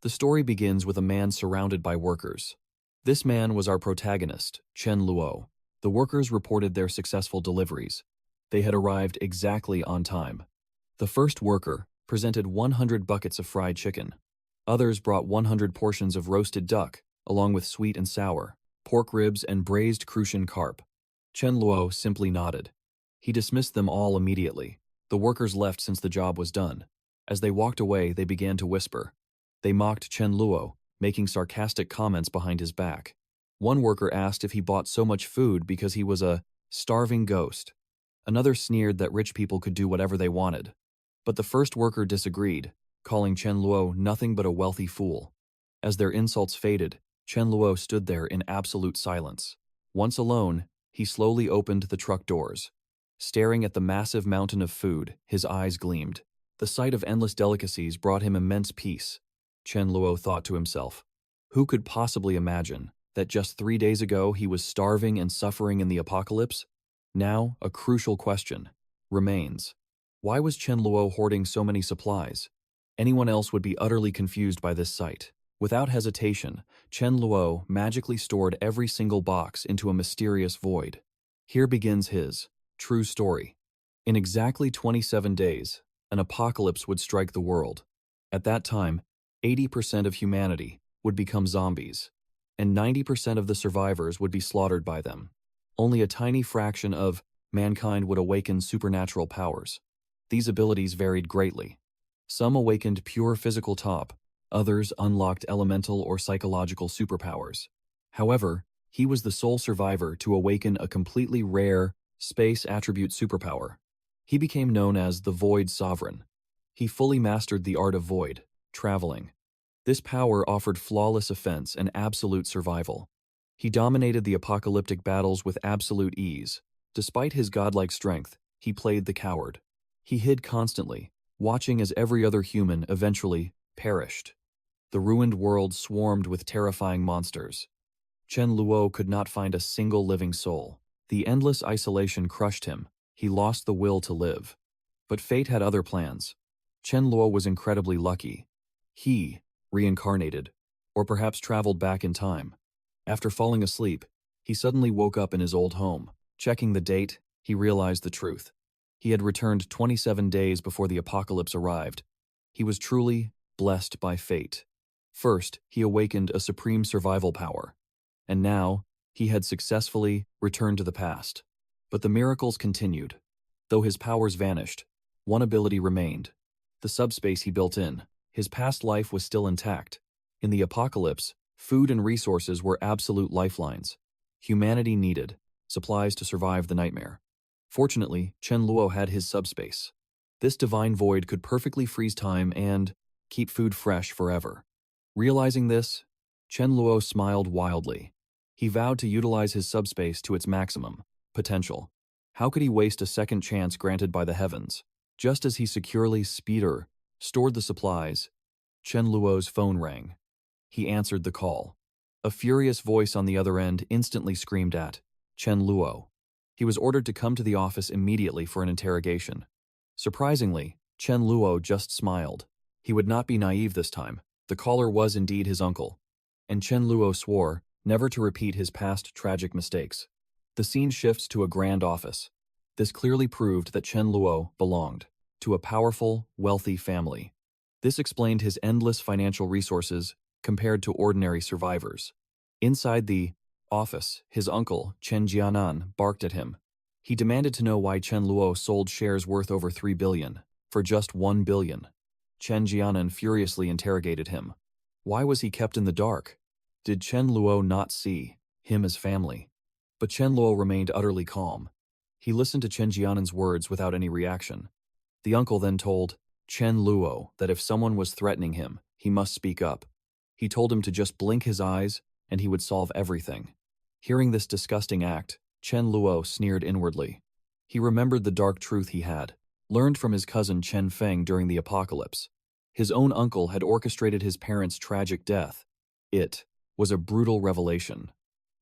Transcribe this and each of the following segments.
The story begins with a man surrounded by workers. This man was our protagonist, Chen Luo. The workers reported their successful deliveries. They had arrived exactly on time. The first worker presented 100 buckets of fried chicken. Others brought 100 portions of roasted duck, along with sweet and sour, pork ribs and braised crucian carp. Chen Luo simply nodded. He dismissed them all immediately. The workers left since the job was done. As they walked away, they began to whisper. They mocked Chen Luo, making sarcastic comments behind his back. One worker asked if he bought so much food because he was a starving ghost. Another sneered that rich people could do whatever they wanted. But the first worker disagreed, calling Chen Luo nothing but a wealthy fool. As their insults faded, Chen Luo stood there in absolute silence. Once alone, he slowly opened the truck doors. Staring at the massive mountain of food, his eyes gleamed. The sight of endless delicacies brought him immense peace. Chen Luo thought to himself, who could possibly imagine that just 3 days ago he was starving and suffering in the apocalypse? Now, a crucial question remains. Why was Chen Luo hoarding so many supplies? Anyone else would be utterly confused by this sight. Without hesitation, Chen Luo magically stored every single box into a mysterious void. Here begins his true story. In exactly 27 days, an apocalypse would strike the world. At that time, 80% of humanity would become zombies, and 90% of the survivors would be slaughtered by them. Only a tiny fraction of mankind would awaken supernatural powers. These abilities varied greatly. Some awakened pure physical top, others unlocked elemental or psychological superpowers. However, he was the sole survivor to awaken a completely rare, space attribute superpower. He became known as the Void Sovereign. He fully mastered the art of void, traveling. This power offered flawless offense and absolute survival. He dominated the apocalyptic battles with absolute ease. Despite his godlike strength, he played the coward. He hid constantly, watching as every other human eventually perished. The ruined world swarmed with terrifying monsters. Chen Luo could not find a single living soul. The endless isolation crushed him. He lost the will to live. But fate had other plans. Chen Luo was incredibly lucky. He reincarnated, or perhaps traveled back in time. After falling asleep, he suddenly woke up in his old home. Checking the date, he realized the truth. He had returned 27 days before the apocalypse arrived. He was truly blessed by fate. First, he awakened a supreme survival power. And now, he had successfully returned to the past. But the miracles continued. Though his powers vanished, one ability remained. The subspace he built in. His past life was still intact. In the apocalypse, food and resources were absolute lifelines. Humanity needed supplies to survive the nightmare. Fortunately, Chen Luo had his subspace. This divine void could perfectly freeze time and keep food fresh forever. Realizing this, Chen Luo smiled wildly. He vowed to utilize his subspace to its maximum potential. How could he waste a second chance granted by the heavens? Just as he securely stored the supplies, Chen Luo's phone rang. He answered the call. A furious voice on the other end instantly screamed at Chen Luo. He was ordered to come to the office immediately for an interrogation. Surprisingly, Chen Luo just smiled. He would not be naive this time. The caller was indeed his uncle. And Chen Luo swore never to repeat his past tragic mistakes. The scene shifts to a grand office. This clearly proved that Chen Luo belonged to a powerful, wealthy family. This explained his endless financial resources compared to ordinary survivors. Inside the office, his uncle, Chen Jianan, barked at him. He demanded to know why Chen Luo sold shares worth over 3 billion for just 1 billion. Chen Jianan furiously interrogated him. Why was he kept in the dark? Did Chen Luo not see him as family? But Chen Luo remained utterly calm. He listened to Chen Jianan's words without any reaction. The uncle then told Chen Luo that if someone was threatening him, he must speak up. He told him to just blink his eyes and he would solve everything. Hearing this disgusting act, Chen Luo sneered inwardly. He remembered the dark truth he had learned from his cousin Chen Feng during the apocalypse. His own uncle had orchestrated his parents' tragic death. It was a brutal revelation.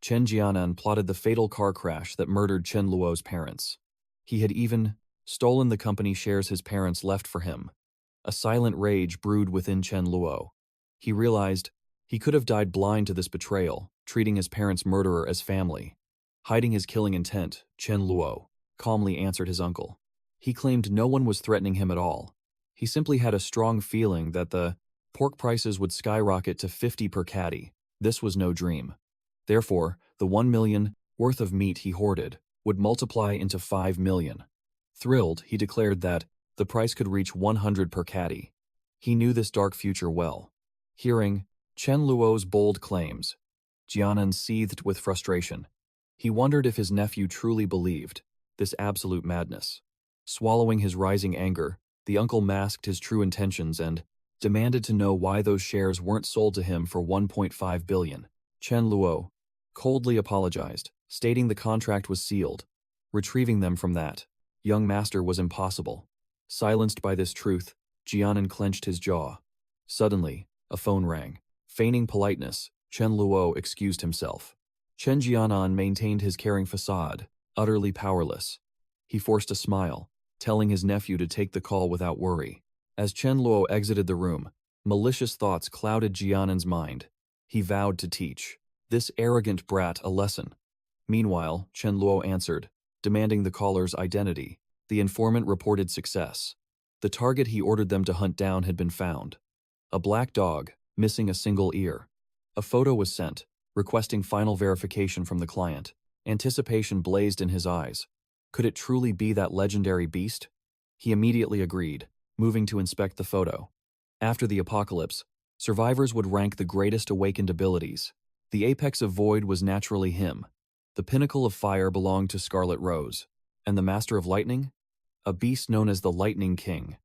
Chen Jianan plotted the fatal car crash that murdered Chen Luo's parents. He had even stolen the company shares his parents left for him. A silent rage brewed within Chen Luo. He realized he could have died blind to this betrayal, treating his parents' murderer as family. Hiding his killing intent, Chen Luo calmly answered his uncle. He claimed no one was threatening him at all. He simply had a strong feeling that the pork prices would skyrocket to 50 per caddy. This was no dream. Therefore, the 1 million worth of meat he hoarded would multiply into 5 million. Thrilled, he declared that the price could reach 100 per caddy. He knew this dark future well. Hearing Chen Luo's bold claims, Jianan seethed with frustration. He wondered if his nephew truly believed this absolute madness. Swallowing his rising anger, the uncle masked his true intentions and demanded to know why those shares weren't sold to him for 1.5 billion. Chen Luo coldly apologized, stating the contract was sealed. Retrieving them from that young master was impossible. Silenced by this truth, Jianan clenched his jaw. Suddenly, a phone rang. Feigning politeness, Chen Luo excused himself. Chen Jianan maintained his caring facade, utterly powerless. He forced a smile, telling his nephew to take the call without worry. As Chen Luo exited the room, malicious thoughts clouded Jianan's mind. He vowed to teach this arrogant brat a lesson. Meanwhile, Chen Luo answered, demanding the caller's identity. The informant reported success. The target he ordered them to hunt down had been found. A black dog, missing a single ear. A photo was sent, requesting final verification from the client. Anticipation blazed in his eyes. Could it truly be that legendary beast? He immediately agreed, moving to inspect the photo. After the apocalypse, survivors would rank the greatest awakened abilities. The apex of void was naturally him. The pinnacle of fire belonged to Scarlet Rose. And the master of lightning? A beast known as the Lightning King.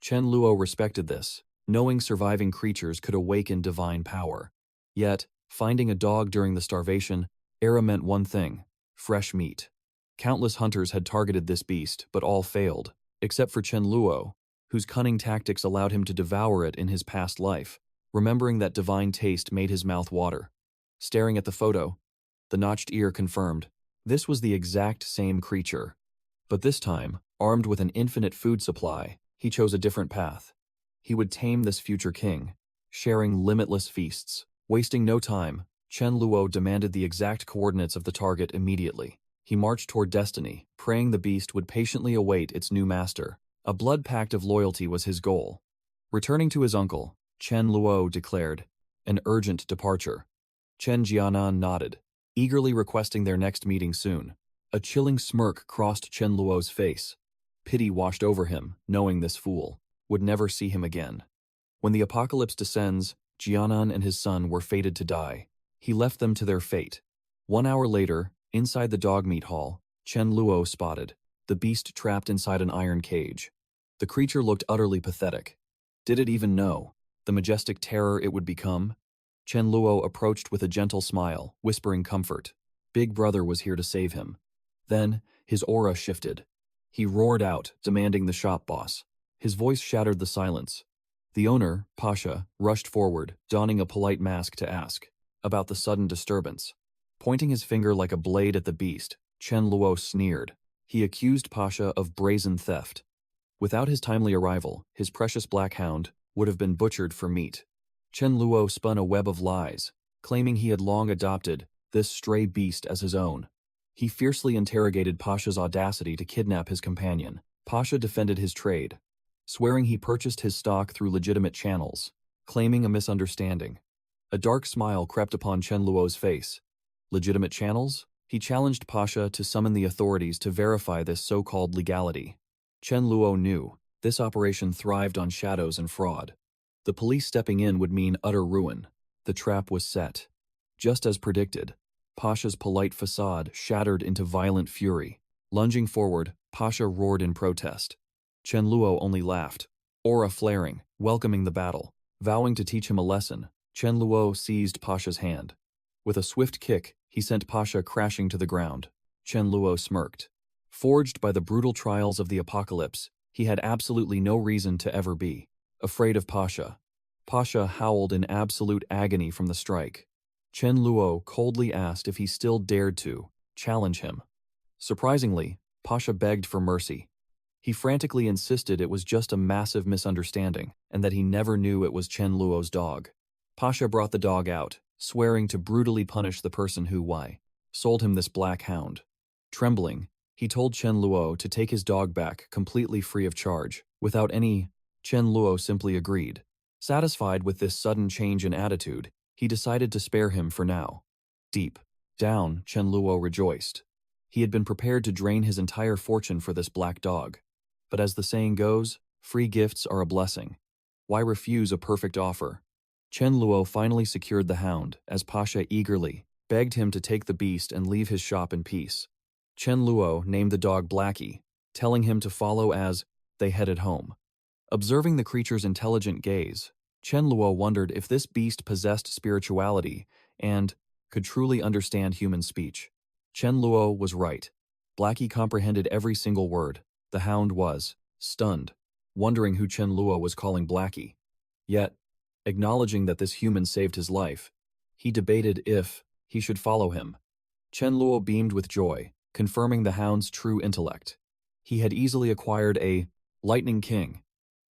Chen Luo respected this, knowing surviving creatures could awaken divine power. Yet, finding a dog during the starvation era meant one thing: fresh meat. Countless hunters had targeted this beast, but all failed, except for Chen Luo, whose cunning tactics allowed him to devour it in his past life. Remembering that divine taste made his mouth water. Staring at the photo, the notched ear confirmed this was the exact same creature. But this time, armed with an infinite food supply, he chose a different path. He would tame this future king, sharing limitless feasts. Wasting no time, Chen Luo demanded the exact coordinates of the target immediately. He marched toward destiny, praying the beast would patiently await its new master. A blood pact of loyalty was his goal. Returning to his uncle, Chen Luo declared an urgent departure. Chen Jianan nodded, eagerly requesting their next meeting soon. A chilling smirk crossed Chen Luo's face. Pity washed over him, knowing this fool would never see him again. When the apocalypse descends, Jianan and his son were fated to die. He left them to their fate. 1 hour later, inside the dog meat hall, Chen Luo spotted the beast trapped inside an iron cage. The creature looked utterly pathetic. Did it even know the majestic terror it would become? Chen Luo approached with a gentle smile, whispering comfort. Big Brother was here to save him. Then, his aura shifted. He roared out, demanding the shop boss. His voice shattered the silence. The owner, Pasha, rushed forward, donning a polite mask to ask about the sudden disturbance. Pointing his finger like a blade at the beast, Chen Luo sneered. He accused Pasha of brazen theft. Without his timely arrival, his precious black hound would have been butchered for meat. Chen Luo spun a web of lies, claiming he had long adopted this stray beast as his own. He fiercely interrogated Pasha's audacity to kidnap his companion. Pasha defended his trade, swearing he purchased his stock through legitimate channels, claiming a misunderstanding. A dark smile crept upon Chen Luo's face. Legitimate channels? He challenged Pasha to summon the authorities to verify this so-called legality. Chen Luo knew this operation thrived on shadows and fraud. The police stepping in would mean utter ruin. The trap was set. Just as predicted, Pasha's polite facade shattered into violent fury. Lunging forward, Pasha roared in protest. Chen Luo only laughed, aura flaring, welcoming the battle. Vowing to teach him a lesson, Chen Luo seized Pasha's hand. With a swift kick, he sent Pasha crashing to the ground. Chen Luo smirked. Forged by the brutal trials of the apocalypse, he had absolutely no reason to ever be afraid of Pasha. Pasha howled in absolute agony from the strike. Chen Luo coldly asked if he still dared to challenge him. Surprisingly, Pasha begged for mercy. He frantically insisted it was just a massive misunderstanding and that he never knew it was Chen Luo's dog. Pasha brought the dog out, swearing to brutally punish the person who sold him this black hound. Trembling, he told Chen Luo to take his dog back completely free of charge, without any. Chen Luo simply agreed. Satisfied with this sudden change in attitude, he decided to spare him for now. Deep down, Chen Luo rejoiced. He had been prepared to drain his entire fortune for this black dog. But as the saying goes, free gifts are a blessing. Why refuse a perfect offer? Chen Luo finally secured the hound, as Pasha eagerly begged him to take the beast and leave his shop in peace. Chen Luo named the dog Blackie, telling him to follow as they headed home. Observing the creature's intelligent gaze, Chen Luo wondered if this beast possessed spirituality and could truly understand human speech. Chen Luo was right. Blackie comprehended every single word. The hound was stunned, wondering who Chen Luo was calling Blackie. Yet, acknowledging that this human saved his life, he debated if he should follow him. Chen Luo beamed with joy, confirming the hound's true intellect. He had easily acquired a Lightning King.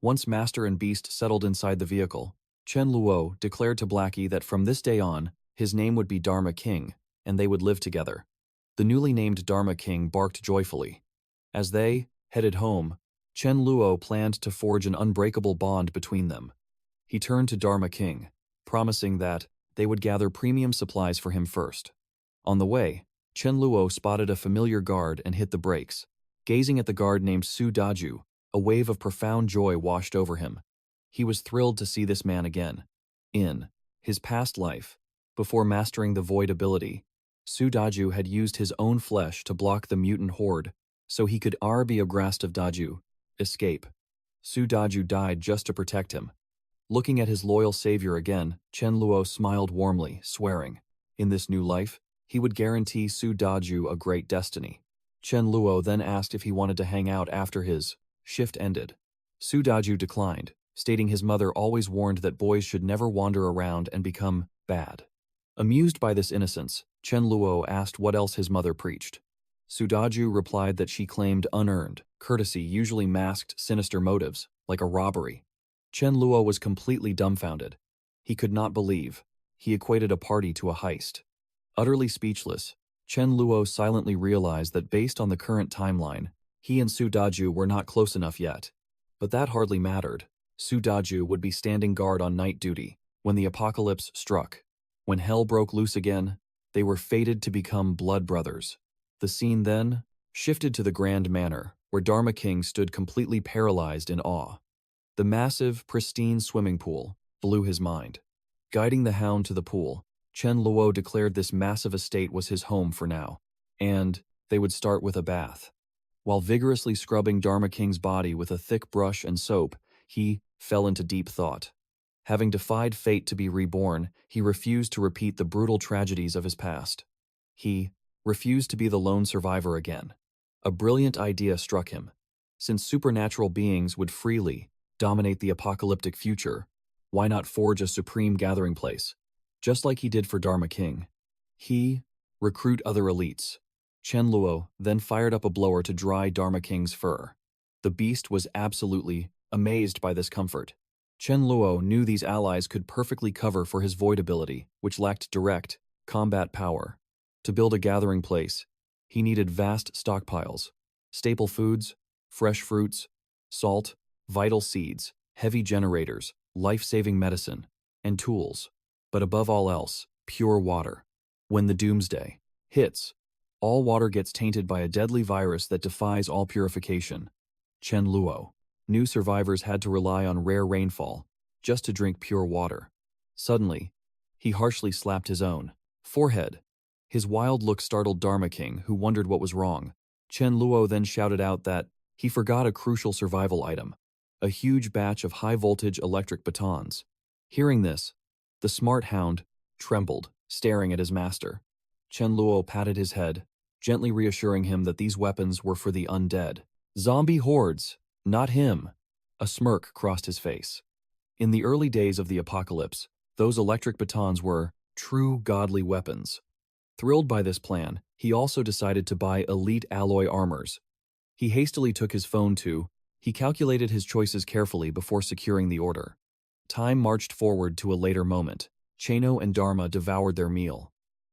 Once master and beast settled inside the vehicle, Chen Luo declared to Blackie that from this day on, his name would be Dharma King, and they would live together. The newly named Dharma King barked joyfully. As they headed home, Chen Luo planned to forge an unbreakable bond between them. He turned to Dharma King, promising that they would gather premium supplies for him first. On the way, Chen Luo spotted a familiar guard and hit the brakes. Gazing at the guard named Su Daju, a wave of profound joy washed over him. He was thrilled to see this man again. In his past life, before mastering the void ability, Su Daju had used his own flesh to block the mutant horde, so he could be abreast of Daju, escape. Su Daju died just to protect him. Looking at his loyal savior again, Chen Luo smiled warmly, swearing, in this new life, he would guarantee Su Daju a great destiny. Chen Luo then asked if he wanted to hang out after his shift ended. Su Daju declined, stating his mother always warned that boys should never wander around and become bad. Amused by this innocence, Chen Luo asked what else his mother preached. Su Daju replied that she claimed unearned courtesy usually masked sinister motives, like a robbery. Chen Luo was completely dumbfounded. He could not believe. He equated a party to a heist. Utterly speechless, Chen Luo silently realized that based on the current timeline, he and Su Daju were not close enough yet. But that hardly mattered. Su Daju would be standing guard on night duty when the apocalypse struck. When hell broke loose again, they were fated to become blood brothers. The scene then shifted to the Grand Manor, where Dharma King stood completely paralyzed in awe. The massive, pristine swimming pool blew his mind. Guiding the hound to the pool, Chen Luo declared this massive estate was his home for now, and they would start with a bath. While vigorously scrubbing Dharma King's body with a thick brush and soap, he fell into deep thought. Having defied fate to be reborn, he refused to repeat the brutal tragedies of his past. He refused to be the lone survivor again. A brilliant idea struck him. Since supernatural beings would freely dominate the apocalyptic future, why not forge a supreme gathering place, just like he did for Dharma King? He recruit other elites. Chen Luo then fired up a blower to dry Dharma King's fur. The beast was absolutely amazed by this comfort. Chen Luo knew these allies could perfectly cover for his void ability, which lacked direct combat power. To build a gathering place, he needed vast stockpiles, staple foods, fresh fruits, salt, vital seeds, heavy generators, life-saving medicine, and tools. But above all else, pure water. When the doomsday hits, all water gets tainted by a deadly virus that defies all purification. Chen Luo knew survivors had to rely on rare rainfall just to drink pure water. Suddenly, he harshly slapped his own forehead. His wild look startled Dharma King, who wondered what was wrong. Chen Luo then shouted out that he forgot a crucial survival item, a huge batch of high-voltage electric batons. Hearing this, the smart hound trembled, staring at his master. Chen Luo patted his head, gently reassuring him that these weapons were for the undead. Zombie hordes, not him. A smirk crossed his face. In the early days of the apocalypse, those electric batons were true godly weapons. Thrilled by this plan, he also decided to buy elite alloy armors. He hastily took his phone too. He calculated his choices carefully before securing the order. Time marched forward to a later moment. Chano and Dharma devoured their meal.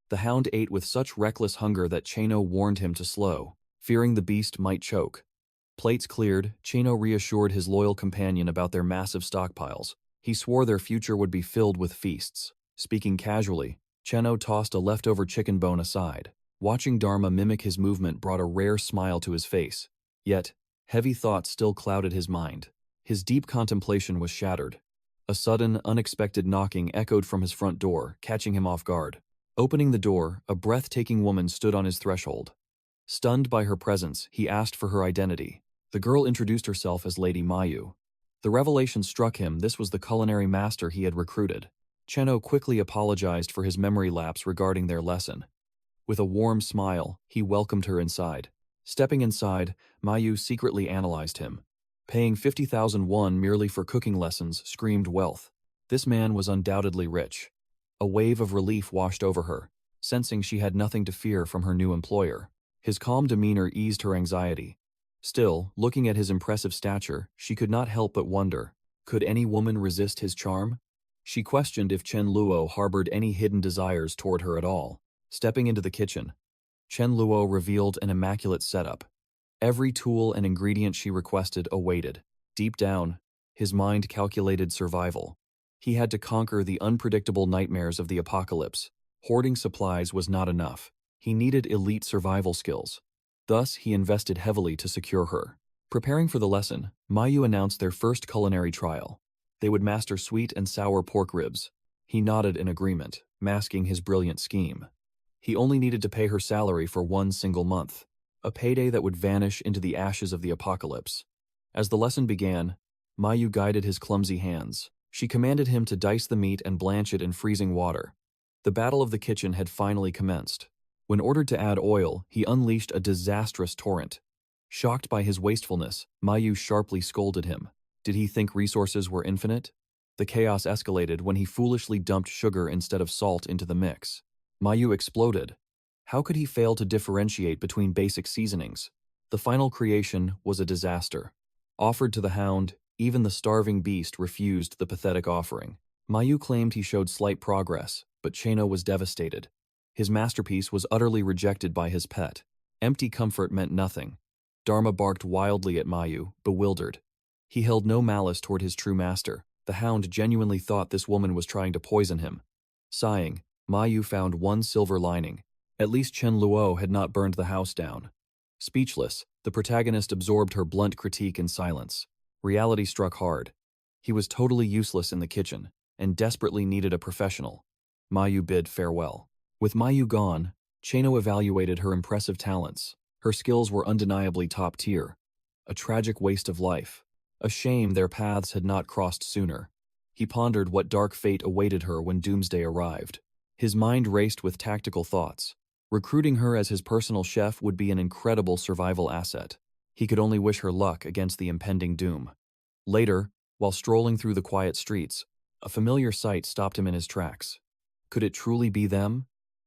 The hound ate with such reckless hunger that Chano warned him to slow, fearing the beast might choke. Plates cleared, Chano reassured his loyal companion about their massive stockpiles. He swore their future would be filled with feasts. Speaking casually, Chano tossed a leftover chicken bone aside. Watching Dharma mimic his movement brought a rare smile to his face. Yet, heavy thoughts still clouded his mind. His deep contemplation was shattered. A sudden, unexpected knocking echoed from his front door, catching him off guard. Opening the door, a breathtaking woman stood on his threshold. Stunned by her presence, he asked for her identity. The girl introduced herself as Lady Mayu. The revelation struck him this was the culinary master he had recruited. Cheno quickly apologized for his memory lapse regarding their lesson. With a warm smile, he welcomed her inside. Stepping inside, Mayu secretly analyzed him. Paying 50,000 won merely for cooking lessons screamed wealth. This man was undoubtedly rich. A wave of relief washed over her, sensing she had nothing to fear from her new employer. His calm demeanor eased her anxiety. Still, looking at his impressive stature, she could not help but wonder, could any woman resist his charm? She questioned if Chen Luo harbored any hidden desires toward her at all. Stepping into the kitchen, Chen Luo revealed an immaculate setup. Every tool and ingredient she requested awaited. Deep down, his mind calculated survival. He had to conquer the unpredictable nightmares of the apocalypse. Hoarding supplies was not enough. He needed elite survival skills. Thus, he invested heavily to secure her. Preparing for the lesson, Mayu announced their first culinary trial. They would master sweet and sour pork ribs. He nodded in agreement, masking his brilliant scheme. He only needed to pay her salary for one single month, a payday that would vanish into the ashes of the apocalypse. As the lesson began, Mayu guided his clumsy hands. She commanded him to dice the meat and blanch it in freezing water. The battle of the kitchen had finally commenced. When ordered to add oil, he unleashed a disastrous torrent. Shocked by his wastefulness, Mayu sharply scolded him. Did he think resources were infinite? The chaos escalated when he foolishly dumped sugar instead of salt into the mix. Mayu exploded. How could he fail to differentiate between basic seasonings? The final creation was a disaster. Offered to the hound, even the starving beast refused the pathetic offering. Mayu claimed he showed slight progress, but Cheno was devastated. His masterpiece was utterly rejected by his pet. Empty comfort meant nothing. Dharma barked wildly at Mayu, bewildered. He held no malice toward his true master. The hound genuinely thought this woman was trying to poison him. Sighing, Mayu found one silver lining. At least Chen Luo had not burned the house down. Speechless, the protagonist absorbed her blunt critique in silence. Reality struck hard. He was totally useless in the kitchen, and desperately needed a professional. Mayu bid farewell. With Mayu gone, Cheno evaluated her impressive talents. Her skills were undeniably top tier. A tragic waste of life. A shame their paths had not crossed sooner. He pondered what dark fate awaited her when doomsday arrived. His mind raced with tactical thoughts. Recruiting her as his personal chef would be an incredible survival asset. He could only wish her luck against the impending doom. Later, while strolling through the quiet streets, a familiar sight stopped him in his tracks. Could it truly be them?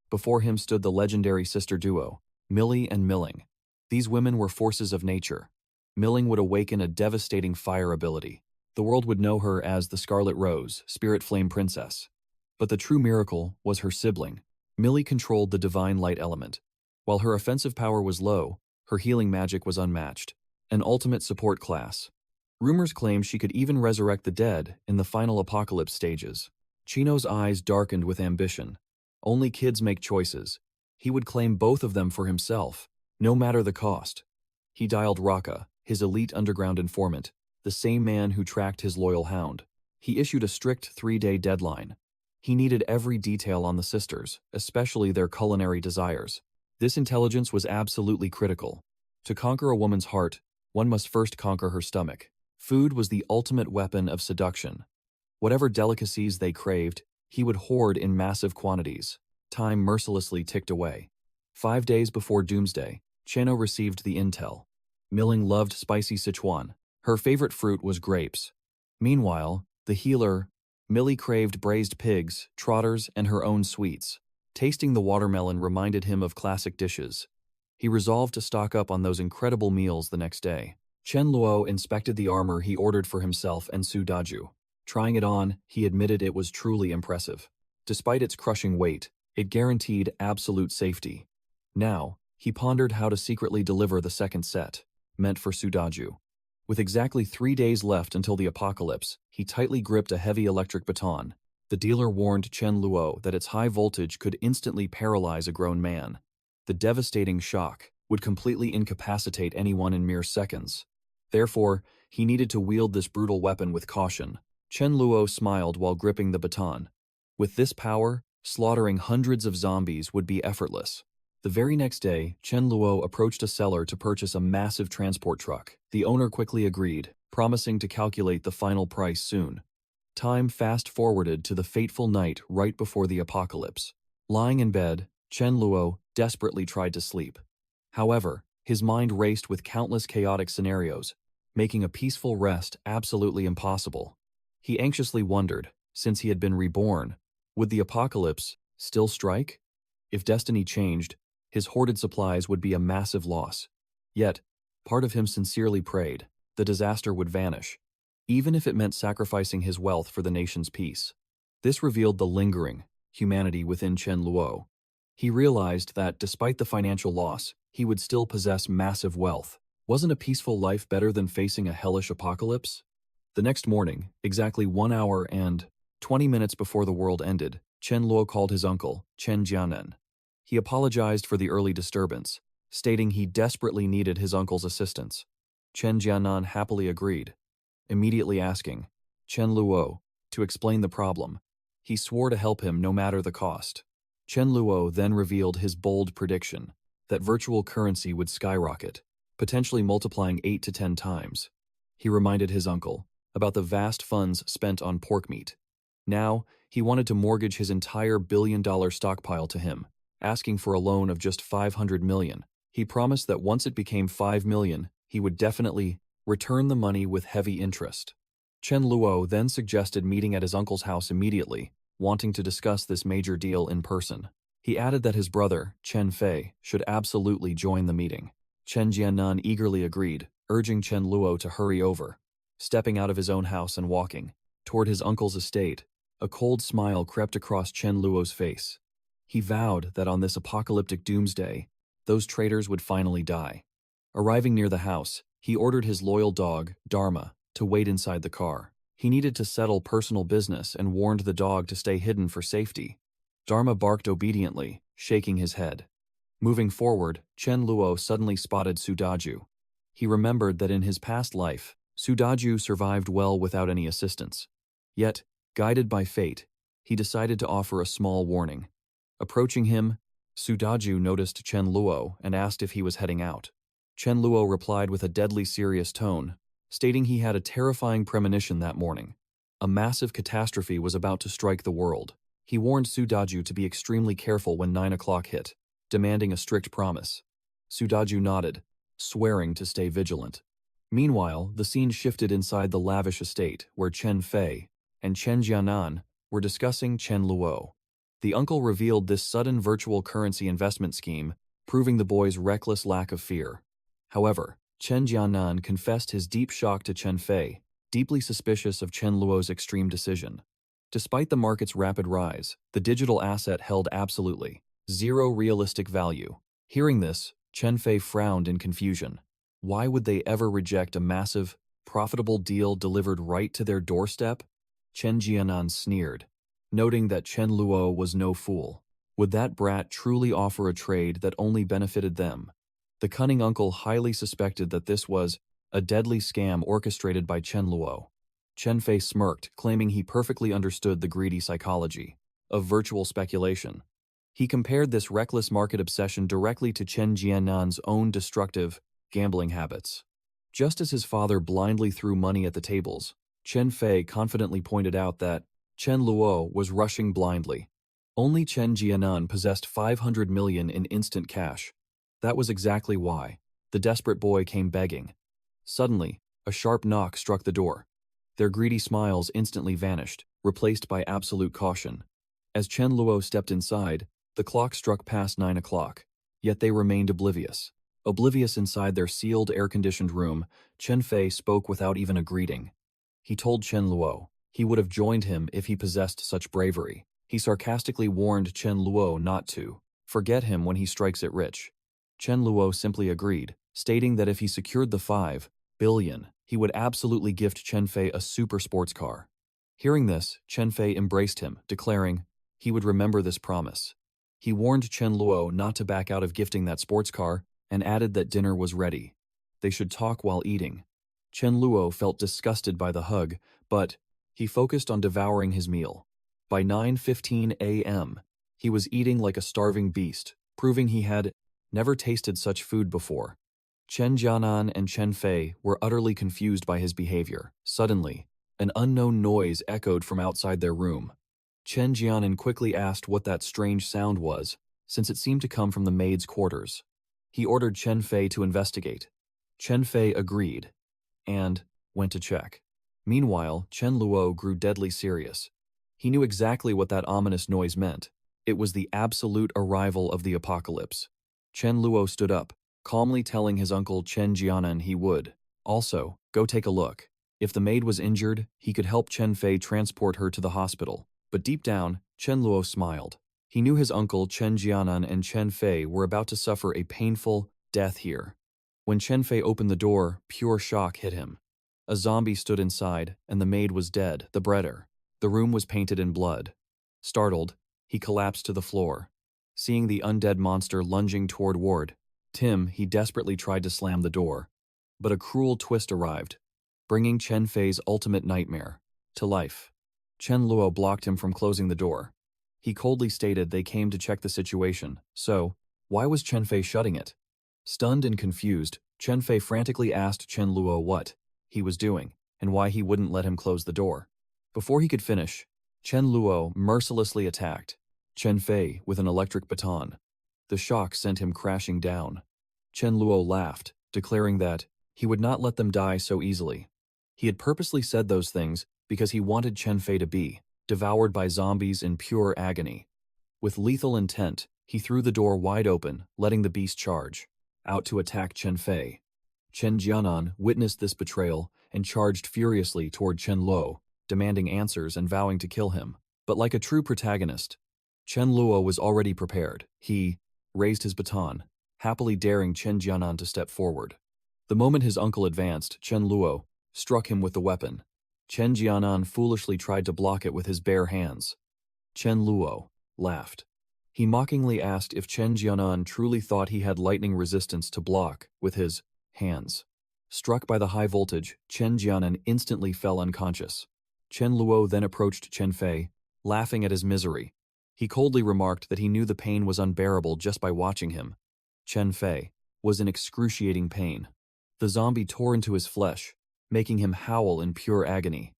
Before him stood the legendary sister duo, Millie and Milling. These women were forces of nature. Milling would awaken a devastating fire ability. The world would know her as the Scarlet Rose, Spirit Flame Princess. But the true miracle was her sibling. Millie controlled the divine light element. While her offensive power was low, her healing magic was unmatched. An ultimate support class. Rumors claimed she could even resurrect the dead in the final apocalypse stages. Chino's eyes darkened with ambition. Only kids make choices. He would claim both of them for himself, no matter the cost. He dialed Raka, his elite underground informant, the same man who tracked his loyal hound. He issued a strict 3-day deadline. He needed every detail on the sisters, especially their culinary desires. This intelligence was absolutely critical. To conquer a woman's heart, one must first conquer her stomach. Food was the ultimate weapon of seduction. Whatever delicacies they craved, he would hoard in massive quantities. Time mercilessly ticked away. 5 days before doomsday, Cheno received the intel. Milling loved spicy Sichuan. Her favorite fruit was grapes. Meanwhile, the healer, Millie craved braised pigs, trotters, and her own sweets. Tasting the watermelon reminded him of classic dishes. He resolved to stock up on those incredible meals the next day. Chen Luo inspected the armor he ordered for himself and Su Daju. Trying it on, he admitted it was truly impressive. Despite its crushing weight, it guaranteed absolute safety. Now, he pondered how to secretly deliver the second set, meant for Sudaju. With exactly 3 days left until the apocalypse, he tightly gripped a heavy electric baton. The dealer warned Chen Luo that its high voltage could instantly paralyze a grown man. The devastating shock would completely incapacitate anyone in mere seconds. Therefore, he needed to wield this brutal weapon with caution. Chen Luo smiled while gripping the baton. With this power, slaughtering hundreds of zombies would be effortless. The very next day, Chen Luo approached a seller to purchase a massive transport truck. The owner quickly agreed, promising to calculate the final price soon. Time fast-forwarded to the fateful night right before the apocalypse. Lying in bed, Chen Luo desperately tried to sleep. However, his mind raced with countless chaotic scenarios, making a peaceful rest absolutely impossible. He anxiously wondered, since he had been reborn, would the apocalypse still strike? If destiny changed, his hoarded supplies would be a massive loss. Yet, part of him sincerely prayed the disaster would vanish, even if it meant sacrificing his wealth for the nation's peace. This revealed the lingering humanity within Chen Luo. He realized that, despite the financial loss, he would still possess massive wealth. Wasn't a peaceful life better than facing a hellish apocalypse? The next morning, exactly 1 hour and 20 minutes before the world ended, Chen Luo called his uncle, Chen Jianan. He apologized for the early disturbance, stating he desperately needed his uncle's assistance. Chen Jianan happily agreed, immediately asking Chen Luo to explain the problem. He swore to help him no matter the cost. Chen Luo then revealed his bold prediction that virtual currency would skyrocket, potentially multiplying 8 to 10 times. He reminded his uncle about the vast funds spent on pork meat. Now, he wanted to mortgage his entire billion-dollar stockpile to him, asking for a loan of just 500 million. He promised that once it became 5 million, he would definitely return the money with heavy interest. Chen Luo then suggested meeting at his uncle's house immediately, wanting to discuss this major deal in person. He added that his brother, Chen Fei, should absolutely join the meeting. Chen Jianan eagerly agreed, urging Chen Luo to hurry over. Stepping out of his own house and walking toward his uncle's estate, a cold smile crept across Chen Luo's face. He vowed that on this apocalyptic doomsday, those traitors would finally die. Arriving near the house, he ordered his loyal dog, Dharma, to wait inside the car. He needed to settle personal business and warned the dog to stay hidden for safety. Dharma barked obediently, shaking his head. Moving forward, Chen Luo suddenly spotted Sudaju. He remembered that in his past life, Sudaju survived well without any assistance. Yet, guided by fate, he decided to offer a small warning. Approaching him, Sudaju noticed Chen Luo and asked if he was heading out. Chen Luo replied with a deadly serious tone, stating he had a terrifying premonition that morning. A massive catastrophe was about to strike the world. He warned Sudaju to be extremely careful when 9 o'clock hit, demanding a strict promise. Sudaju nodded, swearing to stay vigilant. Meanwhile, the scene shifted inside the lavish estate where Chen Fei and Chen Jianan were discussing Chen Luo. The uncle revealed this sudden virtual currency investment scheme, proving the boy's reckless lack of fear. However, Chen Jianan confessed his deep shock to Chen Fei, deeply suspicious of Chen Luo's extreme decision. Despite the market's rapid rise, the digital asset held absolutely zero realistic value. Hearing this, Chen Fei frowned in confusion. Why would they ever reject a massive, profitable deal delivered right to their doorstep? Chen Jianan sneered, noting that Chen Luo was no fool. Would that brat truly offer a trade that only benefited them? The cunning uncle highly suspected that this was a deadly scam orchestrated by Chen Luo. Chen Fei smirked, claiming he perfectly understood the greedy psychology of virtual speculation. He compared this reckless market obsession directly to Chen Jianan's own destructive gambling habits. Just as his father blindly threw money at the tables, Chen Fei confidently pointed out that Chen Luo was rushing blindly. Only Chen Jianan possessed 500 million in instant cash. That was exactly why the desperate boy came begging. Suddenly, a sharp knock struck the door. Their greedy smiles instantly vanished, replaced by absolute caution. As Chen Luo stepped inside, the clock struck past 9 o'clock, yet they remained oblivious. Oblivious inside their sealed, air-conditioned room, Chen Fei spoke without even a greeting. He told Chen Luo he would have joined him if he possessed such bravery. He sarcastically warned Chen Luo not to forget him when he strikes it rich. Chen Luo simply agreed, stating that if he secured the 5 billion, he would absolutely gift Chen Fei a super sports car. Hearing this, Chen Fei embraced him, declaring he would remember this promise. He warned Chen Luo not to back out of gifting that sports car and added that dinner was ready. They should talk while eating. Chen Luo felt disgusted by the hug, but he focused on devouring his meal. By 9:15 a.m., he was eating like a starving beast, proving he had never tasted such food before. Chen Jianan and Chen Fei were utterly confused by his behavior. Suddenly, an unknown noise echoed from outside their room. Chen Jianan quickly asked what that strange sound was, since it seemed to come from the maid's quarters. He ordered Chen Fei to investigate. Chen Fei agreed and went to check. Meanwhile, Chen Luo grew deadly serious. He knew exactly what that ominous noise meant. It was the absolute arrival of the apocalypse. Chen Luo stood up, calmly telling his uncle Chen Jianan he would also go take a look. If the maid was injured, he could help Chen Fei transport her to the hospital. But deep down, Chen Luo smiled. He knew his uncle Chen Jianan and Chen Fei were about to suffer a painful death here. When Chen Fei opened the door, pure shock hit him. A zombie stood inside, and the maid was dead, the breader. The room was painted in blood. Startled, he collapsed to the floor. Seeing the undead monster lunging toward Ward, he desperately tried to slam the door. But a cruel twist arrived, bringing Chen Fei's ultimate nightmare to life. Chen Luo blocked him from closing the door. He coldly stated they came to check the situation, so why was Chen Fei shutting it? Stunned and confused, Chen Fei frantically asked Chen Luo what he was doing and why he wouldn't let him close the door. Before he could finish, Chen Luo mercilessly attacked Chen Fei with an electric baton. The shock sent him crashing down. Chen Luo laughed, declaring that he would not let them die so easily. He had purposely said those things because he wanted Chen Fei to be devoured by zombies in pure agony. With lethal intent, he threw the door wide open, letting the beast charge out to attack Chen Fei. Chen Jianan witnessed this betrayal and charged furiously toward Chen Luo, demanding answers and vowing to kill him. But like a true protagonist, Chen Luo was already prepared. He raised his baton, happily daring Chen Jianan to step forward. The moment his uncle advanced, Chen Luo struck him with the weapon. Chen Jianan foolishly tried to block it with his bare hands. Chen Luo laughed. He mockingly asked if Chen Jianan truly thought he had lightning resistance to block with his hands. Struck by the high voltage, Chen Jianan instantly fell unconscious. Chen Luo then approached Chen Fei, laughing at his misery. He coldly remarked that he knew the pain was unbearable just by watching him. Chen Fei was in excruciating pain. The zombie tore into his flesh, making him howl in pure agony.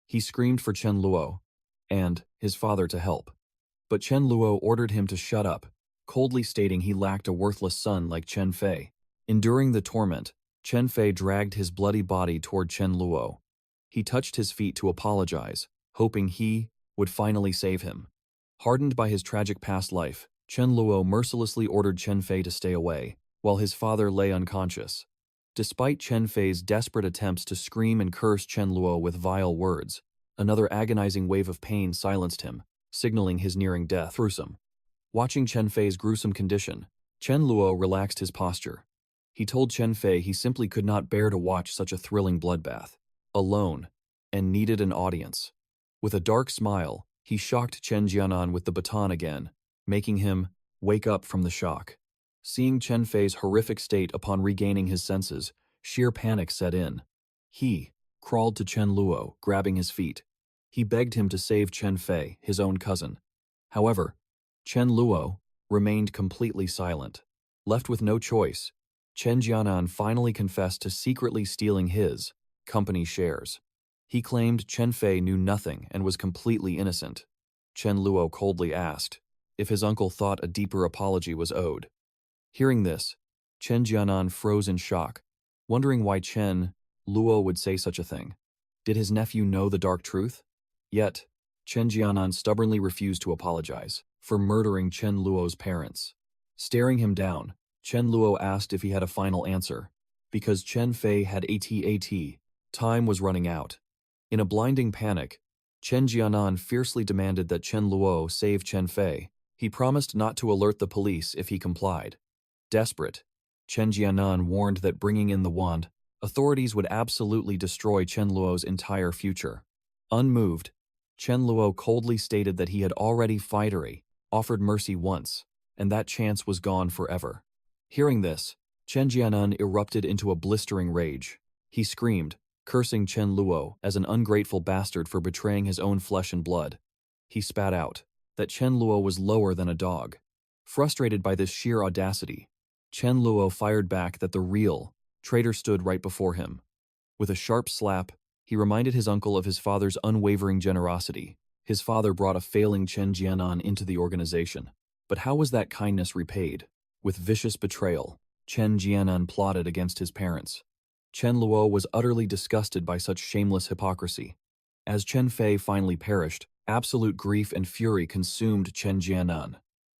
He screamed for Chen Luo and his father to help. But Chen Luo ordered him to shut up, coldly stating he lacked a worthless son like Chen Fei. Enduring the torment, Chen Fei dragged his bloody body toward Chen Luo. He touched his feet to apologize, hoping he would finally save him. Hardened by his tragic past life, Chen Luo mercilessly ordered Chen Fei to stay away, while his father lay unconscious. Despite Chen Fei's desperate attempts to scream and curse Chen Luo with vile words, another agonizing wave of pain silenced him, signaling his nearing death. Gruesome. Watching Chen Fei's gruesome condition, Chen Luo relaxed his posture. He told Chen Fei he simply could not bear to watch such a thrilling bloodbath, alone, and needed an audience. With a dark smile, he shocked Chen Jianan with the baton again, making him wake up from the shock. Seeing Chen Fei's horrific state upon regaining his senses, sheer panic set in. He crawled to Chen Luo, grabbing his feet. He begged him to save Chen Fei, his own cousin. However, Chen Luo remained completely silent. Left with no choice, Chen Jianan finally confessed to secretly stealing his company shares. He claimed Chen Fei knew nothing and was completely innocent. Chen Luo coldly asked if his uncle thought a deeper apology was owed. Hearing this, Chen Jianan froze in shock, wondering why Chen Luo would say such a thing. Did his nephew know the dark truth? Yet, Chen Jianan stubbornly refused to apologize for murdering Chen Luo's parents. Staring him down, Chen Luo asked if he had a final answer. Because Chen Fei had AT, time was running out. In a blinding panic, Chen Jianan fiercely demanded that Chen Luo save Chen Fei. He promised not to alert the police if he complied. Desperate, Chen Jianan warned that bringing in the wand, authorities would absolutely destroy Chen Luo's entire future. Unmoved, Chen Luo coldly stated that he had already offered mercy once, and that chance was gone forever. Hearing this, Chen Jianan erupted into a blistering rage. He screamed, cursing Chen Luo as an ungrateful bastard for betraying his own flesh and blood. He spat out that Chen Luo was lower than a dog. Frustrated by this sheer audacity, Chen Luo fired back that the real traitor stood right before him. With a sharp slap, he reminded his uncle of his father's unwavering generosity. His father brought a failing Chen Jianan into the organization. But how was that kindness repaid? With vicious betrayal, Chen Jianan plotted against his parents. Chen Luo was utterly disgusted by such shameless hypocrisy. As Chen Fei finally perished, absolute grief and fury consumed Chen Jianan.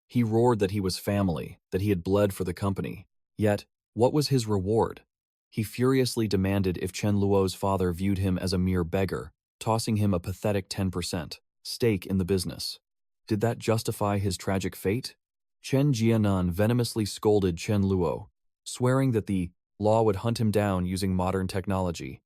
He roared that he was family, that he had bled for the company. Yet, what was his reward? He furiously demanded if Chen Luo's father viewed him as a mere beggar, tossing him a pathetic 10% stake in the business. Did that justify his tragic fate? Chen Jianan venomously scolded Chen Luo, swearing that the law would hunt him down using modern technology.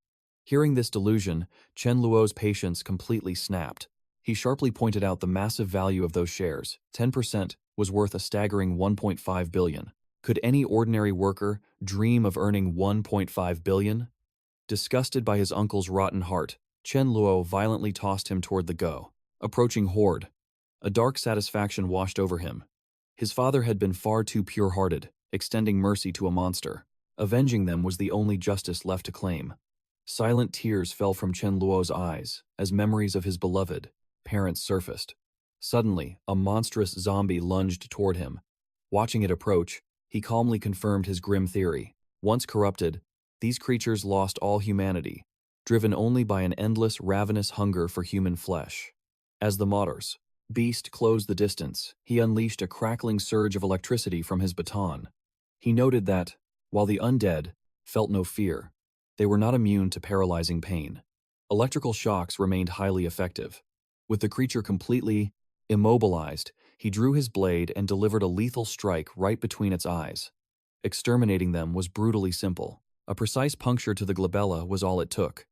Hearing this delusion, Chen Luo's patience completely snapped. He sharply pointed out the massive value of those shares. 10% was worth a staggering 1.5 billion. Could any ordinary worker dream of earning 1.5 billion? Disgusted by his uncle's rotten heart, Chen Luo violently tossed him toward the go. Approaching horde, a dark satisfaction washed over him. His father had been far too pure-hearted, extending mercy to a monster. Avenging them was the only justice left to claim. Silent tears fell from Chen Luo's eyes as memories of his beloved parents surfaced. Suddenly, a monstrous zombie lunged toward him. Watching it approach, he calmly confirmed his grim theory. Once corrupted, these creatures lost all humanity, driven only by an endless, ravenous hunger for human flesh. As the Motors beast closed the distance, he unleashed a crackling surge of electricity from his baton. He noted that, while the undead felt no fear, they were not immune to paralyzing pain. Electrical shocks remained highly effective. With the creature completely immobilized, he drew his blade and delivered a lethal strike right between its eyes. Exterminating them was brutally simple. A precise puncture to the glabella was all it took.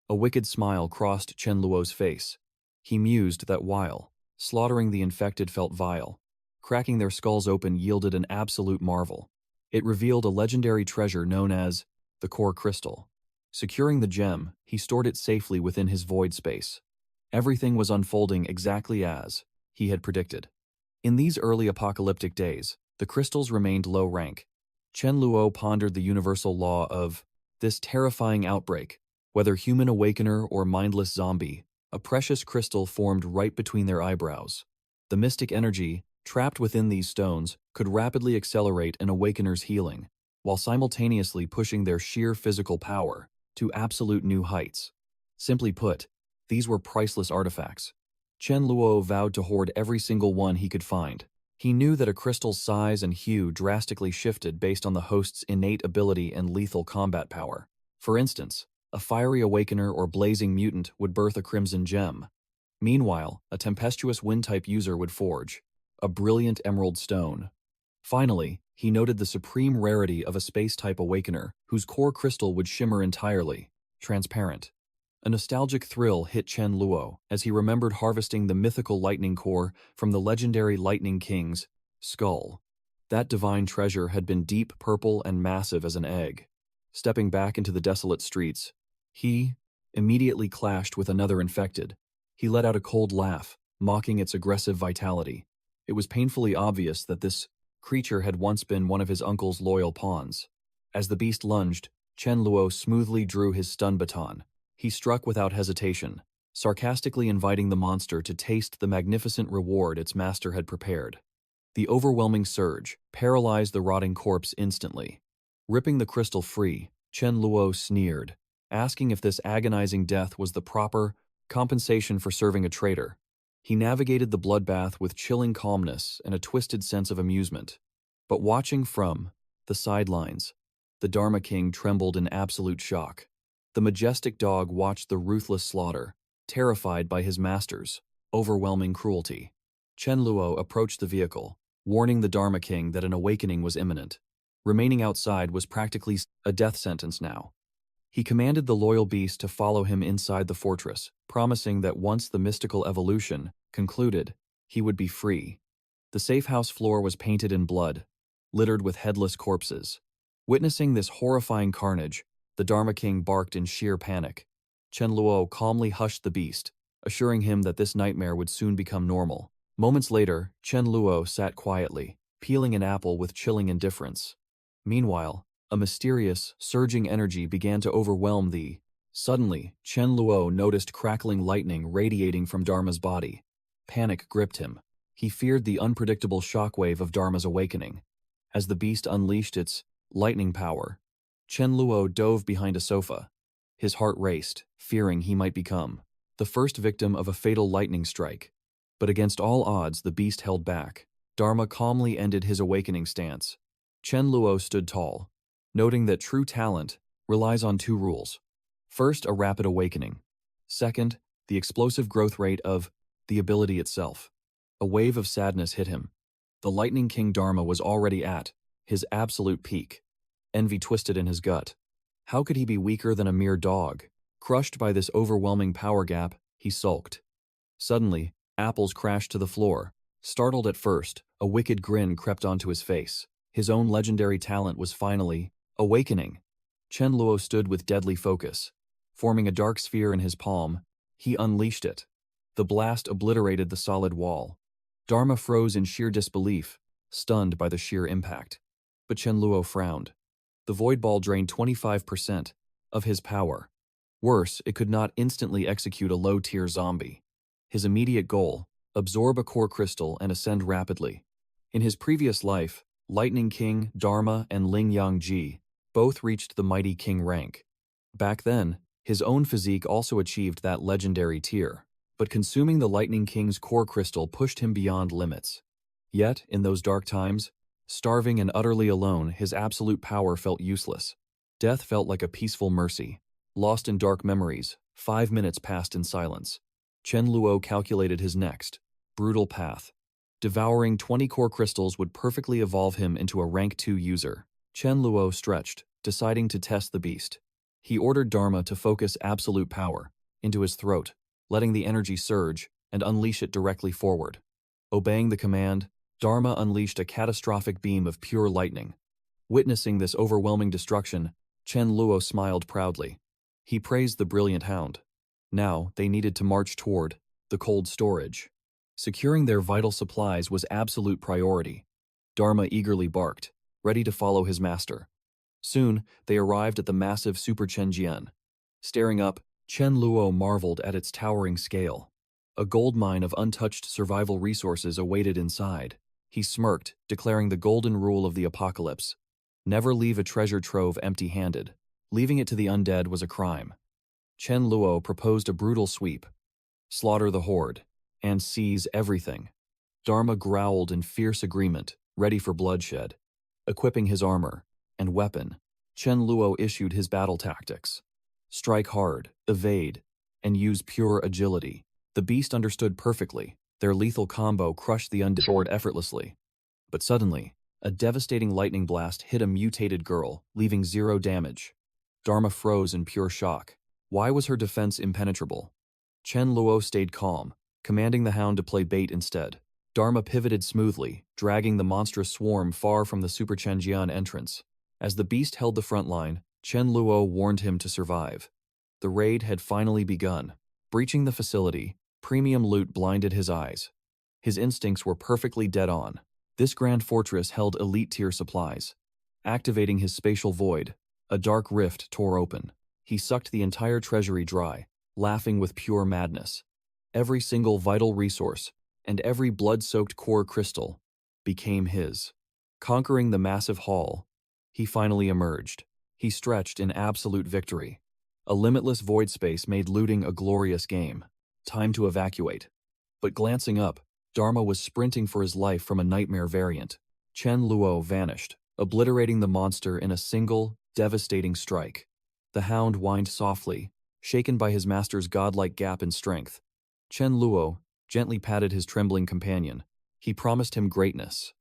A wicked smile crossed Chen Luo's face. He mused that while slaughtering the infected felt vile, cracking their skulls open yielded an absolute marvel. It revealed a legendary treasure known as the core crystal. Securing the gem, he stored it safely within his void space. Everything was unfolding exactly as he had predicted. In these early apocalyptic days, the crystals remained low rank. Chen Luo pondered the universal law of this terrifying outbreak. Whether human awakener or mindless zombie, a precious crystal formed right between their eyebrows. The mystic energy, trapped within these stones, could rapidly accelerate an awakener's healing, while simultaneously pushing their sheer physical power to absolute new heights. Simply put, these were priceless artifacts. Chen Luo vowed to hoard every single one he could find. He knew that a crystal's size and hue drastically shifted based on the host's innate ability and lethal combat power. For instance, a fiery awakener or blazing mutant would birth a crimson gem. Meanwhile, a tempestuous wind-type user would forge a brilliant emerald stone. Finally, he noted the supreme rarity of a space-type awakener whose core crystal would shimmer entirely, transparent. A nostalgic thrill hit Chen Luo as he remembered harvesting the mythical lightning core from the legendary Lightning King's skull. That divine treasure had been deep purple and massive as an egg. Stepping back into the desolate streets, he immediately clashed with another infected. He let out a cold laugh, mocking its aggressive vitality. It was painfully obvious that this creature had once been one of his uncle's loyal pawns. As the beast lunged, Chen Luo smoothly drew his stun baton. He struck without hesitation, sarcastically inviting the monster to taste the magnificent reward its master had prepared. The overwhelming surge paralyzed the rotting corpse instantly. Ripping the crystal free, Chen Luo sneered, asking if this agonizing death was the proper compensation for serving a traitor. He navigated the bloodbath with chilling calmness and a twisted sense of amusement. But watching from the sidelines, the Dharma King trembled in absolute shock. The majestic dog watched the ruthless slaughter, terrified by his master's overwhelming cruelty. Chen Luo approached the vehicle, warning the Dharma King that an awakening was imminent. Remaining outside was practically a death sentence now. He commanded the loyal beast to follow him inside the fortress, promising that once the mystical evolution concluded, he would be free. The safe house floor was painted in blood, littered with headless corpses. Witnessing this horrifying carnage, the Dharma King barked in sheer panic. Chen Luo calmly hushed the beast, assuring him that this nightmare would soon become normal. Moments later, Chen Luo sat quietly, peeling an apple with chilling indifference. Meanwhile, a mysterious, surging energy began to overwhelm the. Suddenly, Chen Luo noticed crackling lightning radiating from Dharma's body. Panic gripped him. He feared the unpredictable shockwave of Dharma's awakening. As the beast unleashed its lightning power, Chen Luo dove behind a sofa. His heart raced, fearing he might become the first victim of a fatal lightning strike. But against all odds, the beast held back. Dharma calmly ended his awakening stance. Chen Luo stood tall, noting that true talent relies on two rules. First, a rapid awakening. Second, the explosive growth rate of the ability itself. A wave of sadness hit him. The Lightning King Dharma was already at his absolute peak. Envy twisted in his gut. How could he be weaker than a mere dog? Crushed by this overwhelming power gap, he sulked. Suddenly, apples crashed to the floor. Startled at first, a wicked grin crept onto his face. His own legendary talent was finally awakening. Chen Luo stood with deadly focus. Forming a dark sphere in his palm, he unleashed it. The blast obliterated the solid wall. Dharma froze in sheer disbelief, stunned by the sheer impact. But Chen Luo frowned. The void ball drained 25% of his power. Worse, it could not instantly execute a low-tier zombie. His immediate goal, absorb a core crystal and ascend rapidly. In his previous life, Lightning King Dharma and Ling Yangji both reached the mighty king rank. Back then, his own physique also achieved that legendary tier, but consuming the Lightning King's core crystal pushed him beyond limits. Yet, in those dark times, starving and utterly alone, his absolute power felt useless. Death felt like a peaceful mercy. Lost in dark memories, 5 minutes passed in silence. Chen Luo calculated his next brutal path. Devouring 20 core crystals would perfectly evolve him into a rank 2 user. Chen Luo stretched, deciding to test the beast. He ordered Dharma to focus absolute power into his throat, letting the energy surge and unleash it directly forward. Obeying the command, Dharma unleashed a catastrophic beam of pure lightning. Witnessing this overwhelming destruction, Chen Luo smiled proudly. He praised the brilliant hound. Now, they needed to march toward the cold storage. Securing their vital supplies was absolute priority. Dharma eagerly barked, ready to follow his master. Soon, they arrived at the massive Super Chenjian. Staring up, Chen Luo marveled at its towering scale. A gold mine of untouched survival resources awaited inside. He smirked, declaring the golden rule of the apocalypse. Never leave a treasure trove empty-handed. Leaving it to the undead was a crime. Chen Luo proposed a brutal sweep. Slaughter the horde and seize everything. Dharma growled in fierce agreement, ready for bloodshed. Equipping his armor and weapon, Chen Luo issued his battle tactics. Strike hard, evade, and use pure agility. The beast understood perfectly. Their lethal combo crushed the undead effortlessly. But suddenly, a devastating lightning blast hit a mutated girl, leaving 0 damage. Dharma froze in pure shock. Why was her defense impenetrable? Chen Luo stayed calm, commanding the hound to play bait instead. Dharma pivoted smoothly, dragging the monstrous swarm far from the Super Chenjian entrance. As the beast held the front line, Chen Luo warned him to survive. The raid had finally begun. Breaching the facility, premium loot blinded his eyes. His instincts were perfectly dead on. This grand fortress held elite-tier supplies. Activating his spatial void, a dark rift tore open. He sucked the entire treasury dry, laughing with pure madness. Every single vital resource and every blood-soaked core crystal became his. Conquering the massive hall, he finally emerged. He stretched in absolute victory. A limitless void space made looting a glorious game. Time to evacuate. But glancing up, Dharma was sprinting for his life from a nightmare variant. Chen Luo vanished, obliterating the monster in a single, devastating strike. The hound whined softly, Shaken by his master's godlike gap in strength, Chen Luo gently patted his trembling companion. He promised him greatness.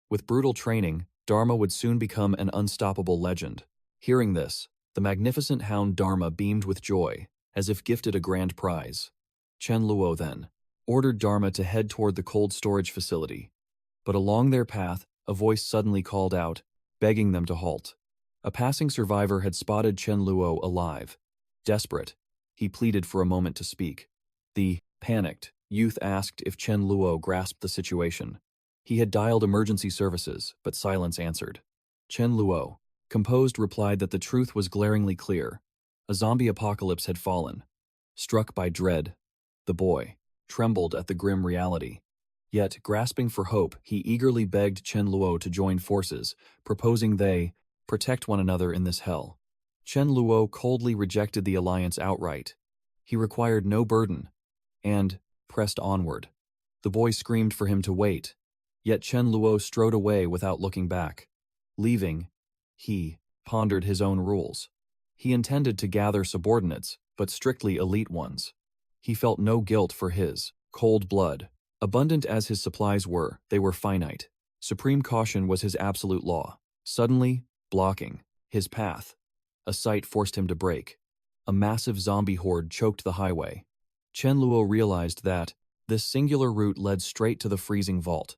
With brutal training, Dharma would soon become an unstoppable legend. Hearing this, the magnificent hound Dharma beamed with joy, as if gifted a grand prize. Chen Luo then ordered Dharma to head toward the cold storage facility. But along their path, a voice suddenly called out, begging them to halt. A passing survivor had spotted Chen Luo alive. Desperate, he pleaded for a moment to speak. The panicked youth asked if Chen Luo grasped the situation. He had dialed emergency services, but silence answered. Chen Luo, composed, replied that the truth was glaringly clear. A zombie apocalypse had fallen. Struck by dread, the boy trembled at the grim reality. Yet, grasping for hope, he eagerly begged Chen Luo to join forces, proposing they protect one another in this hell. Chen Luo coldly rejected the alliance outright. He required no burden, and pressed onward. The boy screamed for him to wait, yet Chen Luo strode away without looking back. Leaving, he pondered his own rules. He intended to gather subordinates, but strictly elite ones. He felt no guilt for his cold blood. Abundant as his supplies were, they were finite. Supreme caution was his absolute law. Suddenly, blocking his path, a sight forced him to break. A massive zombie horde choked the highway. Chen Luo realized that this singular route led straight to the freezing vault.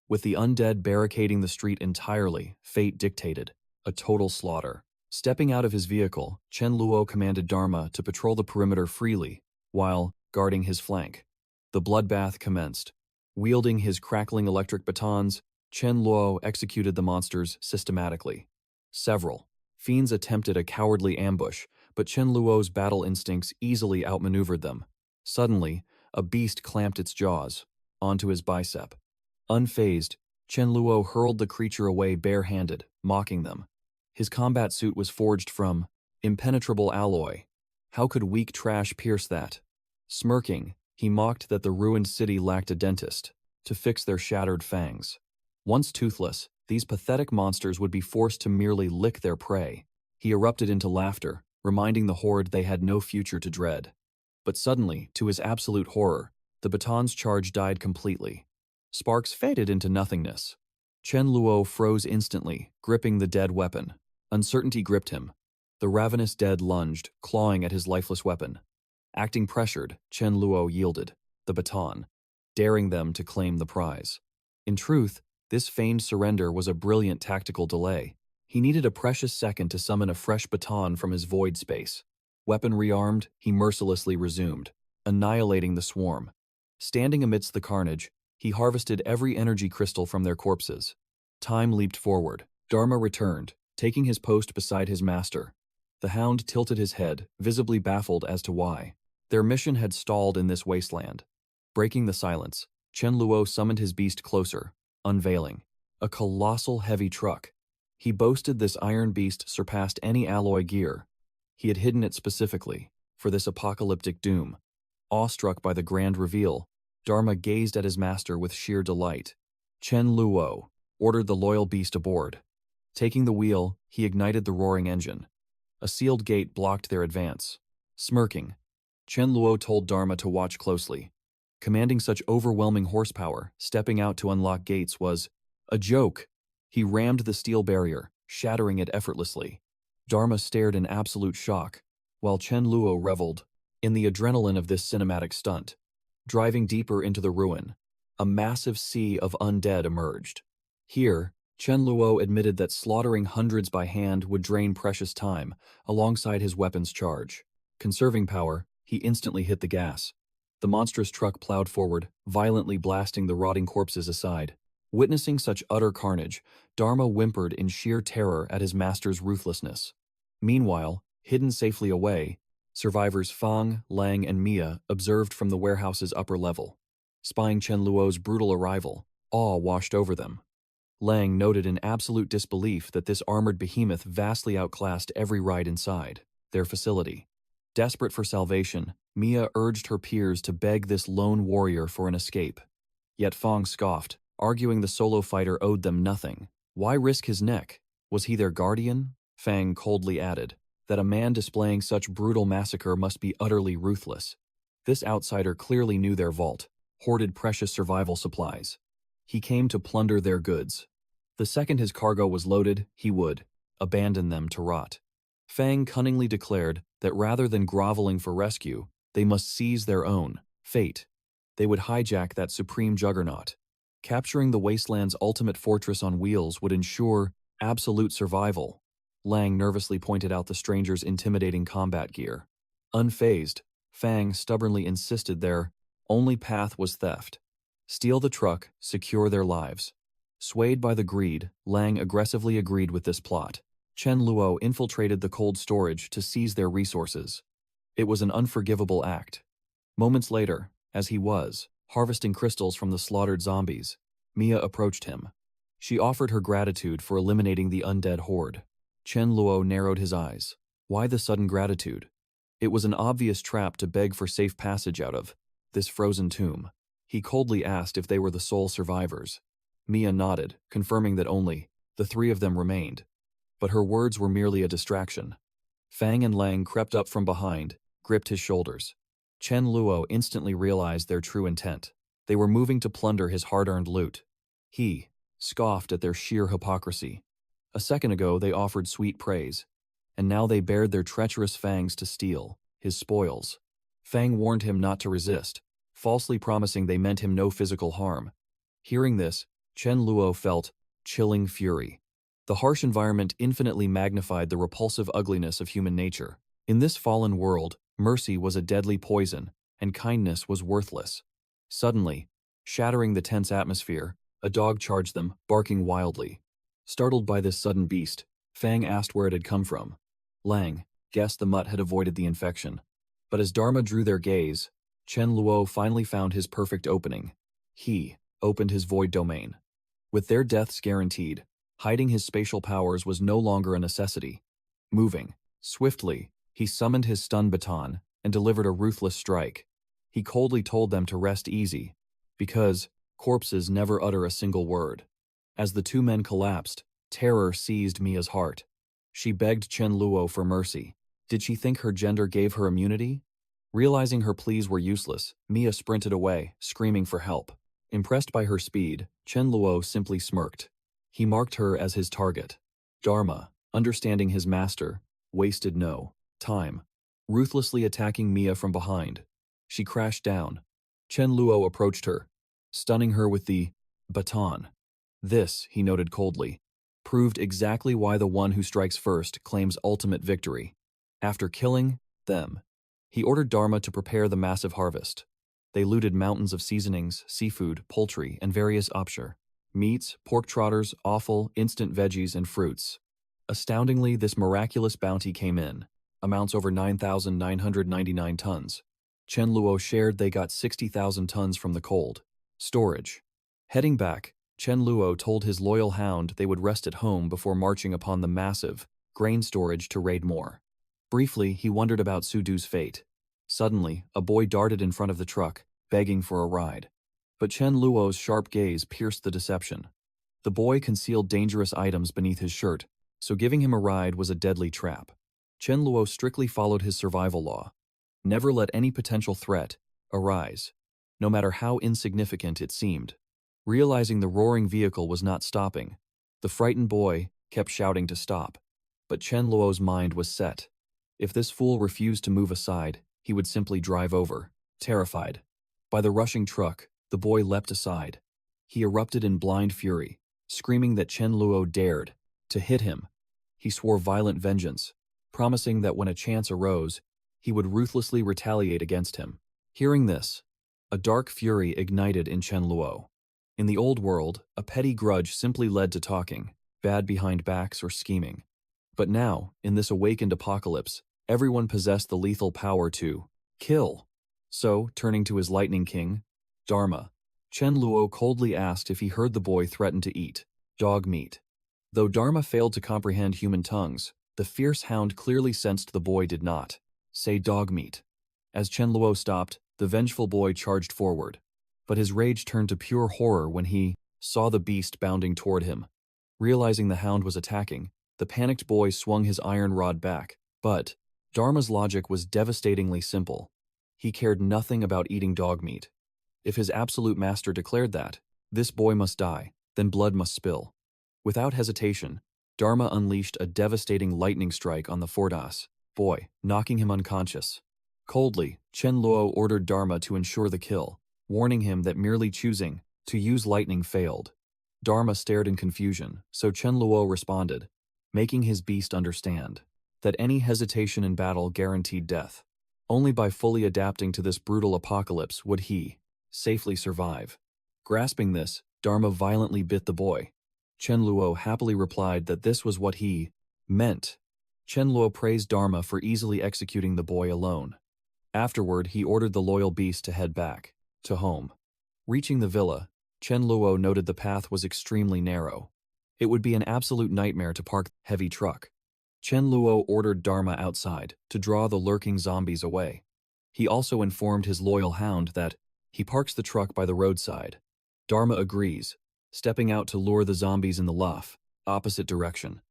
With the undead barricading the street entirely, fate dictated a total slaughter. Stepping out of his vehicle, Chen Luo commanded Dharma to patrol the perimeter freely, while guarding his flank. The bloodbath commenced. Wielding his crackling electric batons, Chen Luo executed the monsters systematically. Several fiends attempted a cowardly ambush, but Chen Luo's battle instincts easily outmaneuvered them. Suddenly, a beast clamped its jaws onto his bicep. Unfazed, Chen Luo hurled the creature away bare-handed, mocking them. His combat suit was forged from impenetrable alloy. How could weak trash pierce that? Smirking, he mocked that the ruined city lacked a dentist to fix their shattered fangs. Once toothless, these pathetic monsters would be forced to merely lick their prey. He erupted into laughter, reminding the horde they had no future to dread. But suddenly, to his absolute horror, the baton's charge died completely. Sparks faded into nothingness. Chen Luo froze instantly, gripping the dead weapon. Uncertainty gripped him. The ravenous dead lunged, clawing at his lifeless weapon. Acting pressured, Chen Luo yielded the baton, daring them to claim the prize. In truth, this feigned surrender was a brilliant tactical delay. He needed a precious second to summon a fresh baton from his void space. Weapon rearmed, he mercilessly resumed, annihilating the swarm. Standing amidst the carnage, he harvested every energy crystal from their corpses. Time leaped forward. Dharma returned, taking his post beside his master. The hound tilted his head, visibly baffled as to why. Their mission had stalled in this wasteland. Breaking the silence, Chen Luo summoned his beast closer, unveiling a colossal heavy truck. He boasted this iron beast surpassed any alloy gear. He had hidden it specifically for this apocalyptic doom. Awestruck by the grand reveal, Dharma gazed at his master with sheer delight. Chen Luo ordered the loyal beast aboard. Taking the wheel, he ignited the roaring engine. A sealed gate blocked their advance. Smirking, Chen Luo told Dharma to watch closely. Commanding such overwhelming horsepower, stepping out to unlock gates was a joke. He rammed the steel barrier, shattering it effortlessly. Dharma stared in absolute shock, while Chen Luo reveled in the adrenaline of this cinematic stunt. Driving deeper into the ruin, a massive sea of undead emerged. Here, Chen Luo admitted that slaughtering hundreds by hand would drain precious time, alongside his weapon's charge. Conserving power, he instantly hit the gas. The monstrous truck plowed forward, violently blasting the rotting corpses aside. Witnessing such utter carnage, Dharma whimpered in sheer terror at his master's ruthlessness. Meanwhile, hidden safely away, survivors Fang, Lang, and Mia observed from the warehouse's upper level. Spying Chen Luo's brutal arrival, awe washed over them. Lang noted in absolute disbelief that this armored behemoth vastly outclassed every ride inside their facility. Desperate for salvation, Mia urged her peers to beg this lone warrior for an escape. Yet Fang scoffed, arguing the solo fighter owed them nothing. Why risk his neck? Was he their guardian? Fang coldly added that a man displaying such brutal massacre must be utterly ruthless. This outsider clearly knew their vault, hoarded precious survival supplies. He came to plunder their goods. The second his cargo was loaded, he would abandon them to rot. Fang cunningly declared that rather than groveling for rescue, they must seize their own fate. They would hijack that supreme juggernaut. Capturing the wasteland's ultimate fortress on wheels would ensure absolute survival. Lang nervously pointed out the stranger's intimidating combat gear. Unfazed, Fang stubbornly insisted their only path was theft. Steal the truck, secure their lives. Swayed by the greed, Lang aggressively agreed with this plot. Chen Luo infiltrated the cold storage to seize their resources. It was an unforgivable act. Moments later, as he was harvesting crystals from the slaughtered zombies, Mia approached him. She offered her gratitude for eliminating the undead horde. Chen Luo narrowed his eyes. Why the sudden gratitude? It was an obvious trap to beg for safe passage out of this frozen tomb. He coldly asked if they were the sole survivors. Mia nodded, confirming that only the three of them remained. But her words were merely a distraction. Fang and Lang crept up from behind, gripped his shoulders. Chen Luo instantly realized their true intent. They were moving to plunder his hard-earned loot. He scoffed at their sheer hypocrisy. A second ago they offered sweet praise, and now they bared their treacherous fangs to steal his spoils. Fang warned him not to resist, falsely promising they meant him no physical harm. Hearing this, Chen Luo felt chilling fury. The harsh environment infinitely magnified the repulsive ugliness of human nature. In this fallen world, mercy was a deadly poison, and kindness was worthless. Suddenly, shattering the tense atmosphere, a dog charged them, barking wildly. Startled by this sudden beast, Fang asked where it had come from. Lang guessed the mutt had avoided the infection. But as Dharma drew their gaze, Chen Luo finally found his perfect opening. He opened his void domain. With their deaths guaranteed, hiding his spatial powers was no longer a necessity. Moving swiftly, he summoned his stun baton and delivered a ruthless strike. He coldly told them to rest easy, because corpses never utter a single word. As the two men collapsed, terror seized Mia's heart. She begged Chen Luo for mercy. Did she think her gender gave her immunity? Realizing her pleas were useless, Mia sprinted away, screaming for help. Impressed by her speed, Chen Luo simply smirked. He marked her as his target. Dharma, understanding his master, wasted no time, ruthlessly attacking Mia from behind. She crashed down. Chen Luo approached her, stunning her with the baton. This, he noted coldly, proved exactly why the one who strikes first claims ultimate victory. After killing them, he ordered Dharma to prepare the massive harvest. They looted mountains of seasonings, seafood, poultry, and various options. Meats, pork trotters, offal, instant veggies, and fruits. Astoundingly, this miraculous bounty came in, amounts over 9,999 tons. Chen Luo shared they got 60,000 tons from the cold storage. Heading back, Chen Luo told his loyal hound they would rest at home before marching upon the massive grain storage to raid more. Briefly, he wondered about Su Du's fate. Suddenly, a boy darted in front of the truck, begging for a ride. But Chen Luo's sharp gaze pierced the deception. The boy concealed dangerous items beneath his shirt, so giving him a ride was a deadly trap. Chen Luo strictly followed his survival law. Never let any potential threat arise, no matter how insignificant it seemed. Realizing the roaring vehicle was not stopping, the frightened boy kept shouting to stop. But Chen Luo's mind was set. If this fool refused to move aside, he would simply drive over. Terrified by the rushing truck, the boy leapt aside. He erupted in blind fury, screaming that Chen Luo dared to hit him. He swore violent vengeance, promising that when a chance arose, he would ruthlessly retaliate against him. Hearing this, a dark fury ignited in Chen Luo. In the old world, a petty grudge simply led to talking, bad behind backs, or scheming. But now, in this awakened apocalypse, everyone possessed the lethal power to kill. So, turning to his Lightning King Dharma, Chen Luo coldly asked if he heard the boy threaten to eat dog meat. Though Dharma failed to comprehend human tongues, the fierce hound clearly sensed the boy did not say dog meat. As Chen Luo stopped, the vengeful boy charged forward. But his rage turned to pure horror when he saw the beast bounding toward him. Realizing the hound was attacking, the panicked boy swung his iron rod back, But Dharma's logic was devastatingly simple. He cared nothing about eating dog meat. If his absolute master declared that, this boy must die, then blood must spill. Without hesitation, Dharma unleashed a devastating lightning strike on the Fordas boy, knocking him unconscious. Coldly, Chen Luo ordered Dharma to ensure the kill, warning him that merely choosing to use lightning failed. Dharma stared in confusion, so Chen Luo responded, making his beast understand that any hesitation in battle guaranteed death. Only by fully adapting to this brutal apocalypse would he safely survive. Grasping this, Dharma violently bit the boy. Chen Luo happily replied that this was what he meant. Chen Luo praised Dharma for easily executing the boy alone. Afterward, he ordered the loyal beast to head back to home. Reaching the villa, Chen Luo noted the path was extremely narrow. It would be an absolute nightmare to park the heavy truck. Chen Luo ordered Dharma outside to draw the lurking zombies away. He also informed his loyal hound that he parks the truck by the roadside. Dharma agrees, stepping out to lure the zombies in the opposite direction.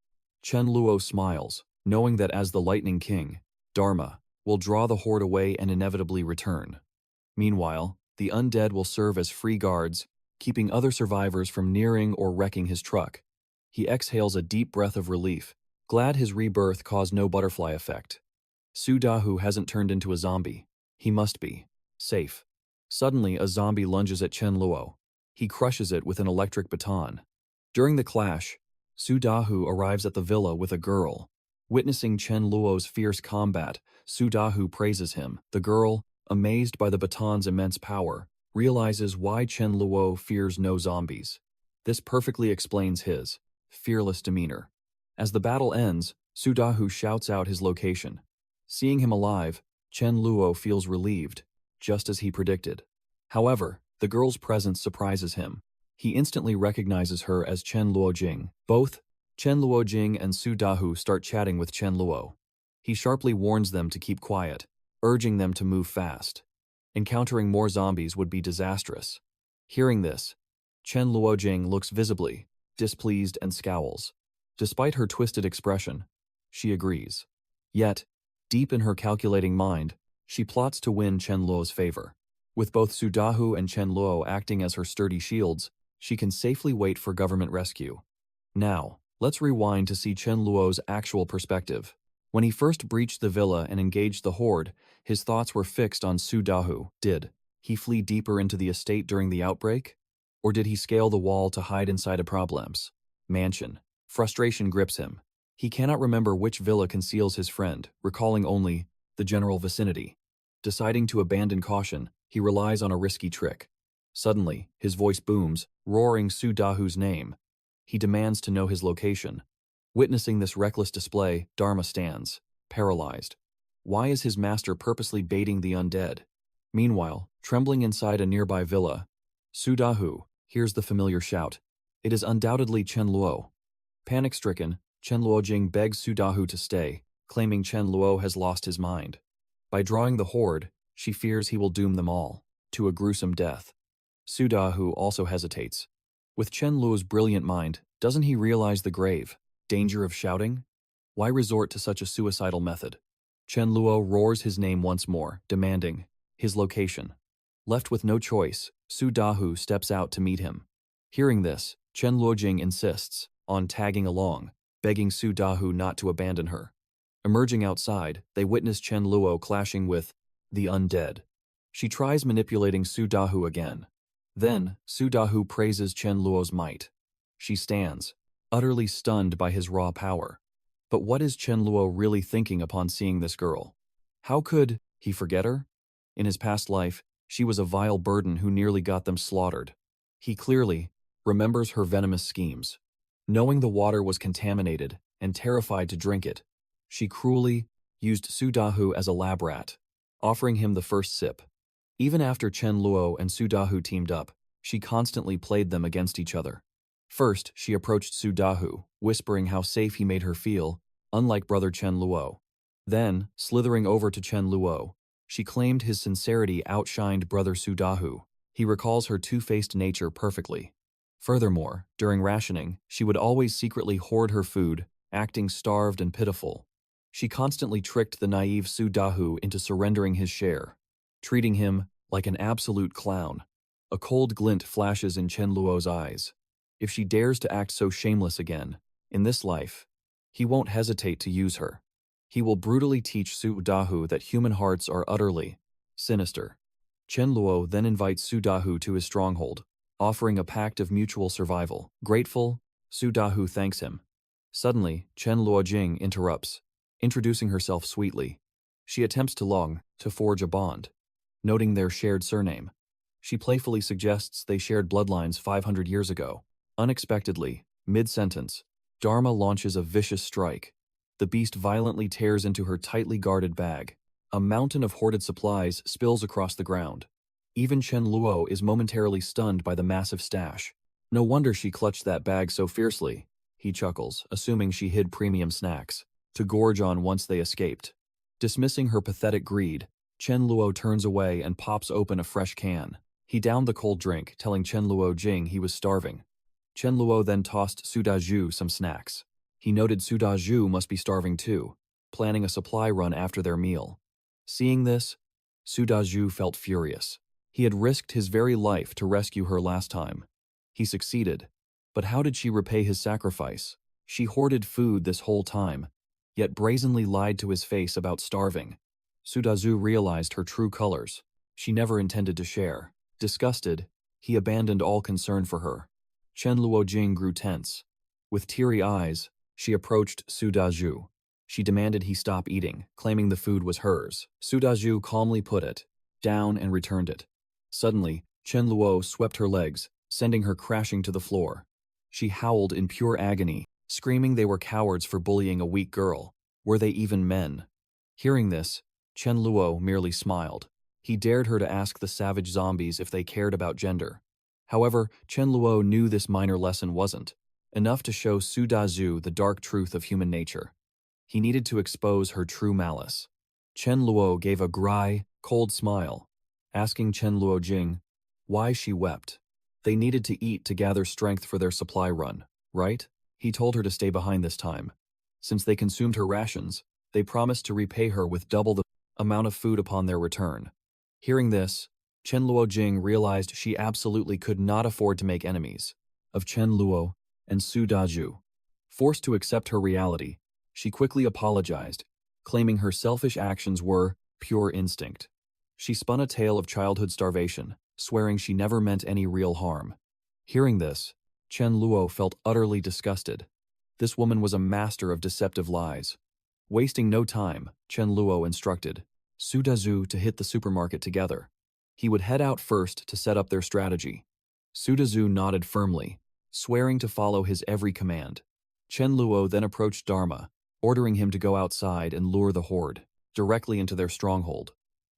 Chen Luo smiles, knowing that as the Lightning King, Dharma will draw the horde away and inevitably return. Meanwhile, the undead will serve as free guards, keeping other survivors from nearing or wrecking his truck. He exhales a deep breath of relief, glad his rebirth caused no butterfly effect. Su Dahu hasn't turned into a zombie. He must be safe. Suddenly, a zombie lunges at Chen Luo. He crushes it with an electric baton. During the clash, Su Dahu arrives at the villa with a girl. Witnessing Chen Luo's fierce combat, Su Dahu praises him. The girl, amazed by the baton's immense power, realizes why Chen Luo fears no zombies. This perfectly explains his fearless demeanor. As the battle ends, Su Dahu shouts out his location. Seeing him alive, Chen Luo feels relieved, just as he predicted. However, the girl's presence surprises him. He instantly recognizes her as Chen Luojing. Both Chen Luojing and Su Dahu start chatting with Chen Luo. He sharply warns them to keep quiet, urging them to move fast. Encountering more zombies would be disastrous. Hearing this, Chen Luojing looks visibly displeased and scowls. Despite her twisted expression, she agrees. Yet, deep in her calculating mind, she plots to win Chen Luo's favor. With both Su Dahu and Chen Luo acting as her sturdy shields, she can safely wait for government rescue. Now, let's rewind to see Chen Luo's actual perspective. When he first breached the villa and engaged the horde, his thoughts were fixed on Su Dahu. Did he flee deeper into the estate during the outbreak? Or did he scale the wall to hide inside a problem's mansion? Frustration grips him. He cannot remember which villa conceals his friend, recalling only the general vicinity. Deciding to abandon caution, he relies on a risky trick. Suddenly, his voice booms, roaring Su Dahu's name. He demands to know his location. Witnessing this reckless display, Dharma stands, paralyzed. Why is his master purposely baiting the undead? Meanwhile, trembling inside a nearby villa, Su Dahu hears the familiar shout. It is undoubtedly Chen Luo. Panic-stricken, Chen Luojing begs Su Dahu to stay, claiming Chen Luo has lost his mind. By drawing the horde, she fears he will doom them all to a gruesome death. Su Dahu also hesitates. With Chen Luo's brilliant mind, doesn't he realize the grave danger of shouting? Why resort to such a suicidal method? Chen Luo roars his name once more, demanding his location. Left with no choice, Su Dahu steps out to meet him. Hearing this, Chen Luojing insists on tagging along, begging Su Dahu not to abandon her. Emerging outside, they witness Chen Luo clashing with the undead. She tries manipulating Su Dahu again. Then, Su Dahu praises Chen Luo's might. She stands, utterly stunned by his raw power. But what is Chen Luo really thinking upon seeing this girl? How could he forget her? In his past life, she was a vile burden who nearly got them slaughtered. He clearly remembers her venomous schemes. Knowing the water was contaminated and terrified to drink it, she cruelly used Su Dahu as a lab rat, offering him the first sip. Even after Chen Luo and Su Dahu teamed up, she constantly played them against each other. First, she approached Su Dahu, whispering how safe he made her feel, unlike brother Chen Luo. Then, slithering over to Chen Luo, she claimed his sincerity outshined brother Su Dahu. He recalls her two-faced nature perfectly. Furthermore, during rationing, she would always secretly hoard her food, acting starved and pitiful. She constantly tricked the naive Su Dahu into surrendering his share, treating him like an absolute clown. A cold glint flashes in Chen Luo's eyes. If she dares to act so shameless again, in this life, he won't hesitate to use her. He will brutally teach Su Dahu that human hearts are utterly sinister. Chen Luo then invites Su Dahu to his stronghold, offering a pact of mutual survival. Grateful, Su Dahu thanks him. Suddenly, Chen Luojing interrupts, introducing herself sweetly. She attempts to forge a bond. Noting their shared surname, she playfully suggests they shared bloodlines 500 years ago. Unexpectedly, mid-sentence, Dharma launches a vicious strike. The beast violently tears into her tightly guarded bag. A mountain of hoarded supplies spills across the ground. Even Chen Luo is momentarily stunned by the massive stash. No wonder she clutched that bag so fiercely, he chuckles, assuming she hid premium snacks to gorge on once they escaped. Dismissing her pathetic greed, Chen Luo turns away and pops open a fresh can. He downed the cold drink, telling Chen Luo Jing he was starving. Chen Luo then tossed Su Dazhu some snacks. He noted Su Dazhu must be starving too, planning a supply run after their meal. Seeing this, Su Dazhu felt furious. He had risked his very life to rescue her last time. He succeeded. But how did she repay his sacrifice? She hoarded food this whole time, yet brazenly lied to his face about starving. Su Dazhu realized her true colors. She never intended to share. Disgusted, he abandoned all concern for her. Chen Luojing grew tense. With teary eyes, she approached Su Dazhu. She demanded he stop eating, claiming the food was hers. Su Dazhu calmly put it down and returned it. Suddenly, Chen Luo swept her legs, sending her crashing to the floor. She howled in pure agony, screaming they were cowards for bullying a weak girl. Were they even men? Hearing this, Chen Luo merely smiled. He dared her to ask the savage zombies if they cared about gender. However, Chen Luo knew this minor lesson wasn't enough to show Su Dazhu the dark truth of human nature. He needed to expose her true malice. Chen Luo gave a dry, cold smile, asking Chen Luojing why she wept. They needed to eat to gather strength for their supply run, right? He told her to stay behind this time. Since they consumed her rations, they promised to repay her with double the amount of food upon their return. Hearing this, Chen Luojing realized she absolutely could not afford to make enemies of Chen Luo and Su Dazhu. Forced to accept her reality, she quickly apologized, claiming her selfish actions were pure instinct. She spun a tale of childhood starvation, swearing she never meant any real harm. Hearing this, Chen Luo felt utterly disgusted. This woman was a master of deceptive lies. Wasting no time, Chen Luo instructed Su Dazhu to hit the supermarket together. He would head out first to set up their strategy. Su Dazhu nodded firmly, swearing to follow his every command. Chen Luo then approached Dharma, ordering him to go outside and lure the horde directly into their stronghold.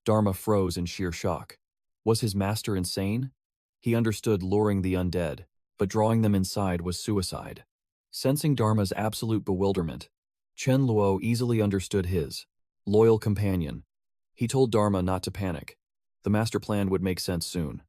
Dharma froze in sheer shock. Was his master insane? He understood luring the undead, but drawing them inside was suicide. Sensing Dharma's absolute bewilderment, Chen Luo easily understood his loyal companion. He told Dharma not to panic. The master plan would make sense soon.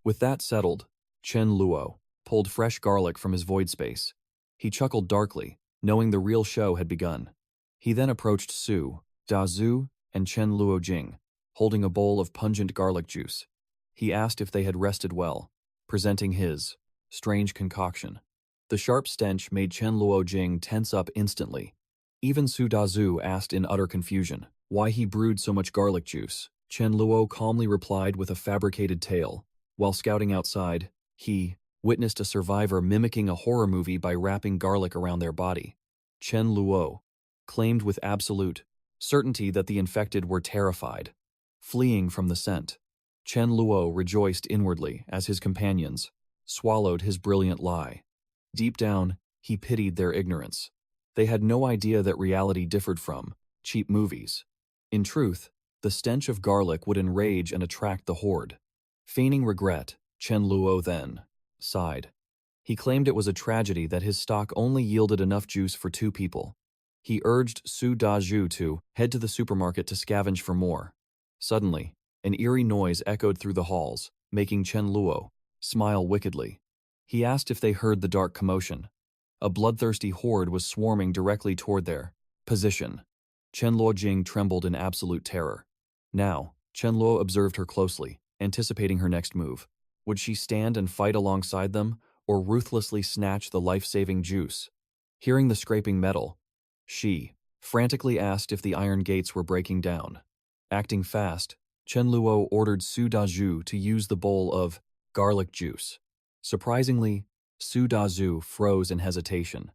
With that settled, Chen Luo pulled fresh garlic from his void space. He chuckled darkly, knowing the real show had begun. He then approached Su Dazhu and Chen Luojing, holding a bowl of pungent garlic juice. He asked if they had rested well, presenting his strange concoction. The sharp stench made Chen Luojing tense up instantly. Even Su Dazhu asked in utter confusion why he brewed so much garlic juice. Chen Luo calmly replied with a fabricated tale. While scouting outside, he witnessed a survivor mimicking a horror movie by wrapping garlic around their body. Chen Luo claimed with absolute certainty that the infected were terrified, fleeing from the scent. Chen Luo rejoiced inwardly as his companions swallowed his brilliant lie. Deep down, he pitied their ignorance. They had no idea that reality differed from cheap movies. In truth, the stench of garlic would enrage and attract the horde. Feigning regret, Chen Luo then sighed. He claimed it was a tragedy that his stock only yielded enough juice for 2 people. He urged Su Dazhu to head to the supermarket to scavenge for more. Suddenly, an eerie noise echoed through the halls, making Chen Luo smile wickedly. He asked if they heard the dark commotion. A bloodthirsty horde was swarming directly toward their position. Chen Luo Jing trembled in absolute terror. Now, Chen Luo observed her closely, anticipating her next move. Would she stand and fight alongside them, or ruthlessly snatch the life-saving juice? Hearing the scraping metal, she frantically asked if the iron gates were breaking down. Acting fast, Chen Luo ordered Su Dazhu to use the bowl of garlic juice. Surprisingly, Su Dazhu froze in hesitation.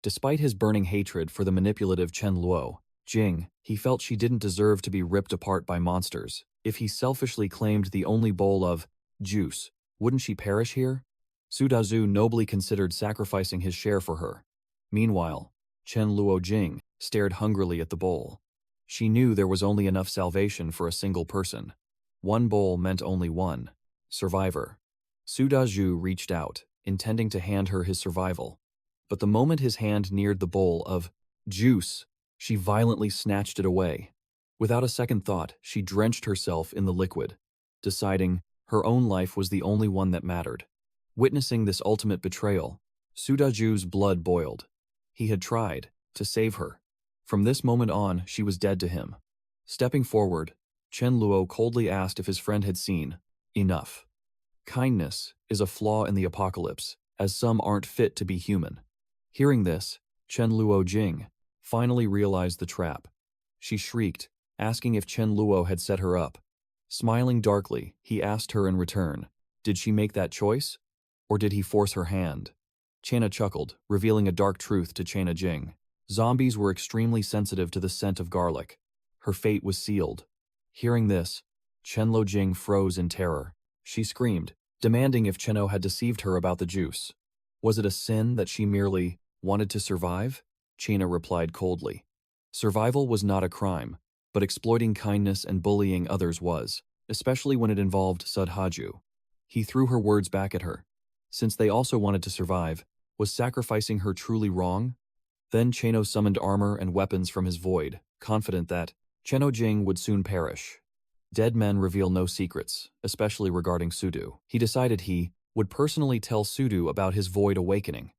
Despite his burning hatred for the manipulative Chen Luo Jing, he felt she didn't deserve to be ripped apart by monsters. If he selfishly claimed the only bowl of juice, wouldn't she perish here? Su Dazhu nobly considered sacrificing his share for her. Meanwhile, Chen Luo Jing stared hungrily at the bowl. She knew there was only enough salvation for a single person. One bowl meant only one survivor. Su Dazhu reached out, intending to hand her his survival. But the moment his hand neared the bowl of juice, she violently snatched it away. Without a second thought, she drenched herself in the liquid, deciding her own life was the only one that mattered. Witnessing this ultimate betrayal, Su Dazhu's blood boiled. He had tried to save her. From this moment on, she was dead to him. Stepping forward, Chen Luo coldly asked if his friend had seen enough. Kindness is a flaw in the apocalypse, as some aren't fit to be human. Hearing this, Chen Luo Jing finally realized the trap. She shrieked, asking if Chen Luo had set her up. Smiling darkly, he asked her in return, did she make that choice? Or did he force her hand? Chena chuckled, revealing a dark truth to Chena Jing. Zombies were extremely sensitive to the scent of garlic. Her fate was sealed. Hearing this, Chen Luo Jing froze in terror. She screamed, demanding if Cheno had deceived her about the juice. Was it a sin that she merely wanted to survive? Chena replied coldly. Survival was not a crime, but exploiting kindness and bullying others was, especially when it involved Sudhaju. He threw her words back at her. Since they also wanted to survive, was sacrificing her truly wrong? Then Cheno summoned armor and weapons from his void, confident that Cheno Jing would soon perish. Dead men reveal no secrets, especially regarding Sudu. He decided he would personally tell Sudu about his void awakening.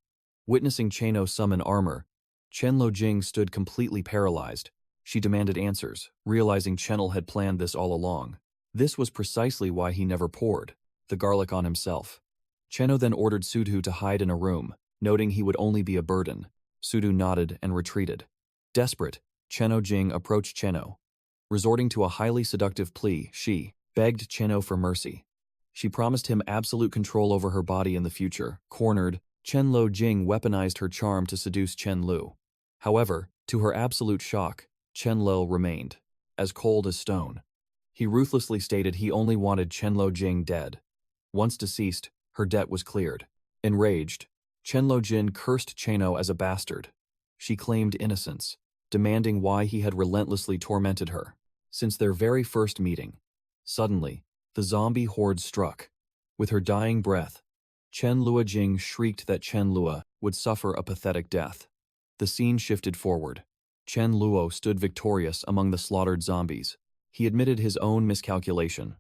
Witnessing Cheno summon armor, Chen Luo Jing stood completely paralyzed. She demanded answers, realizing Chenel had planned this all along. This was precisely why he never poured the garlic on himself. Cheno then ordered Sudu to hide in a room, noting he would only be a burden. Sudu nodded and retreated. Desperate, Cheno Jing approached Cheno. Resorting to a highly seductive plea, she begged Cheno for mercy. She promised him absolute control over her body in the future. Cornered, Chen Luo Jing weaponized her charm to seduce Chen Lu. However, to her absolute shock, Chen Luo remained as cold as stone. He ruthlessly stated he only wanted Chen Luo Jing dead. Once deceased, her debt was cleared. Enraged, Chen Luo Jin cursed Cheno as a bastard. She claimed innocence, demanding why he had relentlessly tormented her since their very first meeting. Suddenly, the zombie horde struck. With her dying breath, Chen Luo Jing shrieked that Chen Luo would suffer a pathetic death. The scene shifted forward. Chen Luo stood victorious among the slaughtered zombies. He admitted his own miscalculation.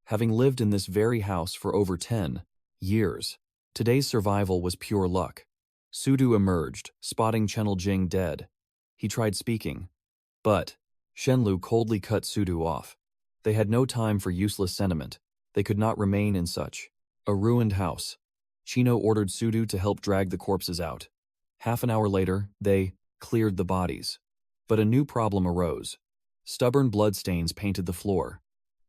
Having lived in this very house for over 10 years, today's survival was pure luck. Sudu emerged, spotting Chen Jing dead. He tried speaking, but Shenlu coldly cut Sudu off. They had no time for useless sentiment. They could not remain in such a ruined house. Chino ordered Sudu to help drag the corpses out. Half an hour later, they cleared the bodies. But a new problem arose. Stubborn bloodstains painted the floor.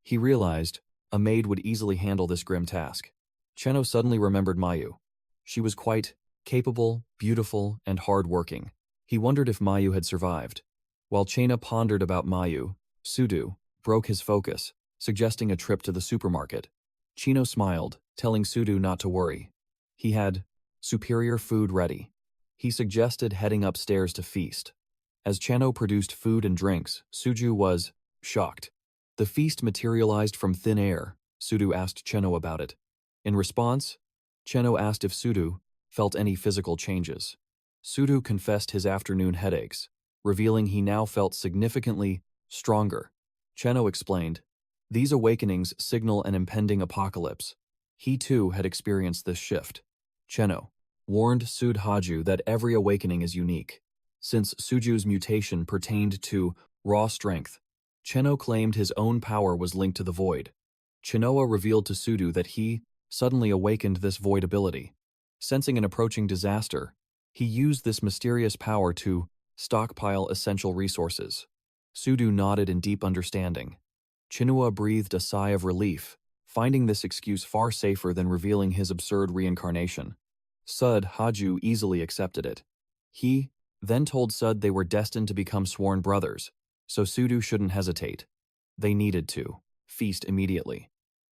He realized a maid would easily handle this grim task. Cheno suddenly remembered Mayu. She was quite capable, beautiful, and hard-working. He wondered if Mayu had survived. While Chena pondered about Mayu, Sudu broke his focus, suggesting a trip to the supermarket. Chino smiled, telling Sudu not to worry. He had superior food ready. He suggested heading upstairs to feast. As Cheno produced food and drinks, Suju was shocked. The feast materialized from thin air. Sudu asked Cheno about it. In response, Cheno asked if Sudu felt any physical changes. Sudu confessed his afternoon headaches, revealing he now felt significantly stronger. Cheno explained, these awakenings signal an impending apocalypse. He too had experienced this shift. Cheno warned Sudhaju that every awakening is unique. Since Suju's mutation pertained to raw strength, Cheno claimed his own power was linked to the void. Chenoa revealed to Sudu that he suddenly awakened this void ability. Sensing an approaching disaster, he used this mysterious power to stockpile essential resources. Sudu nodded in deep understanding. Chinua breathed a sigh of relief, finding this excuse far safer than revealing his absurd reincarnation. Sud Haju easily accepted it. He then told Sud they were destined to become sworn brothers, so Sudu shouldn't hesitate. They needed to feast immediately.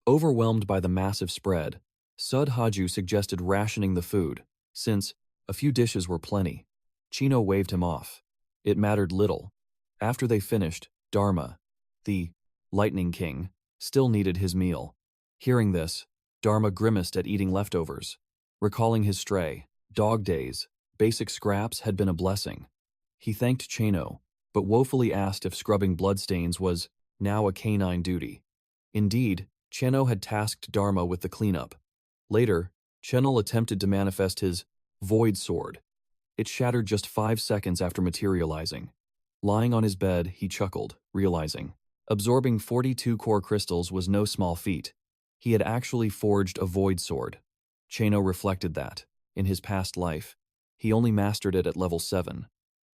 Overwhelmed by the massive spread, Sud Haju suggested rationing the food, since a few dishes were plenty. Chino waved him off. It mattered little. After they finished, Dharma, the Lightning King, still needed his meal. Hearing this, Dharma grimaced at eating leftovers. Recalling his stray dog days, basic scraps had been a blessing. He thanked Cheno, but woefully asked if scrubbing bloodstains was now a canine duty. Indeed, Cheno had tasked Dharma with the cleanup. Later, Chenel attempted to manifest his void sword. It shattered just 5 seconds after materializing. Lying on his bed, he chuckled, realizing absorbing 42 core crystals was no small feat. He had actually forged a void sword. Cheno reflected that, in his past life, he only mastered it at level 7.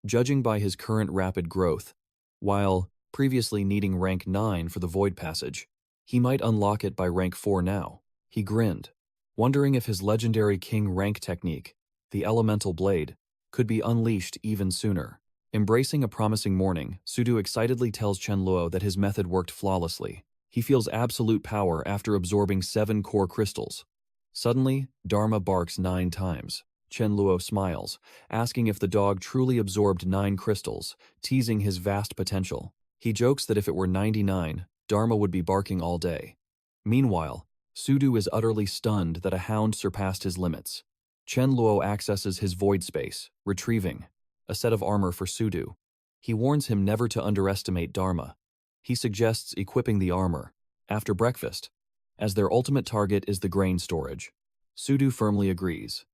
Judging by his current rapid growth, while previously needing rank 9 for the void passage, he might unlock it by rank 4 now. He grinned, wondering if his legendary king rank technique, the elemental blade, could be unleashed even sooner. Embracing a promising morning, Sudu excitedly tells Chen Luo that his method worked flawlessly. He feels absolute power after absorbing 7 core crystals. Suddenly, Dharma barks 9 times. Chen Luo smiles, asking if the dog truly absorbed 9 crystals, teasing his vast potential. He jokes that if it were 99, Dharma would be barking all day. Meanwhile, Sudu is utterly stunned that a hound surpassed his limits. Chen Luo accesses his void space, retrieving a set of armor for Sudu. He warns him never to underestimate Dharma. He suggests equipping the armor after breakfast, as their ultimate target is the grain storage. Sudu firmly agrees.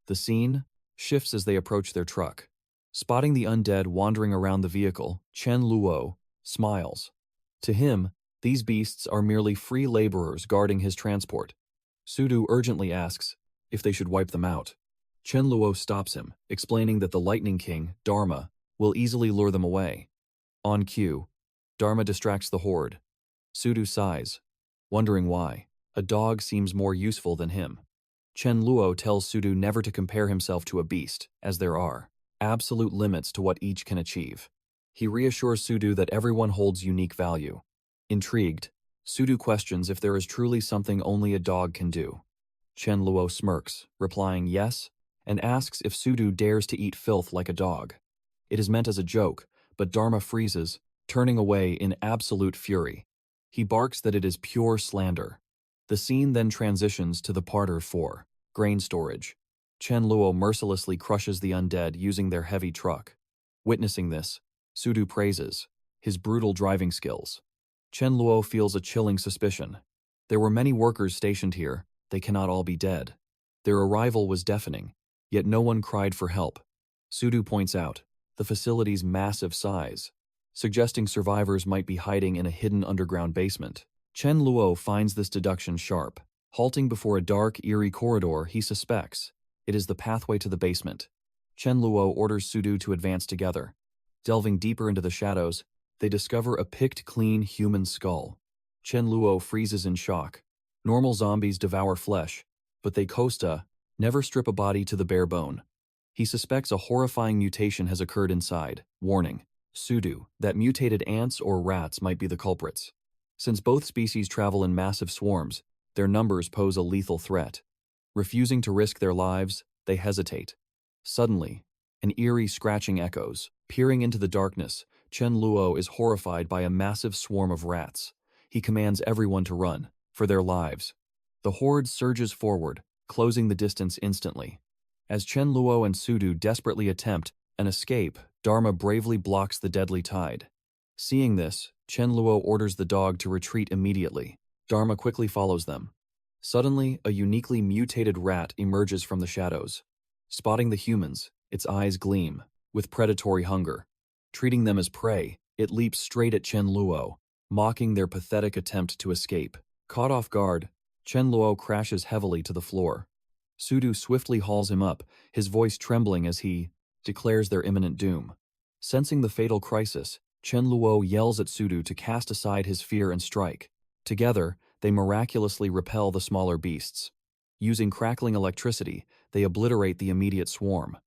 The scene shifts as they approach their truck. Spotting the undead wandering around the vehicle, Chen Luo smiles. To him, these beasts are merely free laborers guarding his transport. Sudu urgently asks if they should wipe them out. Chen Luo stops him, explaining that the Lightning King, Dharma, will easily lure them away. On cue, Dharma distracts the horde. Sudu sighs, wondering why. A dog seems more useful than him. Chen Luo tells Sudu never to compare himself to a beast, as there are absolute limits to what each can achieve. He reassures Sudu that everyone holds unique value. Intrigued, Sudu questions if there is truly something only a dog can do. Chen Luo smirks, replying yes, and asks if Sudu dares to eat filth like a dog. It is meant as a joke, but Dharma freezes, turning away in absolute fury. He barks that it is pure slander. The scene then transitions to the parter for grain storage. Chen Luo mercilessly crushes the undead using their heavy truck. Witnessing this, Sudu praises his brutal driving skills. Chen Luo feels a chilling suspicion. There were many workers stationed here, they cannot all be dead. Their arrival was deafening, yet no one cried for help. Sudu points out the facility's massive size, suggesting survivors might be hiding in a hidden underground basement. Chen Luo finds this deduction sharp. Halting before a dark, eerie corridor, he suspects it is the pathway to the basement. Chen Luo orders Sudu to advance together. Delving deeper into the shadows, they discover a picked clean human skull. Chen Luo freezes in shock. Normal zombies devour flesh, but they never strip a body to the bare bone. He suspects a horrifying mutation has occurred inside, warning Sudu that mutated ants or rats might be the culprits. Since both species travel in massive swarms, their numbers pose a lethal threat. Refusing to risk their lives, they hesitate. Suddenly, an eerie scratching echoes. Peering into the darkness, Chen Luo is horrified by a massive swarm of rats. He commands everyone to run, for their lives. The horde surges forward, closing the distance instantly. As Chen Luo and Sudu desperately attempt an escape, Dharma bravely blocks the deadly tide. Seeing this, Chen Luo orders the dog to retreat immediately. Dharma quickly follows them. Suddenly, a uniquely mutated rat emerges from the shadows. Spotting the humans, its eyes gleam, with predatory hunger. Treating them as prey, it leaps straight at Chen Luo, mocking their pathetic attempt to escape. Caught off guard, Chen Luo crashes heavily to the floor. Sudu swiftly hauls him up, his voice trembling as he declares their imminent doom. Sensing the fatal crisis, Chen Luo yells at Sudu to cast aside his fear and strike. Together, they miraculously repel the smaller beasts. Using crackling electricity, they obliterate the immediate swarm.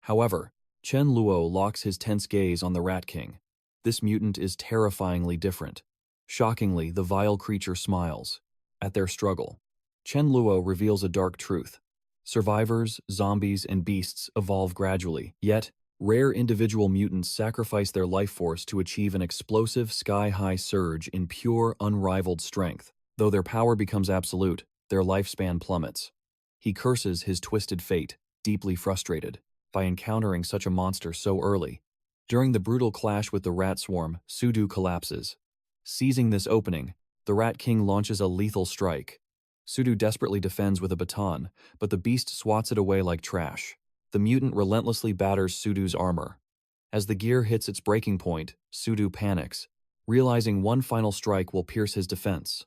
However, Chen Luo locks his tense gaze on the Rat King. This mutant is terrifyingly different. Shockingly, the vile creature smiles. At their struggle, Chen Luo reveals a dark truth. Survivors, zombies, and beasts evolve gradually, yet rare individual mutants sacrifice their life force to achieve an explosive sky-high surge in pure, unrivaled strength. Though their power becomes absolute, their lifespan plummets. He curses his twisted fate, deeply frustrated by encountering such a monster so early. During the brutal clash with the rat swarm, Sudu collapses. Seizing this opening, the Rat King launches a lethal strike. Sudu desperately defends with a baton, but the beast swats it away like trash. The mutant relentlessly batters Sudu's armor. As the gear hits its breaking point, Sudu panics, realizing one final strike will pierce his defense.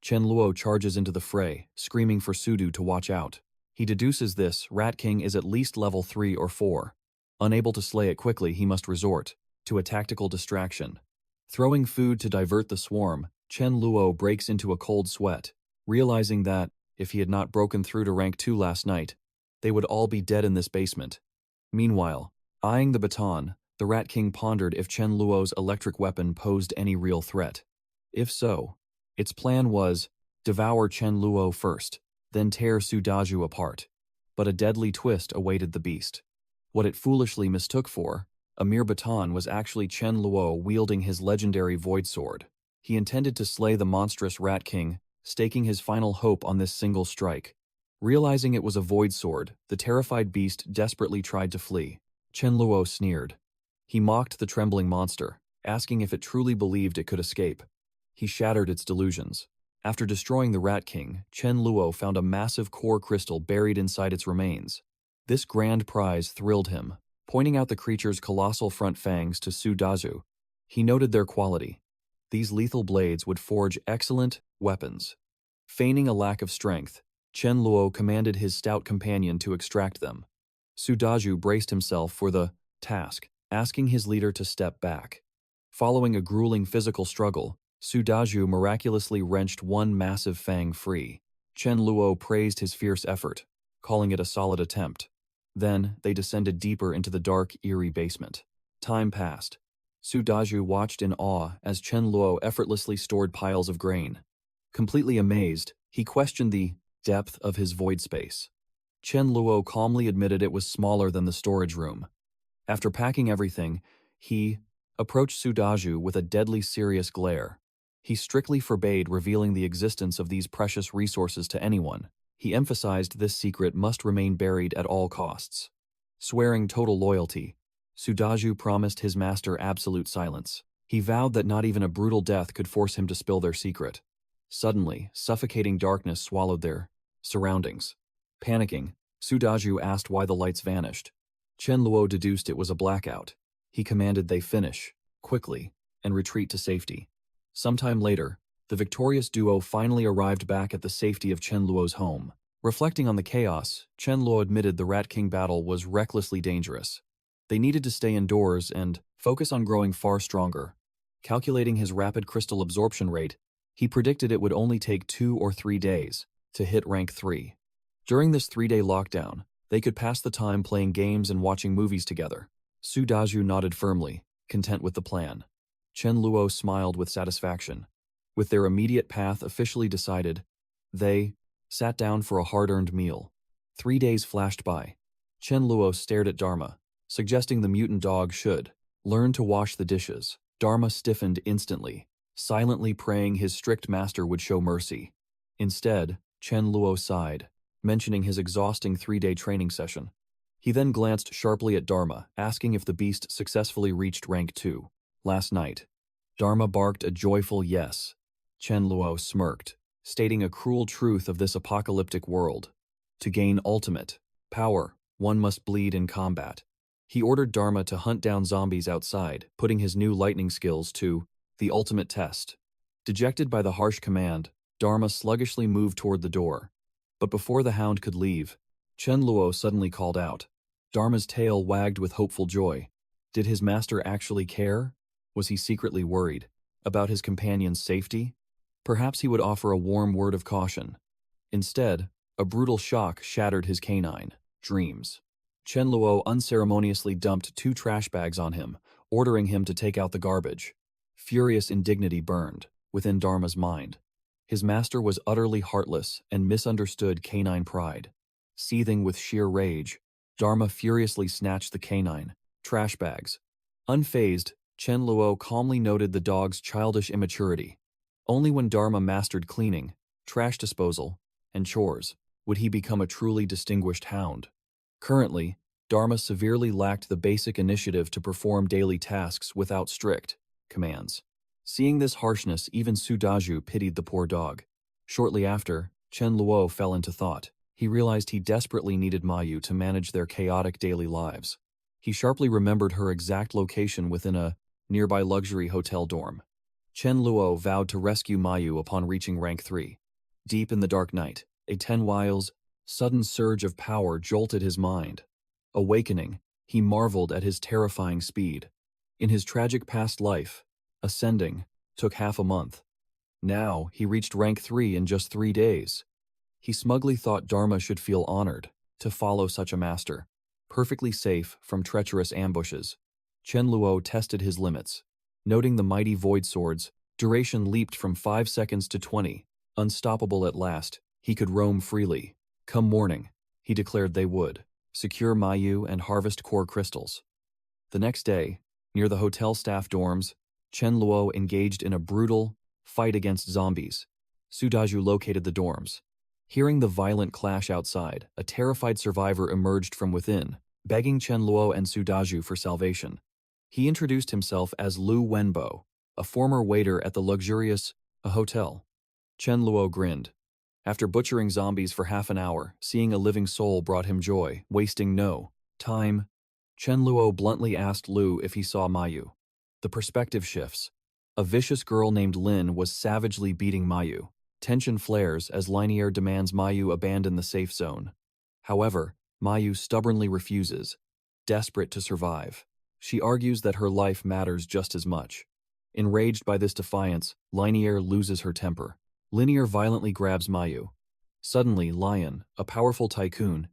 Chen Luo charges into the fray, screaming for Sudu to watch out. He deduces this Rat King is at least level 3 or 4. Unable to slay it quickly, he must resort to a tactical distraction. Throwing food to divert the swarm, Chen Luo breaks into a cold sweat, realizing that, if he had not broken through to rank 2 last night, they would all be dead in this basement. Meanwhile, eyeing the baton, the Rat King pondered if Chen Luo's electric weapon posed any real threat. If so, its plan was devour Chen Luo first, then tear Sudaju apart. But a deadly twist awaited the beast. What it foolishly mistook for a mere baton was actually Chen Luo wielding his legendary Void Sword. He intended to slay the monstrous Rat King, staking his final hope on this single strike. Realizing it was a Void Sword, the terrified beast desperately tried to flee. Chen Luo sneered. He mocked the trembling monster, asking if it truly believed it could escape. He shattered its delusions. After destroying the Rat King, Chen Luo found a massive core crystal buried inside its remains. This grand prize thrilled him. Pointing out the creature's colossal front fangs to Sudazu, he noted their quality. These lethal blades would forge excellent weapons. Feigning a lack of strength, Chen Luo commanded his stout companion to extract them. Sudaju braced himself for the task, asking his leader to step back. Following a grueling physical struggle, Sudaju miraculously wrenched one massive fang free. Chen Luo praised his fierce effort, calling it a solid attempt. Then, they descended deeper into the dark, eerie basement. Time passed. Sudaju watched in awe as Chen Luo effortlessly stored piles of grain. Completely amazed, he questioned the depth of his void space. Chen Luo calmly admitted it was smaller than the storage room. After packing everything, he approached Sudaju with a deadly serious glare. He strictly forbade revealing the existence of these precious resources to anyone. He emphasized this secret must remain buried at all costs. Swearing total loyalty, Sudaju promised his master absolute silence. He vowed that not even a brutal death could force him to spill their secret. Suddenly, suffocating darkness swallowed their surroundings. Panicking, Sudaju asked why the lights vanished. Chen Luo deduced it was a blackout. He commanded they finish, quickly, and retreat to safety. Sometime later, the victorious duo finally arrived back at the safety of Chen Luo's home. Reflecting on the chaos, Chen Luo admitted the Rat King battle was recklessly dangerous. They needed to stay indoors and focus on growing far stronger. Calculating his rapid crystal absorption rate, he predicted it would only take 2 or 3 days to hit rank 3. During this 3-day lockdown, they could pass the time playing games and watching movies together. Sudaju nodded firmly, content with the plan. Chen Luo smiled with satisfaction. With their immediate path officially decided, they sat down for a hard-earned meal. 3 days flashed by. Chen Luo stared at Dharma, suggesting the mutant dog should learn to wash the dishes. Dharma stiffened instantly, silently praying his strict master would show mercy. Instead, Chen Luo sighed, mentioning his exhausting 3-day training session. He then glanced sharply at Dharma, asking if the beast successfully reached rank 2. Last night, Dharma barked a joyful yes. Chen Luo smirked, stating a cruel truth of this apocalyptic world. To gain ultimate power, one must bleed in combat. He ordered Dharma to hunt down zombies outside, putting his new lightning skills to the ultimate test. Dejected by the harsh command, Dharma sluggishly moved toward the door. But before the hound could leave, Chen Luo suddenly called out. Dharma's tail wagged with hopeful joy. Did his master actually care? Was he secretly worried about his companion's safety? Perhaps he would offer a warm word of caution. Instead, a brutal shock shattered his canine dreams. Chen Luo unceremoniously dumped 2 trash bags on him, ordering him to take out the garbage. Furious indignity burned within Dharma's mind. His master was utterly heartless and misunderstood canine pride. Seething with sheer rage, Dharma furiously snatched the canine trash bags. Unfazed, Chen Luo calmly noted the dog's childish immaturity. Only when Dharma mastered cleaning, trash disposal, and chores would he become a truly distinguished hound. Currently, Dharma severely lacked the basic initiative to perform daily tasks without strict commands. Seeing this harshness, even Sudaju pitied the poor dog. Shortly after, Chen Luo fell into thought. He realized he desperately needed Mayu to manage their chaotic daily lives. He sharply remembered her exact location within a nearby luxury hotel dorm. Chen Luo vowed to rescue Mayu upon reaching rank 3. Deep in the dark night, a 10 sudden surge of power jolted his mind. Awakening, he marveled at his terrifying speed. In his tragic past life, ascending took half a month. Now, he reached rank 3 in just 3 days. He smugly thought Dharma should feel honored to follow such a master, perfectly safe from treacherous ambushes. Chen Luo tested his limits. Noting the mighty void swords, duration leaped from 5 seconds to 20. Unstoppable at last, he could roam freely. Come morning, he declared they would secure Mayu and harvest core crystals. The next day, near the hotel staff dorms, Chen Luo engaged in a brutal fight against zombies. Sudaju located the dorms. Hearing the violent clash outside, a terrified survivor emerged from within, begging Chen Luo and Sudaju for salvation. He introduced himself as Lu Wenbo, a former waiter at the luxurious hotel. Chen Luo grinned. After butchering zombies for half an hour, seeing a living soul brought him joy, wasting no time. Chen Luo bluntly asked Lu if he saw Mayu. The perspective shifts. A vicious girl named Lin was savagely beating Mayu. Tension flares as Linear demands Mayu abandon the safe zone. However, Mayu stubbornly refuses, desperate to survive. She argues that her life matters just as much. Enraged by this defiance, Linear loses her temper. Linear violently grabs Mayu. Suddenly, Lion, a powerful tycoon,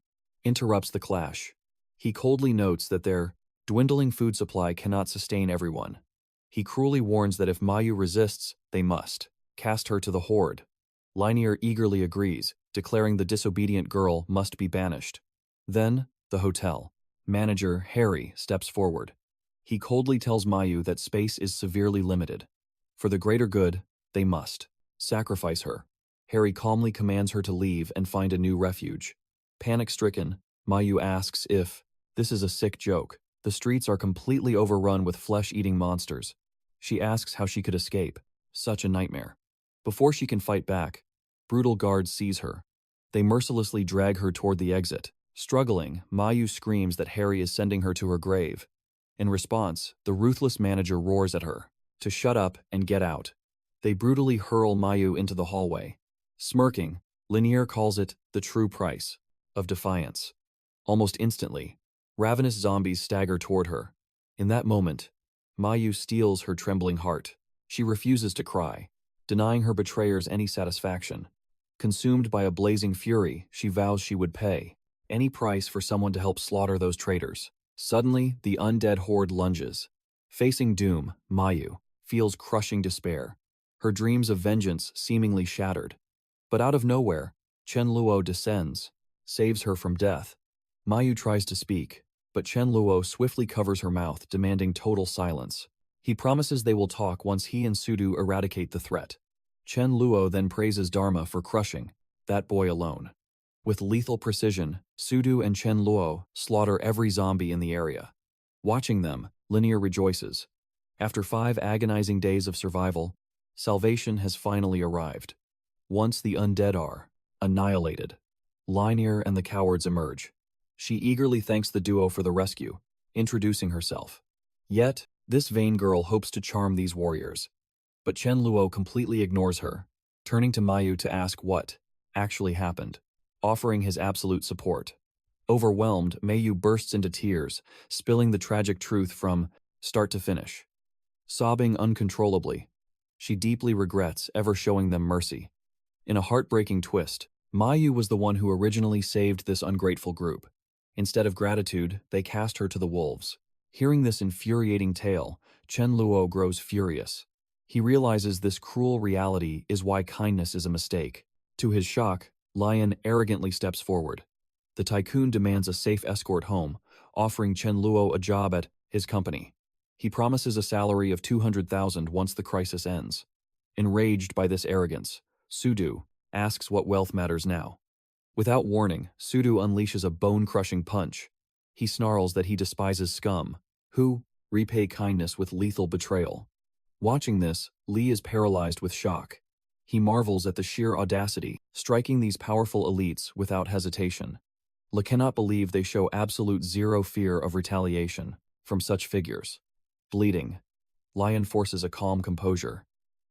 interrupts the clash. He coldly notes that their dwindling food supply cannot sustain everyone. He cruelly warns that if Mayu resists, they must cast her to the horde. Linear eagerly agrees, declaring the disobedient girl must be banished. Then, the hotel manager, Harry, steps forward. He coldly tells Mayu that space is severely limited. For the greater good, they must sacrifice her. Harry calmly commands her to leave and find a new refuge. Panic-stricken, Mayu asks if this is a sick joke. The streets are completely overrun with flesh-eating monsters. She asks how she could escape. Such a nightmare. Before she can fight back, brutal guards seize her. They mercilessly drag her toward the exit. Struggling, Mayu screams that Harry is sending her to her grave. In response, the ruthless manager roars at her to shut up and get out. They brutally hurl Mayu into the hallway. Smirking, Linear calls it the true price of defiance. Almost instantly, ravenous zombies stagger toward her. In that moment, Mayu steels her trembling heart. She refuses to cry, denying her betrayers any satisfaction. Consumed by a blazing fury, she vows she would pay any price for someone to help slaughter those traitors. Suddenly, the undead horde lunges. Facing doom, Mayu feels crushing despair, her dreams of vengeance seemingly shattered. But out of nowhere, Chen Luo descends, saves her from death. Mayu tries to speak, but Chen Luo swiftly covers her mouth, demanding total silence. He promises they will talk once he and Sudu eradicate the threat. Chen Luo then praises Dharma for crushing that boy alone. With lethal precision, Sudu and Chen Luo slaughter every zombie in the area. Watching them, Linear rejoices. After 5 agonizing days of survival, salvation has finally arrived. Once the undead are annihilated, Linear and the cowards emerge. She eagerly thanks the duo for the rescue, introducing herself. Yet, this vain girl hopes to charm these warriors. But Chen Luo completely ignores her, turning to Mayu to ask what actually happened, offering his absolute support. Overwhelmed, Mayu bursts into tears, spilling the tragic truth from start to finish. Sobbing uncontrollably, she deeply regrets ever showing them mercy. In a heartbreaking twist, Mayu was the one who originally saved this ungrateful group. Instead of gratitude, they cast her to the wolves. Hearing this infuriating tale, Chen Luo grows furious. He realizes this cruel reality is why kindness is a mistake. To his shock, Lion arrogantly steps forward. The tycoon demands a safe escort home, offering Chen Luo a job at his company. He promises a salary of 200,000 once the crisis ends. Enraged by this arrogance, Sudu asks what wealth matters now. Without warning, Sudu unleashes a bone-crushing punch. He snarls that he despises scum, who repay kindness with lethal betrayal. Watching this, Li is paralyzed with shock. He marvels at the sheer audacity, striking these powerful elites without hesitation. Li cannot believe they show absolute zero fear of retaliation from such figures. Bleeding, Lion forces a calm composure.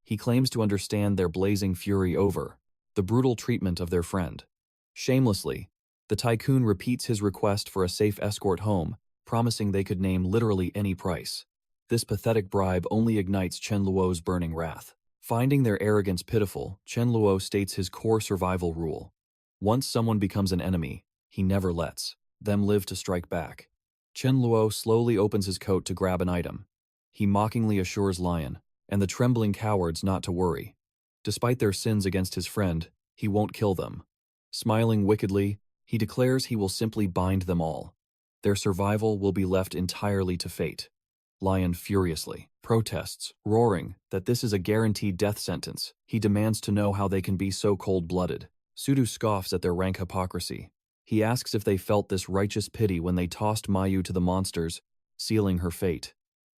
He claims to understand their blazing fury over the brutal treatment of their friend. Shamelessly, the tycoon repeats his request for a safe escort home, promising they could name literally any price. This pathetic bribe only ignites Chen Luo's burning wrath. Finding their arrogance pitiful, Chen Luo states his core survival rule. Once someone becomes an enemy, he never lets them live to strike back. Chen Luo slowly opens his coat to grab an item. He mockingly assures Lion and the trembling cowards not to worry. Despite their sins against his friend, he won't kill them. Smiling wickedly, he declares he will simply bind them all. Their survival will be left entirely to fate. Lion furiously protests, roaring that this is a guaranteed death sentence. He demands to know how they can be so cold-blooded. Sudu scoffs at their rank hypocrisy. He asks if they felt this righteous pity when they tossed Mayu to the monsters, sealing her fate.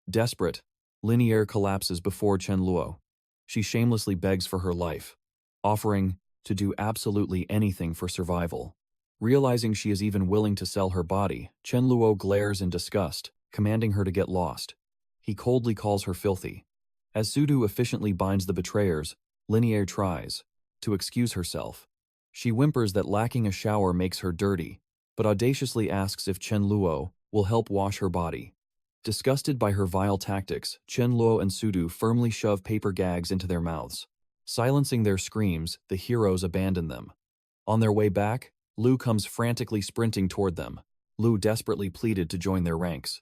Desperate, Lineaire collapses before Chen Luo. She shamelessly begs for her life, offering to do absolutely anything for survival. Realizing she is even willing to sell her body, Chen Luo glares in disgust, commanding her to get lost. He coldly calls her filthy. As Sudu efficiently binds the betrayers, Lineaire tries to excuse herself. She whimpers that lacking a shower makes her dirty, but audaciously asks if Chen Luo will help wash her body. Disgusted by her vile tactics, Chen Luo and Sudu firmly shove paper gags into their mouths. Silencing their screams, the heroes abandon them. On their way back, Lu comes frantically sprinting toward them. Lu desperately pleaded to join their ranks.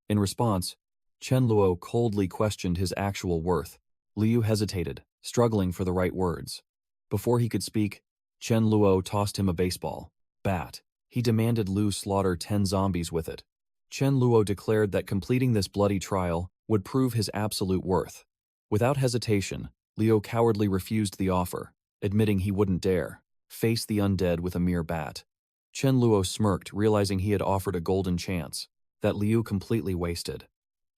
In response, Chen Luo coldly questioned his actual worth. Liu hesitated, struggling for the right words. Before he could speak, Chen Luo tossed him a baseball bat. He demanded Liu slaughter 10 zombies with it. Chen Luo declared that completing this bloody trial would prove his absolute worth. Without hesitation, Liu cowardly refused the offer, admitting he wouldn't dare face the undead with a mere bat. Chen Luo smirked, realizing he had offered a golden chance that Liu completely wasted.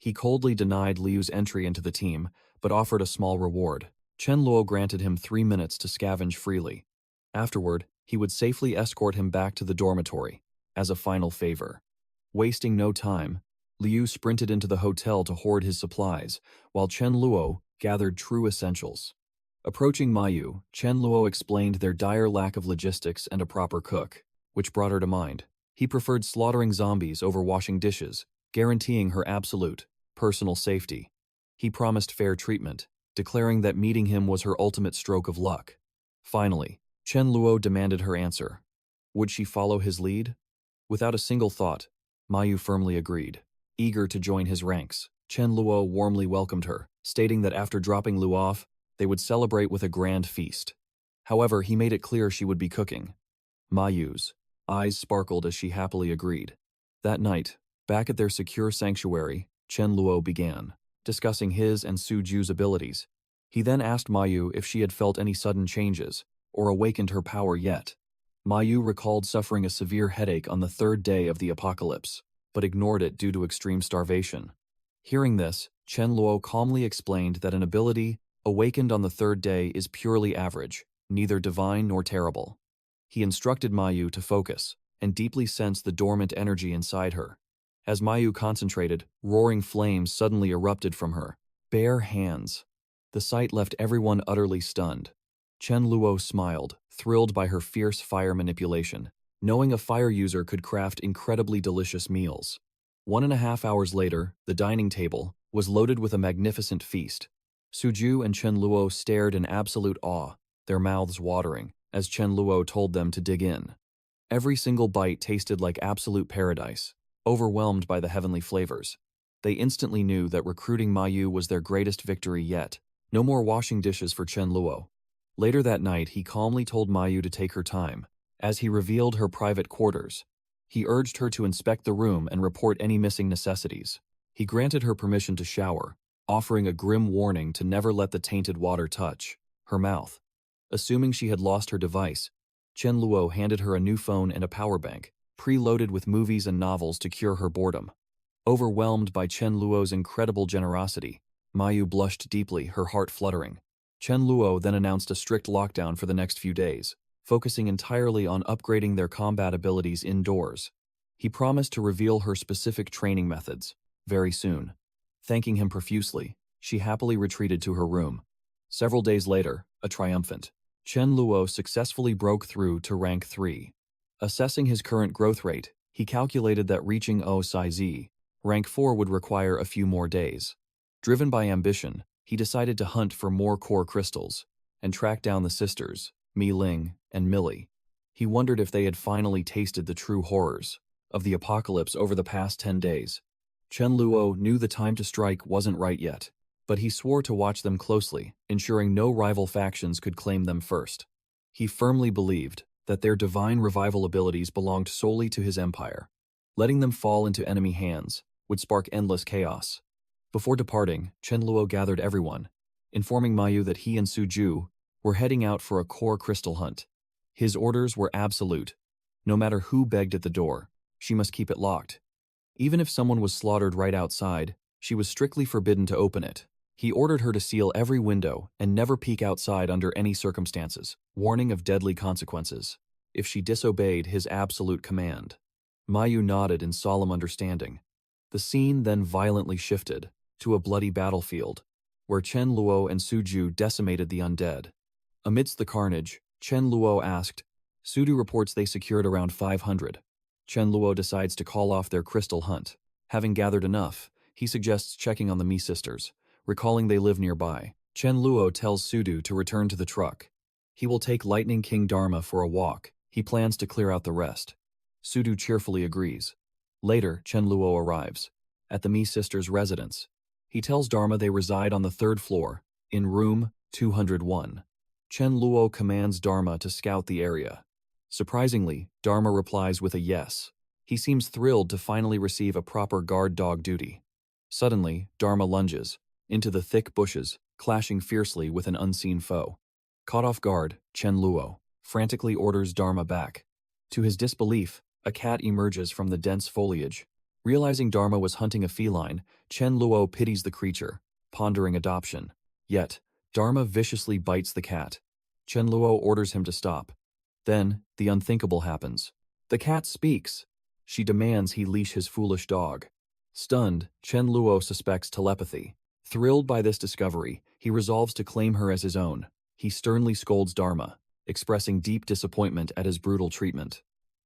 He coldly denied Liu's entry into the team, but offered a small reward. Chen Luo granted him 3 minutes to scavenge freely. Afterward, he would safely escort him back to the dormitory, as a final favor. Wasting no time, Liu sprinted into the hotel to hoard his supplies, while Chen Luo gathered true essentials. Approaching Mayu, Chen Luo explained their dire lack of logistics and a proper cook, which brought her to mind. He preferred slaughtering zombies over washing dishes, guaranteeing her absolute, personal safety. He promised fair treatment, declaring that meeting him was her ultimate stroke of luck. Finally, Chen Luo demanded her answer. Would she follow his lead? Without a single thought, Mayu firmly agreed. Eager to join his ranks, Chen Luo warmly welcomed her, stating that after dropping Lu off, they would celebrate with a grand feast. However, he made it clear she would be cooking. Mayu's eyes sparkled as she happily agreed. That night, back at their secure sanctuary, Chen Luo began discussing his and Su Ju's abilities. He then asked Mayu if she had felt any sudden changes or awakened her power yet. Mayu recalled suffering a severe headache on the 3rd day of the apocalypse, but ignored it due to extreme starvation. Hearing this, Chen Luo calmly explained that an ability awakened on the 3rd day is purely average, neither divine nor terrible. He instructed Mayu to focus and deeply sense the dormant energy inside her. As Mayu concentrated, roaring flames suddenly erupted from her bare hands. The sight left everyone utterly stunned. Chen Luo smiled, thrilled by her fierce fire manipulation, knowing a fire user could craft incredibly delicious meals. 1.5 hours later, the dining table was loaded with a magnificent feast. Suju and Chen Luo stared in absolute awe, their mouths watering, as Chen Luo told them to dig in. Every single bite tasted like absolute paradise, overwhelmed by the heavenly flavors. They instantly knew that recruiting Mayu was their greatest victory yet. No more washing dishes for Chen Luo. Later that night, he calmly told Mayu to take her time. As he revealed her private quarters, he urged her to inspect the room and report any missing necessities. He granted her permission to shower, offering a grim warning to never let the tainted water touch her mouth. Assuming she had lost her device, Chen Luo handed her a new phone and a power bank, preloaded with movies and novels to cure her boredom. Overwhelmed by Chen Luo's incredible generosity, Mayu blushed deeply, her heart fluttering. Chen Luo then announced a strict lockdown for the next few days, focusing entirely on upgrading their combat abilities indoors. He promised to reveal her specific training methods very soon. Thanking him profusely, she happily retreated to her room. Several days later, a triumphant Chen Luo successfully broke through to rank 3. Assessing his current growth rate, he calculated that reaching OSI rank 4 would require a few more days. Driven by ambition, he decided to hunt for more core crystals and track down the sisters, Mi Ling and Millie. He wondered if they had finally tasted the true horrors of the apocalypse over the past 10 days. Chen Luo knew the time to strike wasn't right yet, but he swore to watch them closely, ensuring no rival factions could claim them first. He firmly believed that their divine revival abilities belonged solely to his empire. Letting them fall into enemy hands would spark endless chaos. Before departing, Chen Luo gathered everyone, informing Mayu that he and Suju were heading out for a core crystal hunt. His orders were absolute. No matter who begged at the door, she must keep it locked. Even if someone was slaughtered right outside, she was strictly forbidden to open it. He ordered her to seal every window and never peek outside under any circumstances, warning of deadly consequences if she disobeyed his absolute command. Mayu nodded in solemn understanding. The scene then violently shifted to a bloody battlefield, where Chen Luo and Suju decimated the undead. Amidst the carnage, Chen Luo asked, Suju reports they secured around 500. Chen Luo decides to call off their crystal hunt. Having gathered enough, he suggests checking on the Mi sisters, recalling they live nearby. Chen Luo tells Sudu to return to the truck. He will take Lightning King Dharma for a walk. He plans to clear out the rest. Sudu cheerfully agrees. Later, Chen Luo arrives at the Mi sisters' residence. He tells Dharma they reside on the 3rd floor, in room 201. Chen Luo commands Dharma to scout the area. Surprisingly, Dharma replies with a yes. He seems thrilled to finally receive a proper guard dog duty. Suddenly, Dharma lunges into the thick bushes, clashing fiercely with an unseen foe. Caught off guard, Chen Luo frantically orders Dharma back. To his disbelief, a cat emerges from the dense foliage. Realizing Dharma was hunting a feline, Chen Luo pities the creature, pondering adoption. Yet, Dharma viciously bites the cat. Chen Luo orders him to stop. Then, the unthinkable happens. The cat speaks. She demands he leash his foolish dog. Stunned, Chen Luo suspects telepathy. Thrilled by this discovery, he resolves to claim her as his own. He sternly scolds Dharma, expressing deep disappointment at his brutal treatment.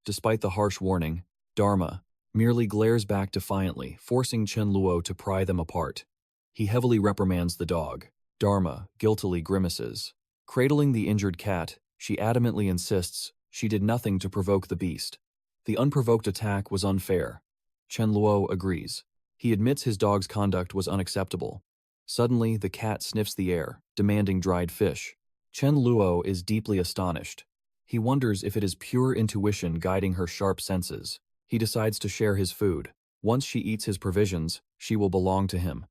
Despite the harsh warning, Dharma merely glares back defiantly, forcing Chen Luo to pry them apart. He heavily reprimands the dog. Dharma guiltily grimaces. Cradling the injured cat, she adamantly insists she did nothing to provoke the beast. The unprovoked attack was unfair. Chen Luo agrees. He admits his dog's conduct was unacceptable. Suddenly, the cat sniffs the air, demanding dried fish. Chen Luo is deeply astonished. He wonders if it is pure intuition guiding her sharp senses. He decides to share his food. Once she eats his provisions, she will belong to him.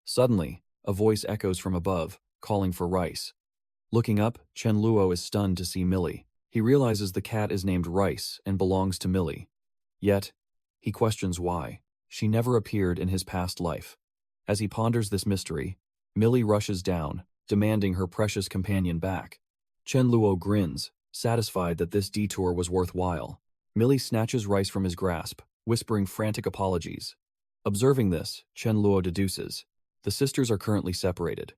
Suddenly, a voice echoes from above, calling for rice. Looking up, Chen Luo is stunned to see Millie. He realizes the cat is named Rice and belongs to Millie. Yet, he questions why. She never appeared in his past life. As he ponders this mystery, Millie rushes down, demanding her precious companion back. Chen Luo grins, satisfied that this detour was worthwhile. Millie snatches Rice from his grasp, whispering frantic apologies. Observing this, Chen Luo deduces. The sisters are currently separated.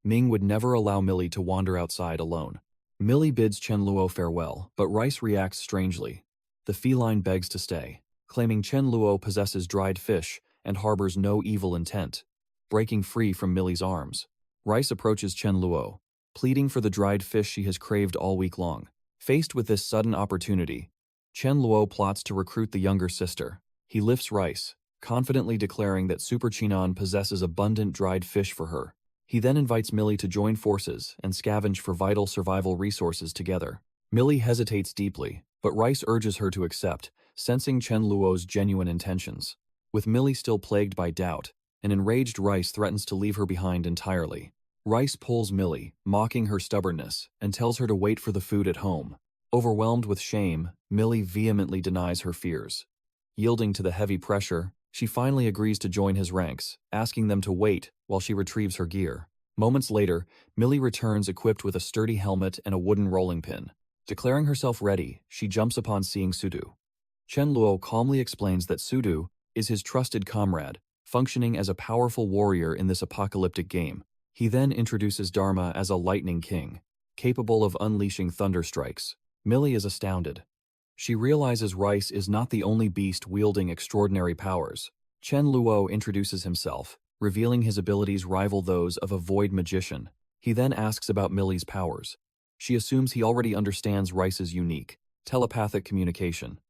Ming would never allow Millie to wander outside alone. Millie bids Chen Luo farewell, but Rice reacts strangely. The feline begs to stay, claiming Chen Luo possesses dried fish and harbors no evil intent. Breaking free from Millie's arms, Rice approaches Chen Luo, pleading for the dried fish she has craved all week long. Faced with this sudden opportunity, Chen Luo plots to recruit the younger sister. He lifts Rice, confidently declaring that Super Chinon possesses abundant dried fish for her. He then invites Millie to join forces and scavenge for vital survival resources together. Millie hesitates deeply, but Rice urges her to accept, sensing Chen Luo's genuine intentions. With Millie still plagued by doubt, an enraged Rice threatens to leave her behind entirely. Rice pulls Millie, mocking her stubbornness, and tells her to wait for the food at home. Overwhelmed with shame, Millie vehemently denies her fears. Yielding to the heavy pressure, she finally agrees to join his ranks, asking them to wait while she retrieves her gear. Moments later, Millie returns equipped with a sturdy helmet and a wooden rolling pin. Declaring herself ready, she jumps upon seeing Sudu. Chen Luo calmly explains that Sudu is his trusted comrade, functioning as a powerful warrior in this apocalyptic game. He then introduces Dharma as a Lightning King, capable of unleashing thunder strikes. Millie is astounded. She realizes Rice is not the only beast wielding extraordinary powers. Chen Luo introduces himself, revealing his abilities rival those of a void magician. He then asks about Millie's powers. She assumes he already understands Rice's unique, telepathic communication.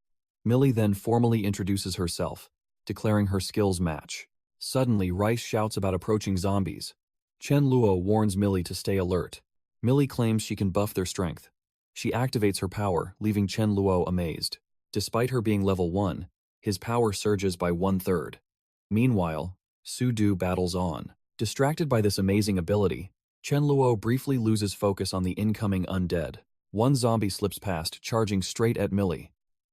Millie then formally introduces herself, declaring her skills match. Suddenly, Rice shouts about approaching zombies. Chen Luo warns Millie to stay alert. Millie claims she can buff their strength. She activates her power, leaving Chen Luo amazed. Despite her being level 1, his power surges by 1/3. Meanwhile, Sudu battles on. Distracted by this amazing ability, Chen Luo briefly loses focus on the incoming undead. One zombie slips past, charging straight at Millie.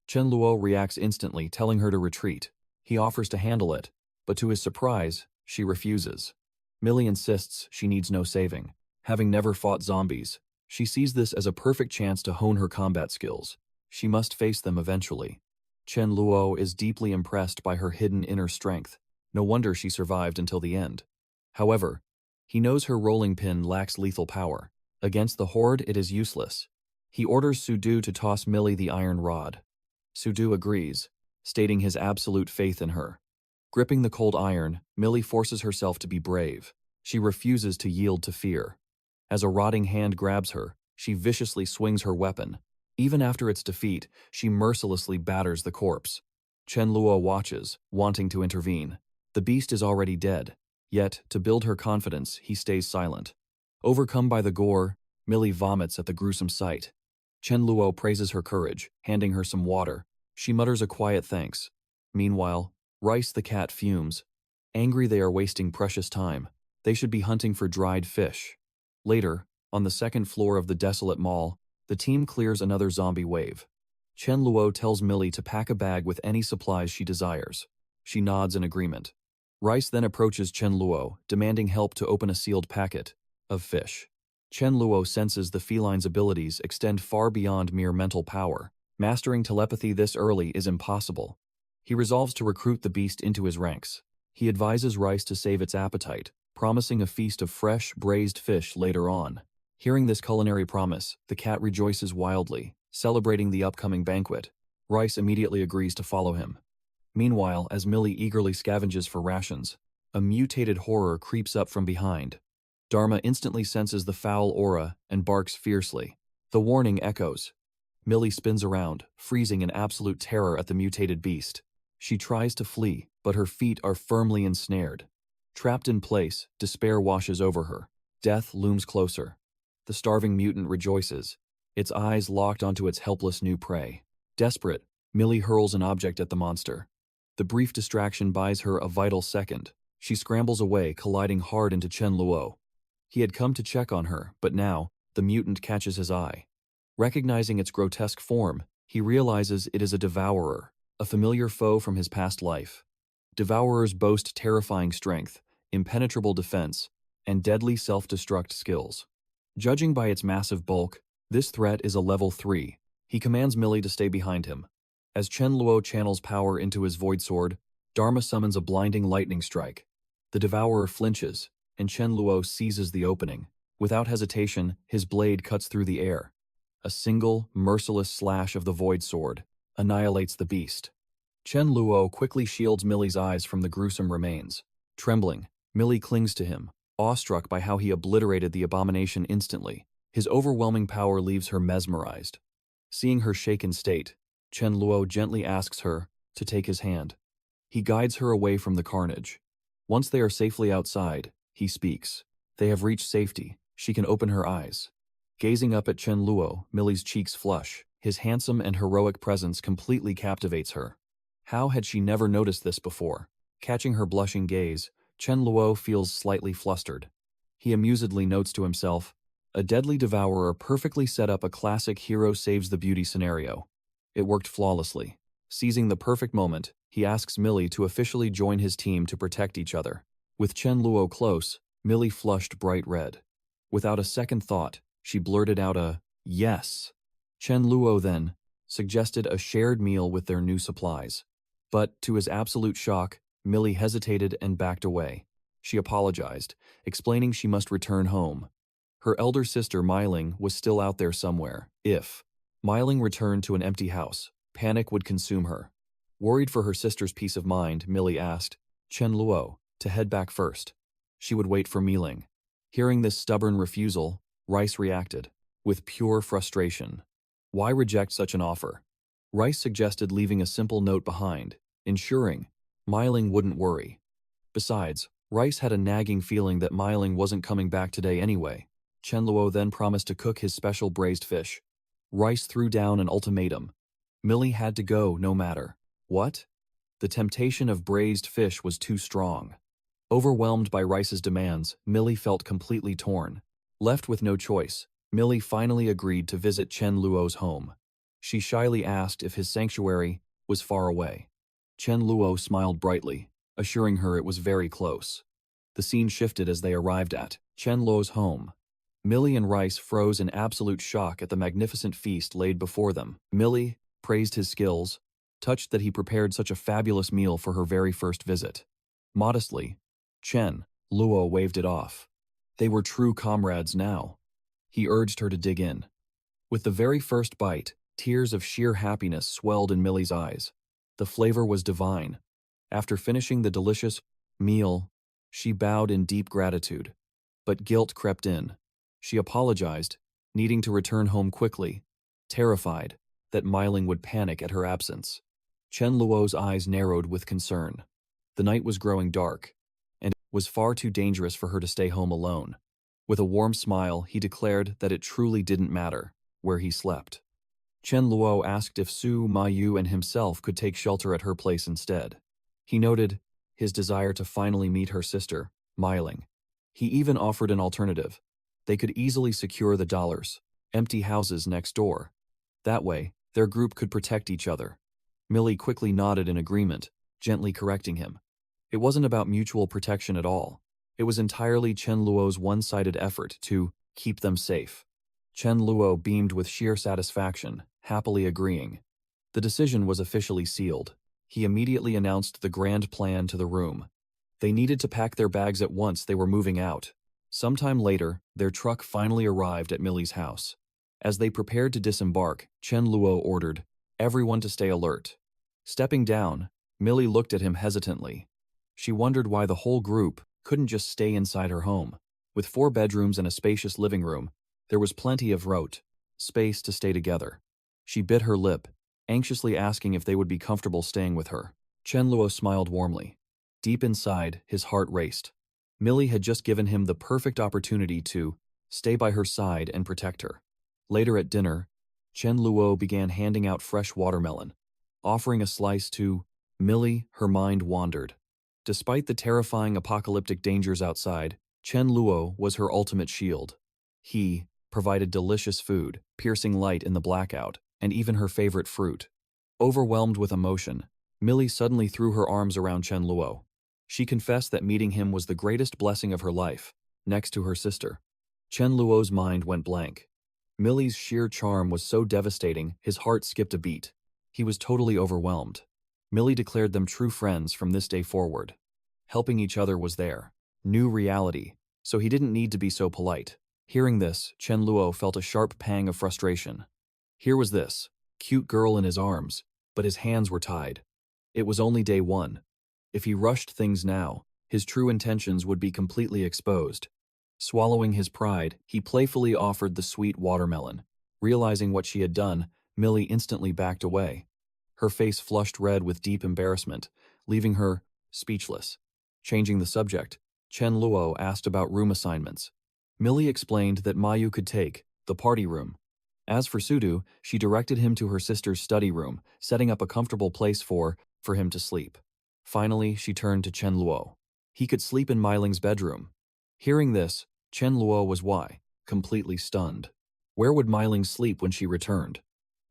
Chen Luo reacts instantly, telling her to retreat. He offers to handle it, but to his surprise, she refuses. Millie insists she needs no saving. Having never fought zombies, she sees this as a perfect chance to hone her combat skills. She must face them eventually. Chen Luo is deeply impressed by her hidden inner strength. No wonder she survived until the end. However, he knows her rolling pin lacks lethal power. Against the Horde, it is useless. He orders Sudu to toss Millie the iron rod. Sudu agrees, stating his absolute faith in her. Gripping the cold iron, Millie forces herself to be brave. She refuses to yield to fear. As a rotting hand grabs her, she viciously swings her weapon. Even after its defeat, she mercilessly batters the corpse. Chen Luo watches, wanting to intervene. The beast is already dead, yet, to build her confidence, he stays silent. Overcome by the gore, Millie vomits at the gruesome sight. Chen Luo praises her courage, handing her some water. She mutters a quiet thanks. Meanwhile, Rice the cat fumes. Angry they are wasting precious time. They should be hunting for dried fish. Later, on the second floor of the desolate mall, the team clears another zombie wave. Chen Luo tells Millie to pack a bag with any supplies she desires. She nods in agreement. Rice then approaches Chen Luo, demanding help to open a sealed packet of fish. Chen Luo senses the feline's abilities extend far beyond mere mental power. Mastering telepathy this early is impossible. He resolves to recruit the beast into his ranks. He advises Rice to save its appetite, promising a feast of fresh, braised fish later on. Hearing this culinary promise, the cat rejoices wildly, celebrating the upcoming banquet. Rice immediately agrees to follow him. Meanwhile, as Millie eagerly scavenges for rations, a mutated horror creeps up from behind. Dharma instantly senses the foul aura and barks fiercely. The warning echoes. Millie spins around, freezing in absolute terror at the mutated beast. She tries to flee, but her feet are firmly ensnared. Trapped in place, despair washes over her. Death looms closer. The starving mutant rejoices, its eyes locked onto its helpless new prey. Desperate, Millie hurls an object at the monster. The brief distraction buys her a vital second. She scrambles away, colliding hard into Chen Luo. He had come to check on her, but now, the mutant catches his eye. Recognizing its grotesque form, he realizes it is a devourer, a familiar foe from his past life. Devourers boast terrifying strength, impenetrable defense, and deadly self-destruct skills. Judging by its massive bulk, this threat is a level 3. He commands Millie to stay behind him. As Chen Luo channels power into his void sword, Dharma summons a blinding lightning strike. The devourer flinches, and Chen Luo seizes the opening. Without hesitation, his blade cuts through the air. A single, merciless slash of the void sword annihilates the beast. Chen Luo quickly shields Millie's eyes from the gruesome remains. Trembling, Millie clings to him, awestruck by how he obliterated the abomination instantly. His overwhelming power leaves her mesmerized. Seeing her shaken state, Chen Luo gently asks her to take his hand. He guides her away from the carnage. Once they are safely outside, he speaks. They have reached safety. She can open her eyes. Gazing up at Chen Luo, Millie's cheeks flush. His handsome and heroic presence completely captivates her. How had she never noticed this before? Catching her blushing gaze, Chen Luo feels slightly flustered. He amusedly notes to himself, a deadly devourer perfectly set up a classic hero saves the beauty scenario. It worked flawlessly. Seizing the perfect moment, he asks Millie to officially join his team to protect each other. With Chen Luo close, Millie flushed bright red. Without a second thought, she blurted out a yes. Chen Luo then suggested a shared meal with their new supplies. But, to his absolute shock, Millie hesitated and backed away. She apologized, explaining she must return home. Her elder sister Meiling was still out there somewhere. If Meiling returned to an empty house, panic would consume her. Worried for her sister's peace of mind, Millie asked Chen Luo to head back first. She would wait for Meiling. Hearing this stubborn refusal, Rice reacted with pure frustration. Why reject such an offer? Rice suggested leaving a simple note behind, ensuring Meiling wouldn't worry. Besides, Rice had a nagging feeling that Meiling wasn't coming back today anyway. Chen Luo then promised to cook his special braised fish. Rice threw down an ultimatum. Millie had to go no matter what. The temptation of braised fish was too strong. Overwhelmed by Rice's demands, Millie felt completely torn. Left with no choice, Millie finally agreed to visit Chen Luo's home. She shyly asked if his sanctuary was far away. Chen Luo smiled brightly, assuring her it was very close. The scene shifted as they arrived at Chen Luo's home. Millie and Rice froze in absolute shock at the magnificent feast laid before them. Millie praised his skills, touched that he prepared such a fabulous meal for her very first visit. Modestly, Chen Luo waved it off. They were true comrades now. He urged her to dig in. With the very first bite, tears of sheer happiness swelled in Millie's eyes. The flavor was divine. After finishing the delicious meal, she bowed in deep gratitude. But guilt crept in. She apologized, needing to return home quickly, terrified that Meiling would panic at her absence. Chen Luo's eyes narrowed with concern. The night was growing dark, and it was far too dangerous for her to stay home alone. With a warm smile, he declared that it truly didn't matter where he slept. Chen Luo asked if Su Mayu and himself could take shelter at her place instead. He noted his desire to finally meet her sister, Meiling. He even offered an alternative. They could easily secure the dollars, empty houses next door. That way, their group could protect each other. Millie quickly nodded in agreement, gently correcting him. It wasn't about mutual protection at all. It was entirely Chen Luo's one-sided effort to keep them safe. Chen Luo beamed with sheer satisfaction, happily agreeing. The decision was officially sealed. He immediately announced the grand plan to the room. They needed to pack their bags at once they were moving out. Sometime later, their truck finally arrived at Millie's house. As they prepared to disembark, Chen Luo ordered everyone to stay alert. Stepping down, Millie looked at him hesitantly. She wondered why the whole group couldn't just stay inside her home. With 4 bedrooms and a spacious living room, there was plenty of space to stay together. She bit her lip, anxiously asking if they would be comfortable staying with her. Chen Luo smiled warmly. Deep inside, his heart raced. Millie had just given him the perfect opportunity to stay by her side and protect her. Later at dinner, Chen Luo began handing out fresh watermelon. Offering a slice to Millie, her mind wandered. Despite the terrifying apocalyptic dangers outside, Chen Luo was her ultimate shield. He provided delicious food, piercing light in the blackout, and even her favorite fruit. Overwhelmed with emotion, Millie suddenly threw her arms around Chen Luo. She confessed that meeting him was the greatest blessing of her life, next to her sister. Chen Luo's mind went blank. Millie's sheer charm was so devastating, his heart skipped a beat. He was totally overwhelmed. Millie declared them true friends from this day forward. Helping each other was their new reality, so he didn't need to be so polite. Hearing this, Chen Luo felt a sharp pang of frustration. Here was this cute girl in his arms, but his hands were tied. It was only day one. If he rushed things now, his true intentions would be completely exposed. Swallowing his pride, he playfully offered the sweet watermelon. Realizing what she had done, Millie instantly backed away. Her face flushed red with deep embarrassment, leaving her speechless. Changing the subject, Chen Luo asked about room assignments. Millie explained that Mayu could take the party room. As for Sudu, she directed him to her sister's study room, setting up a comfortable place for him to sleep. Finally, she turned to Chen Luo. He could sleep in Meiling's bedroom. Hearing this, Chen Luo was completely stunned. Where would Meiling sleep when she returned?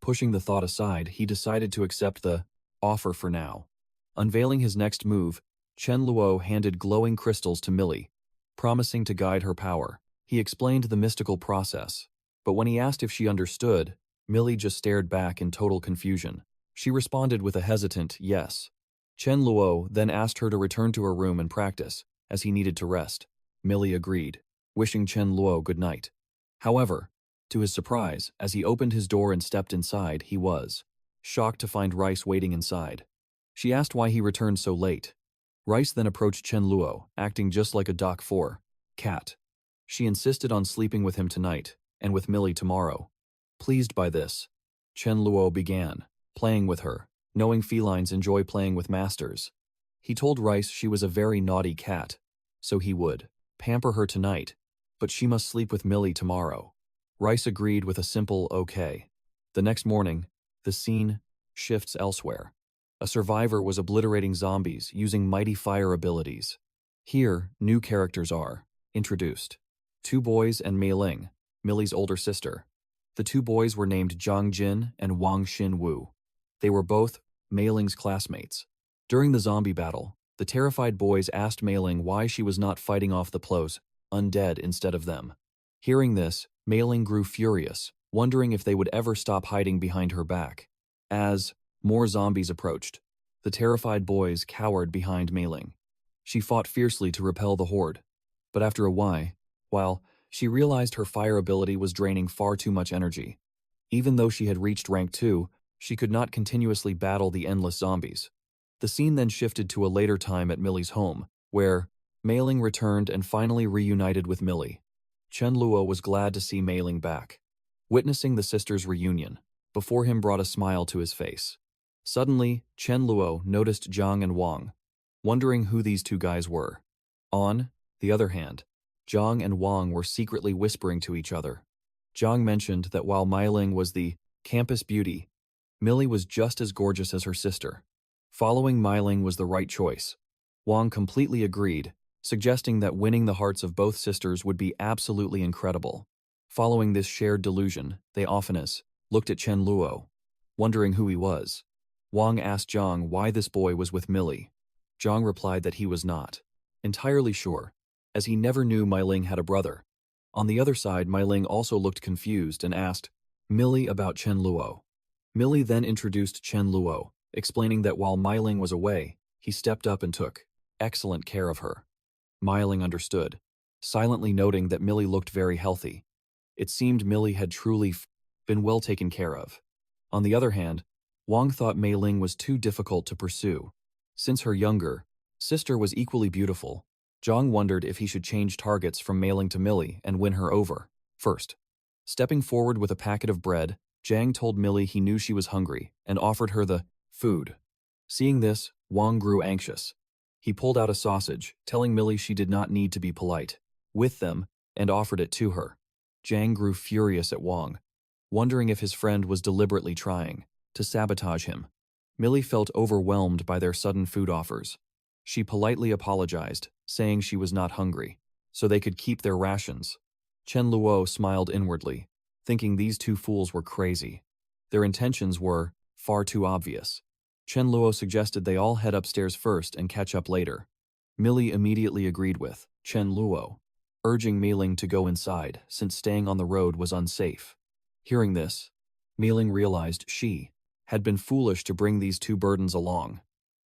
Pushing the thought aside, he decided to accept the offer for now. Unveiling his next move, Chen Luo handed glowing crystals to Millie, promising to guide her power. He explained the mystical process, but when he asked if she understood, Millie just stared back in total confusion. She responded with a hesitant yes. Chen Luo then asked her to return to her room and practice, as he needed to rest. Millie agreed, wishing Chen Luo good night. However, to his surprise, as he opened his door and stepped inside, he was shocked to find Rice waiting inside. She asked why he returned so late. Rice then approached Chen Luo, acting just like a Doc 4 cat. She insisted on sleeping with him tonight, and with Millie tomorrow. Pleased by this, Chen Luo began playing with her, knowing felines enjoy playing with masters. He told Rice she was a very naughty cat, so he would pamper her tonight, but she must sleep with Millie tomorrow. Rice agreed with a simple okay. The next morning, the scene shifts elsewhere. A survivor was obliterating zombies using mighty fire abilities. Here, new characters are introduced. 2 boys and Mei Ling, Millie's older sister. The 2 boys were named Zhang Jin and Wang Xin-Wu. They were both Mei Ling's classmates. During the zombie battle, the terrified boys asked Mei Ling why she was not fighting off the Plos, undead instead of them. Hearing this, Mei Ling grew furious, wondering if they would ever stop hiding behind her back. As more zombies approached, the terrified boys cowered behind Mei Ling. She fought fiercely to repel the horde, but after a while, she realized her fire ability was draining far too much energy. Even though she had reached rank 2, she could not continuously battle the endless zombies. The scene then shifted to a later time at Millie's home, where Mei Ling returned and finally reunited with Millie. Chen Luo was glad to see Mei Ling back. Witnessing the sisters' reunion, before him brought a smile to his face. Suddenly, Chen Luo noticed Zhang and Wang, wondering who these 2 guys were. On the other hand, Zhang and Wang were secretly whispering to each other. Zhang mentioned that while Mei Ling was the campus beauty, Millie was just as gorgeous as her sister. Following Mei Ling was the right choice. Wang completely agreed, suggesting that winning the hearts of both sisters would be absolutely incredible. Following this shared delusion, they often looked at Chen Luo, wondering who he was. Wang asked Zhang why this boy was with Millie. Zhang replied that he was not entirely sure, as he never knew Mei Ling had a brother. On the other side, Mei Ling also looked confused and asked Millie about Chen Luo. Millie then introduced Chen Luo, explaining that while Mei Ling was away, he stepped up and took excellent care of her. Mei Ling understood, silently noting that Millie looked very healthy. It seemed Millie had truly been well taken care of. On the other hand, Wang thought Mei Ling was too difficult to pursue. Since her younger sister was equally beautiful, Zhang wondered if he should change targets from Mei Ling to Millie and win her over. First, stepping forward with a packet of bread, Zhang told Millie he knew she was hungry and offered her the food. Seeing this, Wang grew anxious. He pulled out a sausage, telling Millie she did not need to be polite with them, and offered it to her. Zhang grew furious at Wang, wondering if his friend was deliberately trying to sabotage him. Millie felt overwhelmed by their sudden food offers. She politely apologized, saying she was not hungry, so they could keep their rations. Chen Luo smiled inwardly, thinking these 2 fools were crazy. Their intentions were far too obvious. Chen Luo suggested they all head upstairs first and catch up later. Millie immediately agreed with Chen Luo, urging Mei Ling to go inside since staying on the road was unsafe. Hearing this, Mei Ling realized she had been foolish to bring these 2 burdens along.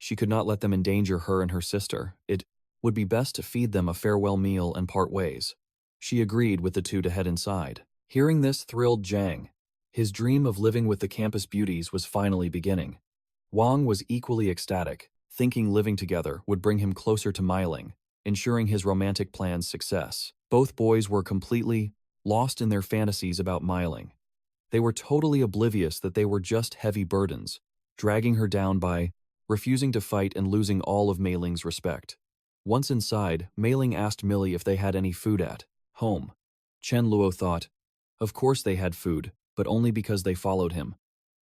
She could not let them endanger her and her sister. It would be best to feed them a farewell meal and part ways. She agreed with the two to head inside. Hearing this thrilled Zhang. His dream of living with the campus beauties was finally beginning. Wang was equally ecstatic, thinking living together would bring him closer to Meiling, ensuring his romantic plan's success. Both boys were completely lost in their fantasies about Meiling. They were totally oblivious that they were just heavy burdens, dragging her down by refusing to fight and losing all of Meiling's respect. Once inside, Meiling asked Millie if they had any food at home. Chen Luo thought, of course they had food, but only because they followed him.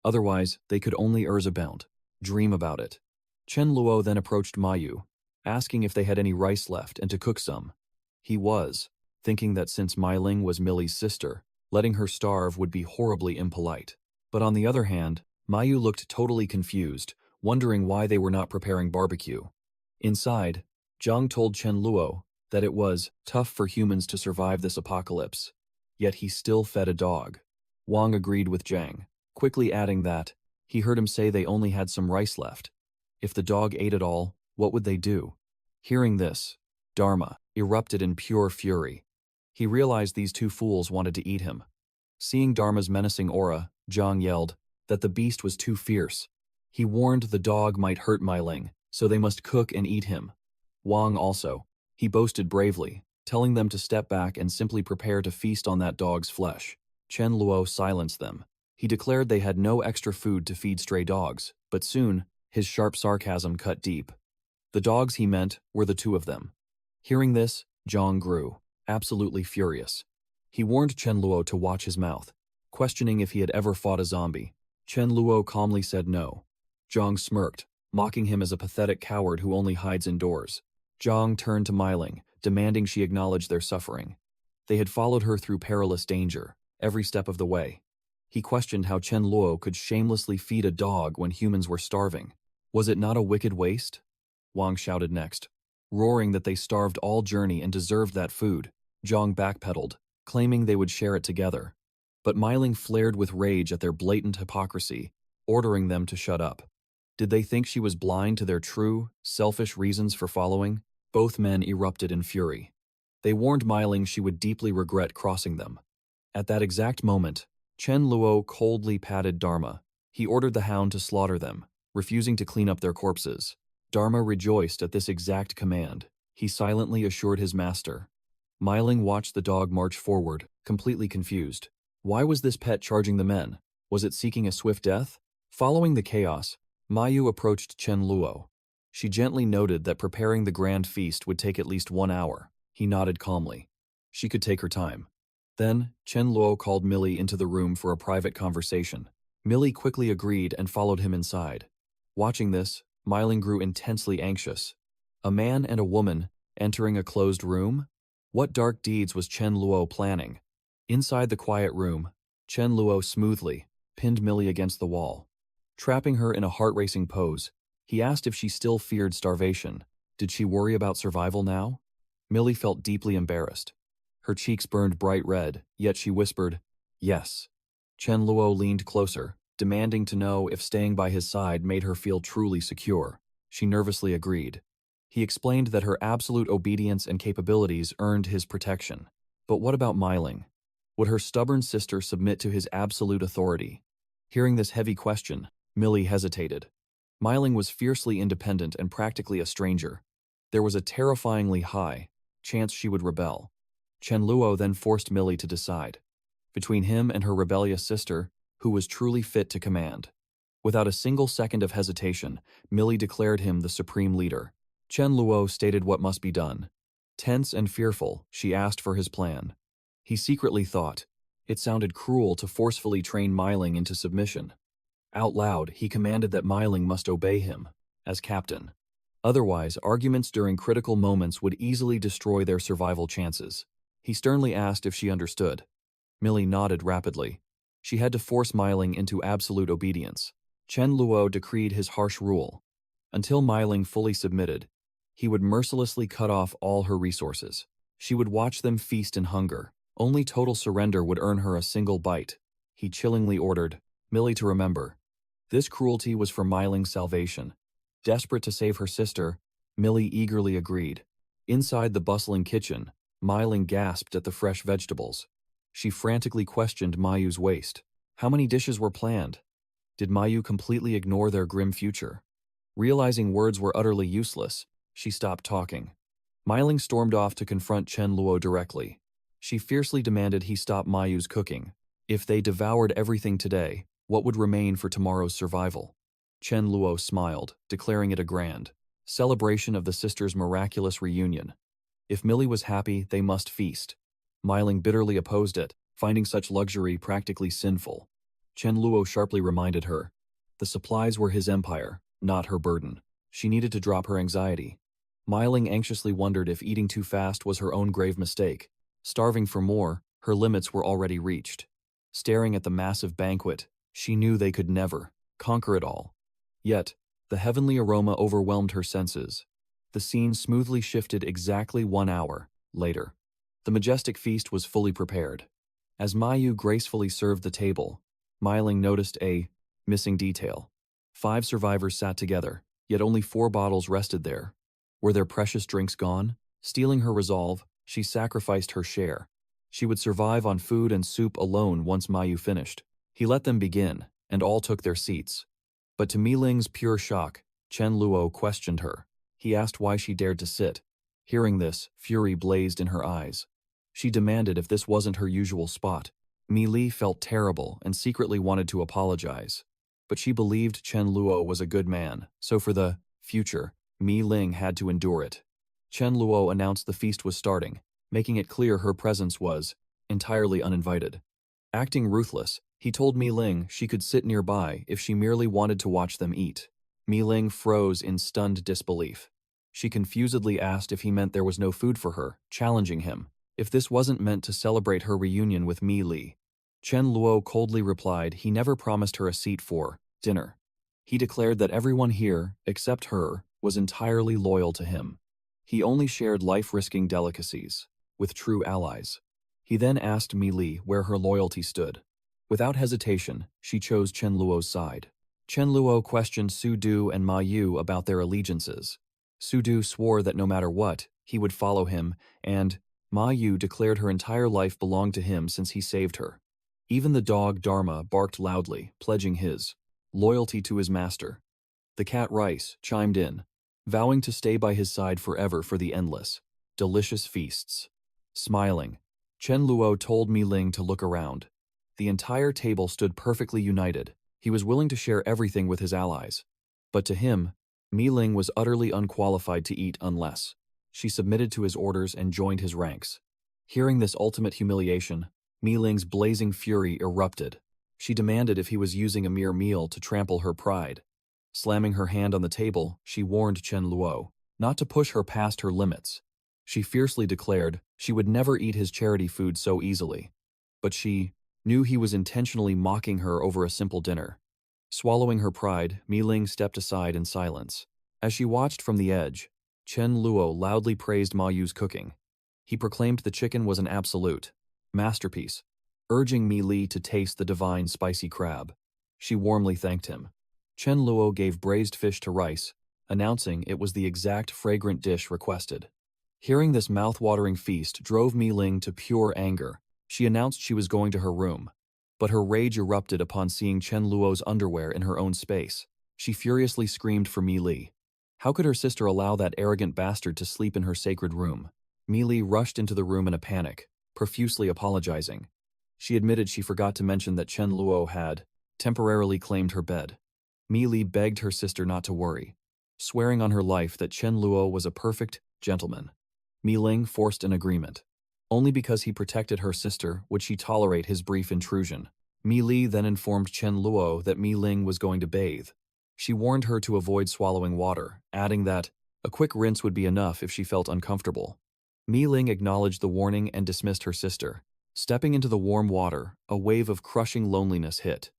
Otherwise, they could only Urzabound, dream about it. Chen Luo then approached Mayu, asking if they had any rice left and to cook some. He was, thinking that since Meiling was Millie's sister, letting her starve would be horribly impolite. But on the other hand, Mayu looked totally confused, wondering why they were not preparing barbecue. Inside, Zhang told Chen Luo that it was tough for humans to survive this apocalypse, yet he still fed a dog. Wang agreed with Zhang, quickly adding that he heard him say they only had some rice left. If the dog ate it all, what would they do? Hearing this, Dharma erupted in pure fury. He realized these two fools wanted to eat him. Seeing Dharma's menacing aura, Zhang yelled that the beast was too fierce. He warned the dog might hurt Meiling, so they must cook and eat him. Wang also. He boasted bravely, telling them to step back and simply prepare to feast on that dog's flesh. Chen Luo silenced them. He declared they had no extra food to feed stray dogs, but soon, his sharp sarcasm cut deep. The dogs he meant were the two of them. Hearing this, Zhang grew absolutely furious. He warned Chen Luo to watch his mouth, questioning if he had ever fought a zombie. Chen Luo calmly said no. Zhang smirked, mocking him as a pathetic coward who only hides indoors. Zhang turned to Meiling, demanding she acknowledge their suffering. They had followed her through perilous danger, every step of the way. He questioned how Chen Luo could shamelessly feed a dog when humans were starving. Was it not a wicked waste? Wang shouted next, roaring that they starved all journey and deserved that food. Zhang backpedaled, claiming they would share it together. But Meiling flared with rage at their blatant hypocrisy, ordering them to shut up. Did they think she was blind to their true, selfish reasons for following? Both men erupted in fury. They warned Meiling she would deeply regret crossing them. At that exact moment, Chen Luo coldly patted Dharma. He ordered the hound to slaughter them, refusing to clean up their corpses. Dharma rejoiced at this exact command. He silently assured his master. Meiling watched the dog march forward, completely confused. Why was this pet charging the men? Was it seeking a swift death? Following the chaos, Mayu approached Chen Luo. She gently noted that preparing the grand feast would take at least 1 hour. He nodded calmly. She could take her time. Then, Chen Luo called Millie into the room for a private conversation. Millie quickly agreed and followed him inside. Watching this, Meiling grew intensely anxious. A man and a woman entering a closed room? What dark deeds was Chen Luo planning? Inside the quiet room, Chen Luo smoothly pinned Millie against the wall. Trapping her in a heart-racing pose, he asked if she still feared starvation. Did she worry about survival now? Millie felt deeply embarrassed. Her cheeks burned bright red, yet she whispered, yes. Chen Luo leaned closer, demanding to know if staying by his side made her feel truly secure. She nervously agreed. He explained that her absolute obedience and capabilities earned his protection. But what about Meiling? Would her stubborn sister submit to his absolute authority? Hearing this heavy question, Millie hesitated. Meiling was fiercely independent and practically a stranger. There was a terrifyingly high chance she would rebel. Chen Luo then forced Millie to decide. Between him and her rebellious sister, who was truly fit to command. Without a single second of hesitation, Millie declared him the supreme leader. Chen Luo stated what must be done. Tense and fearful, she asked for his plan. He secretly thought it sounded cruel to forcefully train Meiling into submission. Out loud, he commanded that Meiling must obey him, as captain. Otherwise, arguments during critical moments would easily destroy their survival chances. He sternly asked if she understood. Millie nodded rapidly. She had to force Meiling into absolute obedience. Chen Luo decreed his harsh rule. Until Meiling fully submitted, he would mercilessly cut off all her resources. She would watch them feast in hunger. Only total surrender would earn her a single bite. He chillingly ordered Millie to remember. This cruelty was for Meiling's salvation. Desperate to save her sister, Millie eagerly agreed. Inside the bustling kitchen, Myling gasped at the fresh vegetables. She frantically questioned Mayu's waste. How many dishes were planned? Did Mayu completely ignore their grim future? Realizing words were utterly useless, she stopped talking. Myling stormed off to confront Chen Luo directly. She fiercely demanded he stop Mayu's cooking. If they devoured everything today, what would remain for tomorrow's survival? Chen Luo smiled, declaring it a grand celebration of the sisters' miraculous reunion. If Millie was happy, they must feast. Myling bitterly opposed it, finding such luxury practically sinful. Chen Luo sharply reminded her. The supplies were his empire, not her burden. She needed to drop her anxiety. Myling anxiously wondered if eating too fast was her own grave mistake. Starving for more, her limits were already reached. Staring at the massive banquet, she knew they could never conquer it all. Yet, the heavenly aroma overwhelmed her senses. The scene smoothly shifted exactly 1 hour later. The majestic feast was fully prepared. As Mayu gracefully served the table, Myling noticed a missing detail. 5 survivors sat together, yet only 4 bottles rested there. Were their precious drinks gone? Stealing her resolve, she sacrificed her share. She would survive on food and soup alone once Mayu finished. He let them begin, and all took their seats. But to Miling's pure shock, Chen Luo questioned her. He asked why she dared to sit. Hearing this, fury blazed in her eyes. She demanded if this wasn't her usual spot. Li felt terrible and secretly wanted to apologize. But she believed Chen Luo was a good man, so for the future, Ling had to endure it. Chen Luo announced the feast was starting, making it clear her presence was entirely uninvited. Acting ruthless, he told Ling she could sit nearby if she merely wanted to watch them eat. Ling froze in stunned disbelief. She confusedly asked if he meant there was no food for her, challenging him, if this wasn't meant to celebrate her reunion with Li. Chen Luo coldly replied he never promised her a seat for dinner. He declared that everyone here, except her, was entirely loyal to him. He only shared life-risking delicacies with true allies. He then asked Li where her loyalty stood. Without hesitation, she chose Chen Luo's side. Chen Luo questioned Su Du and Ma Yu about their allegiances. Su Du swore that no matter what, he would follow him, and Ma Yu declared her entire life belonged to him since he saved her. Even the dog Dharma barked loudly, pledging his loyalty to his master. The cat Rice chimed in, vowing to stay by his side forever for the endless, delicious feasts. Smiling, Chen Luo told Ling to look around. The entire table stood perfectly united. He was willing to share everything with his allies. But to him, Ling was utterly unqualified to eat unless she submitted to his orders and joined his ranks. Hearing this ultimate humiliation, Ling's blazing fury erupted. She demanded if he was using a mere meal to trample her pride. Slamming her hand on the table, she warned Chen Luo not to push her past her limits. She fiercely declared she would never eat his charity food so easily. But she knew he was intentionally mocking her over a simple dinner. Swallowing her pride, Ling stepped aside in silence. As she watched from the edge, Chen Luo loudly praised Ma Yu's cooking. He proclaimed the chicken was an absolute masterpiece, urging Li to taste the divine spicy crab. She warmly thanked him. Chen Luo gave braised fish to Rice, announcing it was the exact fragrant dish requested. Hearing this mouth-watering feast drove Ling to pure anger. She announced she was going to her room. But her rage erupted upon seeing Chen Luo's underwear in her own space. She furiously screamed for Li. How could her sister allow that arrogant bastard to sleep in her sacred room? Li rushed into the room in a panic, profusely apologizing. She admitted she forgot to mention that Chen Luo had temporarily claimed her bed. Li begged her sister not to worry, swearing on her life that Chen Luo was a perfect gentleman. Ling forced an agreement. Only because he protected her sister would she tolerate his brief intrusion. Li then informed Chen Luo that Ling was going to bathe. She warned her to avoid swallowing water, adding that a quick rinse would be enough if she felt uncomfortable. Ling acknowledged the warning and dismissed her sister. Stepping into the warm water, a wave of crushing loneliness hit.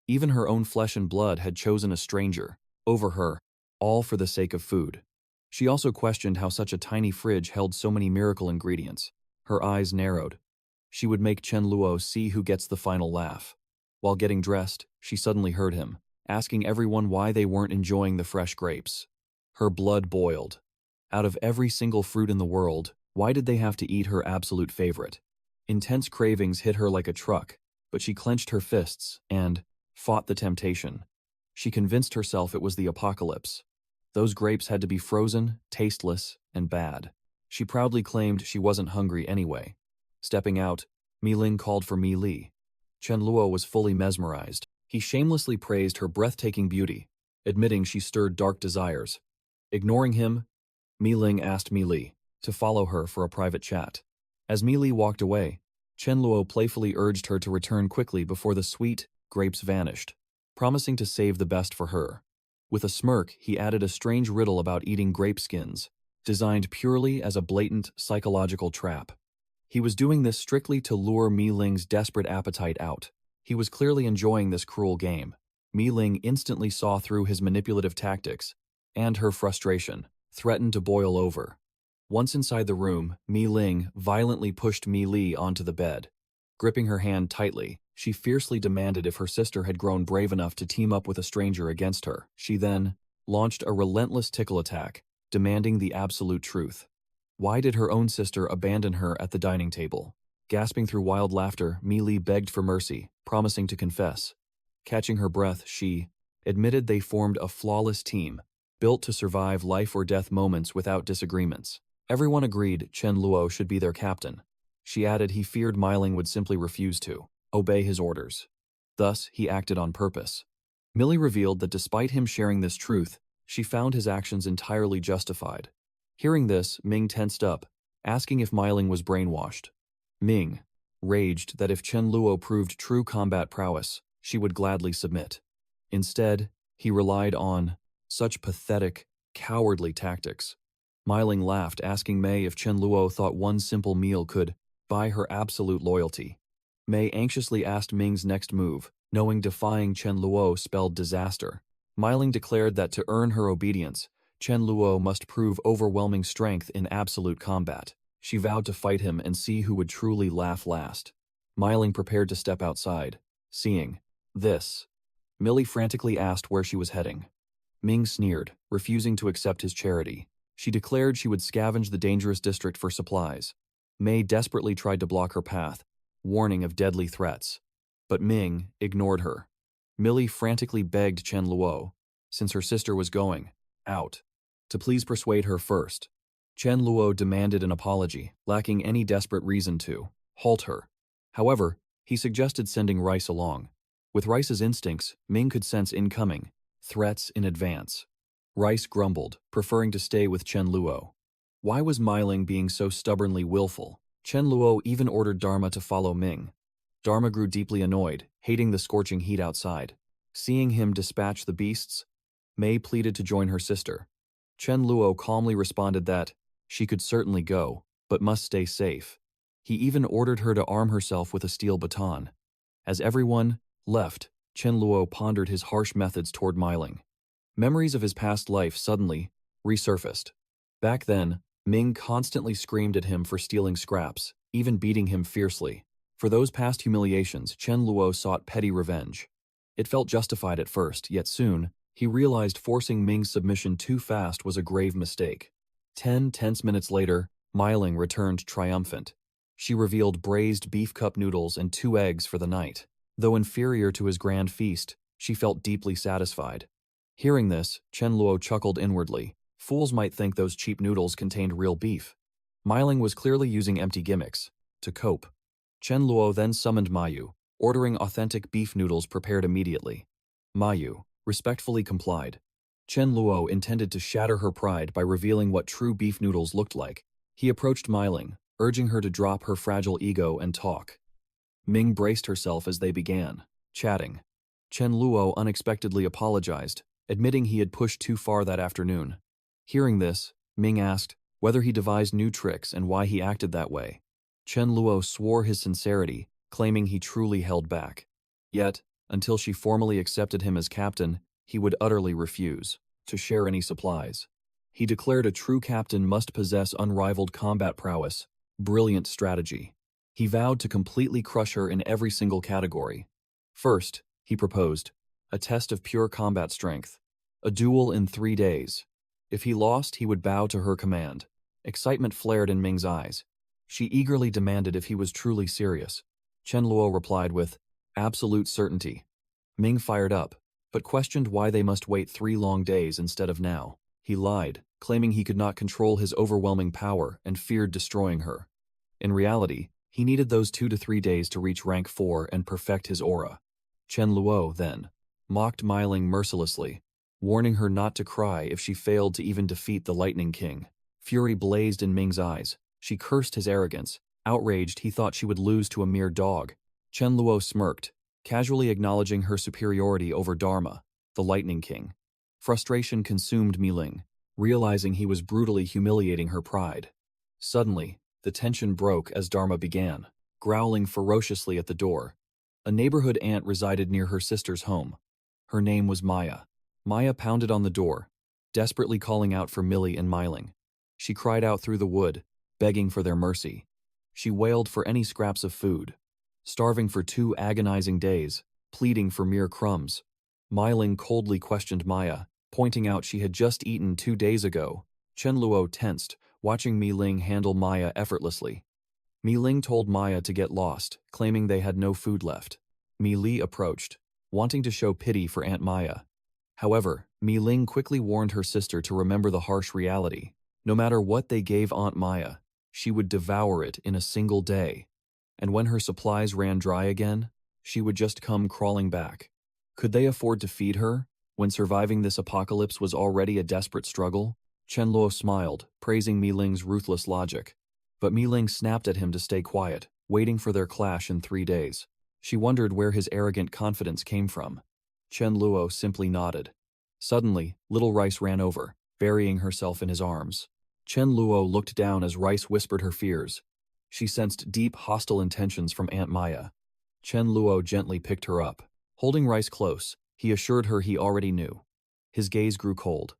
Even her own flesh and blood had chosen a stranger over her, all for the sake of food. She also questioned how such a tiny fridge held so many miracle ingredients. Her eyes narrowed. She would make Chen Luo see who gets the final laugh. While getting dressed, she suddenly heard him, asking everyone why they weren't enjoying the fresh grapes. Her blood boiled. Out of every single fruit in the world, why did they have to eat her absolute favorite? Intense cravings hit her like a truck, but she clenched her fists and fought the temptation. She convinced herself it was the apocalypse. Those grapes had to be frozen, tasteless, and bad. She proudly claimed she wasn't hungry anyway. Stepping out, Mi Ling called for Mi Li. Chen Luo was fully mesmerized. He shamelessly praised her breathtaking beauty, admitting she stirred dark desires. Ignoring him, Mi Ling asked Mi Li to follow her for a private chat. As Mi Li walked away, Chen Luo playfully urged her to return quickly before the sweet grapes vanished, promising to save the best for her. With a smirk, he added a strange riddle about eating grape skins, designed purely as a blatant psychological trap. He was doing this strictly to lure Mi Ling's desperate appetite out. He was clearly enjoying this cruel game. Mi Ling instantly saw through his manipulative tactics, and her frustration threatened to boil over. Once inside the room, Mi Ling violently pushed Mi Li onto the bed. Gripping her hand tightly, she fiercely demanded if her sister had grown brave enough to team up with a stranger against her. She then launched a relentless tickle attack, demanding the absolute truth. Why did her own sister abandon her at the dining table? Gasping through wild laughter, Mi Li begged for mercy, promising to confess. Catching her breath, she admitted they formed a flawless team, built to survive life-or-death moments without disagreements. Everyone agreed Chen Luo should be their captain. She added he feared Mi Ling would simply refuse to obey his orders. Thus, he acted on purpose. Millie revealed that despite him sharing this truth, she found his actions entirely justified. Hearing this, Ming tensed up, asking if Mi Ling was brainwashed. Ming raged that if Chen Luo proved true combat prowess, she would gladly submit. Instead, he relied on such pathetic, cowardly tactics. Mi Ling laughed, asking Mei if Chen Luo thought one simple meal could buy her absolute loyalty. Mei anxiously asked Ming's next move, knowing defying Chen Luo spelled disaster. Mi Ling declared that to earn her obedience, Chen Luo must prove overwhelming strength in absolute combat. She vowed to fight him and see who would truly laugh last. Mi Ling prepared to step outside. Seeing this, Millie frantically asked where she was heading. Ming sneered, refusing to accept his charity. She declared she would scavenge the dangerous district for supplies. Mei desperately tried to block her path, warning of deadly threats. But Ming ignored her. Millie frantically begged Chen Luo, since her sister was going out, to please persuade her first. Chen Luo demanded an apology, lacking any desperate reason to halt her. However, he suggested sending Rice along. With Rice's instincts, Ming could sense incoming threats in advance. Rice grumbled, preferring to stay with Chen Luo. Why was Mi Ling being so stubbornly willful? Chen Luo even ordered Dharma to follow Ming. Dharma grew deeply annoyed, hating the scorching heat outside. Seeing him dispatch the beasts, Mei pleaded to join her sister. Chen Luo calmly responded that she could certainly go, but must stay safe. He even ordered her to arm herself with a steel baton. As everyone left, Chen Luo pondered his harsh methods toward Mi Ling. Memories of his past life suddenly resurfaced. Back then, Ming constantly screamed at him for stealing scraps, even beating him fiercely. For those past humiliations, Chen Luo sought petty revenge. It felt justified at first, yet soon, he realized forcing Ming's submission too fast was a grave mistake. 10 tense minutes later, Mi Ling returned triumphant. She revealed braised beef cup noodles and 2 eggs for the night. Though inferior to his grand feast, she felt deeply satisfied. Hearing this, Chen Luo chuckled inwardly. Fools might think those cheap noodles contained real beef. Mi Ling was clearly using empty gimmicks to cope. Chen Luo then summoned Mayu, ordering authentic beef noodles prepared immediately. Mayu respectfully complied. Chen Luo intended to shatter her pride by revealing what true beef noodles looked like. He approached Mi Ling, urging her to drop her fragile ego and talk. Ming braced herself as they began chatting. Chen Luo unexpectedly apologized, admitting he had pushed too far that afternoon. Hearing this, Ming asked whether he devised new tricks and why he acted that way. Chen Luo swore his sincerity, claiming he truly held back. Yet, until she formally accepted him as captain, he would utterly refuse to share any supplies. He declared a true captain must possess unrivaled combat prowess, brilliant strategy. He vowed to completely crush her in every single category. First, he proposed a test of pure combat strength, a duel in 3 days. If he lost, he would bow to her command. Excitement flared in Ming's eyes. She eagerly demanded if he was truly serious. Chen Luo replied with absolute certainty. Ming fired up, but questioned why they must wait 3 long days instead of now. He lied, claiming he could not control his overwhelming power and feared destroying her. In reality, he needed those 2 to 3 days to reach rank 4 and perfect his aura. Chen Luo, then, mocked Meiling mercilessly, warning her not to cry if she failed to even defeat the Lightning King. Fury blazed in Ming's eyes. She cursed his arrogance. Outraged, he thought she would lose to a mere dog. Chen Luo smirked, casually acknowledging her superiority over Dharma, the Lightning King. Frustration consumed Meiling, realizing he was brutally humiliating her pride. Suddenly, the tension broke as Dharma began, growling ferociously at the door. A neighborhood ant resided near her sister's home. Her name was Maya. Maya pounded on the door, desperately calling out for Millie and Meiling. She cried out through the wood, begging for their mercy. She wailed for any scraps of food, starving for 2 agonizing days, pleading for mere crumbs. Meiling coldly questioned Maya, pointing out she had just eaten 2 days ago. Chen Luo tensed, watching Mi Ling handle Maya effortlessly. Mi Ling told Maya to get lost, claiming they had no food left. Mi Li approached, wanting to show pity for Aunt Maya. However, Mi Ling quickly warned her sister to remember the harsh reality. No matter what they gave Aunt Maya, she would devour it in a single day. And when her supplies ran dry again, she would just come crawling back. Could they afford to feed her, when surviving this apocalypse was already a desperate struggle? Chen Luo smiled, praising Mi Ling's ruthless logic. But Mi Ling snapped at him to stay quiet, waiting for their clash in 3 days. She wondered where his arrogant confidence came from. Chen Luo simply nodded. Suddenly, little Rice ran over, burying herself in his arms. Chen Luo looked down as Rice whispered her fears. She sensed deep, hostile intentions from Aunt Maya. Chen Luo gently picked her up. Holding Rice close, he assured her he already knew. His gaze grew cold.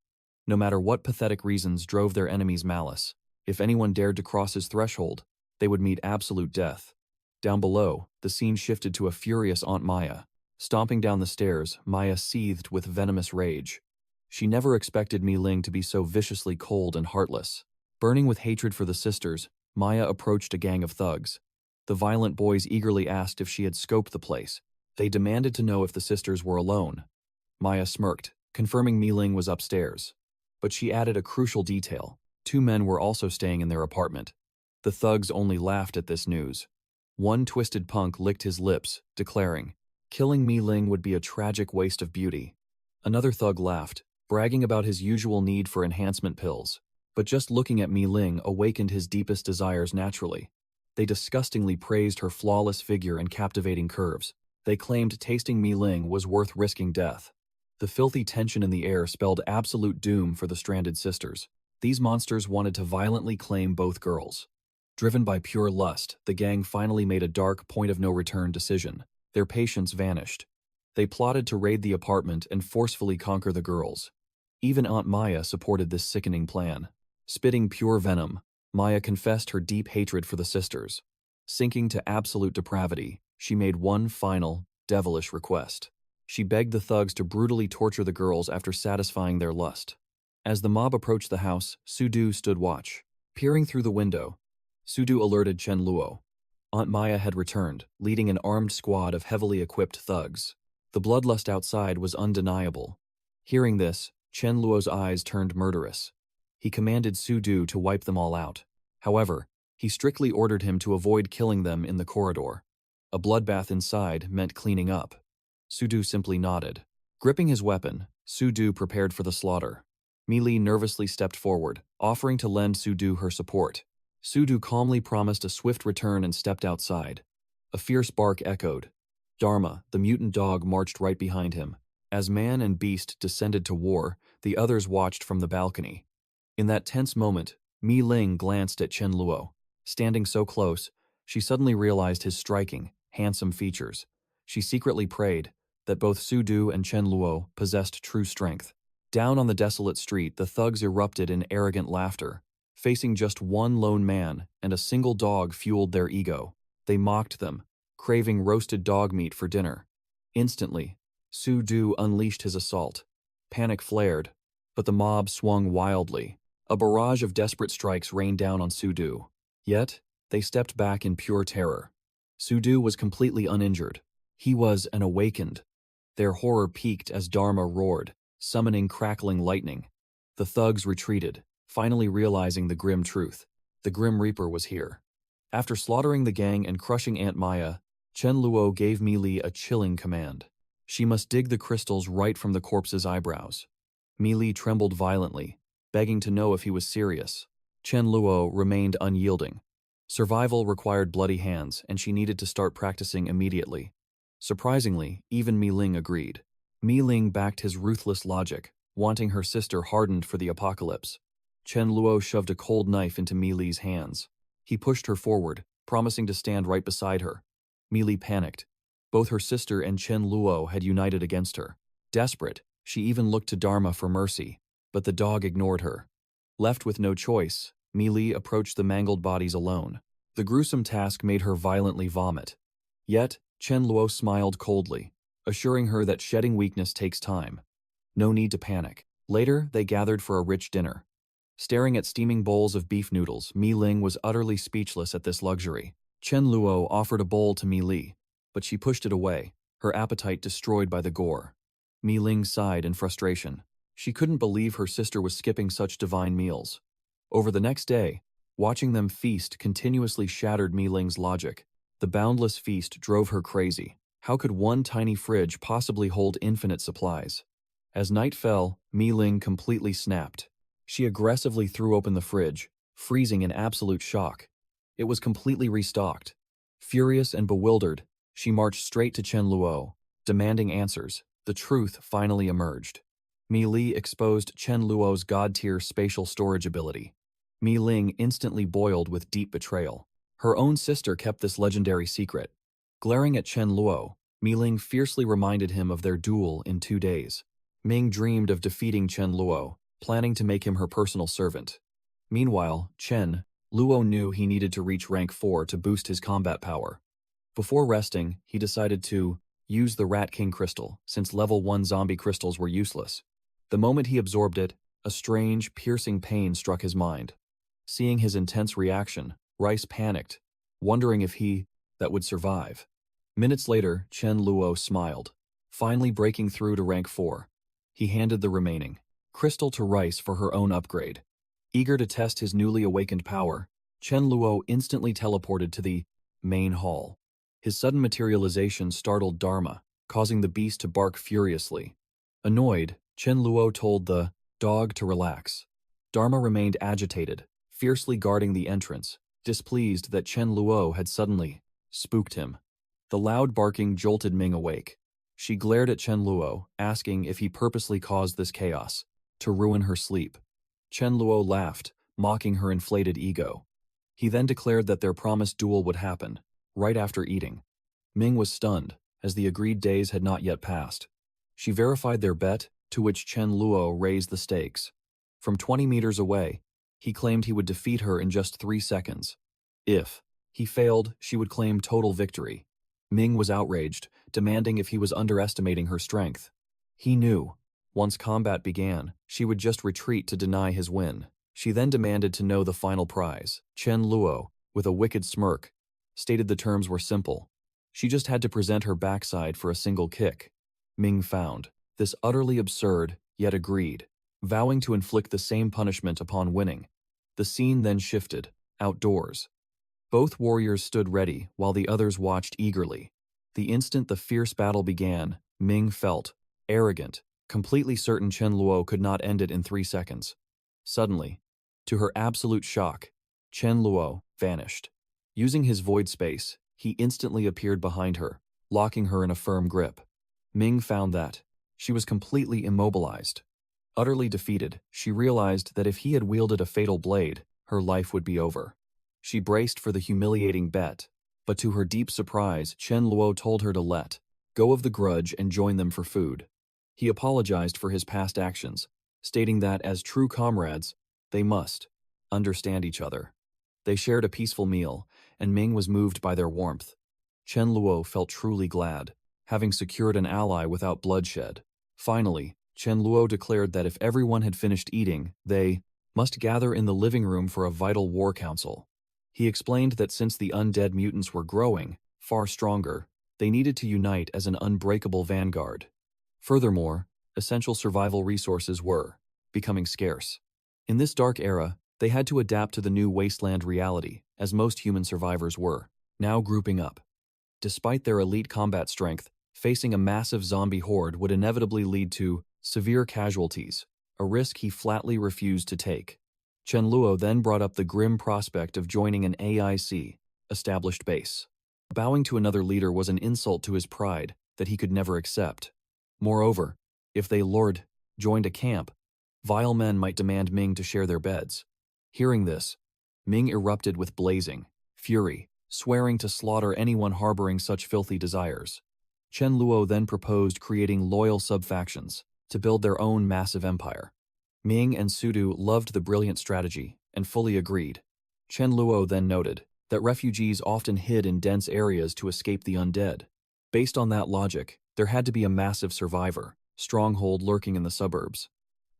No matter what pathetic reasons drove their enemy's malice, if anyone dared to cross his threshold, they would meet absolute death. Down below, the scene shifted to a furious Aunt Maya. Stomping down the stairs, Maya seethed with venomous rage. She never expected Mi Ling to be so viciously cold and heartless. Burning with hatred for the sisters, Maya approached a gang of thugs. The violent boys eagerly asked if she had scoped the place. They demanded to know if the sisters were alone. Maya smirked, confirming Mi Ling was upstairs. But she added a crucial detail. 2 men were also staying in their apartment. The thugs only laughed at this news. One twisted punk licked his lips, declaring, "Killing Mi Ling would be a tragic waste of beauty." Another thug laughed, bragging about his usual need for enhancement pills. But just looking at Mi Ling awakened his deepest desires naturally. They disgustingly praised her flawless figure and captivating curves. They claimed tasting Mi Ling was worth risking death. The filthy tension in the air spelled absolute doom for the stranded sisters. These monsters wanted to violently claim both girls. Driven by pure lust, the gang finally made a dark point-of-no-return decision. Their patience vanished. They plotted to raid the apartment and forcefully conquer the girls. Even Aunt Maya supported this sickening plan. Spitting pure venom, Maya confessed her deep hatred for the sisters. Sinking to absolute depravity, she made one final, devilish request. She begged the thugs to brutally torture the girls after satisfying their lust. As the mob approached the house, Sudu stood watch. Peering through the window, Sudu alerted Chen Luo. Aunt Maya had returned, leading an armed squad of heavily equipped thugs. The bloodlust outside was undeniable. Hearing this, Chen Luo's eyes turned murderous. He commanded Sudu to wipe them all out. However, he strictly ordered him to avoid killing them in the corridor. A bloodbath inside meant cleaning up. Sudu simply nodded. Gripping his weapon, Sudu prepared for the slaughter. Mi Li nervously stepped forward, offering to lend Sudu her support. Sudu calmly promised a swift return and stepped outside. A fierce bark echoed. Dharma, the mutant dog, marched right behind him. As man and beast descended to war, the others watched from the balcony. In that tense moment, Mi Ling glanced at Chen Luo. Standing so close, she suddenly realized his striking, handsome features. She secretly prayed that both Sudu and Chen Luo possessed true strength. Down on the desolate street, the thugs erupted in arrogant laughter. Facing just one lone man and a single dog fueled their ego. They mocked them, craving roasted dog meat for dinner. Instantly, Sudu unleashed his assault. Panic flared. But the mob swung wildly. A barrage of desperate strikes rained down on Sudu. Yet, they stepped back in pure terror. Sudu was completely uninjured. He was an awakened. Their horror peaked as Dharma roared, summoning crackling lightning. The thugs retreated, finally realizing the grim truth. The Grim Reaper was here. After slaughtering the gang and crushing Aunt Maya, Chen Luo gave Mi Li a chilling command. She must dig the crystals right from the corpse's eyebrows. Mi Li trembled violently, begging to know if he was serious. Chen Luo remained unyielding. Survival required bloody hands, and she needed to start practicing immediately. Surprisingly, even Mi Ling agreed. Mi Ling backed his ruthless logic, wanting her sister hardened for the apocalypse. Chen Luo shoved a cold knife into Mi Li's hands. He pushed her forward, promising to stand right beside her. Mi Li panicked. Both her sister and Chen Luo had united against her. Desperate, she even looked to Dharma for mercy, but the dog ignored her. Left with no choice, Mi Li approached the mangled bodies alone. The gruesome task made her violently vomit. Yet, Chen Luo smiled coldly, assuring her that shedding weakness takes time. No need to panic. Later, they gathered for a rich dinner. Staring at steaming bowls of beef noodles, Mi Ling was utterly speechless at this luxury. Chen Luo offered a bowl to Mi Li, but she pushed it away, her appetite destroyed by the gore. Mi Ling sighed in frustration. She couldn't believe her sister was skipping such divine meals. Over the next day, watching them feast continuously shattered Mi Ling's logic. The boundless feast drove her crazy. How could one tiny fridge possibly hold infinite supplies? As night fell, Mi Ling completely snapped. She aggressively threw open the fridge, freezing in absolute shock. It was completely restocked. Furious and bewildered, she marched straight to Chen Luo, demanding answers. The truth finally emerged. Mi Li exposed Chen Luo's god-tier spatial storage ability. Mi Ling instantly boiled with deep betrayal. Her own sister kept this legendary secret. Glaring at Chen Luo, Mi Ling fiercely reminded him of their duel in 2 days. Ming dreamed of defeating Chen Luo, planning to make him her personal servant. Meanwhile, Chen Luo knew he needed to reach rank 4 to boost his combat power. Before resting, he decided to use the Rat King crystal, since level 1 zombie crystals were useless. The moment he absorbed it, a strange, piercing pain struck his mind. Seeing his intense reaction, Rice panicked, wondering if that would survive. Minutes later, Chen Luo smiled, finally breaking through to rank 4. He handed the remaining crystal to Rice for her own upgrade. Eager to test his newly awakened power, Chen Luo instantly teleported to the main hall. His sudden materialization startled Dharma, causing the beast to bark furiously. Annoyed, Chen Luo told the dog to relax. Dharma remained agitated, fiercely guarding the entrance, displeased that Chen Luo had suddenly spooked him. The loud barking jolted Ming awake. She glared at Chen Luo, asking if he purposely caused this chaos, to ruin her sleep. Chen Luo laughed, mocking her inflated ego. He then declared that their promised duel would happen, right after eating. Ming was stunned, as the agreed days had not yet passed. She verified their bet, to which Chen Luo raised the stakes. From 20 meters away, he claimed he would defeat her in just 3 seconds. If he failed, she would claim total victory. Ming was outraged, demanding if he was underestimating her strength. He knew, once combat began, she would just retreat to deny his win. She then demanded to know the final prize. Chen Luo, with a wicked smirk, stated the terms were simple. She just had to present her backside for a single kick. Ming found this utterly absurd, yet agreed, vowing to inflict the same punishment upon winning. The scene then shifted, outdoors. Both warriors stood ready while the others watched eagerly. The instant the fierce battle began, Ming felt arrogant, completely certain Chen Luo could not end it in 3 seconds. Suddenly, to her absolute shock, Chen Luo vanished. Using his void space, he instantly appeared behind her, locking her in a firm grip. Ming found that she was completely immobilized. Utterly defeated, she realized that if he had wielded a fatal blade, her life would be over. She braced for the humiliating bet, but to her deep surprise, Chen Luo told her to let go of the grudge and join them for food. He apologized for his past actions, stating that as true comrades, they must understand each other. They shared a peaceful meal, and Ming was moved by their warmth. Chen Luo felt truly glad, having secured an ally without bloodshed. Finally, Chen Luo declared that if everyone had finished eating, they must gather in the living room for a vital war council. He explained that since the undead mutants were growing, far stronger, they needed to unite as an unbreakable vanguard. Furthermore, essential survival resources were becoming scarce. In this dark era, they had to adapt to the new wasteland reality, as most human survivors were, now grouping up. Despite their elite combat strength, facing a massive zombie horde would inevitably lead to severe casualties, a risk he flatly refused to take. Chen Luo then brought up the grim prospect of joining an AIC, established base. Bowing to another leader was an insult to his pride that he could never accept. Moreover, if they joined a camp, vile men might demand Ming to share their beds. Hearing this, Ming erupted with blazing fury, swearing to slaughter anyone harboring such filthy desires. Chen Luo then proposed creating loyal sub-factions to build their own massive empire. Ming and Sudu loved the brilliant strategy and fully agreed. Chen Luo then noted that refugees often hid in dense areas to escape the undead. Based on that logic, there had to be a massive survivor stronghold lurking in the suburbs.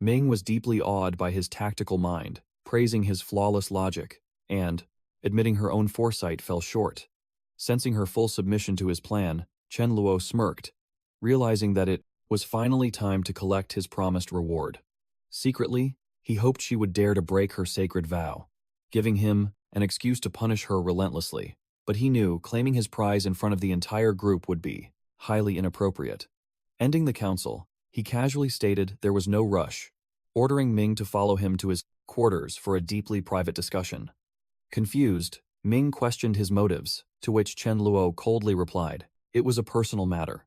Ming was deeply awed by his tactical mind, praising his flawless logic, and, admitting her own foresight fell short. Sensing her full submission to his plan, Chen Luo smirked, realizing that it was finally time to collect his promised reward. Secretly, he hoped she would dare to break her sacred vow, giving him an excuse to punish her relentlessly. But he knew claiming his prize in front of the entire group would be highly inappropriate. Ending the council, he casually stated there was no rush, ordering Ming to follow him to his quarters for a deeply private discussion. Confused, Ming questioned his motives, to which Chen Luo coldly replied, it was a personal matter.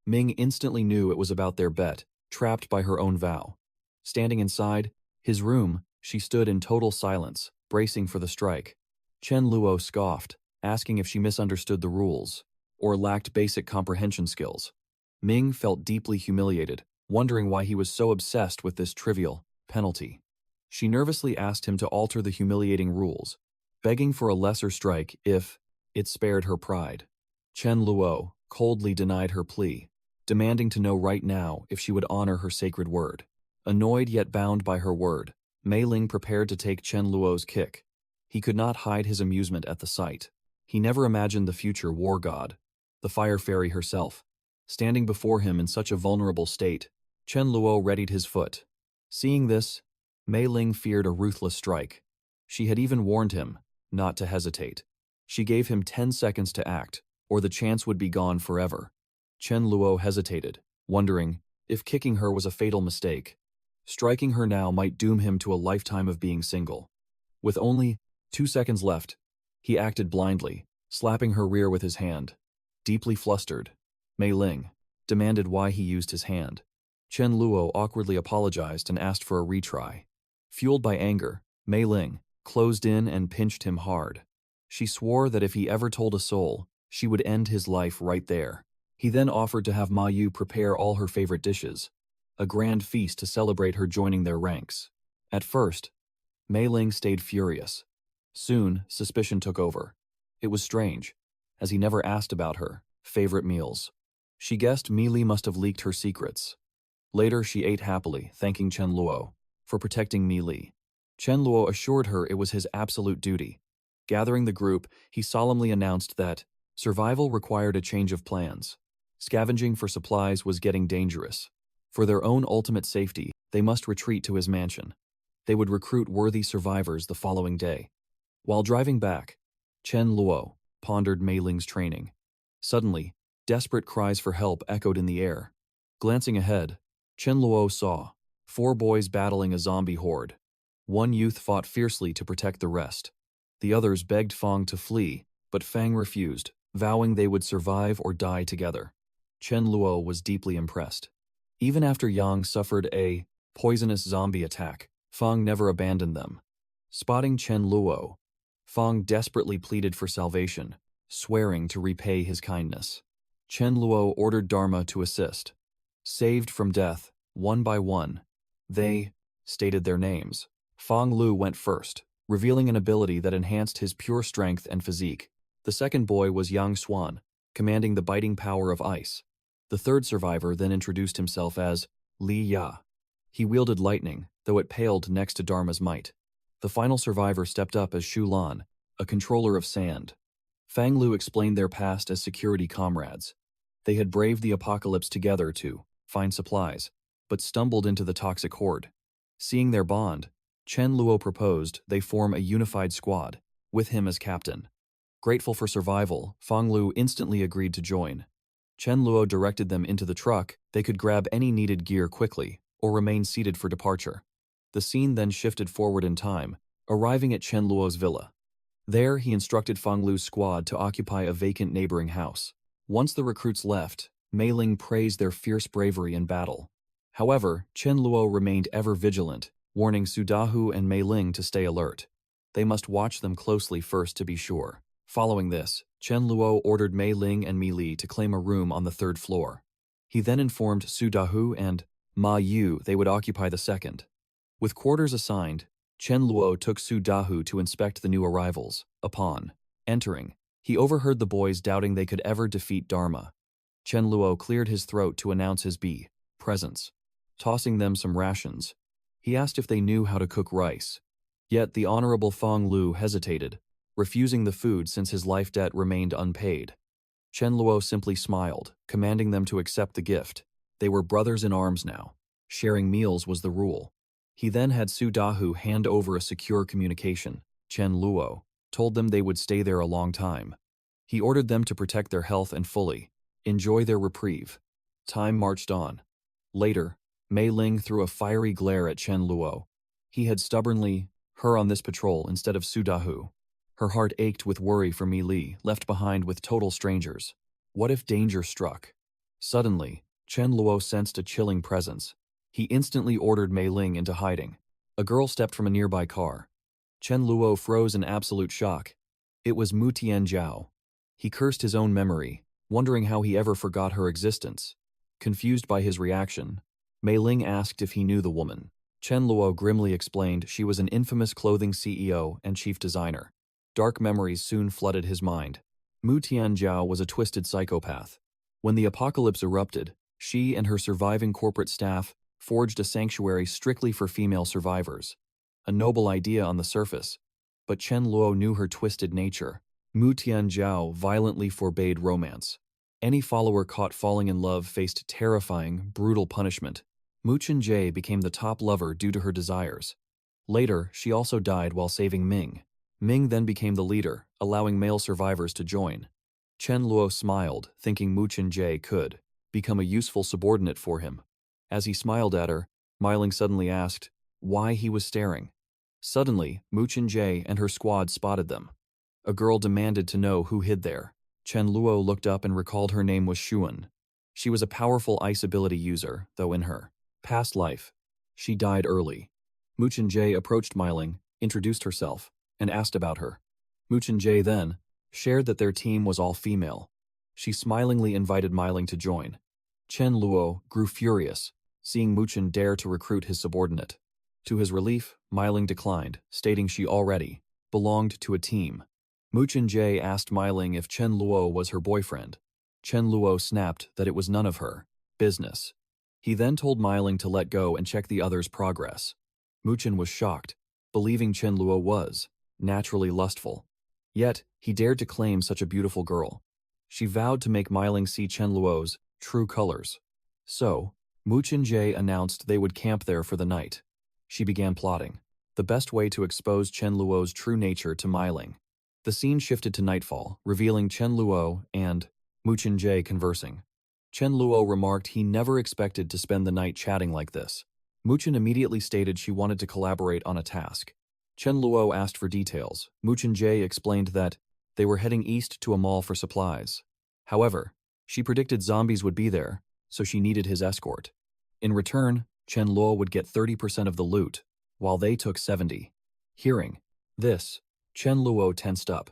Ming instantly knew it was about their bet, trapped by her own vow. Standing inside his room, she stood in total silence, bracing for the strike. Chen Luo scoffed, asking if she misunderstood the rules, or lacked basic comprehension skills. Ming felt deeply humiliated, wondering why he was so obsessed with this trivial penalty. She nervously asked him to alter the humiliating rules, begging for a lesser strike if it spared her pride. Chen Luo coldly denied her plea, demanding to know right now if she would honor her sacred word. Annoyed yet bound by her word, Mei Ling prepared to take Chen Luo's kick. He could not hide his amusement at the sight. He never imagined the future war god, the Fire Fairy herself, standing before him in such a vulnerable state. Chen Luo readied his foot. Seeing this, Mei Ling feared a ruthless strike. She had even warned him not to hesitate. She gave him 10 seconds to act, or the chance would be gone forever. Chen Luo hesitated, wondering if kicking her was a fatal mistake. Striking her now might doom him to a lifetime of being single. With only 2 seconds left, he acted blindly, slapping her rear with his hand. Deeply flustered, Mei Ling demanded why he used his hand. Chen Luo awkwardly apologized and asked for a retry. Fueled by anger, Mei Ling closed in and pinched him hard. She swore that if he ever told a soul, she would end his life right there. He then offered to have Mayu prepare all her favorite dishes, a grand feast to celebrate her joining their ranks. At first, Mei Ling stayed furious. Soon, suspicion took over. It was strange, as he never asked about her favorite meals. She guessed Mi Li must have leaked her secrets. Later, she ate happily, thanking Chen Luo for protecting Mi Li. Chen Luo assured her it was his absolute duty. Gathering the group, he solemnly announced that survival required a change of plans. Scavenging for supplies was getting dangerous. For their own ultimate safety, they must retreat to his mansion. They would recruit worthy survivors the following day. While driving back, Chen Luo pondered Mei Ling's training. Suddenly, desperate cries for help echoed in the air. Glancing ahead, Chen Luo saw 4 boys battling a zombie horde. One youth fought fiercely to protect the rest. The others begged Fang to flee, but Fang refused, vowing they would survive or die together. Chen Luo was deeply impressed. Even after Yang suffered a poisonous zombie attack, Fang never abandoned them. Spotting Chen Luo, Fang desperately pleaded for salvation, swearing to repay his kindness. Chen Luo ordered Dharma to assist. Saved from death, one by one, they stated their names. Fang Lu went first, revealing an ability that enhanced his pure strength and physique. The second boy was Yang Xuan, commanding the biting power of ice. The third survivor then introduced himself as Li Ya. He wielded lightning, though it paled next to Dharma's might. The final survivor stepped up as Shu Lan, a controller of sand. Fang Lu explained their past as security comrades. They had braved the apocalypse together to find supplies, but stumbled into the toxic horde. Seeing their bond, Chen Luo proposed they form a unified squad, with him as captain. Grateful for survival, Fang Lu instantly agreed to join. Chen Luo directed them into the truck. They could grab any needed gear quickly, or remain seated for departure. The scene then shifted forward in time, arriving at Chen Luo's villa. There, he instructed Fang Lu's squad to occupy a vacant neighboring house. Once the recruits left, Mei Ling praised their fierce bravery in battle. However, Chen Luo remained ever vigilant, warning Su Dahu and Mei Ling to stay alert. They must watch them closely first to be sure. Following this, Chen Luo ordered Mei Ling and Mi Li to claim a room on the third floor. He then informed Su Dahu and Ma Yu they would occupy the second. With quarters assigned, Chen Luo took Su Dahu to inspect the new arrivals. Upon entering, he overheard the boys doubting they could ever defeat Dharma. Chen Luo cleared his throat to announce his presence. Tossing them some rations, he asked if they knew how to cook rice. Yet the Honorable Fang Lu hesitated, refusing the food since his life debt remained unpaid. Chen Luo simply smiled, commanding them to accept the gift. They were brothers in arms now. Sharing meals was the rule. He then had Su Dahu hand over a secure communication. Chen Luo told them they would stay there a long time. He ordered them to protect their health and fully enjoy their reprieve. Time marched on. Later, Mei Ling threw a fiery glare at Chen Luo. He had stubbornly her on this patrol instead of Su Dahu. Her heart ached with worry for Mi Li, left behind with total strangers. What if danger struck? Suddenly, Chen Luo sensed a chilling presence. He instantly ordered Mei Ling into hiding. A girl stepped from a nearby car. Chen Luo froze in absolute shock. It was Mu Tianjiao. He cursed his own memory, wondering how he ever forgot her existence. Confused by his reaction, Mei Ling asked if he knew the woman. Chen Luo grimly explained she was an infamous clothing CEO and chief designer. Dark memories soon flooded his mind. Mu Tianjiao was a twisted psychopath. When the apocalypse erupted, she and her surviving corporate staff forged a sanctuary strictly for female survivors. A noble idea on the surface, but Chen Luo knew her twisted nature. Mu Tianjiao violently forbade romance. Any follower caught falling in love faced terrifying, brutal punishment. Mu Chenjie became the top lover due to her desires. Later, she also died while saving Ming. Ming then became the leader, allowing male survivors to join. Chen Luo smiled, thinking Mu Chenjie could become a useful subordinate for him. As he smiled at her, Mei Ling suddenly asked why he was staring. Suddenly, Mu Chenjie and her squad spotted them. A girl demanded to know who hid there. Chen Luo looked up and recalled her name was Xuan. She was a powerful ice ability user, though in her past life, she died early. Mu Chenjie approached Mei Ling, introduced herself, and asked about her. Mu Chenjie then shared that their team was all female. She smilingly invited Mei Ling to join. Chen Luo grew furious, seeing Mu Chen dare to recruit his subordinate. To his relief, Mei Ling declined, stating she already belonged to a team. Mu Chenjie asked Mei Ling if Chen Luo was her boyfriend. Chen Luo snapped that it was none of her business. He then told Mei Ling to let go and check the other's progress. Mu Chen was shocked, believing Chen Luo was naturally lustful. Yet, he dared to claim such a beautiful girl. She vowed to make Mei Ling see Chen Luo's true colors. So, Mu Chenjie announced they would camp there for the night. She began plotting the best way to expose Chen Luo's true nature to Mei Ling. The scene shifted to nightfall, revealing Chen Luo and Mu Chenjie conversing. Chen Luo remarked he never expected to spend the night chatting like this. Mu Chen immediately stated she wanted to collaborate on a task. Chen Luo asked for details. Mu Chenjie explained that they were heading east to a mall for supplies. However, she predicted zombies would be there, so she needed his escort. In return, Chen Luo would get 30% of the loot, while they took 70%. Hearing this, Chen Luo tensed up.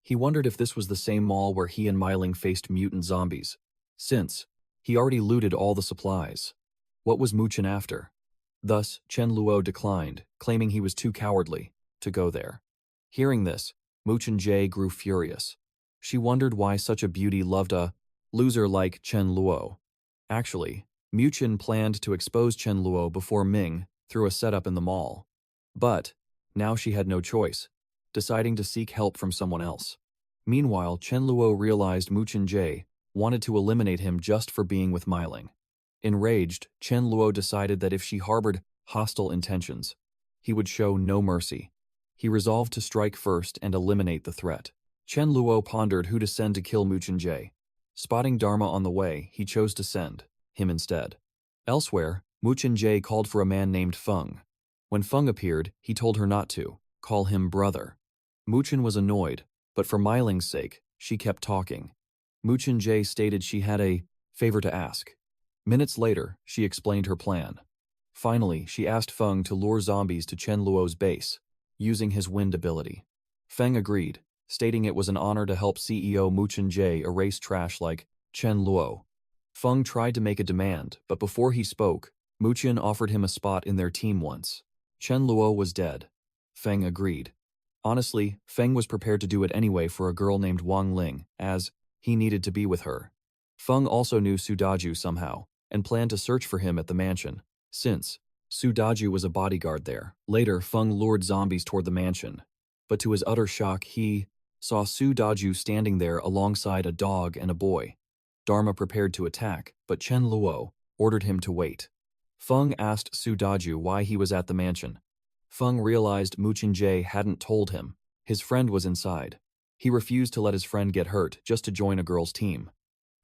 He wondered if this was the same mall where he and Mei Ling faced mutant zombies, since he already looted all the supplies. What was Mu Chen after? Thus, Chen Luo declined, claiming he was too cowardly to go there. Hearing this, Mu Chenjie grew furious. She wondered why such a beauty loved a loser like Chen Luo. Actually, Muchen planned to expose Chen Luo before Ming through a setup in the mall. But now she had no choice, deciding to seek help from someone else. Meanwhile, Chen Luo realized Muchen Jie wanted to eliminate him just for being with Myling. Enraged, Chen Luo decided that if she harbored hostile intentions, he would show no mercy. He resolved to strike first and eliminate the threat. Chen Luo pondered who to send to kill Muchen Jie. Spotting Dharma on the way, he chose to send him instead. Elsewhere, Muchen Jie called for a man named Feng. When Feng appeared, he told her not to call him brother. Muchen was annoyed, but for Myling's sake, she kept talking. Muchen Jie stated she had a favor to ask. Minutes later, she explained her plan. Finally, she asked Feng to lure zombies to Chen Luo's base, using his wind ability. Feng agreed, stating it was an honor to help CEO Muchen Jie erase trash like Chen Luo. Feng tried to make a demand, but before he spoke, Muchen offered him a spot in their team once. Chen Luo was dead. Feng agreed. Honestly, Feng was prepared to do it anyway for a girl named Wang Ling, as he needed to be with her. Feng also knew Su Daju somehow, and planned to search for him at the mansion, since Su Daju was a bodyguard there. Later, Feng lured zombies toward the mansion, but to his utter shock, he saw Su Daju standing there alongside a dog and a boy. Dharma prepared to attack, but Chen Luo ordered him to wait. Feng asked Su Daju why he was at the mansion. Feng realized Muchen Jie hadn't told him. His friend was inside. He refused to let his friend get hurt just to join a girl's team.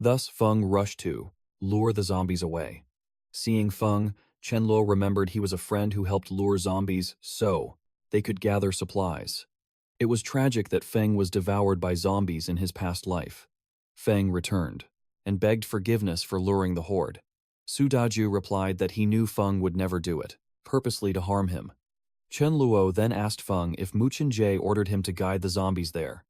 Thus, Feng rushed to lure the zombies away. Seeing Feng, Chen Luo remembered he was a friend who helped lure zombies so they could gather supplies. It was tragic that Feng was devoured by zombies in his past life. Feng returned and begged forgiveness for luring the horde. Su Daju replied that he knew Feng would never do it, purposely to harm him. Chen Luo then asked Feng if Muchen Jie ordered him to guide the zombies there.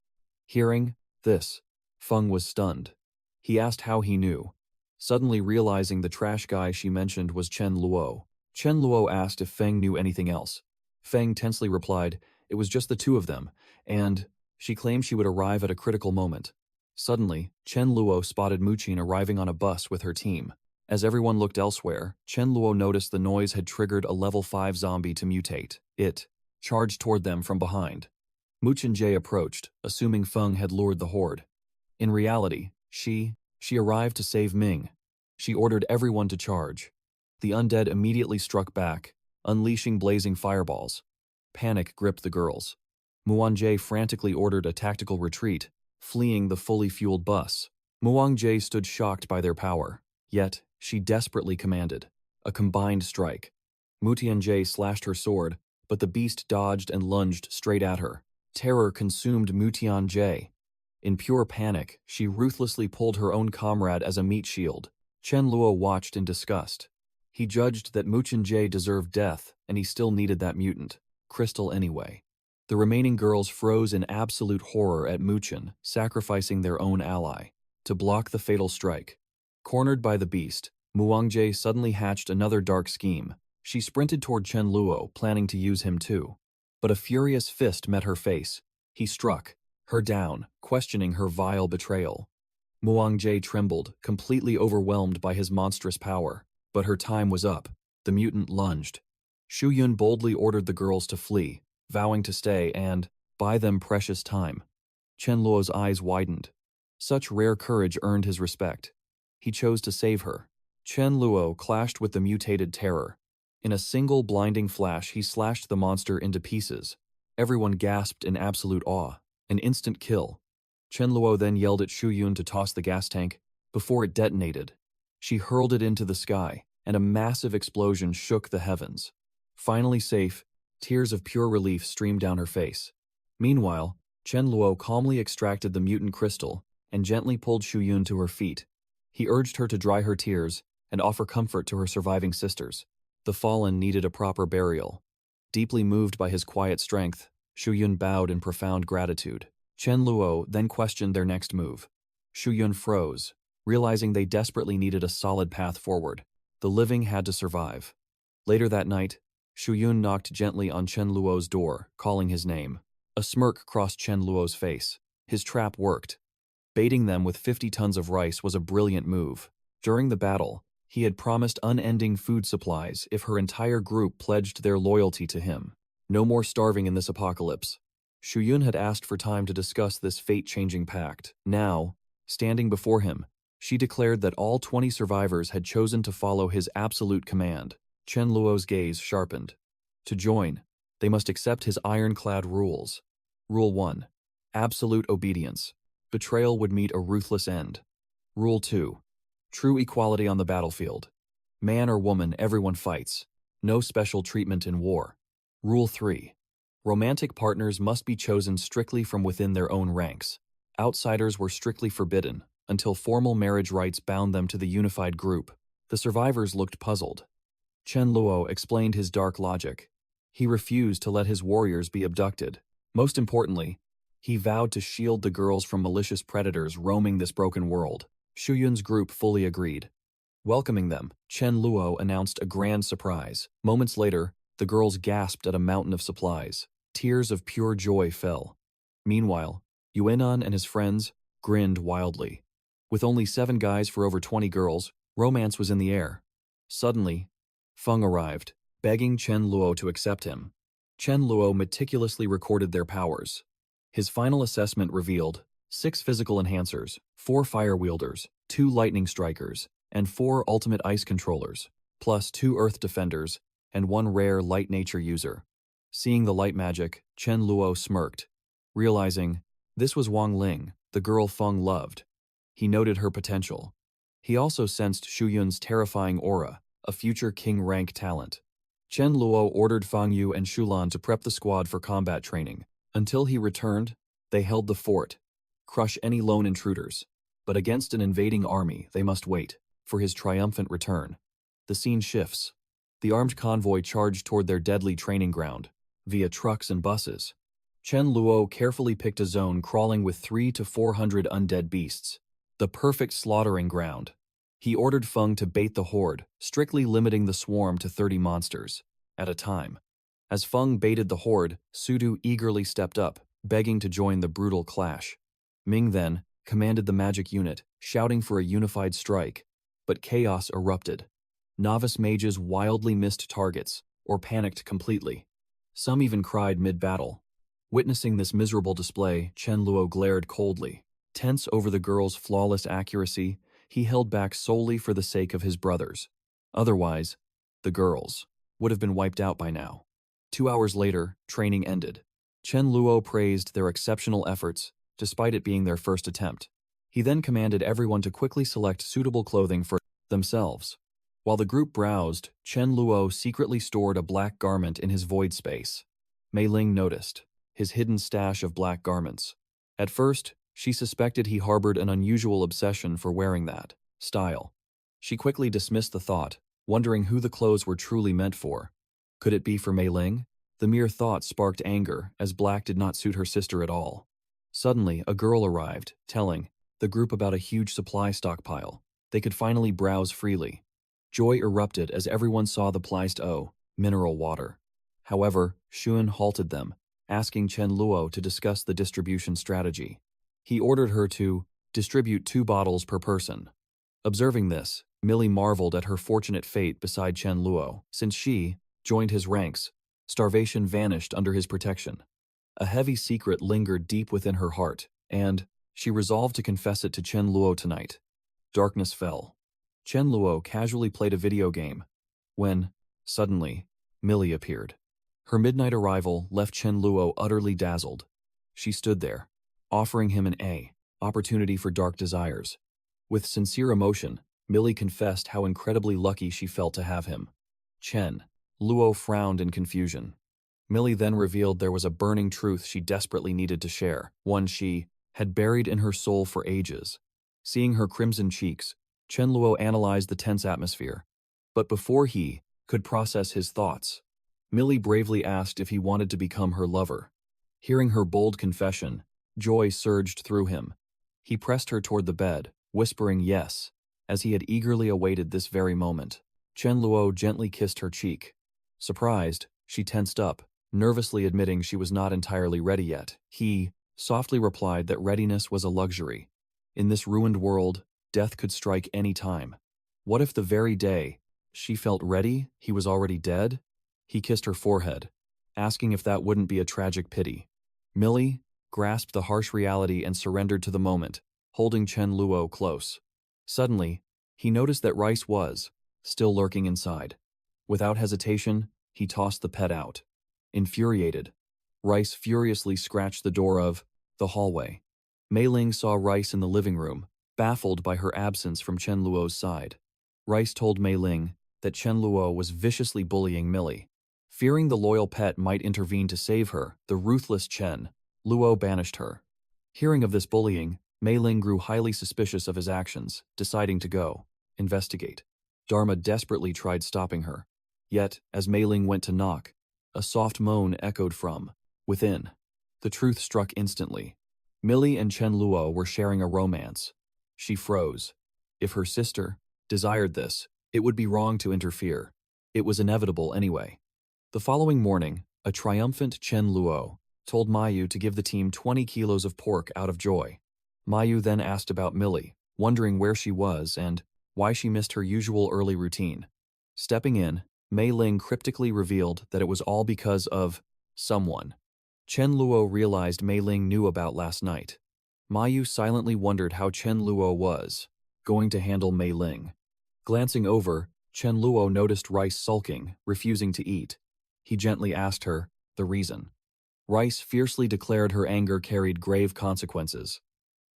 Hearing this, Feng was stunned. He asked how he knew, suddenly realizing the trash guy she mentioned was Chen Luo. Chen Luo asked if Feng knew anything else. Feng tensely replied it was just the two of them, and she claimed she would arrive at a critical moment. Suddenly, Chen Luo spotted Muchen arriving on a bus with her team. As everyone looked elsewhere, Chen Luo noticed the noise had triggered a level 5 zombie to mutate. It charged toward them from behind. Muchen Jie approached, assuming Feng had lured the horde. In reality, she arrived to save Ming. She ordered everyone to charge. The undead immediately struck back, unleashing blazing fireballs. Panic gripped the girls. Muang Jie frantically ordered a tactical retreat, fleeing the fully fueled bus. Muang Jie stood shocked by their power, yet she desperately commanded a combined strike. Mutian Jie slashed her sword, but the beast dodged and lunged straight at her. Terror consumed Mutian Jie. In pure panic, she ruthlessly pulled her own comrade as a meat shield. Chen Luo watched in disgust. He judged that Muchen Jie deserved death, and he still needed that mutant crystal anyway. The remaining girls froze in absolute horror at Muchen, sacrificing their own ally to block the fatal strike. Cornered by the beast, Muang Jie suddenly hatched another dark scheme. She sprinted toward Chen Luo, planning to use him too. But a furious fist met her face. He struck her down, questioning her vile betrayal. Muang Jie trembled, completely overwhelmed by his monstrous power. But her time was up. The mutant lunged. Shu Yun boldly ordered the girls to flee, vowing to stay and buy them precious time. Chen Luo's eyes widened. Such rare courage earned his respect. He chose to save her. Chen Luo clashed with the mutated terror. In a single blinding flash, he slashed the monster into pieces. Everyone gasped in absolute awe. An instant kill. Chen Luo then yelled at Shu Yun to toss the gas tank. Before it detonated, she hurled it into the sky, and a massive explosion shook the heavens. Finally safe, tears of pure relief streamed down her face. Meanwhile, Chen Luo calmly extracted the mutant crystal and gently pulled Shu Yun to her feet. He urged her to dry her tears and offer comfort to her surviving sisters. The fallen needed a proper burial. Deeply moved by his quiet strength, Shu Yun bowed in profound gratitude. Chen Luo then questioned their next move. Shu Yun froze, realizing they desperately needed a solid path forward. The living had to survive. Later that night, Shu Yun knocked gently on Chen Luo's door, calling his name. A smirk crossed Chen Luo's face. His trap worked. Baiting them with 50 tons of rice was a brilliant move. During the battle, He had promised unending food supplies if her entire group pledged their loyalty to him. No more starving in this apocalypse. Shu Yun had asked for time to discuss this fate-changing pact. Now, standing before him, she declared that all 20 survivors had chosen to follow his absolute command. Chen Luo's gaze sharpened. To join, they must accept his ironclad rules. Rule 1. Absolute obedience. Betrayal would meet a ruthless end. Rule 2. True equality on the battlefield. Man or woman, everyone fights. No special treatment in war. Rule 3. Romantic partners must be chosen strictly from within their own ranks. Outsiders were strictly forbidden, until formal marriage rites bound them to the unified group. The survivors looked puzzled. Chen Luo explained his dark logic. He refused to let his warriors be abducted. Most importantly, he vowed to shield the girls from malicious predators roaming this broken world. Shu Yun's group fully agreed. Welcoming them, Chen Luo announced a grand surprise. Moments later, the girls gasped at a mountain of supplies. Tears of pure joy fell. Meanwhile, Yuenan and his friends grinned wildly. With only 7 guys for over 20 girls, romance was in the air. Suddenly, Feng arrived, begging Chen Luo to accept him. Chen Luo meticulously recorded their powers. His final assessment revealed 6 physical enhancers, 4 fire wielders, 2 lightning strikers, and 4 ultimate ice controllers, plus 2 earth defenders, and 1 rare light nature user. Seeing the light magic, Chen Luo smirked, realizing this was Wang Ling, the girl Feng loved. He noted her potential. He also sensed Shu Yun's terrifying aura, a future king-rank talent. Chen Luo ordered Fang Yu and Shulan to prep the squad for combat training. Until he returned, they held the fort, crush any lone intruders. But against an invading army, they must wait for his triumphant return. The scene shifts. The armed convoy charged toward their deadly training ground, via trucks and buses. Chen Luo carefully picked a zone crawling with 300 to 400 undead beasts, the perfect slaughtering ground. He ordered Feng to bait the horde, strictly limiting the swarm to 30 monsters at a time. As Feng baited the horde, Sudu eagerly stepped up, begging to join the brutal clash. Ming then commanded the magic unit, shouting for a unified strike, but chaos erupted. Novice mages wildly missed targets, or panicked completely. Some even cried mid-battle. Witnessing this miserable display, Chen Luo glared coldly. Tense over the girl's flawless accuracy, he held back solely for the sake of his brothers. Otherwise, the girls would have been wiped out by now. 2 hours later, training ended. Chen Luo praised their exceptional efforts, despite it being their first attempt. He then commanded everyone to quickly select suitable clothing for themselves. While the group browsed, Chen Luo secretly stored a black garment in his void space. Mei Ling noticed his hidden stash of black garments. At first, she suspected he harbored an unusual obsession for wearing that style. She quickly dismissed the thought, wondering who the clothes were truly meant for. Could it be for Mei Ling? The mere thought sparked anger, as black did not suit her sister at all. Suddenly, a girl arrived, telling the group about a huge supply stockpile. They could finally browse freely. Joy erupted as everyone saw the prized mineral water. However, Shun halted them, asking Chen Luo to discuss the distribution strategy. He ordered her to distribute 2 bottles per person. Observing this, Millie marveled at her fortunate fate beside Chen Luo. Since she joined his ranks, starvation vanished under his protection. A heavy secret lingered deep within her heart, and she resolved to confess it to Chen Luo tonight. Darkness fell. Chen Luo casually played a video game, when, suddenly, Millie appeared. Her midnight arrival left Chen Luo utterly dazzled. She stood there, offering him an opportunity for dark desires. With sincere emotion, Millie confessed how incredibly lucky she felt to have him. Chen Luo frowned in confusion. Millie then revealed there was a burning truth she desperately needed to share, one she had buried in her soul for ages. Seeing her crimson cheeks, Chen Luo analyzed the tense atmosphere. But before he could process his thoughts, Millie bravely asked if he wanted to become her lover. Hearing her bold confession, joy surged through him. He pressed her toward the bed, whispering yes, as he had eagerly awaited this very moment. Chen Luo gently kissed her cheek. Surprised, she tensed up, nervously admitting she was not entirely ready yet. He softly replied that readiness was a luxury. In this ruined world, death could strike any time. What if the very day she felt ready, he was already dead? He kissed her forehead, asking if that wouldn't be a tragic pity. Millie grasped the harsh reality and surrendered to the moment, holding Chen Luo close. Suddenly, he noticed that Rice was still lurking inside. Without hesitation, he tossed the pet out. Infuriated, Rice furiously scratched the door of the hallway. Mei Ling saw Rice in the living room, baffled by her absence from Chen Luo's side. Rice told Mei Ling that Chen Luo was viciously bullying Millie. Fearing the loyal pet might intervene to save her, the ruthless Chen Luo banished her. Hearing of this bullying, Mei Ling grew highly suspicious of his actions, deciding to go investigate. Dharma desperately tried stopping her. Yet, as Mei Ling went to knock, a soft moan echoed from within. The truth struck instantly. Millie and Chen Luo were sharing a romance. She froze. If her sister desired this, it would be wrong to interfere. It was inevitable anyway. The following morning, a triumphant Chen Luo told Mayu to give the team 20 kilos of pork out of joy. Mayu then asked about Millie, wondering where she was and why she missed her usual early routine. Stepping in, Mei Ling cryptically revealed that it was all because of someone. Chen Luo realized Mei Ling knew about last night. Mayu silently wondered how Chen Luo was going to handle Mei Ling. Glancing over, Chen Luo noticed Rice sulking, refusing to eat. He gently asked her the reason. Rice fiercely declared her anger carried grave consequences.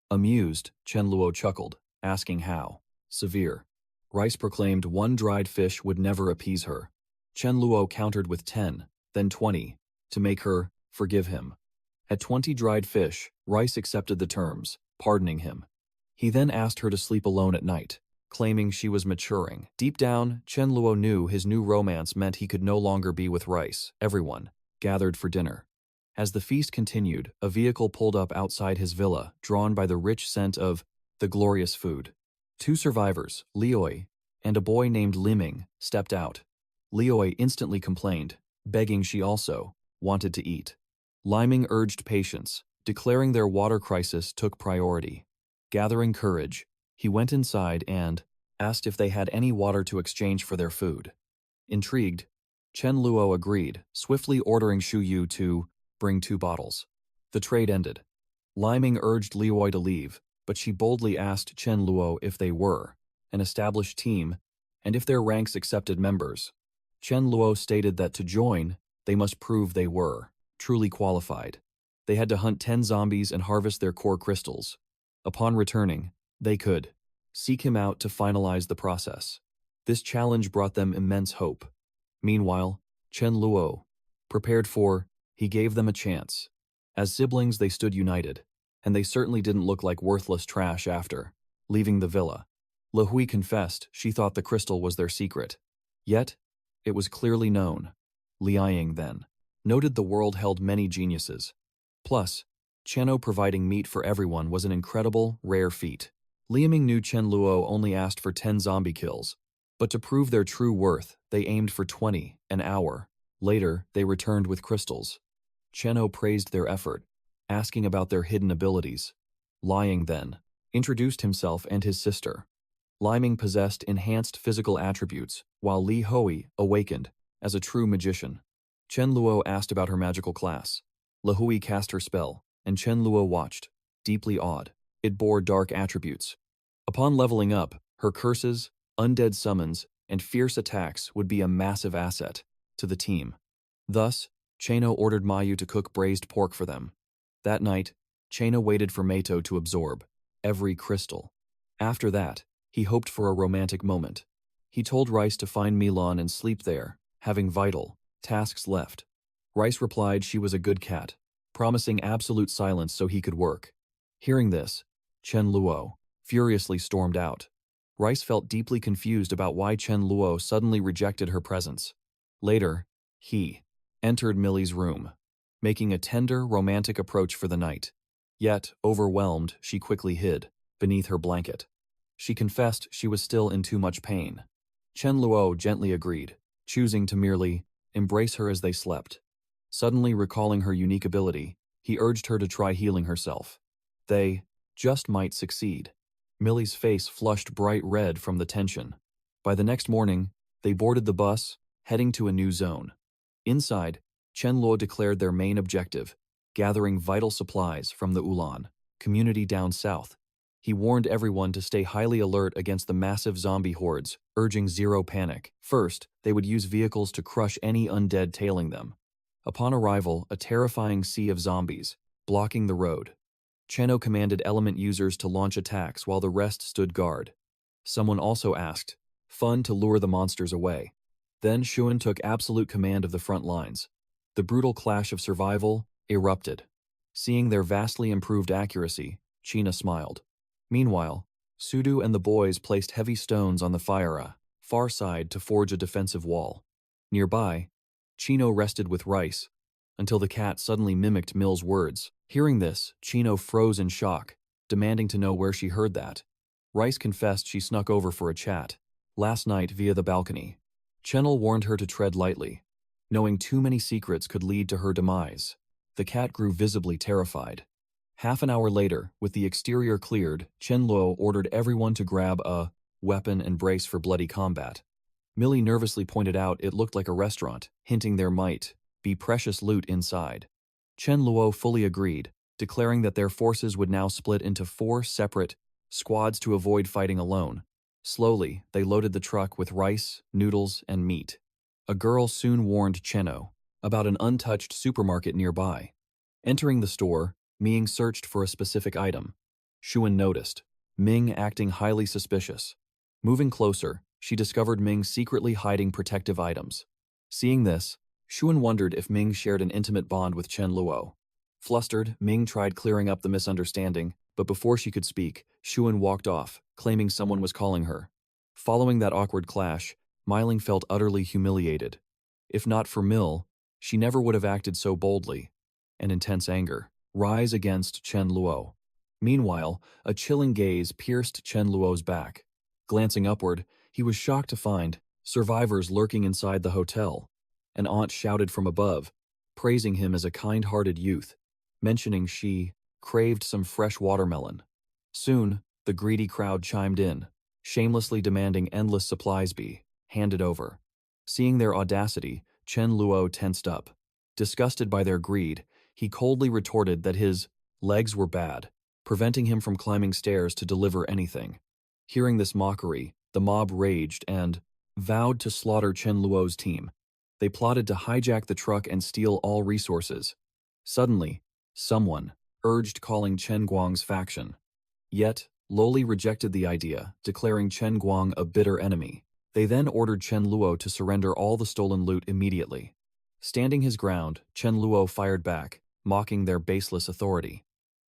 Amused, Chen Luo chuckled, asking how severe. Rice proclaimed one dried fish would never appease her. Chen Luo countered with 10, then 20, to make her forgive him. At 20 dried fish, Rice accepted the terms, pardoning him. He then asked her to sleep alone at night, claiming she was maturing. Deep down, Chen Luo knew his new romance meant he could no longer be with Rice. Everyone gathered for dinner. As the feast continued, a vehicle pulled up outside his villa, drawn by the rich scent of the glorious food. 2 survivors, Lioi and a boy named Liming, stepped out. Lioi instantly complained, begging she also wanted to eat. Liming urged patience, declaring their water crisis took priority. Gathering courage, he went inside and asked if they had any water to exchange for their food. Intrigued, Chen Luo agreed, swiftly ordering Shu Yu to bring 2 bottles. The trade ended. Liming urged Lioi to leave, but she boldly asked Chen Luo if they were an established team and if their ranks accepted members. Chen Luo stated that to join, they must prove they were truly qualified. They had to hunt 10 zombies and harvest their core crystals. Upon returning, they could seek him out to finalize the process. This challenge brought them immense hope. Meanwhile, Chen Luo prepared for, he gave them a chance. As siblings, they stood united, and they certainly didn't look like worthless trash after leaving the villa. Le Hui confessed she thought the crystal was their secret. Yet, it was clearly known. Liang then noted the world held many geniuses. Plus, Cheno providing meat for everyone was an incredible, rare feat. Liaming knew Chen Luo only asked for 10 zombie kills, but to prove their true worth, they aimed for 20 an hour. Later, they returned with crystals. Cheno praised their effort, asking about their hidden abilities. Liang then introduced himself and his sister. Liming possessed enhanced physical attributes, while Li Hui awakened as a true magician. Chen Luo asked about her magical class. Le Hui cast her spell, and Chen Luo watched, deeply awed. It bore dark attributes. Upon leveling up, her curses, undead summons, and fierce attacks would be a massive asset to the team. Thus, Cheno ordered Mayu to cook braised pork for them. That night, Cheno waited for Meito to absorb every crystal. After that, he hoped for a romantic moment. He told Rice to find Milan and sleep there, having vital tasks left. Rice replied she was a good cat, promising absolute silence so he could work. Hearing this, Chen Luo furiously stormed out. Rice felt deeply confused about why Chen Luo suddenly rejected her presence. Later, he entered Millie's room, making a tender, romantic approach for the night. Yet, overwhelmed, she quickly hid beneath her blanket. She confessed she was still in too much pain. Chen Luo gently agreed, choosing to merely embrace her as they slept. Suddenly recalling her unique ability, he urged her to try healing herself. They just might succeed. Millie's face flushed bright red from the tension. By the next morning, they boarded the bus, heading to a new zone. Inside, Chen Luo declared their main objective, gathering vital supplies from the Ulan community down south. He warned everyone to stay highly alert against the massive zombie hordes, urging zero panic. First, they would use vehicles to crush any undead tailing them. Upon arrival, a terrifying sea of zombies, blocking the road. Chenno commanded element users to launch attacks while the rest stood guard. Someone also asked, "Fun to lure the monsters away." Then Xuan took absolute command of the front lines. The brutal clash of survival erupted. Seeing their vastly improved accuracy, China smiled. Meanwhile, Sudu and the boys placed heavy stones on the far side to forge a defensive wall. Nearby, Chino rested with Rice, until the cat suddenly mimicked Mill's words. Hearing this, Chino froze in shock, demanding to know where she heard that. Rice confessed she snuck over for a chat, last night via the balcony. Chenel warned her to tread lightly, knowing too many secrets could lead to her demise. The cat grew visibly terrified. Half an hour later, with the exterior cleared, Chen Luo ordered everyone to grab a weapon and brace for bloody combat. Millie nervously pointed out it looked like a restaurant, hinting there might be precious loot inside. Chen Luo fully agreed, declaring that their forces would now split into 4 separate squads to avoid fighting alone. Slowly, they loaded the truck with rice, noodles, and meat. A girl soon warned Chenno about an untouched supermarket nearby. Entering the store, Ming searched for a specific item. Xuan noticed, Ming acting highly suspicious. Moving closer, she discovered Ming secretly hiding protective items. Seeing this, Xuan wondered if Ming shared an intimate bond with Chen Luo. Flustered, Ming tried clearing up the misunderstanding, but before she could speak, Xuan walked off, claiming someone was calling her. Following that awkward clash, Meiling felt utterly humiliated. If not for Mill, she never would have acted so boldly. An intense anger rise against Chen Luo. Meanwhile, a chilling gaze pierced Chen Luo's back. Glancing upward, he was shocked to find survivors lurking inside the hotel. An aunt shouted from above, praising him as a kind-hearted youth, mentioning she craved some fresh watermelon. Soon, the greedy crowd chimed in, shamelessly demanding endless supplies be handed over. Seeing their audacity, Chen Luo tensed up. Disgusted by their greed, he coldly retorted that his legs were bad, preventing him from climbing stairs to deliver anything. Hearing this mockery, the mob raged and vowed to slaughter Chen Luo's team. They plotted to hijack the truck and steal all resources. Suddenly, someone urged calling Chen Guang's faction. Yet, Loli rejected the idea, declaring Chen Guang a bitter enemy. They then ordered Chen Luo to surrender all the stolen loot immediately. Standing his ground, Chen Luo fired back, mocking their baseless authority.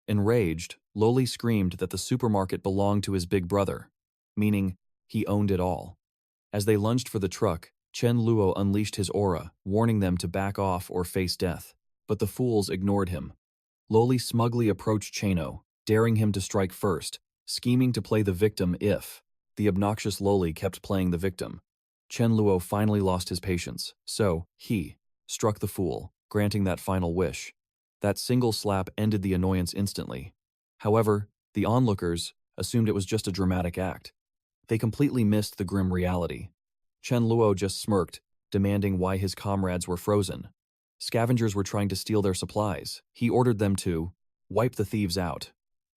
Enraged, Loli screamed that the supermarket belonged to his big brother, meaning he owned it all. As they lunged for the truck, Chen Luo unleashed his aura, warning them to back off or face death. But the fools ignored him. Loli smugly approached Cheno, daring him to strike first, scheming to play the victim if the obnoxious Loli kept playing the victim. Chen Luo finally lost his patience, so he struck the fool, granting that final wish. That single slap ended the annoyance instantly. However, the onlookers assumed it was just a dramatic act. They completely missed the grim reality. Chen Luo just smirked, demanding why his comrades were frozen. Scavengers were trying to steal their supplies. He ordered them to wipe the thieves out.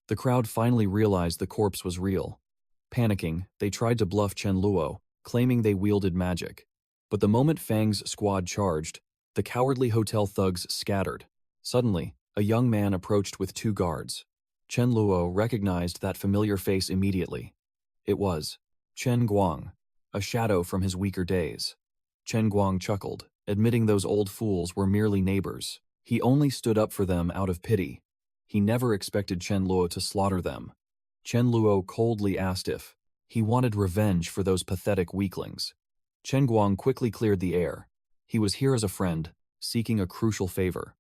The crowd finally realized the corpse was real. Panicking, they tried to bluff Chen Luo, claiming they wielded magic. But the moment Fang's squad charged, the cowardly hotel thugs scattered. Suddenly, a young man approached with 2 guards. Chen Luo recognized that familiar face immediately. It was Chen Guang, a shadow from his weaker days. Chen Guang chuckled, admitting those old fools were merely neighbors. He only stood up for them out of pity. He never expected Chen Luo to slaughter them. Chen Luo coldly asked if he wanted revenge for those pathetic weaklings. Chen Guang quickly cleared the air. He was here as a friend, seeking a crucial favor.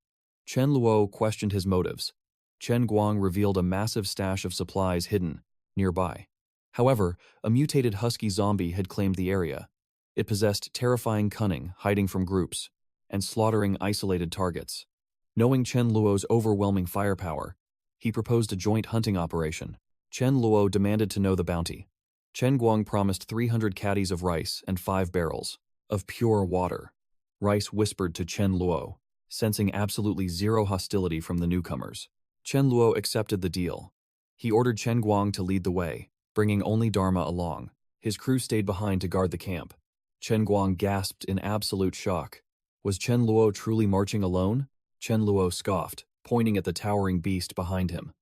Chen Luo questioned his motives. Chen Guang revealed a massive stash of supplies hidden nearby. However, a mutated husky zombie had claimed the area. It possessed terrifying cunning, hiding from groups, and slaughtering isolated targets. Knowing Chen Luo's overwhelming firepower, he proposed a joint hunting operation. Chen Luo demanded to know the bounty. Chen Guang promised 300 caddies of rice and 5 barrels of pure water. Rice whispered to Chen Luo, sensing absolutely zero hostility from the newcomers. Chen Luo accepted the deal. He ordered Chen Guang to lead the way, bringing only Dharma along. His crew stayed behind to guard the camp. Chen Guang gasped in absolute shock. Was Chen Luo truly marching alone? Chen Luo scoffed, pointing at the towering beast behind him.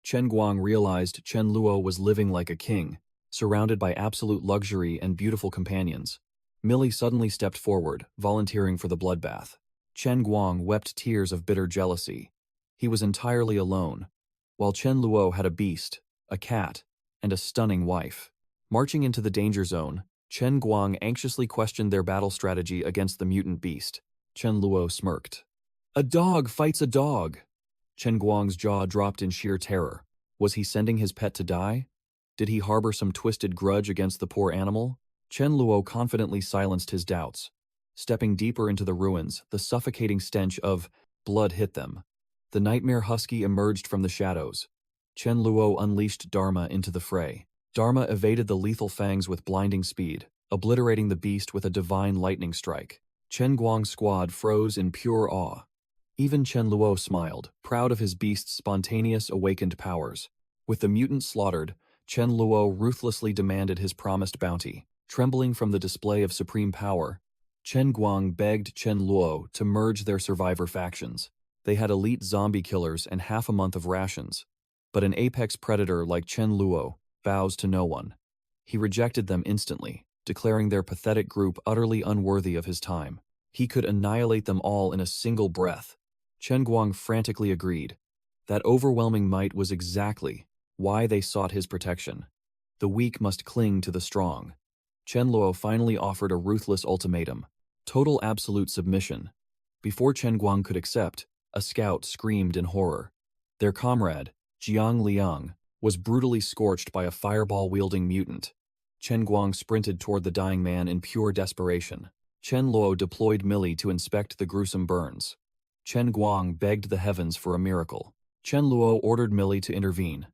Chen Guang realized Chen Luo was living like a king, surrounded by absolute luxury and beautiful companions. Millie suddenly stepped forward, volunteering for the bloodbath. Chen Guang wept tears of bitter jealousy. He was entirely alone, while Chen Luo had a beast, a cat, and a stunning wife. Marching into the danger zone, Chen Guang anxiously questioned their battle strategy against the mutant beast. Chen Luo smirked. "A dog fights a dog." Chen Guang's jaw dropped in sheer terror. Was he sending his pet to die? Did he harbor some twisted grudge against the poor animal? Chen Luo confidently silenced his doubts. Stepping deeper into the ruins, the suffocating stench of blood hit them. The nightmare husky emerged from the shadows. Chen Luo unleashed Dharma into the fray. Dharma evaded the lethal fangs with blinding speed, obliterating the beast with a divine lightning strike. Chen Guang's squad froze in pure awe. Even Chen Luo smiled, proud of his beast's spontaneous awakened powers. With the mutant slaughtered, Chen Luo ruthlessly demanded his promised bounty. Trembling from the display of supreme power, Chen Guang begged Chen Luo to merge their survivor factions. They had elite zombie killers and half a month of rations. But an apex predator like Chen Luo bows to no one. He rejected them instantly, declaring their pathetic group utterly unworthy of his time. He could annihilate them all in a single breath. Chen Guang frantically agreed. That overwhelming might was exactly why they sought his protection. The weak must cling to the strong. Chen Luo finally offered a ruthless ultimatum: total absolute submission. Before Chen Guang could accept, a scout screamed in horror. Their comrade, Jiang Liang, was brutally scorched by a fireball-wielding mutant. Chen Guang sprinted toward the dying man in pure desperation. Chen Luo deployed Millie to inspect the gruesome burns. Chen Guang begged the heavens for a miracle. Chen Luo ordered Millie to intervene.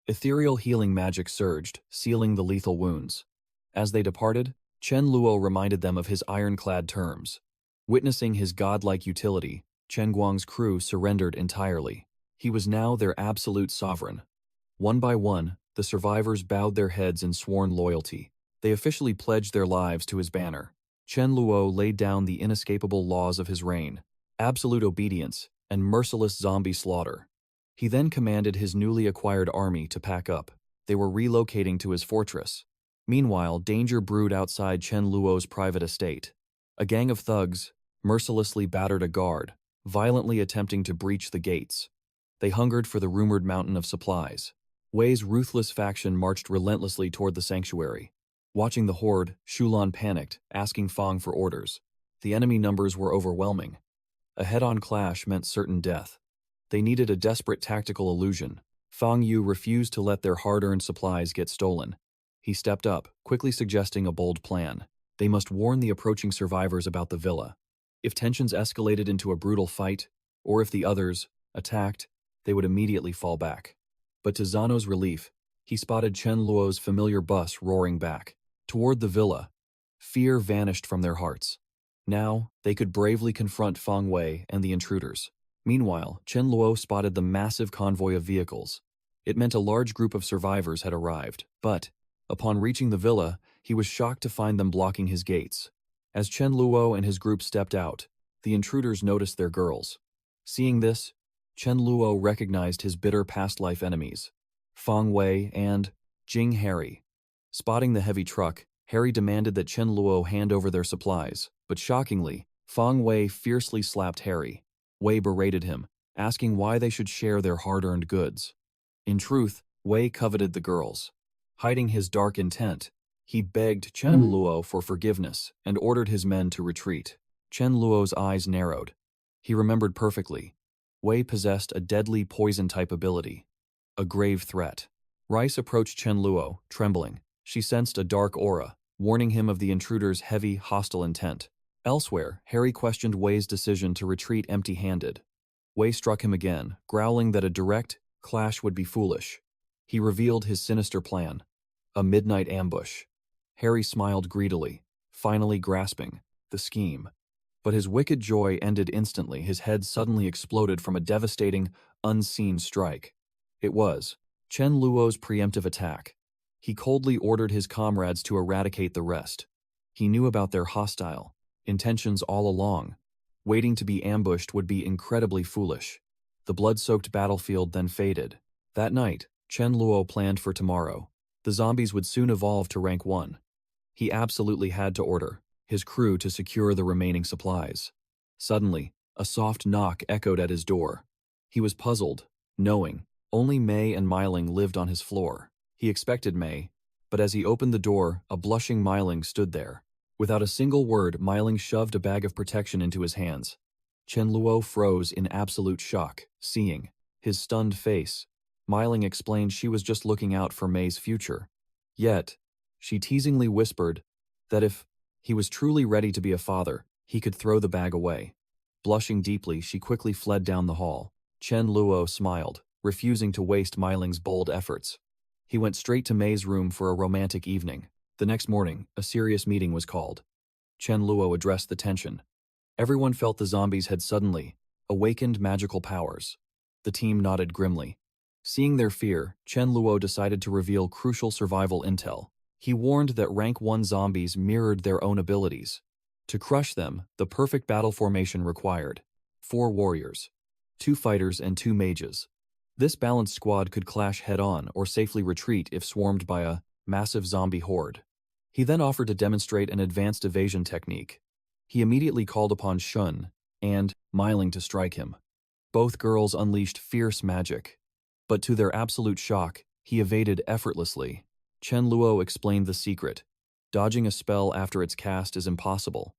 Ethereal healing magic surged, sealing the lethal wounds. As they departed, Chen Luo reminded them of his ironclad terms. Witnessing his godlike utility, Chen Guang's crew surrendered entirely. He was now their absolute sovereign. One by one, the survivors bowed their heads in sworn loyalty. They officially pledged their lives to his banner. Chen Luo laid down the inescapable laws of his reign: absolute obedience and merciless zombie slaughter. He then commanded his newly acquired army to pack up. They were relocating to his fortress. Meanwhile, danger brewed outside Chen Luo's private estate. A gang of thugs mercilessly battered a guard, violently attempting to breach the gates. They hungered for the rumored mountain of supplies. Wei's ruthless faction marched relentlessly toward the sanctuary. Watching the horde, Shulan panicked, asking Fang for orders. The enemy numbers were overwhelming. A head-on clash meant certain death. They needed a desperate tactical illusion. Fang Yu refused to let their hard-earned supplies get stolen. He stepped up, quickly suggesting a bold plan. They must warn the approaching survivors about the villa. If tensions escalated into a brutal fight, or if the others attacked, they would immediately fall back. But to Zano's relief, he spotted Chen Luo's familiar bus roaring back. Toward the villa, fear vanished from their hearts. Now, they could bravely confront Fang Wei and the intruders. Meanwhile, Chen Luo spotted the massive convoy of vehicles. It meant a large group of survivors had arrived, but, upon reaching the villa, he was shocked to find them blocking his gates. As Chen Luo and his group stepped out, the intruders noticed their girls. Seeing this, Chen Luo recognized his bitter past-life enemies, Fang Wei and Jing Harry. Spotting the heavy truck, Harry demanded that Chen Luo hand over their supplies, but shockingly, Fang Wei fiercely slapped Harry. Wei berated him, asking why they should share their hard-earned goods. In truth, Wei coveted the girls. Hiding his dark intent, he begged Chen Luo for forgiveness and ordered his men to retreat. Chen Luo's eyes narrowed. He remembered perfectly. Wei possessed a deadly poison-type ability, a grave threat. Rice approached Chen Luo, trembling. She sensed a dark aura, warning him of the intruder's heavy, hostile intent. Elsewhere, Harry questioned Wei's decision to retreat empty-handed. Wei struck him again, growling that a direct clash would be foolish. He revealed his sinister plan: A midnight ambush. Harry smiled greedily, finally grasping the scheme. But his wicked joy ended instantly. His head suddenly exploded from a devastating, unseen strike. It was Chen Luo's preemptive attack. He coldly ordered his comrades to eradicate the rest. He knew about their hostile intentions all along. Waiting to be ambushed would be incredibly foolish. The blood-soaked battlefield then faded. That night, Chen Luo planned for tomorrow. The zombies would soon evolve to rank 1. He absolutely had to order his crew to secure the remaining supplies. Suddenly, a soft knock echoed at his door. He was puzzled, knowing only Mei and Myling lived on his floor. He expected Mei, but as he opened the door, a blushing Myling stood there. Without a single word, Myling shoved a bag of protection into his hands. Chen Luo froze in absolute shock, seeing his stunned face. Myling explained she was just looking out for Mei's future. Yet, she teasingly whispered that if he was truly ready to be a father, he could throw the bag away. Blushing deeply, she quickly fled down the hall. Chen Luo smiled, refusing to waste Myling's bold efforts. He went straight to Mei's room for a romantic evening. The next morning, a serious meeting was called. Chen Luo addressed the tension. Everyone felt the zombies had suddenly awakened magical powers. The team nodded grimly. Seeing their fear, Chen Luo decided to reveal crucial survival intel. He warned that rank 1 zombies mirrored their own abilities. To crush them, the perfect battle formation required 4 warriors, 2 fighters and 2 mages. This balanced squad could clash head-on or safely retreat if swarmed by a massive zombie horde. He then offered to demonstrate an advanced evasion technique. He immediately called upon Shun and Myling to strike him. Both girls unleashed fierce magic. But to their absolute shock, he evaded effortlessly. Chen Luo explained the secret. Dodging a spell after its cast is impossible.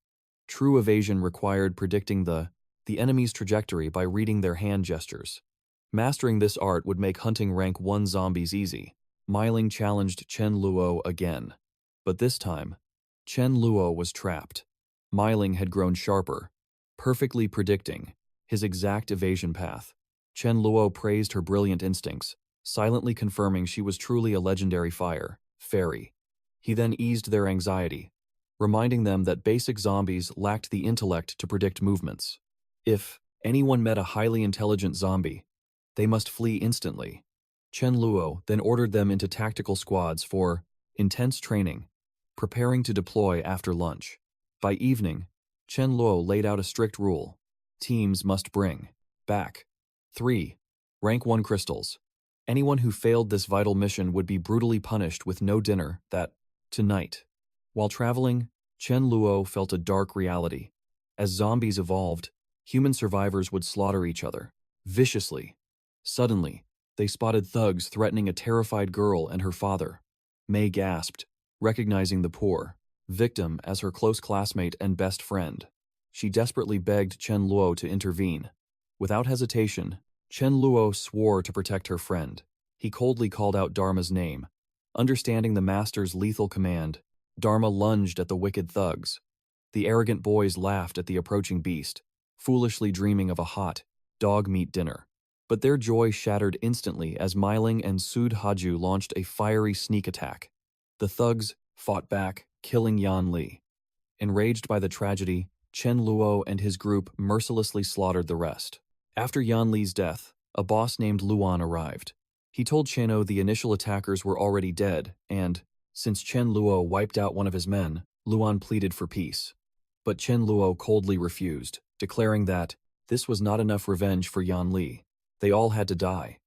True evasion required predicting the enemy's trajectory by reading their hand gestures. Mastering this art would make hunting rank 1 zombies easy. Myling challenged Chen Luo again. But this time, Chen Luo was trapped. Myling had grown sharper, perfectly predicting his exact evasion path. Chen Luo praised her brilliant instincts, silently confirming she was truly a legendary fire fairy. He then eased their anxiety, reminding them that basic zombies lacked the intellect to predict movements. If anyone met a highly intelligent zombie, they must flee instantly. Chen Luo then ordered them into tactical squads for intense training, preparing to deploy after lunch. By evening, Chen Luo laid out a strict rule. Teams must bring back 3 rank 1 crystals. Anyone who failed this vital mission would be brutally punished with no dinner that tonight. While traveling, Chen Luo felt a dark reality. As zombies evolved, human survivors would slaughter each other viciously. Suddenly, they spotted thugs threatening a terrified girl and her father. Mei gasped, recognizing the poor victim as her close classmate and best friend. She desperately begged Chen Luo to intervene. Without hesitation, Chen Luo swore to protect her friend. He coldly called out Dharma's name. Understanding the master's lethal command, Dharma lunged at the wicked thugs. The arrogant boys laughed at the approaching beast, foolishly dreaming of a hot, dog-meat dinner. But their joy shattered instantly as Myling and Sud Haju launched a fiery sneak attack. The thugs fought back, killing Yan Li. Enraged by the tragedy, Chen Luo and his group mercilessly slaughtered the rest. After Yan Li's death, a boss named Luan arrived. He told Cheno the initial attackers were already dead, and, since Chen Luo wiped out one of his men, Luan pleaded for peace. But Chen Luo coldly refused, declaring that this was not enough revenge for Yan Li. They all had to die.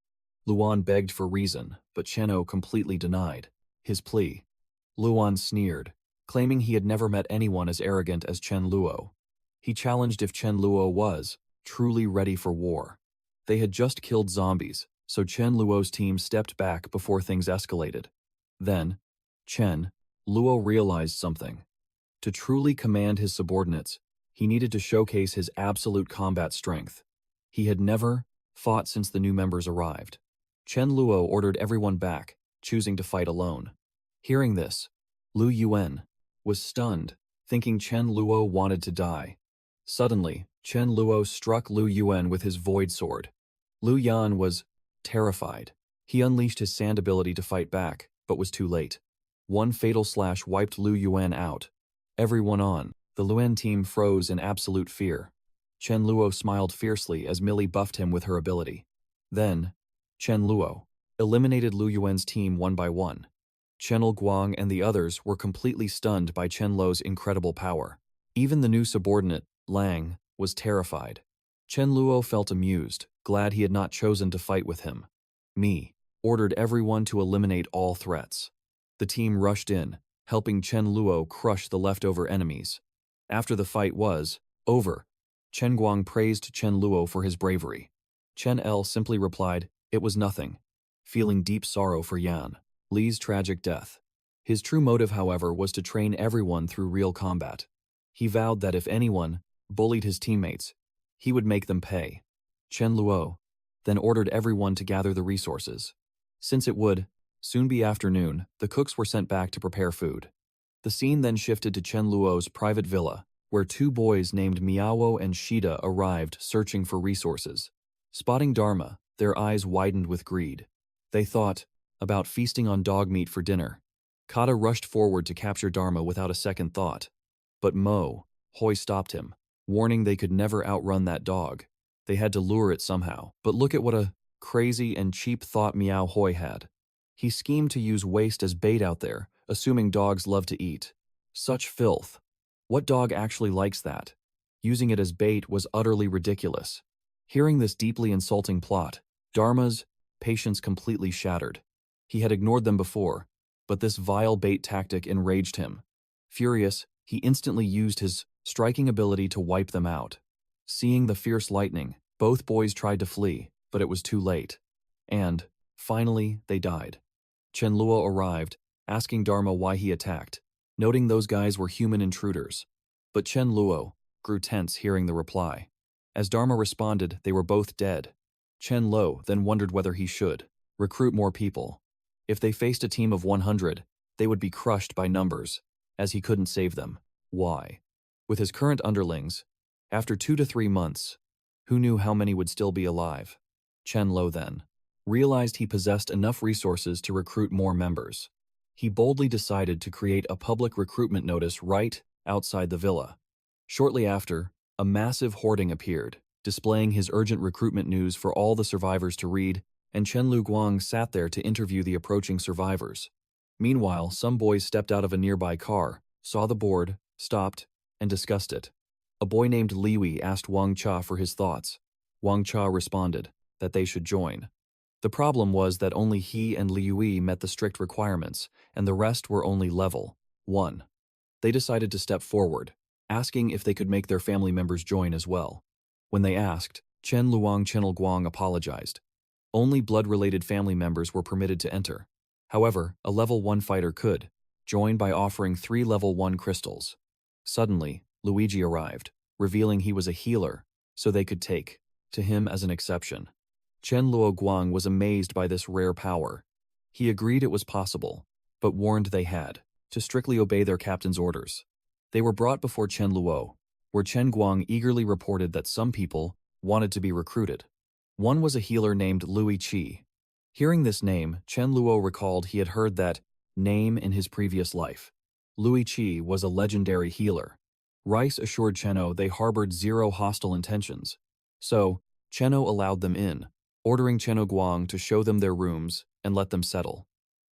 Luan begged for reason, but Cheno completely denied his plea. Luan sneered, claiming he had never met anyone as arrogant as Chen Luo. He challenged if Chen Luo was truly ready for war. They had just killed zombies, so Chen Luo's team stepped back before things escalated. Then, Chen Luo realized something. To truly command his subordinates, he needed to showcase his absolute combat strength. He had never fought since the new members arrived. Chen Luo ordered everyone back, choosing to fight alone. Hearing this, Lu Yuan was stunned, thinking Chen Luo wanted to die. Suddenly, Chen Luo struck Lu Yuan with his void sword. Lu Yan was terrified. He unleashed his sand ability to fight back, but was too late. One fatal slash wiped Lu Yuan out. Everyone on the Luan team froze in absolute fear. Chen Luo smiled fiercely as Millie buffed him with her ability. Then, Chen Luo eliminated Lu Yuan's team one by one. Chen Guang and the others were completely stunned by Chen Luo's incredible power. Even the new subordinate, Lang, was terrified. Chen Luo felt amused, glad he had not chosen to fight with him. Mi ordered everyone to eliminate all threats. The team rushed in, helping Chen Luo crush the leftover enemies. After the fight was over, Chen Guang praised Chen Luo for his bravery. Chen L simply replied, "It was nothing," feeling deep sorrow for Yan Li's tragic death. His true motive, however, was to train everyone through real combat. He vowed that if anyone bullied his teammates, he would make them pay. Chen Luo then ordered everyone to gather the resources. Since it would soon be afternoon, the cooks were sent back to prepare food. The scene then shifted to Chen Luo's private villa, where two boys named Miawo and Shida arrived searching for resources. Spotting Dharma, their eyes widened with greed. They thought about feasting on dog meat for dinner. Kata rushed forward to capture Dharma without a second thought. But Mo Hoi stopped him, warning they could never outrun that dog. They had to lure it somehow. But look at what a crazy and cheap thought Miao Hoi had. He schemed to use waste as bait out there, assuming dogs love to eat. Such filth. What dog actually likes that? Using it as bait was utterly ridiculous. Hearing this deeply insulting plot, Dharma's patience completely shattered. He had ignored them before, but this vile bait tactic enraged him. Furious, he instantly used his striking ability to wipe them out. Seeing the fierce lightning, both boys tried to flee, but it was too late. And, finally, they died. Chen Luo arrived, asking Dharma why he attacked, noting those guys were human intruders. But Chen Luo grew tense hearing the reply. As Dharma responded, they were both dead. Chen Luo then wondered whether he should recruit more people. If they faced a team of 100, they would be crushed by numbers, as he couldn't save them. Why? With his current underlings, after 2 to 3 months, who knew how many would still be alive? Chen Luo then realized he possessed enough resources to recruit more members. He boldly decided to create a public recruitment notice right outside the villa. Shortly after, a massive hoarding appeared, displaying his urgent recruitment news for all the survivors to read, and Chen Lu Guang sat there to interview the approaching survivors. Meanwhile, some boys stepped out of a nearby car, saw the board, stopped, and discussed it. A boy named Liwi asked Wang Cha for his thoughts. Wang Cha responded that they should join. The problem was that only he and Liwi met the strict requirements, and the rest were only level 1. They decided to step forward, asking if they could make their family members join as well. When they asked, Chen Guang apologized. Only blood-related family members were permitted to enter. However, a level 1 fighter could join by offering 3 level 1 crystals. Suddenly, Luigi arrived, revealing he was a healer, so they could take to him as an exception. Chen Luo Guang was amazed by this rare power. He agreed it was possible, but warned they had to strictly obey their captain's orders. They were brought before Chen Luo, where Chen Guang eagerly reported that some people wanted to be recruited. One was a healer named Lui Qi. Hearing this name, Chen Luo recalled he had heard that name in his previous life. Lui Qi was a legendary healer. Rice assured Cheno they harbored zero hostile intentions. So, Cheno allowed them in, ordering Cheno Guang to show them their rooms and let them settle.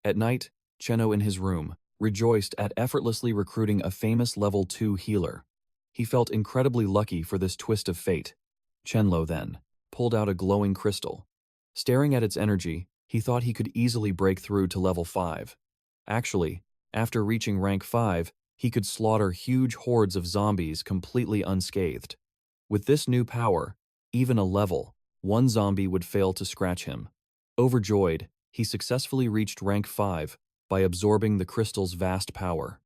At night, Cheno in his room rejoiced at effortlessly recruiting a famous level 2 healer. He felt incredibly lucky for this twist of fate. Chenlo then pulled out a glowing crystal. Staring at its energy, he thought he could easily break through to level 5. Actually, after reaching rank 5, he could slaughter huge hordes of zombies completely unscathed. With this new power, even a level 1 zombie would fail to scratch him. Overjoyed, he successfully reached rank 5 by absorbing the crystal's vast power.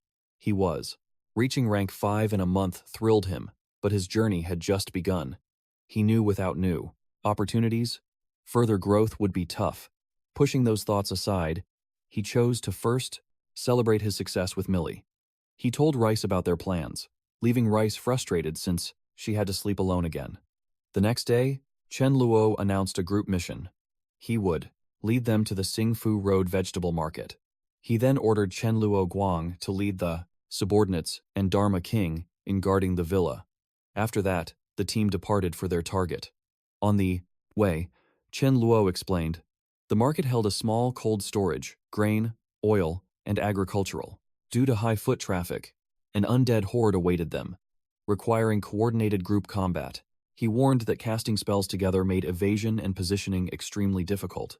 Reaching rank 5 in a month thrilled him, but his journey had just begun. He knew without new opportunities, further growth would be tough. Pushing those thoughts aside, he chose to first celebrate his success with Millie. He told Rice about their plans, leaving Rice frustrated since she had to sleep alone again. The next day, Chen Luo announced a group mission. He would lead them to the Singfu Road vegetable market. He then ordered Chen Luo Guang to lead the subordinates and Dharma King in guarding the villa. After that, the team departed for their target. On the way, Chen Luo explained, the market held a small cold storage, grain, oil, and agricultural. Due to high foot traffic, an undead horde awaited them, requiring coordinated group combat. He warned that casting spells together made evasion and positioning extremely difficult.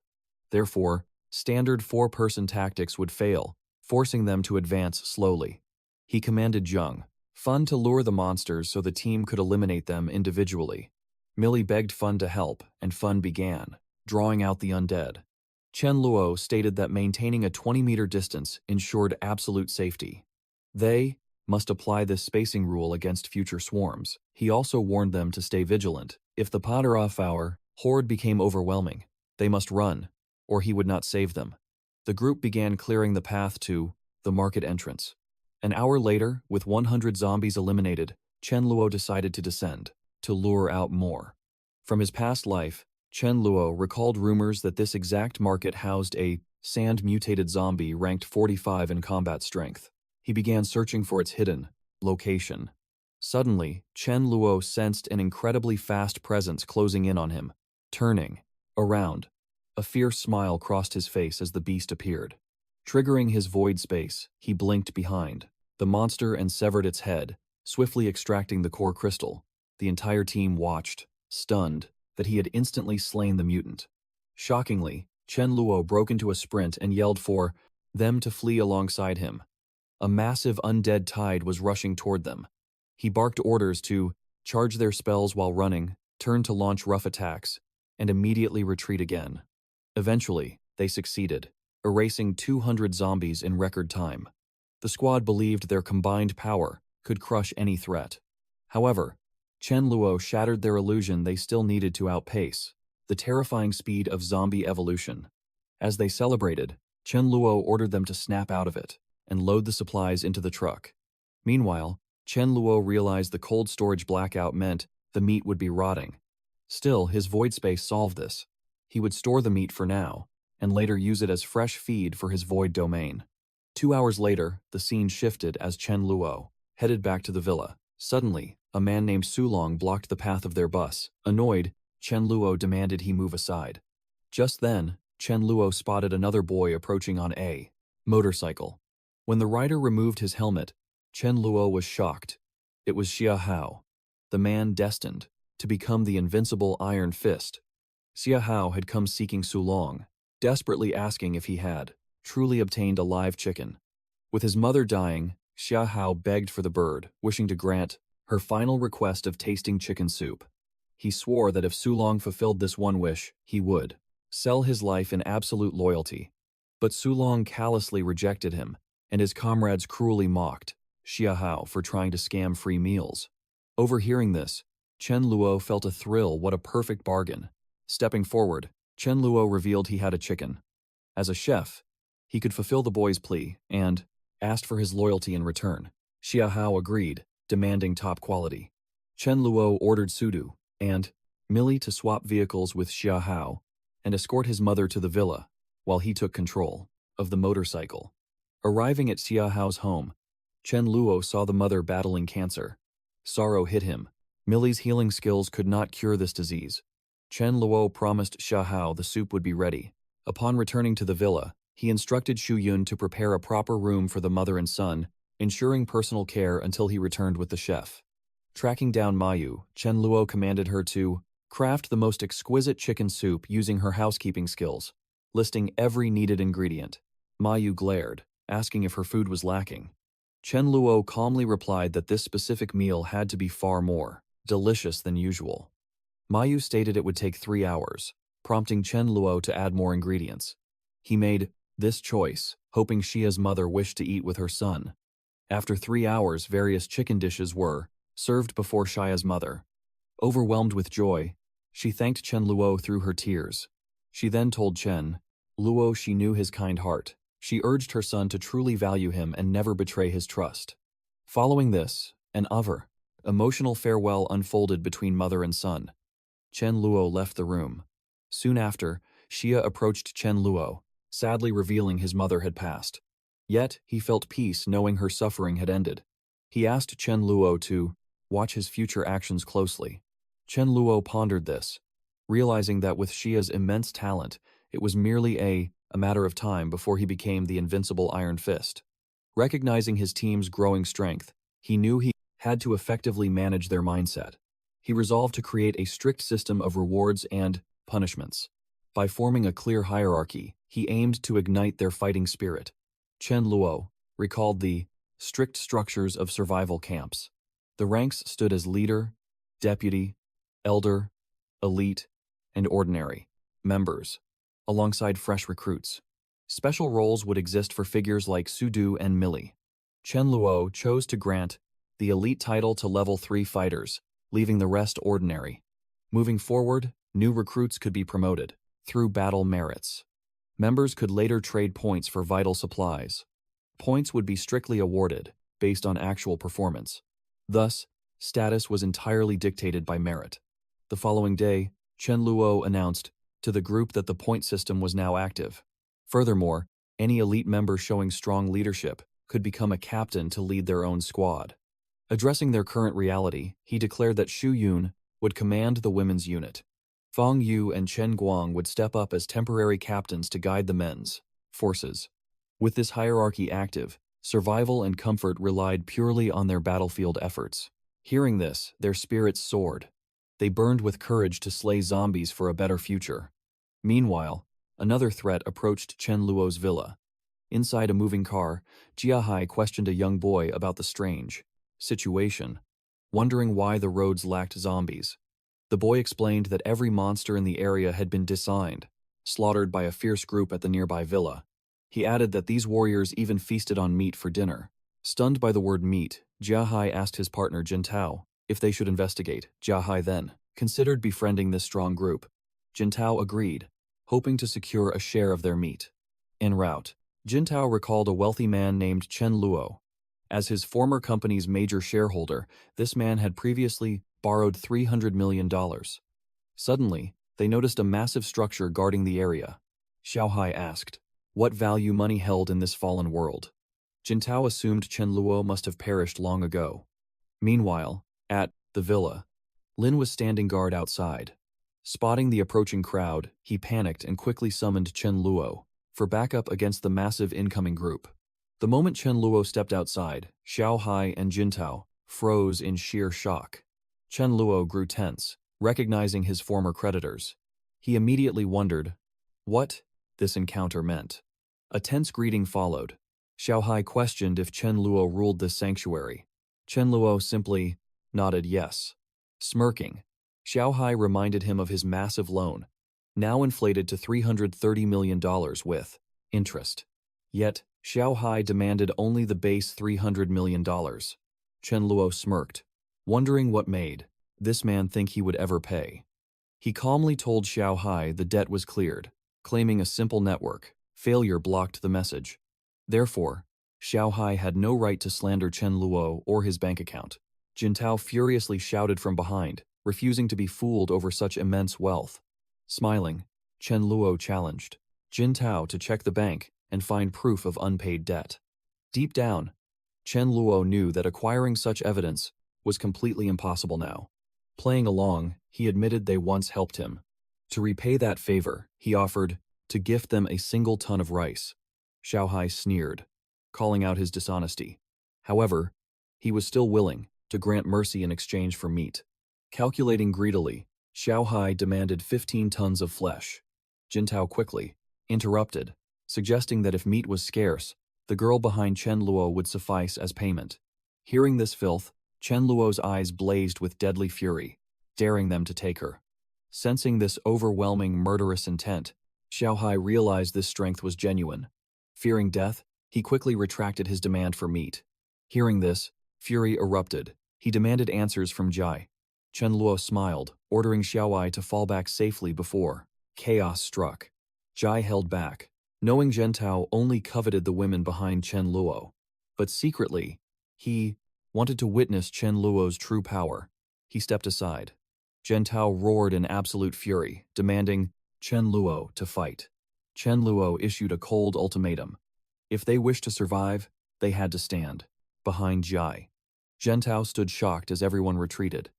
Therefore, standard 4-person tactics would fail, forcing them to advance slowly. He commanded Zheng, Fun to lure the monsters so the team could eliminate them individually. Millie begged Fun to help, and Fun began, drawing out the undead. Chen Luo stated that maintaining a 20-meter distance ensured absolute safety. They must apply this spacing rule against future swarms. He also warned them to stay vigilant. If the Potterhour horde became overwhelming, they must run, or he would not save them. The group began clearing the path to the market entrance. An hour later, with 100 zombies eliminated, Chen Luo decided to descend, to lure out more. From his past life, Chen Luo recalled rumors that this exact market housed a sand-mutated zombie ranked 45 in combat strength. He began searching for its hidden location. Suddenly, Chen Luo sensed an incredibly fast presence closing in on him. Turning around, a fierce smile crossed his face as the beast appeared. Triggering his void space, he blinked behind the monster and severed its head, swiftly extracting the core crystal. The entire team watched, stunned, that he had instantly slain the mutant. Shockingly, Chen Luo broke into a sprint and yelled for them to flee alongside him. A massive undead tide was rushing toward them. He barked orders to charge their spells while running, turn to launch rough attacks, and immediately retreat again. Eventually, they succeeded, erasing 200 zombies in record time. The squad believed their combined power could crush any threat. However, Chen Luo shattered their illusion they still needed to outpace the terrifying speed of zombie evolution. As they celebrated, Chen Luo ordered them to snap out of it and load the supplies into the truck. Meanwhile, Chen Luo realized the cold storage blackout meant the meat would be rotting. Still, his void space solved this. He would store the meat for now, and later use it as fresh feed for his void domain. 2 hours later, the scene shifted as Chen Luo headed back to the villa. Suddenly, a man named Sulong blocked the path of their bus. Annoyed, Chen Luo demanded he move aside. Just then, Chen Luo spotted another boy approaching on a motorcycle. When the rider removed his helmet, Chen Luo was shocked. It was Xia Hao, the man destined to become the invincible Iron Fist. Xia Hao had come seeking Sulong, desperately asking if he had truly obtained a live chicken. With his mother dying, Xia Hao begged for the bird, wishing to grant her final request of tasting chicken soup. He swore that if Sulong fulfilled this one wish, he would sell his life in absolute loyalty. But Sulong callously rejected him, and his comrades cruelly mocked Xia Hao for trying to scam free meals. Overhearing this, Chen Luo felt a thrill. What a perfect bargain. Stepping forward, Chen Luo revealed he had a chicken. As a chef, he could fulfill the boy's plea and asked for his loyalty in return. Xia Hao agreed, demanding top quality. Chen Luo ordered Sudu and Millie to swap vehicles with Xia Hao and escort his mother to the villa, while he took control of the motorcycle. Arriving at Xia Hao's home, Chen Luo saw the mother battling cancer. Sorrow hit him. Millie's healing skills could not cure this disease. Chen Luo promised Xia Hao the soup would be ready. Upon returning to the villa, he instructed Xu Yun to prepare a proper room for the mother and son, ensuring personal care until he returned with the chef. Tracking down Mayu, Chen Luo commanded her to craft the most exquisite chicken soup using her housekeeping skills, listing every needed ingredient. Mayu glared, asking if her food was lacking. Chen Luo calmly replied that this specific meal had to be far more delicious than usual. Mayu stated it would take 3 hours, prompting Chen Luo to add more ingredients. He made this choice, hoping Xia's mother wished to eat with her son. After 3 hours, various chicken dishes were served before Xia's mother. Overwhelmed with joy, she thanked Chen Luo through her tears. She then told Chen Luo she knew his kind heart. She urged her son to truly value him and never betray his trust. Following this, an emotional farewell unfolded between mother and son. Chen Luo left the room. Soon after, Xia approached Chen Luo, sadly revealing his mother had passed. Yet, he felt peace knowing her suffering had ended. He asked Chen Luo to watch his future actions closely. Chen Luo pondered this, realizing that with Xia's immense talent, it was merely a matter of time before he became the invincible Iron Fist. Recognizing his team's growing strength, he knew he had to effectively manage their mindset. He resolved to create a strict system of rewards and punishments. By forming a clear hierarchy, he aimed to ignite their fighting spirit. Chen Luo recalled the strict structures of survival camps. The ranks stood as leader, deputy, elder, elite, and ordinary members, alongside fresh recruits. Special roles would exist for figures like Sudu and Millie. Chen Luo chose to grant the elite title to level 3 fighters, leaving the rest ordinary. Moving forward, new recruits could be promoted through battle merits. Members could later trade points for vital supplies. Points would be strictly awarded based on actual performance. Thus, status was entirely dictated by merit. The following day, Chen Luo announced to the group that the point system was now active. Furthermore, any elite member showing strong leadership could become a captain to lead their own squad. Addressing their current reality, he declared that Xu Yun would command the women's unit. Fang Yu and Chen Guang would step up as temporary captains to guide the men's forces. With this hierarchy active, survival and comfort relied purely on their battlefield efforts. Hearing this, their spirits soared. They burned with courage to slay zombies for a better future. Meanwhile, another threat approached Chen Luo's villa. Inside a moving car, Jiahai questioned a young boy about the strange situation, wondering why the roads lacked zombies. The boy explained that every monster in the area had been designed, slaughtered by a fierce group at the nearby villa. He added that these warriors even feasted on meat for dinner. Stunned by the word meat, Jiahai asked his partner Jintao if they should investigate. Jiahai then considered befriending this strong group. Jintao agreed, hoping to secure a share of their meat. En route, Jintao recalled a wealthy man named Chen Luo. As his former company's major shareholder, this man had previously borrowed $300 million. Suddenly, they noticed a massive structure guarding the area. Xiaohai asked, what value money held in this fallen world? Jintao assumed Chen Luo must have perished long ago. Meanwhile, at the villa, Lin was standing guard outside. Spotting the approaching crowd, he panicked and quickly summoned Chen Luo for backup against the massive incoming group. The moment Chen Luo stepped outside, Xiaohai and Jintao froze in sheer shock. Chen Luo grew tense, recognizing his former creditors. He immediately wondered what this encounter meant. A tense greeting followed. Xiaohai questioned if Chen Luo ruled this sanctuary. Chen Luo simply nodded yes. Smirking, Xiaohai reminded him of his massive loan, now inflated to $330 million with interest. Yet, Xiaohai demanded only the base $300 million. Chen Luo smirked, wondering what made this man think he would ever pay. He calmly told Xiaohai the debt was cleared, claiming a simple network failure blocked the message. Therefore, Xiaohai had no right to slander Chen Luo or his bank account. Jintao furiously shouted from behind, refusing to be fooled over such immense wealth. Smiling, Chen Luo challenged Jintao to check the bank and find proof of unpaid debt. Deep down, Chen Luo knew that acquiring such evidence was completely impossible now. Playing along, he admitted they once helped him. To repay that favor, he offered to gift them a single ton of rice. Xiaohai sneered, calling out his dishonesty. However, he was still willing to grant mercy in exchange for meat. Calculating greedily, Xiaohai demanded 15 tons of flesh. Jintao quickly interrupted, suggesting that if meat was scarce, the girl behind Chen Luo would suffice as payment. Hearing this filth, Chen Luo's eyes blazed with deadly fury, daring them to take her. Sensing this overwhelming murderous intent, Xiaohai realized this strength was genuine. Fearing death, he quickly retracted his demand for meat. Hearing this, fury erupted. He demanded answers from Jai. Chen Luo smiled, ordering Xiaohai to fall back safely before chaos struck. Jai held back, knowing Jintao only coveted the women behind Chen Luo. But secretly, he wanted to witness Chen Luo's true power. He stepped aside. Jintao roared in absolute fury, demanding Chen Luo to fight. Chen Luo issued a cold ultimatum. If they wished to survive, they had to stand. Behind Jai. Gentao stood shocked as everyone retreated.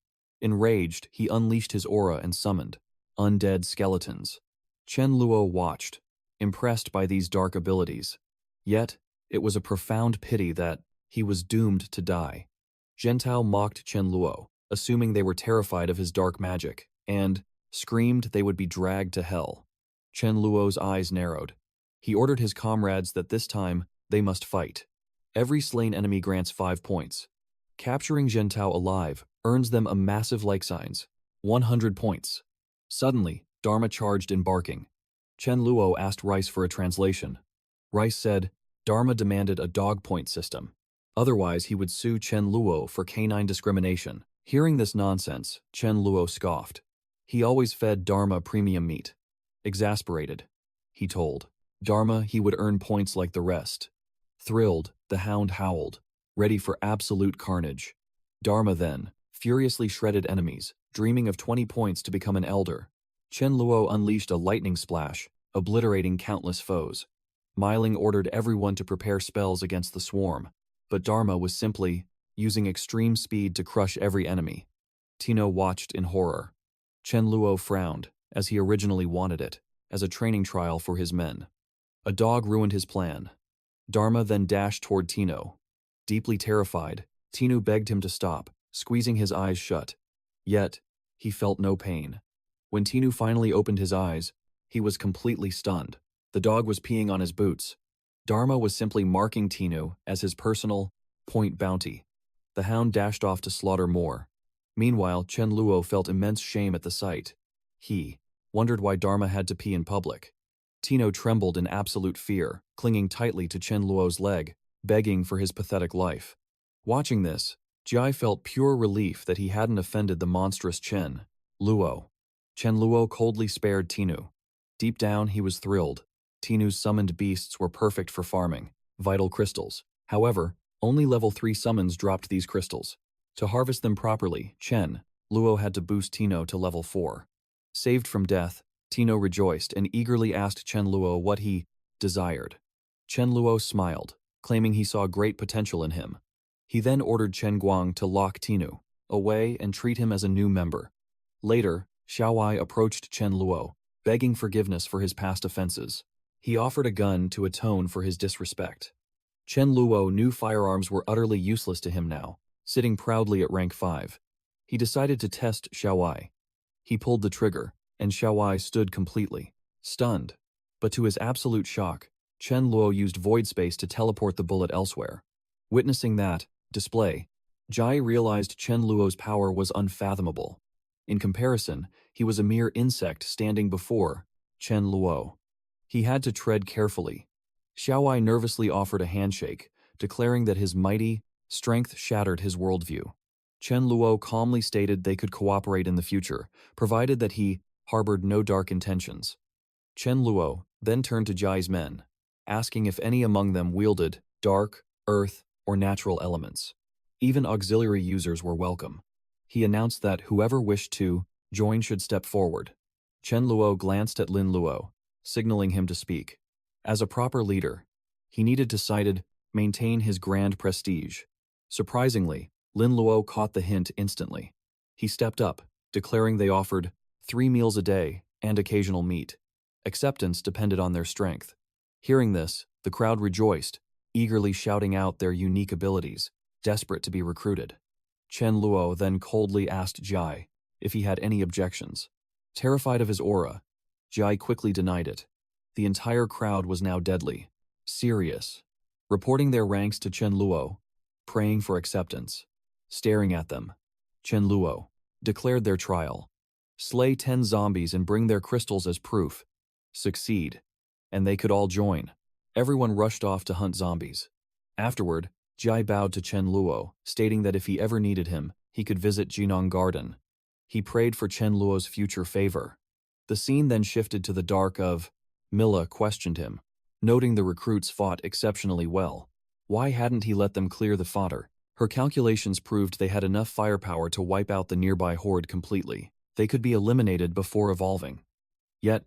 Enraged, he unleashed his aura and summoned undead skeletons. Chen Luo watched, impressed by these dark abilities. Yet, it was a profound pity that he was doomed to die. Gentao mocked Chen Luo, assuming they were terrified of his dark magic, and screamed they would be dragged to hell. Chen Luo's eyes narrowed. He ordered his comrades that this time they must fight. Every slain enemy grants 5 points. Capturing Gentao alive earns them a massive like signs, 100 points. Suddenly, Dharma charged in barking. Chen Luo asked Rice for a translation. Rice said Dharma demanded a dog point system. Otherwise, he would sue Chen Luo for canine discrimination. Hearing this nonsense, Chen Luo scoffed. He always fed Dharma premium meat. Exasperated, he told Dharma he would earn points like the rest. Thrilled, the hound howled, ready for absolute carnage. Dharma then furiously shredded enemies, dreaming of 20 points to become an elder. Chen Luo unleashed a lightning splash, obliterating countless foes. Myling ordered everyone to prepare spells against the swarm, but Dharma was simply using extreme speed to crush every enemy. Tino watched in horror. Chen Luo frowned, as he originally wanted it, as a training trial for his men. A dog ruined his plan. Dharma then dashed toward Tino. Deeply terrified, Tino begged him to stop, squeezing his eyes shut. Yet, he felt no pain. When Tino finally opened his eyes, he was completely stunned. The dog was peeing on his boots. Dharma was simply marking Tino as his personal point bounty. The hound dashed off to slaughter more. Meanwhile, Chen Luo felt immense shame at the sight. He wondered why Dharma had to pee in public. Tino trembled in absolute fear, clinging tightly to Chen Luo's leg, begging for his pathetic life. Watching this, Jai felt pure relief that he hadn't offended the monstrous Chen Luo. Chen Luo coldly spared Tino. Deep down, he was thrilled. Tino's summoned beasts were perfect for farming, vital crystals. However, only level 3 summons dropped these crystals. To harvest them properly, Chen Luo had to boost Tino to level 4. Saved from death, Tino rejoiced and eagerly asked Chen Luo what he desired. Chen Luo smiled, claiming he saw great potential in him. He then ordered Chen Guang to lock Tino away and treat him as a new member. Later, Xiaowai approached Chen Luo, begging forgiveness for his past offenses. He offered a gun to atone for his disrespect. Chen Luo knew firearms were utterly useless to him now, sitting proudly at rank 5. He decided to test Xiaowai. He pulled the trigger, and Xiaowai stood completely stunned. But to his absolute shock, Chen Luo used void space to teleport the bullet elsewhere. Witnessing that display, Jai realized Chen Luo's power was unfathomable. In comparison, he was a mere insect standing before Chen Luo. He had to tread carefully. Xiaowai nervously offered a handshake, declaring that his mighty strength shattered his worldview. Chen Luo calmly stated they could cooperate in the future, provided that he harbored no dark intentions. Chen Luo then turned to Jai's men, asking if any among them wielded dark, earth, or natural elements. Even auxiliary users were welcome. He announced that whoever wished to join should step forward. Chen Luo glanced at Lin Luo, signaling him to speak. As a proper leader, he needed to maintain his grand prestige. Surprisingly, Lin Luo caught the hint instantly. He stepped up, declaring they offered 3 meals a day and occasional meat. Acceptance depended on their strength. Hearing this, the crowd rejoiced, eagerly shouting out their unique abilities, desperate to be recruited. Chen Luo then coldly asked Jai if he had any objections. Terrified of his aura, Jai quickly denied it. The entire crowd was now deadly serious, reporting their ranks to Chen Luo, praying for acceptance. Staring at them, Chen Luo declared their trial. Slay 10 zombies and bring their crystals as proof. Succeed, and they could all join. Everyone rushed off to hunt zombies. Afterward, Jai bowed to Chen Luo, stating that if he ever needed him, he could visit Jinong Garden. He prayed for Chen Luo's future favor. The scene then shifted to the dark of Milla questioned him, noting the recruits fought exceptionally well. Why hadn't he let them clear the fodder? Her calculations proved they had enough firepower to wipe out the nearby horde completely. They could be eliminated before evolving. Yet,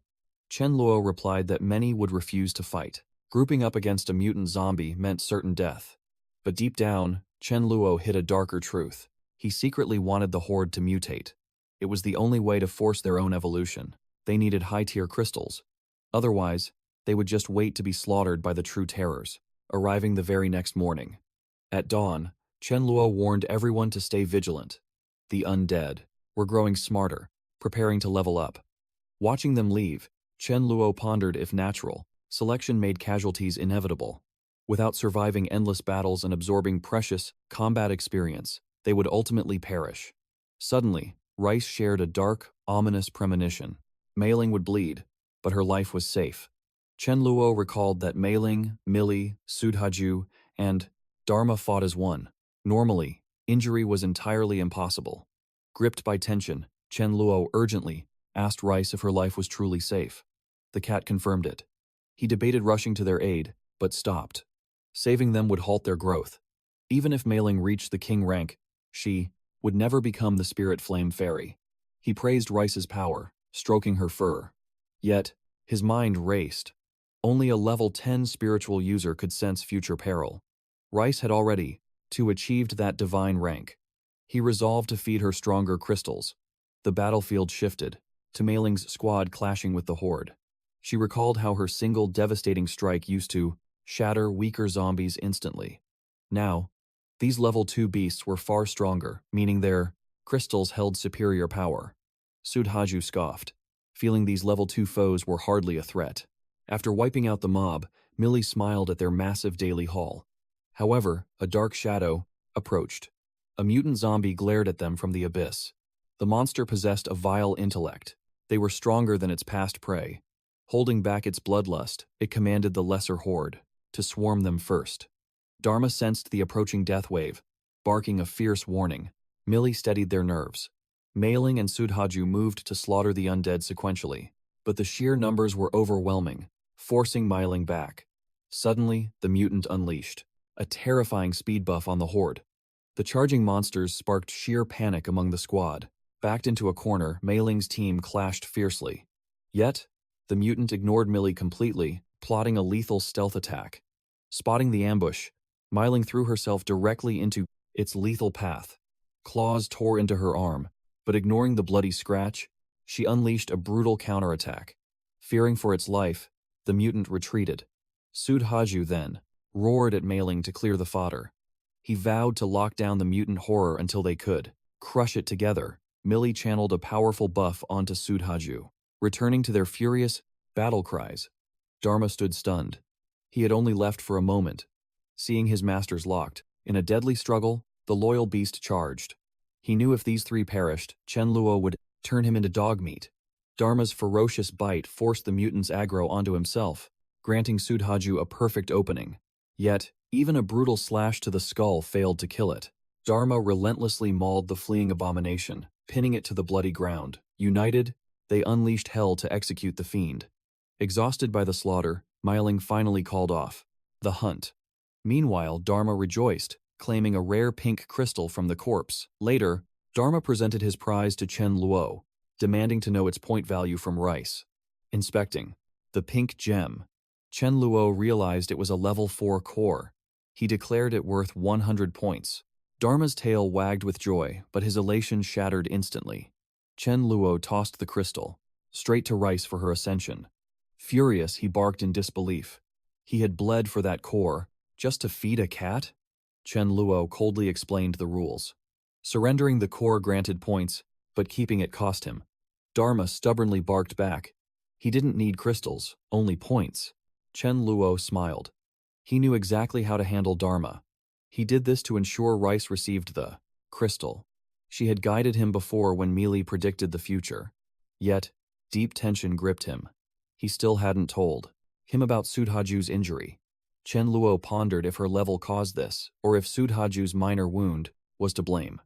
Chen Luo replied that many would refuse to fight. Grouping up against a mutant zombie meant certain death. But deep down, Chen Luo hid a darker truth. He secretly wanted the horde to mutate. It was the only way to force their own evolution. They needed high-tier crystals. Otherwise, they would just wait to be slaughtered by the true terrors, arriving the very next morning. At dawn, Chen Luo warned everyone to stay vigilant. The undead were growing smarter, preparing to level up. Watching them leave, Chen Luo pondered if natural selection made casualties inevitable. Without surviving endless battles and absorbing precious combat experience, they would ultimately perish. Suddenly, Rice shared a dark, ominous premonition. Mei Ling would bleed, but her life was safe. Chen Luo recalled that Mei Ling, Millie, Sudhaju, and Dharma fought as one. Normally, injury was entirely impossible. Gripped by tension, Chen Luo urgently asked Rice if her life was truly safe. The cat confirmed it. He debated rushing to their aid, but stopped. Saving them would halt their growth. Even if Mei Ling reached the king rank, she would never become the spirit flame fairy. He praised Rice's power, stroking her fur. Yet, his mind raced. Only a level 10 spiritual user could sense future peril. Rice had already achieved that divine rank. He resolved to feed her stronger crystals. The battlefield shifted, to Mei Ling's squad clashing with the horde. She recalled how her single devastating strike used to shatter weaker zombies instantly. Now, these level 2 beasts were far stronger, meaning their crystals held superior power. Sudhaju scoffed, feeling these level 2 foes were hardly a threat. After wiping out the mob, Millie smiled at their massive daily haul. However, a dark shadow approached. A mutant zombie glared at them from the abyss. The monster possessed a vile intellect. They were stronger than its past prey. Holding back its bloodlust, it commanded the lesser horde to swarm them first. Dharma sensed the approaching death wave. Barking a fierce warning, Millie steadied their nerves. Mei Ling and Sudhaju moved to slaughter the undead sequentially, but the sheer numbers were overwhelming, forcing Mei Ling back. Suddenly, the mutant unleashed a terrifying speed buff on the horde. The charging monsters sparked sheer panic among the squad. Backed into a corner, Mei Ling's team clashed fiercely. Yet, the mutant ignored Millie completely, plotting a lethal stealth attack. Spotting the ambush, Mei Ling threw herself directly into its lethal path. Claws tore into her arm, but ignoring the bloody scratch, she unleashed a brutal counterattack. Fearing for its life, the mutant retreated. Sudhaju then roared at Mei Ling to clear the fodder. He vowed to lock down the mutant horror until they could crush it together. Millie channeled a powerful buff onto Sudhaju, returning to their furious battle cries. Dharma stood stunned. He had only left for a moment. Seeing his masters locked in a deadly struggle, the loyal beast charged. He knew if these three perished, Chen Luo would turn him into dog meat. Dharma's ferocious bite forced the mutant's aggro onto himself, granting Sudhaju a perfect opening. Yet, even a brutal slash to the skull failed to kill it. Dharma relentlessly mauled the fleeing abomination, pinning it to the bloody ground. United, they unleashed hell to execute the fiend. Exhausted by the slaughter, Mei Ling finally called off the hunt. Meanwhile, Dharma rejoiced, claiming a rare pink crystal from the corpse. Later, Dharma presented his prize to Chen Luo, demanding to know its point value from Rice. Inspecting the pink gem, Chen Luo realized it was a level 4 core. He declared it worth 100 points. Dharma's tail wagged with joy, but his elation shattered instantly. Chen Luo tossed the crystal straight to Rice for her ascension. Furious, he barked in disbelief. He had bled for that core, just to feed a cat? Chen Luo coldly explained the rules. Surrendering the core granted points, but keeping it cost him. Dharma stubbornly barked back. He didn't need crystals, only points. Chen Luo smiled. He knew exactly how to handle Dharma. He did this to ensure Rice received the crystal. She had guided him before when Mealy predicted the future. Yet, deep tension gripped him. He still hadn't told him about Sudhaju's injury. Chen Luo pondered if her level caused this, or if Sudhaju's minor wound was to blame.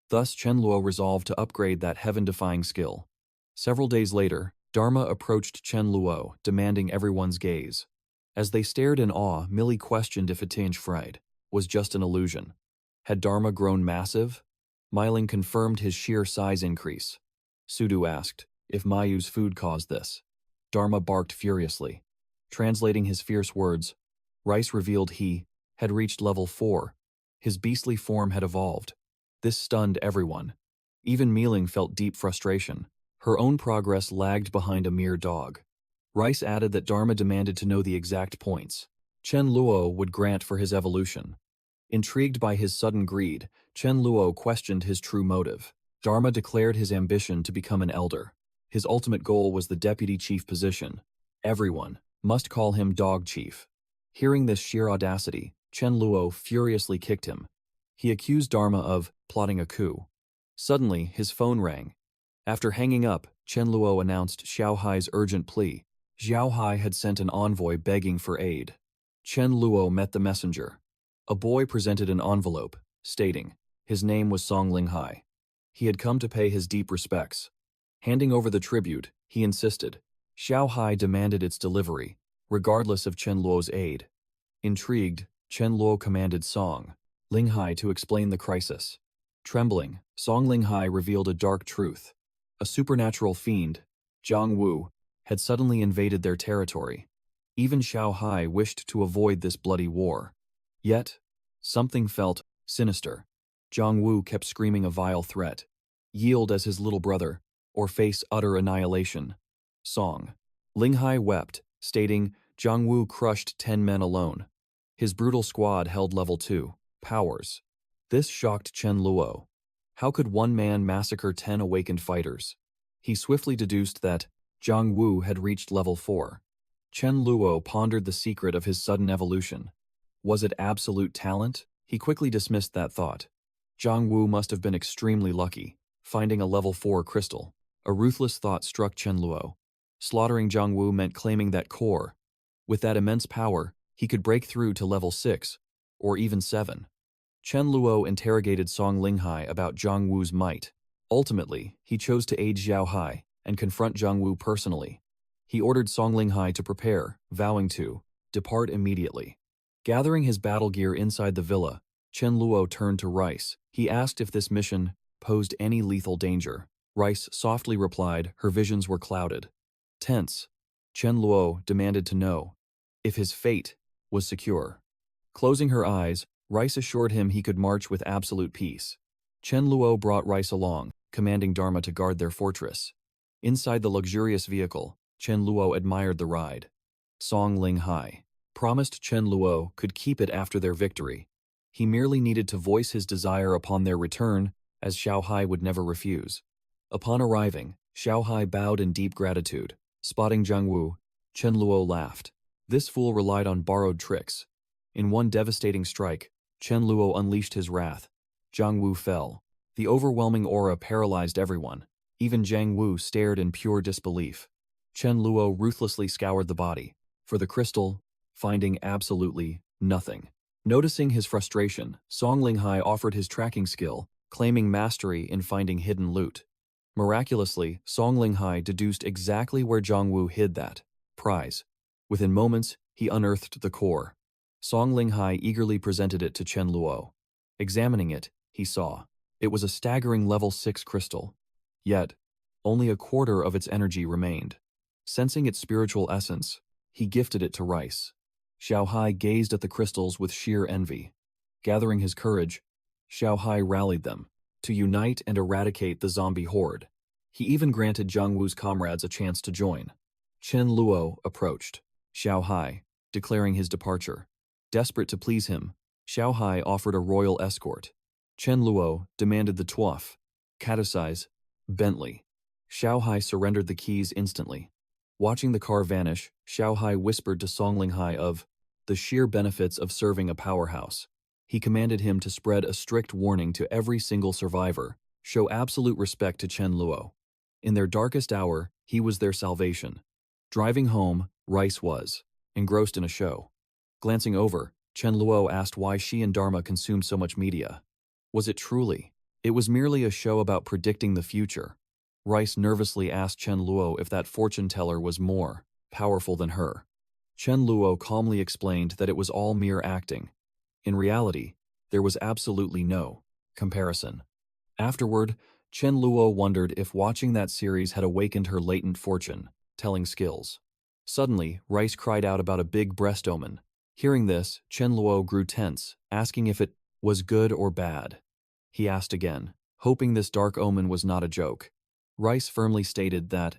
Thus, Chen Luo resolved to upgrade that heaven-defying skill. Several days later, Dharma approached Chen Luo, demanding everyone's gaze. As they stared in awe, Millie questioned if Atinge Fried was just an illusion. Had Dharma grown massive? Mei Ling confirmed his sheer size increase. Sudu asked if Mayu's food caused this. Dharma barked furiously. Translating his fierce words, Rice revealed he had reached level 4. His beastly form had evolved. This stunned everyone. Even Mealing felt deep frustration. Her own progress lagged behind a mere dog. Rice added that Dharma demanded to know the exact points Chen Luo would grant for his evolution. Intrigued by his sudden greed, Chen Luo questioned his true motive. Dharma declared his ambition to become an elder. His ultimate goal was the deputy chief position. Everyone must call him Dog Chief. Hearing this sheer audacity, Chen Luo furiously kicked him. He accused Dharma of plotting a coup. Suddenly, his phone rang. After hanging up, Chen Luo announced Xiao Hai's urgent plea. Xiao Hai had sent an envoy begging for aid. Chen Luo met the messenger. A boy presented an envelope, stating his name was Song Linghai. He had come to pay his deep respects. Handing over the tribute, he insisted. Xiao Hai demanded its delivery, regardless of Chen Luo's aid. Intrigued, Chen Luo commanded Song Linghai to explain the crisis. Trembling, Song Linghai revealed a dark truth. A supernatural fiend, Jiang Wu, had suddenly invaded their territory. Even Xiao Hai wished to avoid this bloody war. Yet, something felt sinister. Jiang Wu kept screaming a vile threat. Yield as his little brother, or face utter annihilation. Song Linghai wept, stating Jiang Wu crushed 10 men alone. His brutal squad held level 2 powers. This shocked Chen Luo. How could one man massacre 10 awakened fighters? He swiftly deduced that Jiang Wu had reached level 4. Chen Luo pondered the secret of his sudden evolution. Was it absolute talent? He quickly dismissed that thought. Jiang Wu must have been extremely lucky, finding a level 4 crystal. A ruthless thought struck Chen Luo. Slaughtering Jiang Wu meant claiming that core. With that immense power, he could break through to level 6, or even 7. Chen Luo interrogated Song Linghai about Jiang Wu's might. Ultimately, he chose to aid Xiao Hai and confront Jiang Wu personally. He ordered Song Linghai to prepare, vowing to depart immediately. Gathering his battle gear inside the villa, Chen Luo turned to Rice. He asked if this mission posed any lethal danger. Rice softly replied her visions were clouded. Tense, Chen Luo demanded to know if his fate was secure. Closing her eyes, Rice assured him he could march with absolute peace. Chen Luo brought Rice along, commanding Dharma to guard their fortress. Inside the luxurious vehicle, Chen Luo admired the ride. Song Linghai promised Chen Luo could keep it after their victory. He merely needed to voice his desire upon their return, as Xiao Hai would never refuse. Upon arriving, Xiao Hai bowed in deep gratitude. Spotting Jiang Wu, Chen Luo laughed. This fool relied on borrowed tricks. In one devastating strike, Chen Luo unleashed his wrath. Jiang Wu fell. The overwhelming aura paralyzed everyone. Even Jiang Wu stared in pure disbelief. Chen Luo ruthlessly scoured the body for the crystal, finding absolutely nothing. Noticing his frustration, Song Linghai offered his tracking skill, claiming mastery in finding hidden loot. Miraculously, Song Linghai deduced exactly where Jiang Wu hid that prize. Within moments, he unearthed the core. Song Linghai eagerly presented it to Chen Luo. Examining it, he saw it was a staggering level 6 crystal. Yet, only a quarter of its energy remained. Sensing its spiritual essence, he gifted it to Rice. Xiao Hai gazed at the crystals with sheer envy. Gathering his courage, Xiao Hai rallied them to unite and eradicate the zombie horde. He even granted Jiang Wu's comrades a chance to join. Chen Luo approached Xiao Hai, declaring his departure. Desperate to please him, Xiao Hai offered a royal escort. Chen Luo demanded the Tuaf, Catasize, Bentley. Xiao Hai surrendered the keys instantly. Watching the car vanish, Xiao Hai whispered to Song Linghai of the sheer benefits of serving a powerhouse. He commanded him to spread a strict warning to every single survivor, show absolute respect to Chen Luo. In their darkest hour, he was their salvation. Driving home, Rice was engrossed in a show. Glancing over, Chen Luo asked why she and Dharma consumed so much media. Was it truly? It was merely a show about predicting the future. Rice nervously asked Chen Luo if that fortune teller was more powerful than her. Chen Luo calmly explained that it was all mere acting. In reality, there was absolutely no comparison. Afterward, Chen Luo wondered if watching that series had awakened her latent fortune-telling skills. Suddenly, Rice cried out about a big breast omen. Hearing this, Chen Luo grew tense, asking if it was good or bad. He asked again, hoping this dark omen was not a joke. Rice firmly stated that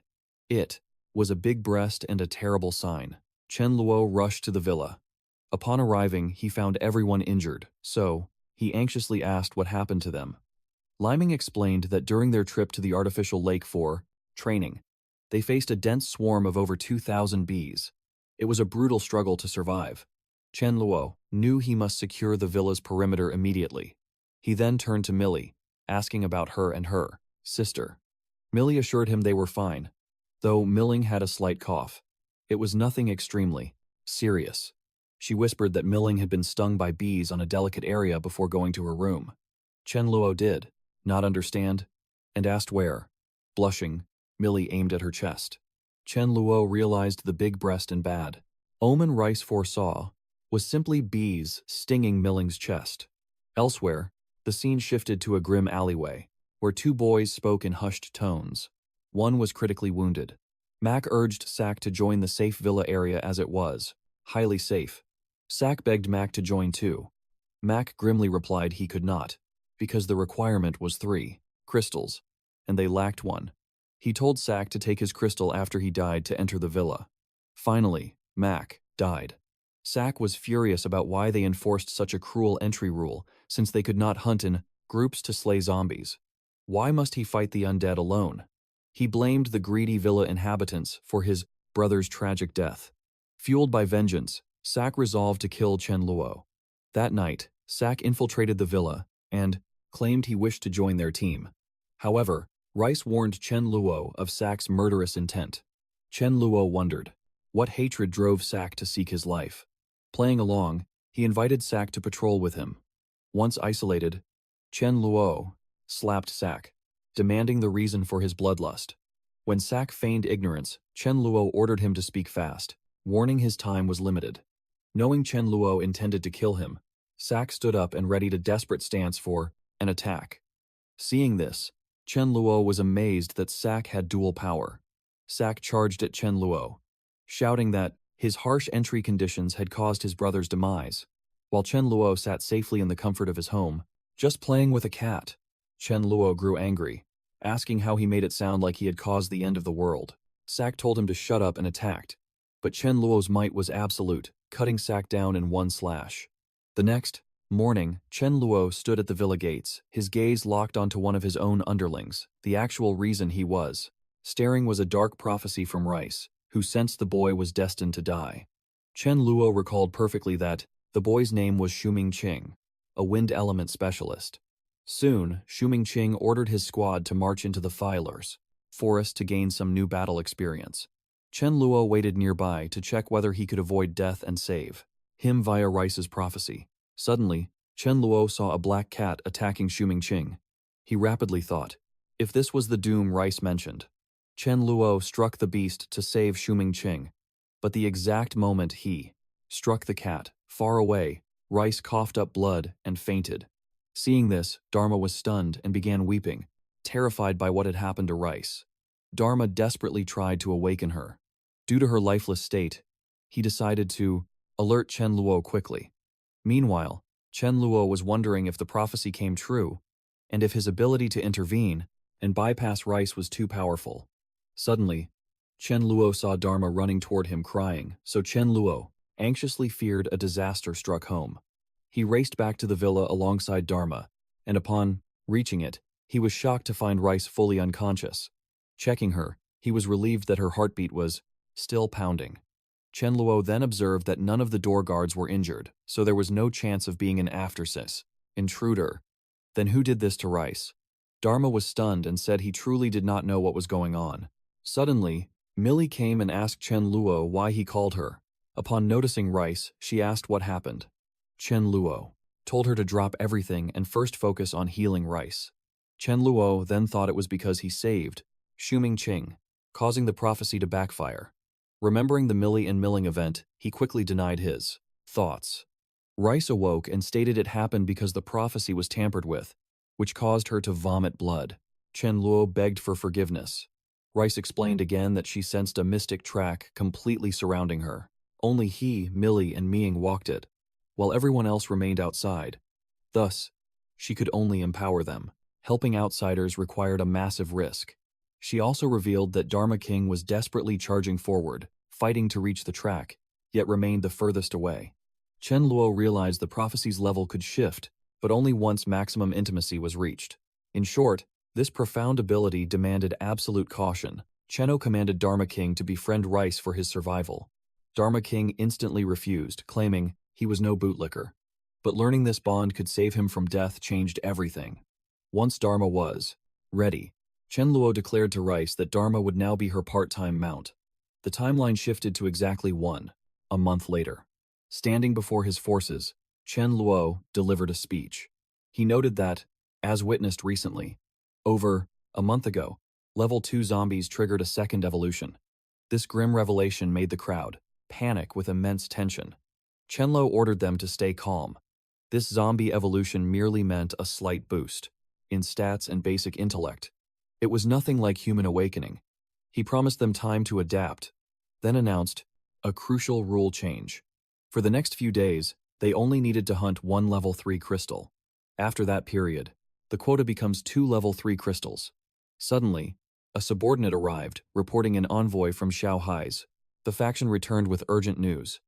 it was a big breast and a terrible sign. Chen Luo rushed to the villa. Upon arriving, he found everyone injured, so he anxiously asked what happened to them. Liming explained that during their trip to the artificial lake for training, they faced a dense swarm of over 2,000 bees. It was a brutal struggle to survive. Chen Luo knew he must secure the villa's perimeter immediately. He then turned to Millie, asking about her and her sister. Millie assured him they were fine, though Milling had a slight cough. It was nothing extremely serious. She whispered that Milling had been stung by bees on a delicate area before going to her room. Chen Luo did not understand and asked where. Blushing, Millie aimed at her chest. Chen Luo realized the big breast and bad omen Rice foresaw was simply bees stinging Milling's chest. Elsewhere, the scene shifted to a grim alleyway, where two boys spoke in hushed tones. One was critically wounded. Mac urged Sack to join the safe villa area as it was, highly safe. Sack begged Mac to join too. Mac grimly replied he could not, because the requirement was 3 crystals, and they lacked one. He told Sack to take his crystal after he died to enter the villa. Finally, Mac died. Sack was furious about why they enforced such a cruel entry rule, since they could not hunt in groups to slay zombies. Why must he fight the undead alone? He blamed the greedy villa inhabitants for his brother's tragic death. Fueled by vengeance, Sack resolved to kill Chen Luo. That night, Sack infiltrated the villa and claimed he wished to join their team. However, Rice warned Chen Luo of Sack's murderous intent. Chen Luo wondered what hatred drove Sack to seek his life. Playing along, he invited Sack to patrol with him. Once isolated, Chen Luo slapped Sack, demanding the reason for his bloodlust. When Sack feigned ignorance, Chen Luo ordered him to speak fast, warning his time was limited. Knowing Chen Luo intended to kill him, Sack stood up and readied a desperate stance for an attack. Seeing this, Chen Luo was amazed that Sack had dual power. Sack charged at Chen Luo, shouting that his harsh entry conditions had caused his brother's demise, while Chen Luo sat safely in the comfort of his home, just playing with a cat. Chen Luo grew angry, asking how he made it sound like he had caused the end of the world. Sack told him to shut up and attacked, but Chen Luo's might was absolute, cutting Sack down in one slash. The next morning, Chen Luo stood at the villa gates, his gaze locked onto one of his own underlings. The actual reason he was staring was a dark prophecy from Rice, who sensed the boy was destined to die. Chen Luo recalled perfectly that the boy's name was Shuming Qing, a wind element specialist. Soon, Shuming Qing ordered his squad to march into the Filers forest to gain some new battle experience. Chen Luo waited nearby to check whether he could avoid death and save him via Rice's prophecy. Suddenly, Chen Luo saw a black cat attacking Shuming Qing. He rapidly thought, if this was the doom Rice mentioned. Chen Luo struck the beast to save Shuming Qing, but the exact moment he struck the cat, far away, Rice coughed up blood and fainted. Seeing this, Dharma was stunned and began weeping, terrified by what had happened to Rice. Dharma desperately tried to awaken her. Due to her lifeless state, he decided to alert Chen Luo quickly. Meanwhile, Chen Luo was wondering if the prophecy came true, and if his ability to intervene and bypass Rice was too powerful. Suddenly, Chen Luo saw Dharma running toward him crying, so Chen Luo anxiously feared a disaster struck home. He raced back to the villa alongside Dharma, and upon reaching it, he was shocked to find Rice fully unconscious. Checking her, he was relieved that her heartbeat was still pounding. Chen Luo then observed that none of the door guards were injured, so there was no chance of being an aftersis intruder. Then who did this to Rice? Dharma was stunned and said he truly did not know what was going on. Suddenly, Millie came and asked Chen Luo why he called her. Upon noticing Rice, she asked what happened. Chen Luo told her to drop everything and first focus on healing Rice. Chen Luo then thought it was because he saved Shuming Qing, causing the prophecy to backfire. Remembering the Millie and Milling event, he quickly denied his thoughts. Rice awoke and stated it happened because the prophecy was tampered with, which caused her to vomit blood. Chen Luo begged for forgiveness. Rice explained again that she sensed a mystic track completely surrounding her. Only he, Millie, and Ming walked it, while everyone else remained outside. Thus, she could only empower them. Helping outsiders required a massive risk. She also revealed that Dharma King was desperately charging forward, fighting to reach the track, yet remained the furthest away. Chen Luo realized the prophecy's level could shift, but only once maximum intimacy was reached. In short, this profound ability demanded absolute caution. Cheno commanded Dharma King to befriend Rice for his survival. Dharma King instantly refused, claiming he was no bootlicker. But learning this bond could save him from death changed everything. Once Dharma was ready, Chen Luo declared to Rice that Dharma would now be her part-time mount. The timeline shifted to exactly a month later. Standing before his forces, Chen Luo delivered a speech. He noted that, as witnessed recently, over a month ago, Level 2 zombies triggered a second evolution. This grim revelation made the crowd panic with immense tension. Chen Luo ordered them to stay calm. This zombie evolution merely meant a slight boost in stats and basic intellect. It was nothing like human awakening. He promised them time to adapt, then announced a crucial rule change. For the next few days, they only needed to hunt one Level 3 crystal. After that period, the quota becomes 2 Level 3 crystals. Suddenly, a subordinate arrived, reporting an envoy from Shanghai's. The faction returned with urgent news.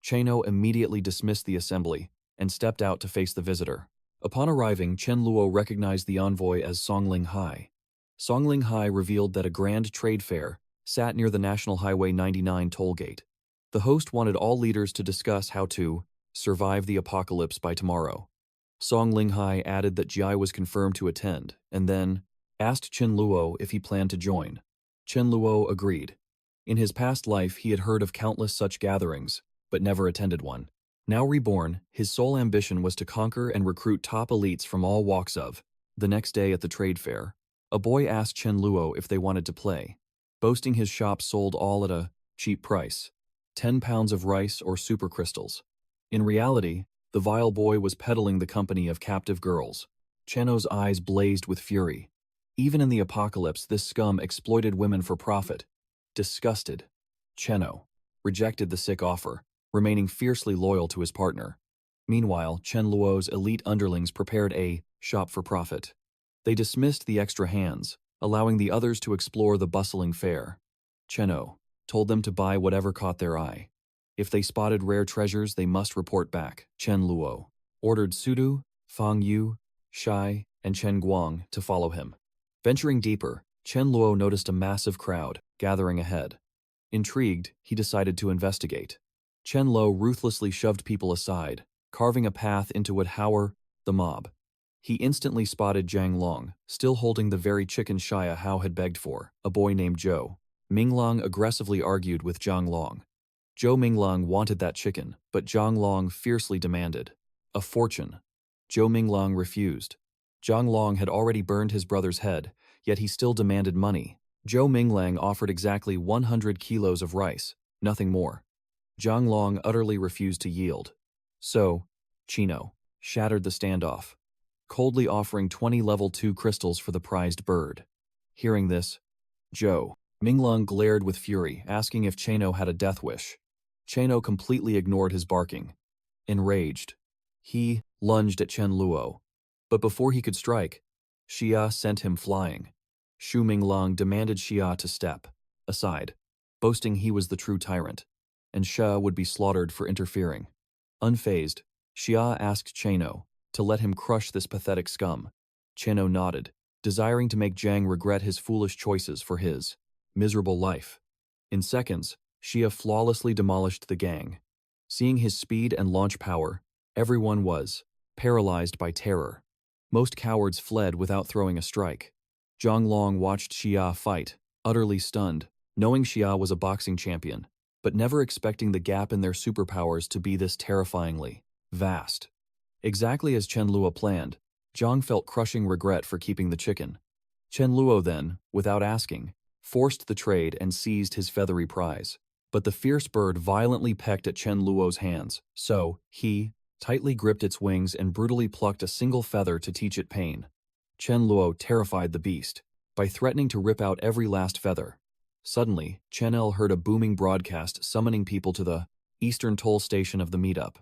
Cheno immediately dismissed the assembly and stepped out to face the visitor. Upon arriving, Chen Luo recognized the envoy as Songling Hai. Songling Hai revealed that a grand trade fair sat near the National Highway 99 toll gate. The host wanted all leaders to discuss how to survive the apocalypse by tomorrow. Songling Hai added that Jai was confirmed to attend, and then asked Chen Luo if he planned to join. Chen Luo agreed. In his past life, he had heard of countless such gatherings, but never attended one. Now reborn, his sole ambition was to conquer and recruit top elites from all walks of. The next day at the trade fair, a boy asked Chen Luo if they wanted to play, boasting his shop sold all at a cheap price, 10 pounds of rice or super crystals. In reality, the vile boy was peddling the company of captive girls. Cheno's eyes blazed with fury. Even in the apocalypse, this scum exploited women for profit. Disgusted, Cheno rejected the sick offer, remaining fiercely loyal to his partner. Meanwhile, Chen Luo's elite underlings prepared a shop for profit. They dismissed the extra hands, allowing the others to explore the bustling fair. Cheno told them to buy whatever caught their eye. If they spotted rare treasures, they must report back. Chen Luo ordered Sudu, Fang Yu, Shai, and Chen Guang to follow him. Venturing deeper, Chen Luo noticed a massive crowd gathering ahead. Intrigued, he decided to investigate. Chen Luo ruthlessly shoved people aside, carving a path into what the mob. He instantly spotted Zhang Long, still holding the very chicken Shia Hao had begged for, a boy named Zhou. Minglong aggressively argued with Zhang Long. Zhou Minglong wanted that chicken, but Zhang Long fiercely demanded a fortune. Zhou Minglong refused. Zhang Long had already burned his brother's head, yet he still demanded money. Zhou Minglang offered exactly 100 kilos of rice, nothing more. Zhang Long utterly refused to yield. So, Chino shattered the standoff, coldly offering 20 level 2 crystals for the prized bird. Hearing this, Zhou Minglong glared with fury, asking if Cheno had a death wish. Cheno completely ignored his barking. Enraged, he lunged at Chen Luo. But before he could strike, Xia sent him flying. Shu Minglong demanded Xia to step aside, boasting he was the true tyrant, and Xia would be slaughtered for interfering. Unfazed, Xia asked Cheno to let him crush this pathetic scum. Cheno nodded, desiring to make Zhang regret his foolish choices for his miserable life. In seconds, Xia flawlessly demolished the gang. Seeing his speed and launch power, everyone was paralyzed by terror. Most cowards fled without throwing a strike. Zhang Long watched Xia fight, utterly stunned, knowing Xia was a boxing champion, but never expecting the gap in their superpowers to be this terrifyingly vast. Exactly as Chen Luo planned, Zhang felt crushing regret for keeping the chicken. Chen Luo then, without asking, forced the trade and seized his feathery prize. But the fierce bird violently pecked at Chen Luo's hands, so he tightly gripped its wings and brutally plucked a single feather to teach it pain. Chen Luo terrified the beast. by threatening to rip out every last feather. Suddenly, Chen El heard a booming broadcast summoning people to the eastern toll station of the meetup.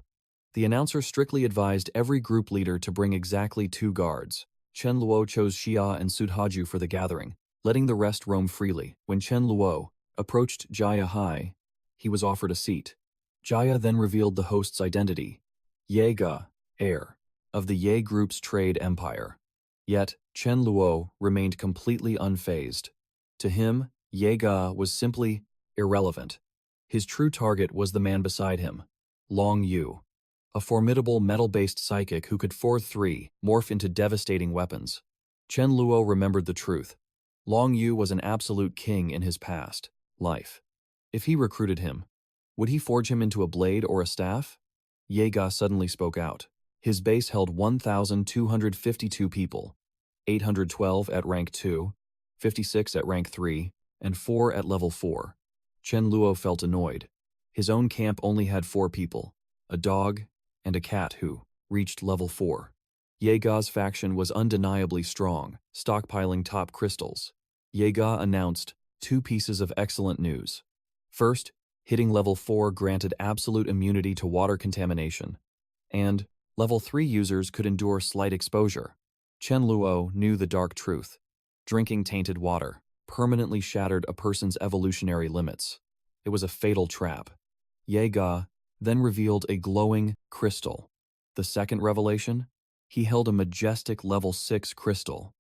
The announcer strictly advised every group leader to bring exactly 2 guards. Chen Luo chose Xia and Sudhaju for the gathering, letting the rest roam freely. When Chen Luo approached Jaya Hai, he was offered a seat. Jaya then revealed the host's identity: Ye Ga, heir of the Ye Group's trade empire. Yet, Chen Luo remained completely unfazed. To him, Ye Ga was simply irrelevant. His true target was the man beside him, Long Yu, a formidable metal-based psychic who could 4-3 morph into devastating weapons. Chen Luo remembered the truth. Long Yu was an absolute king in his past life. If he recruited him, would he forge him into a blade or a staff? Ye Ga suddenly spoke out. His base held 1,252 people, 812 at rank 2, 56 at rank 3, and 4 at level 4. Chen Luo felt annoyed. His own camp only had 4 people, a dog and a cat who reached level 4. Ye Ga's faction was undeniably strong, stockpiling top crystals. Ye Ga announced 2 pieces of excellent news. First, hitting level 4 granted absolute immunity to water contamination, and level 3 users could endure slight exposure. Chen Luo knew the dark truth. Drinking tainted water permanently shattered a person's evolutionary limits. It was a fatal trap. Ye Ga then revealed a glowing crystal. The second revelation? He held a majestic level 6 crystal.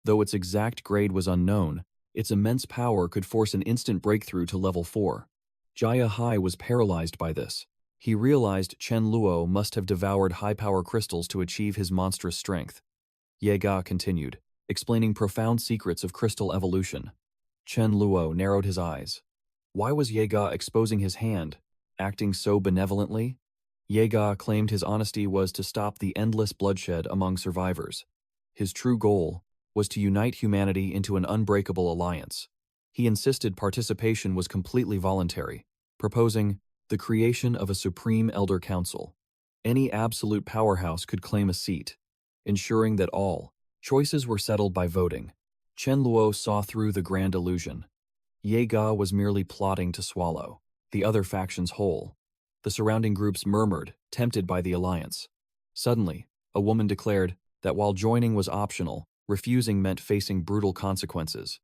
Though its exact grade was unknown, its immense power could force an instant breakthrough to level 4. Jaya Hai was paralyzed by this. He realized Chen Luo must have devoured high-power crystals to achieve his monstrous strength. Ye Ga continued, explaining profound secrets of crystal evolution. Chen Luo narrowed his eyes. Why was Ye Ga exposing his hand, acting so benevolently? Ye Ga claimed his honesty was to stop the endless bloodshed among survivors. His true goal was to unite humanity into an unbreakable alliance. He insisted participation was completely voluntary, proposing the creation of a Supreme Elder Council. Any absolute powerhouse could claim a seat, ensuring that all choices were settled by voting. Chen Luo saw through the grand illusion. Ye Ga was merely plotting to swallow the other factions whole. The surrounding groups murmured, tempted by the alliance. Suddenly, a woman declared that while joining was optional, refusing meant facing brutal consequences.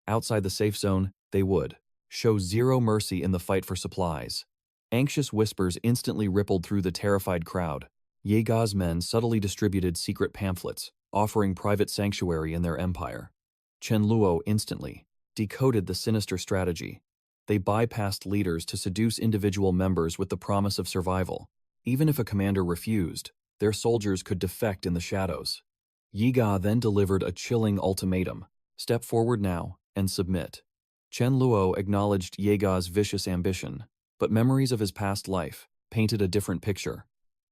Outside the safe zone, they would show zero mercy in the fight for supplies. Anxious whispers instantly rippled through the terrified crowd. Ye Ga's men subtly distributed secret pamphlets, offering private sanctuary in their empire. Chen Luo instantly decoded the sinister strategy. They bypassed leaders to seduce individual members with the promise of survival. Even if a commander refused, their soldiers could defect in the shadows. Ye Ga then delivered a chilling ultimatum: step forward now and submit. Chen Luo acknowledged Ye Ga's vicious ambition, but memories of his past life painted a different picture.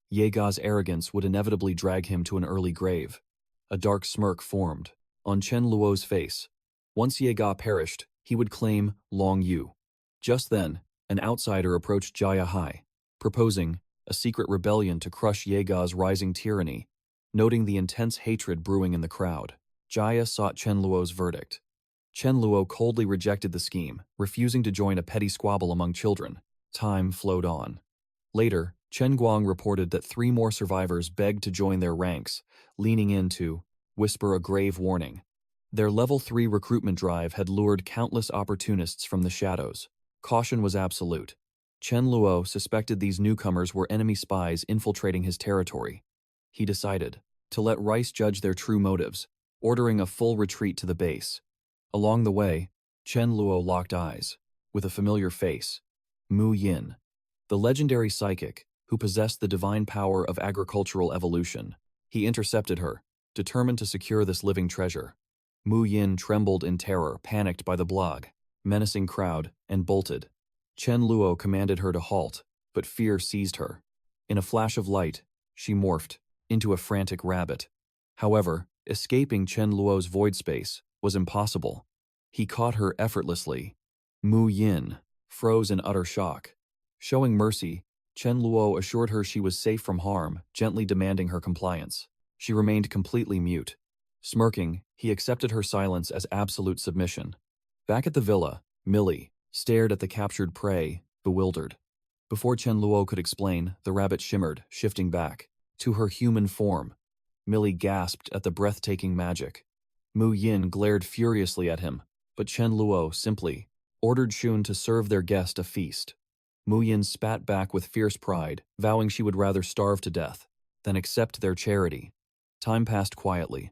Ye Ga's arrogance would inevitably drag him to an early grave. A dark smirk formed on Chen Luo's face. Once Ye Ga perished, he would claim Long Yu. Just then, an outsider approached Jaya Hai, proposing a secret rebellion to crush Ye Ga's rising tyranny. Noting the intense hatred brewing in the crowd, Jaya sought Chen Luo's verdict. Chen Luo coldly rejected the scheme, refusing to join a petty squabble among children. Time flowed on. Later, Chen Guang reported that 3 more survivors begged to join their ranks, leaning in to whisper a grave warning. Their level 3 recruitment drive had lured countless opportunists from the shadows. Caution was absolute. Chen Luo suspected these newcomers were enemy spies infiltrating his territory. He decided to let Rice judge their true motives, ordering a full retreat to the base. Along the way, Chen Luo locked eyes with a familiar face: Mu Yin, the legendary psychic who possessed the divine power of agricultural evolution. He intercepted her, determined to secure this living treasure. Mu Yin trembled in terror, panicked by the menacing crowd, and bolted. Chen Luo commanded her to halt, but fear seized her. In a flash of light, she morphed into a frantic rabbit. However, escaping Chen Luo's void space was impossible. He caught her effortlessly. Mu Yin froze in utter shock. Showing mercy, Chen Luo assured her she was safe from harm, gently demanding her compliance. She remained completely mute. Smirking, he accepted her silence as absolute submission. Back at the villa, Millie stared at the captured prey, bewildered. Before Chen Luo could explain, the rabbit shimmered, shifting back to her human form. Millie gasped at the breathtaking magic. Mu Yin glared furiously at him, but Chen Luo simply ordered Shun to serve their guest a feast. Mu Yin spat back with fierce pride, vowing she would rather starve to death than accept their charity. Time passed quietly.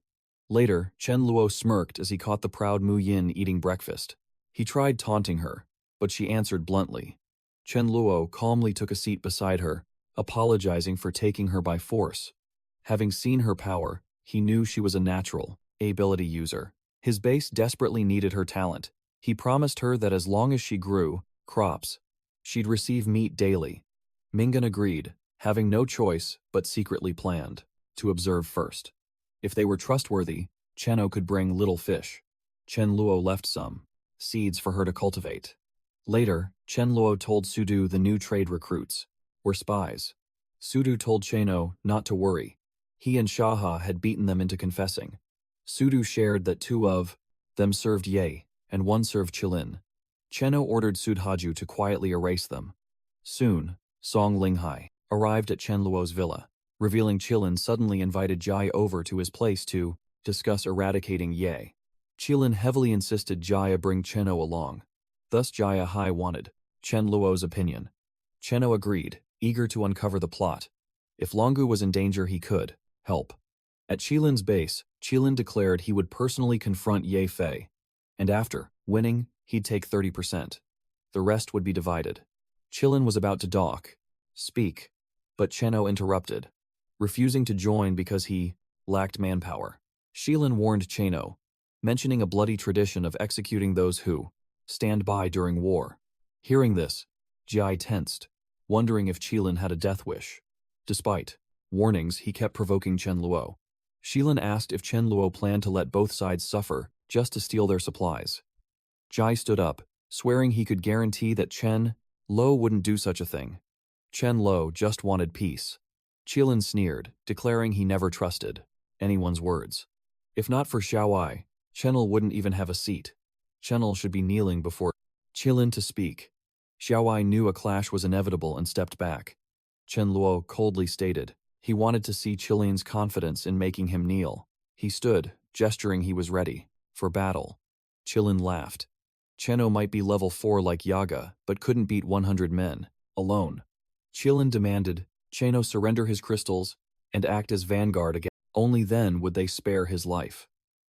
Later, Chen Luo smirked as he caught the proud Mu Yin eating breakfast. He tried taunting her, but she answered bluntly. Chen Luo calmly took a seat beside her, apologizing for taking her by force. Having seen her power, he knew she was a natural ability user. His base desperately needed her talent. He promised her that as long as she grew crops, she'd receive meat daily. Mingan agreed, having no choice but secretly planned to observe first. If they were trustworthy, Cheno could bring little fish. Chen Luo left some seeds for her to cultivate. Later, Chen Luo told Sudu the new trade recruits were spies. Sudu told Cheno not to worry. He and Shaha had beaten them into confessing. Sudu shared that 2 of them served Ye, and 1 served Chilin. Cheno ordered Sudhaju to quietly erase them. Soon, Song Linghai arrived at Chen Luo's villa, revealing Chilin suddenly invited Jai over to his place to discuss eradicating Ye. Chilin heavily insisted Jaya bring Cheno along. Thus Jaya Hai wanted Chen Luo's opinion. Cheno agreed, eager to uncover the plot. If Longu was in danger, he could help. At Chilin's base, Chilin declared he would personally confront Ye Fei, and after winning, he'd take 30%. The rest would be divided. Chilin was about to speak, but Cheno interrupted, refusing to join because he lacked manpower. Chilin warned Cheno, mentioning a bloody tradition of executing those who stand by during war. Hearing this, Jai tensed, wondering if Chilin had a death wish. Despite warnings, he kept provoking Chen Luo. Chilin asked if Chen Luo planned to let both sides suffer just to steal their supplies. Jai stood up, swearing he could guarantee that Chen Luo wouldn't do such a thing. Chen Luo just wanted peace. Chilin sneered, declaring he never trusted anyone's words. If not for Xiaowai, Chenel wouldn't even have a seat. Chenel should be kneeling before Chilin to speak. Xiaowai knew a clash was inevitable and stepped back. Chen Luo coldly stated he wanted to see Chilin's confidence in making him kneel. He stood, gesturing he was ready for battle. Chilin laughed. Cheno might be level 4 like Yaga, but couldn't beat 100 men alone. Chilin demanded Cheno surrender his crystals and act as vanguard again. Only then would they spare his life.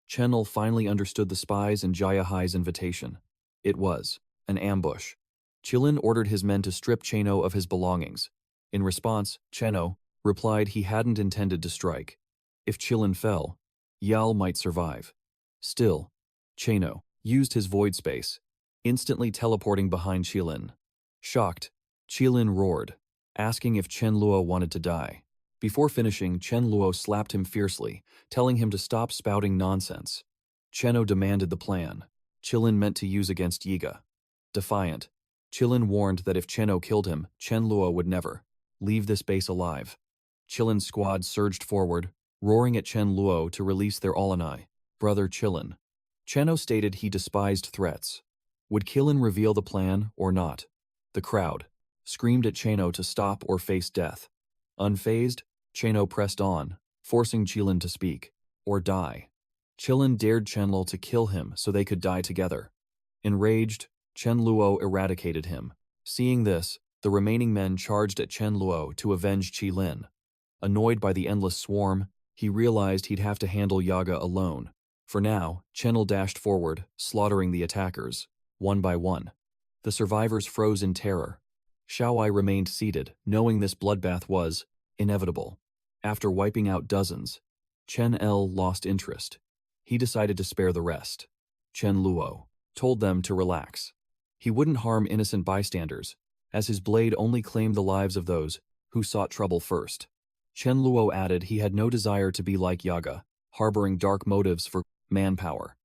Chenel finally understood the spies and Jayahai's invitation. It was an ambush. Chilin ordered his men to strip Cheno of his belongings. In response, Cheno replied he hadn't intended to strike. If Chilin fell, Yal might survive. Still, Cheno used his void space, instantly teleporting behind Chilin. Shocked, Chilin roared, asking if Chen Luo wanted to die. Before finishing, Chen Luo slapped him fiercely, telling him to stop spouting nonsense. Cheno demanded the plan Chilin meant to use against Yiga. Defiant, Chilin warned that if Cheno killed him, Chen Luo would never leave this base alive. Chilin's squad surged forward, roaring at Chen Luo to release their Alanai brother Chilin. Cheno stated he despised threats. Would Chilin reveal the plan or not? The crowd screamed at Cheno to stop or face death. Unfazed, Cheno pressed on, forcing Chilin to speak or die. Chilin dared Chenlo to kill him so they could die together. Enraged, Chen Luo eradicated him. Seeing this, the remaining men charged at Chen Luo to avenge Chilin. Annoyed by the endless swarm, he realized he'd have to handle Yaga alone. For now, Chenel dashed forward, slaughtering the attackers, one by one. The survivors froze in terror. Xiaowai remained seated, knowing this bloodbath was inevitable. After wiping out dozens, Chen El lost interest. He decided to spare the rest. Chen Luo told them to relax. He wouldn't harm innocent bystanders, as his blade only claimed the lives of those who sought trouble first. Chen Luo added he had no desire to be like Yaga, harboring dark motives for manpower.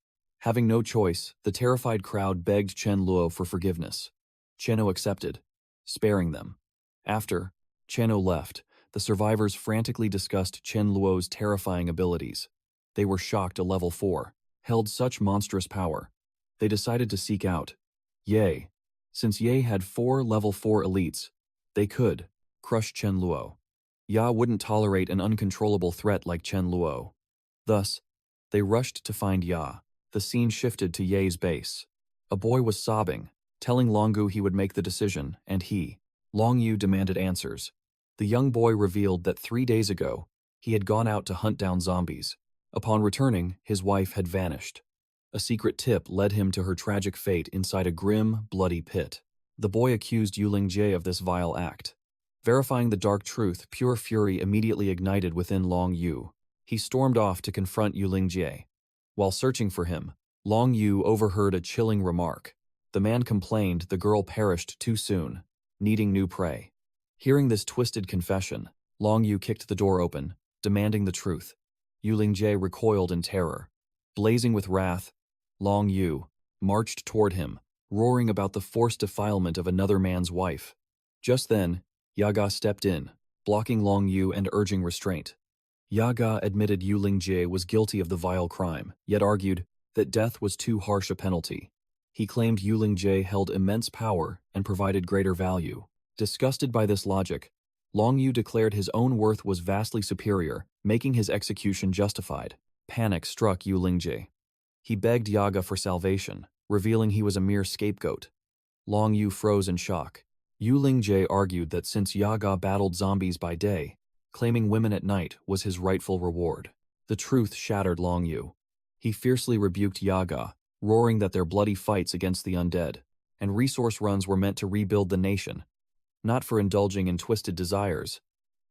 Having no choice, the terrified crowd begged Chen Luo for forgiveness. Cheno accepted, sparing them. After Cheno left, the survivors frantically discussed Chen Luo's terrifying abilities. They were shocked a level 4 held such monstrous power. They decided to seek out Ye. Since Ye had 4 level 4 elites, they could crush Chen Luo. Ya wouldn't tolerate an uncontrollable threat like Chen Luo. Thus, they rushed to find Ya. The scene shifted to Ye's base. A boy was sobbing, telling Longyu he would make the decision, and Longyu demanded answers. The young boy revealed that 3 days ago, he had gone out to hunt down zombies. Upon returning, his wife had vanished. A secret tip led him to her tragic fate inside a grim, bloody pit. The boy accused Yulingjie of this vile act. Verifying the dark truth, pure fury immediately ignited within Long Yu. He stormed off to confront Yulingjie. While searching for him, Long Yu overheard a chilling remark. The man complained the girl perished too soon, needing new prey. Hearing this twisted confession, Long Yu kicked the door open, demanding the truth. Yulingjie recoiled in terror. Blazing with wrath, Long Yu marched toward him, roaring about the forced defilement of another man's wife. Just then, Yaga stepped in, blocking Long Yu and urging restraint. Yaga admitted Yulingjie was guilty of the vile crime, yet argued that death was too harsh a penalty. He claimed Yulingjie held immense power and provided greater value. Disgusted by this logic, Long Yu declared his own worth was vastly superior, making his execution justified. Panic struck Yulingjie. He begged Yaga for salvation, revealing he was a mere scapegoat. Long Yu froze in shock. Yulingjie argued that since Yaga battled zombies by day, claiming women at night was his rightful reward. The truth shattered Long Yu. He fiercely rebuked Yaga, roaring that their bloody fights against the undead and resource runs were meant to rebuild the nation, not for indulging in twisted desires.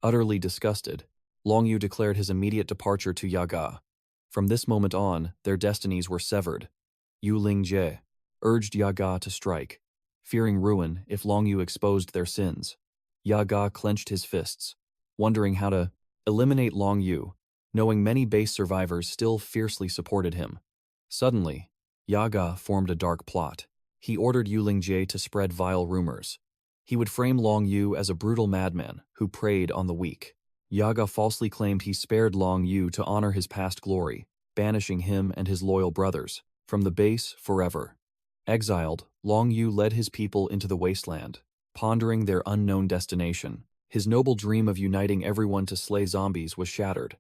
Utterly disgusted, Long Yu declared his immediate departure to Yaga. From this moment on, their destinies were severed. Yulingjie urged Yaga to strike, fearing ruin if Long Yu exposed their sins. Yaga clenched his fists, wondering how to eliminate Long Yu, knowing many base survivors still fiercely supported him. Suddenly, Yaga formed a dark plot. He ordered Yulingjie to spread vile rumors. He would frame Long Yu as a brutal madman who preyed on the weak. Yaga falsely claimed he spared Long Yu to honor his past glory, banishing him and his loyal brothers from the base forever. Exiled, Long Yu led his people into the wasteland, pondering their unknown destination. His noble dream of uniting everyone to slay zombies was shattered.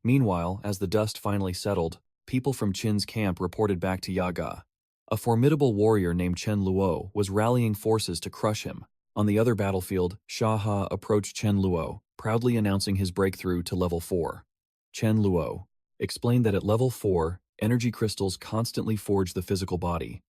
Meanwhile, as the dust finally settled, people from Qin's camp reported back to Yaga. A formidable warrior named Chen Luo was rallying forces to crush him. On the other battlefield, Shaha approached Chen Luo, proudly announcing his breakthrough to level 4. Chen Luo explained that at level 4, energy crystals constantly forge the physical body.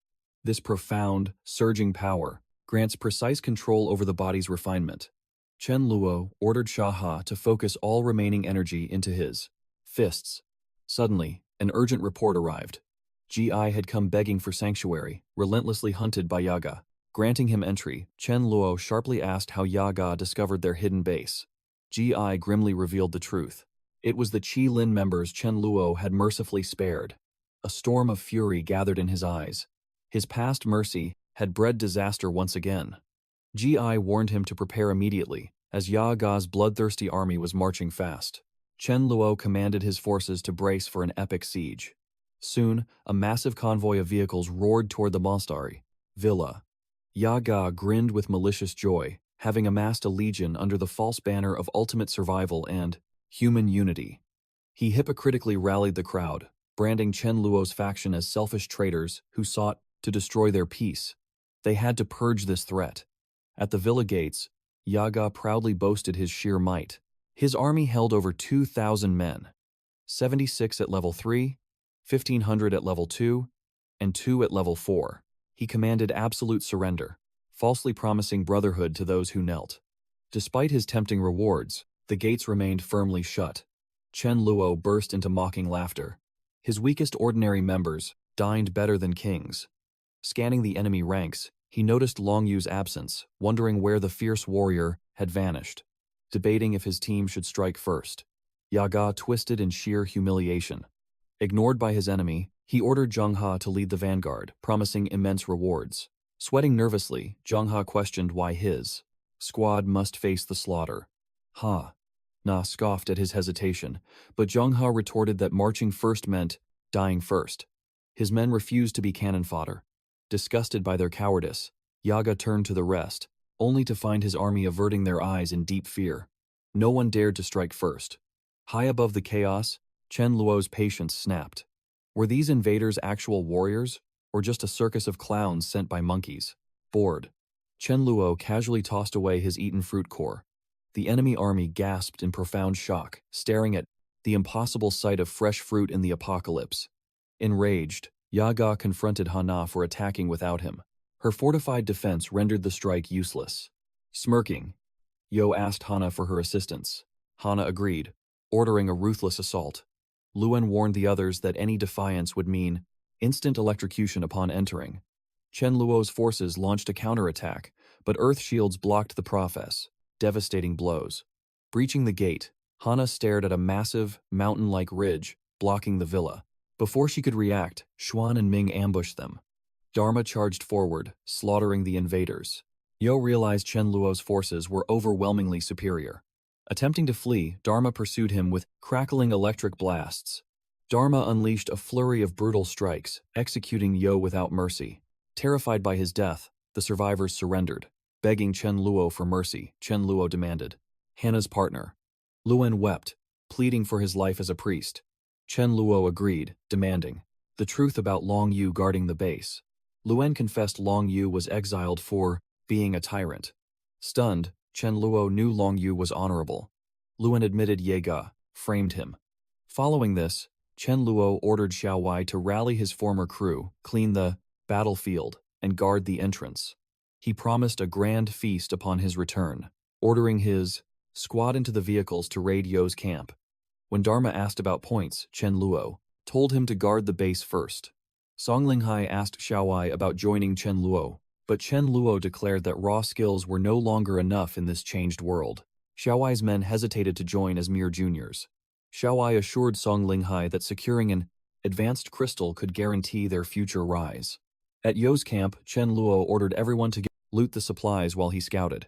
This profound, surging power grants precise control over the body's refinement. Chen Luo ordered Shaha to focus all remaining energy into his fists. Suddenly, an urgent report arrived. Gi had come begging for sanctuary, relentlessly hunted by Yaga. Granting him entry, Chen Luo sharply asked how Yaga discovered their hidden base. Gi grimly revealed the truth. It was the Qi Lin members Chen Luo had mercifully spared. A storm of fury gathered in his eyes. His past mercy had bred disaster once again. Gi warned him to prepare immediately, as Yaga's bloodthirsty army was marching fast. Chen Luo commanded his forces to brace for an epic siege. Soon, a massive convoy of vehicles roared toward the monastery villa. Yaga grinned with malicious joy, having amassed a legion under the false banner of ultimate survival and human unity. He hypocritically rallied the crowd, branding Chen Luo's faction as selfish traitors who sought to destroy their peace. They had to purge this threat. At the villa gates, Yaga proudly boasted his sheer might. His army held over 2,000 men, 76 at level 3, 1,500 at level 2, and 2 at level 4. He commanded absolute surrender, falsely promising brotherhood to those who knelt. Despite his tempting rewards, the gates remained firmly shut. Chen Luo burst into mocking laughter. His weakest ordinary members dined better than kings. Scanning the enemy ranks, he noticed Long Yu's absence, wondering where the fierce warrior had vanished. Debating if his team should strike first, Yaga twisted in sheer humiliation. Ignored by his enemy, he ordered Zheng He to lead the vanguard, promising immense rewards. Sweating nervously, Zheng He questioned why his squad must face the slaughter. Ha! Na scoffed at his hesitation, but Zhonghua retorted that marching first meant dying first. His men refused to be cannon fodder. Disgusted by their cowardice, Yaga turned to the rest, only to find his army averting their eyes in deep fear. No one dared to strike first. High above the chaos, Chen Luo's patience snapped. Were these invaders actual warriors, or just a circus of clowns sent by monkeys? Bored, Chen Luo casually tossed away his eaten fruit core. The enemy army gasped in profound shock, staring at the impossible sight of fresh fruit in the apocalypse. Enraged, Yaga confronted Hana for attacking without him. Her fortified defense rendered the strike useless. Smirking, Yo asked Hana for her assistance. Hana agreed, ordering a ruthless assault. Luen warned the others that any defiance would mean instant electrocution upon entering. Chen Luo's forces launched a counterattack, but earth shields blocked the process, devastating blows. Breaching the gate, Hana stared at a massive, mountain-like ridge, blocking the villa. Before she could react, Xuan and Ming ambushed them. Dharma charged forward, slaughtering the invaders. Yo realized Chen Luo's forces were overwhelmingly superior. Attempting to flee, Dharma pursued him with crackling electric blasts. Dharma unleashed a flurry of brutal strikes, executing Yo without mercy. Terrified by his death, the survivors surrendered. Begging Chen Luo for mercy, Chen Luo demanded. Hana's partner. Luen wept, pleading for his life as a priest. Chen Luo agreed, demanding the truth about Long Yu guarding the base. Luen confessed Long Yu was exiled for being a tyrant. Stunned, Chen Luo knew Long Yu was honorable. Luen admitted Ye Ga framed him. Following this, Chen Luo ordered Xiao Wei to rally his former crew, clean the battlefield, and guard the entrance. He promised a grand feast upon his return, ordering his squad into the vehicles to raid Yo's camp. When Dharma asked about points, Chen Luo told him to guard the base first. Song Linghai asked Xiao Wei about joining Chen Luo, but Chen Luo declared that raw skills were no longer enough in this changed world. Xiao Wei's men hesitated to join as mere juniors. Xiao Wei assured Song Linghai that securing an advanced crystal could guarantee their future rise. At Yo's camp, Chen Luo ordered everyone to loot the supplies while he scouted.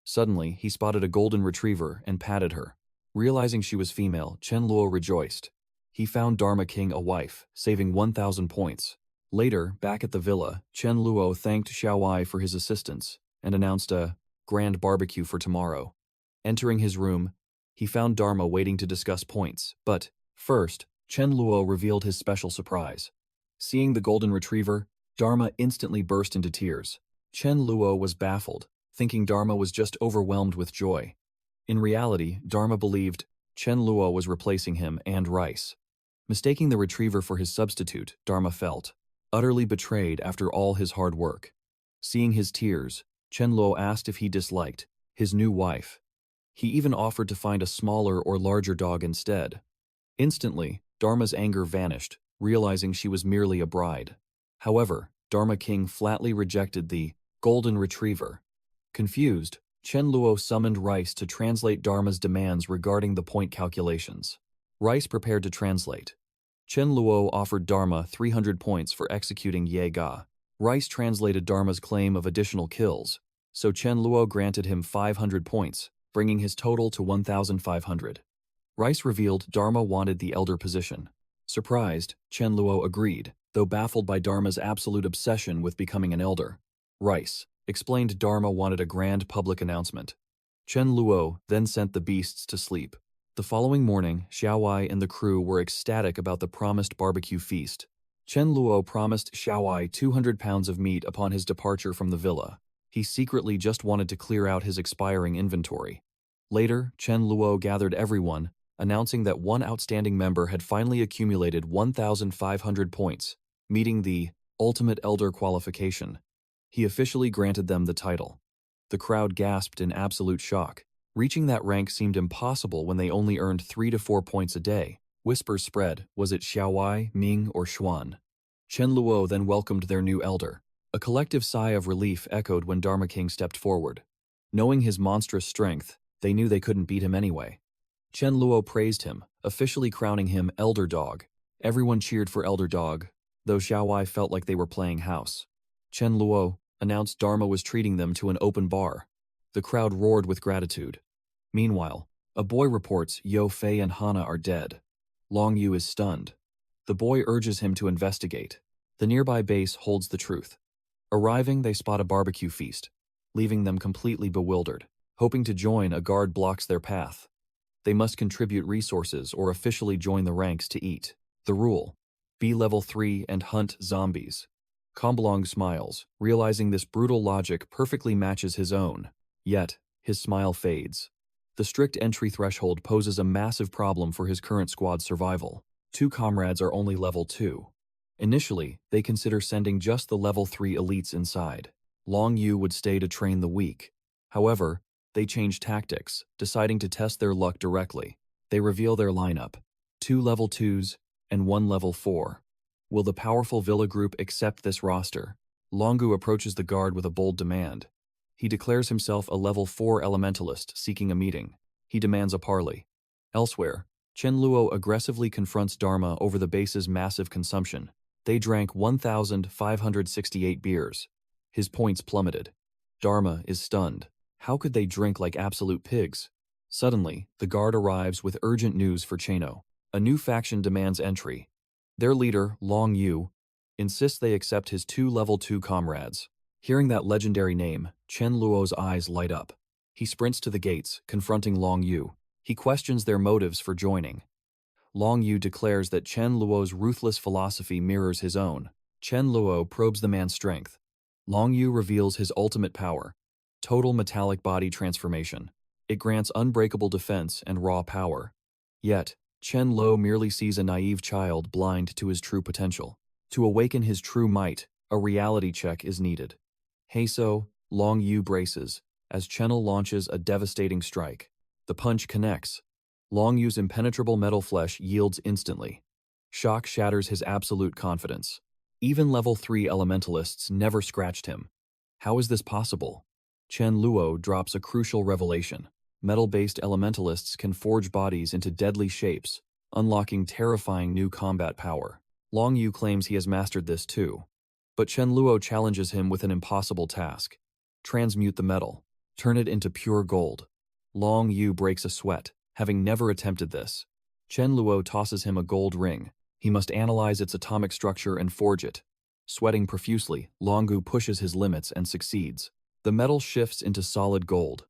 Suddenly, he spotted a golden retriever and patted her. Realizing she was female, Chen Luo rejoiced. He found Dharma King a wife, saving 1,000 points. Later, back at the villa, Chen Luo thanked Xiao Wei for his assistance and announced a grand barbecue for tomorrow. Entering his room, he found Dharma waiting to discuss points, but first, Chen Luo revealed his special surprise. Seeing the golden retriever, Dharma instantly burst into tears. Chen Luo was baffled, thinking Dharma was just overwhelmed with joy. In reality, Dharma believed Chen Luo was replacing him and Rice. Mistaking the retriever for his substitute, Dharma felt utterly betrayed after all his hard work. Seeing his tears, Chen Luo asked if he disliked his new wife. He even offered to find a smaller or larger dog instead. Instantly, Dharma's anger vanished, realizing she was merely a bride. However, Dharma King flatly rejected the golden retriever. Confused, Chen Luo summoned Rice to translate Dharma's demands regarding the point calculations. Rice prepared to translate. Chen Luo offered Dharma 300 points for executing Ye Ga. Rice translated Dharma's claim of additional kills, so Chen Luo granted him 500 points, bringing his total to 1,500. Rice revealed Dharma wanted the elder position. Surprised, Chen Luo agreed, though baffled by Dharma's absolute obsession with becoming an elder. Rice explained Dharma wanted a grand public announcement. Chen Luo then sent the beasts to sleep. The following morning, Xiao Wei and the crew were ecstatic about the promised barbecue feast. Chen Luo promised Xiao Wei 200 pounds of meat upon his departure from the villa. He secretly just wanted to clear out his expiring inventory. Later, Chen Luo gathered everyone, announcing that one outstanding member had finally accumulated 1,500 points, meeting the ultimate elder qualification. He officially granted them the title. The crowd gasped in absolute shock. Reaching that rank seemed impossible when they only earned 3 to 4 points a day. Whispers spread, was it Xiao Wei, Ming, or Xuan? Chen Luo then welcomed their new elder. A collective sigh of relief echoed when Dharma King stepped forward. Knowing his monstrous strength, they knew they couldn't beat him anyway. Chen Luo praised him, officially crowning him Elder Dog. Everyone cheered for Elder Dog, though Xiao Wei felt like they were playing house. Chen Luo announced Dharma was treating them to an open bar. The crowd roared with gratitude. Meanwhile, A boy reports Yo Fei and Hana are dead. Long Yu is stunned. The boy urges him to investigate. The nearby base holds the truth. Arriving, they spot a barbecue feast, leaving them completely bewildered. Hoping to join, a guard blocks their path. They must contribute resources or officially join the ranks to eat. The rule: be level 3 and hunt zombies. Kamblong smiles, realizing this brutal logic perfectly matches his own. Yet, his smile fades. The strict entry threshold poses a massive problem for his current squad's survival. 2 comrades are only level 2. Initially, they consider sending just the level 3 elites inside. Long Yu would stay to train the weak. However, they change tactics, deciding to test their luck directly. They reveal their lineup: 2 level 2s and 1 level 4. Will the powerful Villa group accept this roster? Longu approaches the guard with a bold demand. He declares himself a level 4 elementalist seeking a meeting. He demands a parley. Elsewhere, Chen Luo aggressively confronts Dharma over the base's massive consumption. They drank 1,568 beers. His points plummeted. Dharma is stunned. How could they drink like absolute pigs? Suddenly, the guard arrives with urgent news for Cheno. A new faction demands entry. Their leader, Long Yu, insists they accept his 2 level 2 comrades. Hearing that legendary name, Chen Luo's eyes light up. He sprints to the gates, confronting Long Yu. He questions their motives for joining. Long Yu declares that Chen Luo's ruthless philosophy mirrors his own. Chen Luo probes the man's strength. Long Yu reveals his ultimate power: total metallic body transformation. It grants unbreakable defense and raw power. Yet, Chen Luo merely sees a naive child blind to his true potential. To awaken his true might, a reality check is needed. Heiso, Long Yu braces, as Chenel launches a devastating strike. The punch connects. Long Yu's impenetrable metal flesh yields instantly. Shock shatters his absolute confidence. Even level 3 elementalists never scratched him. How is this possible? Chen Luo drops a crucial revelation. Metal-based elementalists can forge bodies into deadly shapes, unlocking terrifying new combat power. Long Yu claims he has mastered this too. But Chen Luo challenges him with an impossible task: transmute the metal, turn it into pure gold. Long Yu breaks a sweat, having never attempted this. Chen Luo tosses him a gold ring. He must analyze its atomic structure and forge it. Sweating profusely, Long Yu pushes his limits and succeeds. The metal shifts into solid gold.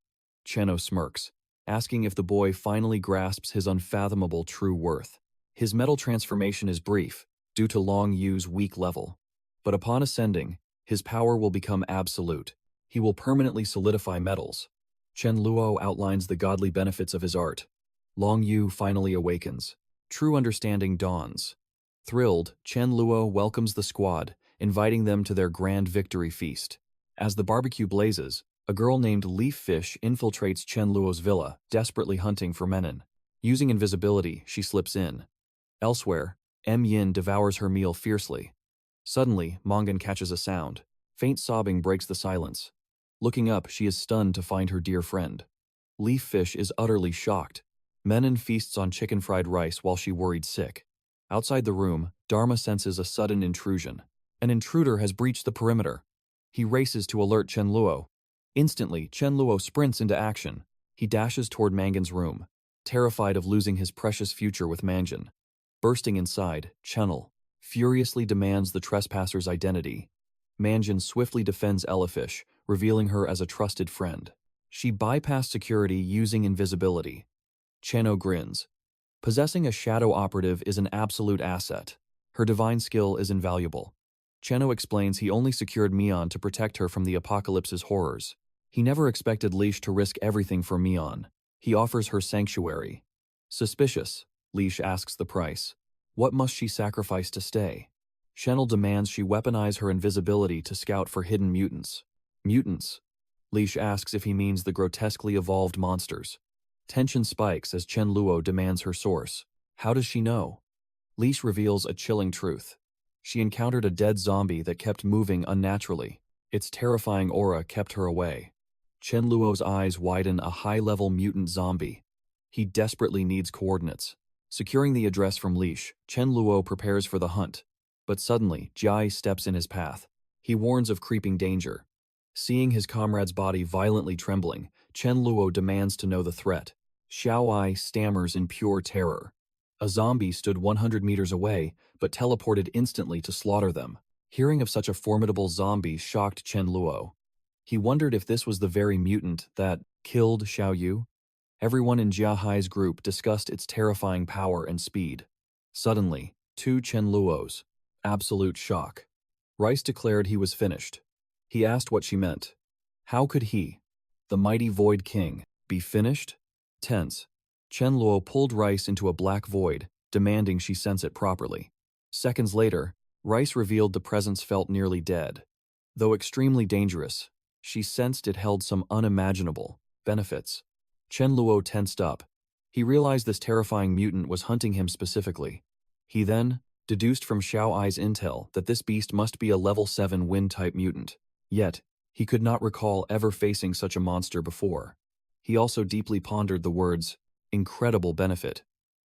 Cheno smirks, asking if the boy finally grasps his unfathomable true worth. His metal transformation is brief, due to Long Yu's weak level. But upon ascending, his power will become absolute. He will permanently solidify metals. Chen Luo outlines the godly benefits of his art. Long Yu finally awakens. True understanding dawns. Thrilled, Chen Luo welcomes the squad, inviting them to their grand victory feast. As the barbecue blazes, a girl named Leaf Fish infiltrates Chen Luo's villa, desperately hunting for Menon. Using invisibility, she slips in. Elsewhere, M Yin devours her meal fiercely. Suddenly, Mongan catches a sound. Faint sobbing breaks the silence. Looking up, she is stunned to find her dear friend. Leaf Fish is utterly shocked. Menon feasts on chicken fried rice while she worried sick. Outside the room, Dharma senses a sudden intrusion. An intruder has breached the perimeter. He races to alert Chen Luo. Instantly, Chen Luo sprints into action. He dashes toward Mangan's room, terrified of losing his precious future with Mangan. Bursting inside, Chenel furiously demands the trespasser's identity. Mangan swiftly defends Elefish, revealing her as a trusted friend. She bypassed security using invisibility. Cheno grins. Possessing a shadow operative is an absolute asset. Her divine skill is invaluable. Cheno explains he only secured Mion to protect her from the apocalypse's horrors. He never expected Leash to risk everything for Mion. He offers her sanctuary. Suspicious, Leash asks the price. What must she sacrifice to stay? Chenel demands she weaponize her invisibility to scout for hidden mutants. Mutants? Leash asks if he means the grotesquely evolved monsters. Tension spikes as Chen Luo demands her source. How does she know? Leash reveals a chilling truth. She encountered a dead zombie that kept moving unnaturally. Its terrifying aura kept her away. Chen Luo's eyes widen a high-level mutant zombie. He desperately needs coordinates. Securing the address from Leash, Chen Luo prepares for the hunt. But suddenly, Jai steps in his path. He warns of creeping danger. Seeing his comrade's body violently trembling, Chen Luo demands to know the threat. Xiao Ai stammers in pure terror. A zombie stood 100 meters away, but teleported instantly to slaughter them. Hearing of such a formidable zombie shocked Chen Luo. He wondered if this was the very mutant that killed Xiao Yu. Everyone in Jia Hai's group discussed its terrifying power and speed. Suddenly, to Chen Luo's absolute shock, Rice declared he was finished. He asked what she meant. How could he, the mighty Void King, be finished? Tense, Chen Luo pulled Rice into a black void, demanding she sense it properly. Seconds later, Rice revealed the presence felt nearly dead. Though extremely dangerous, she sensed it held some unimaginable benefits. Chen Luo tensed up. He realized this terrifying mutant was hunting him specifically. He then deduced from Xiao Ai's intel that this beast must be a level 7 wind-type mutant. Yet, he could not recall ever facing such a monster before. He also deeply pondered the words, incredible benefit.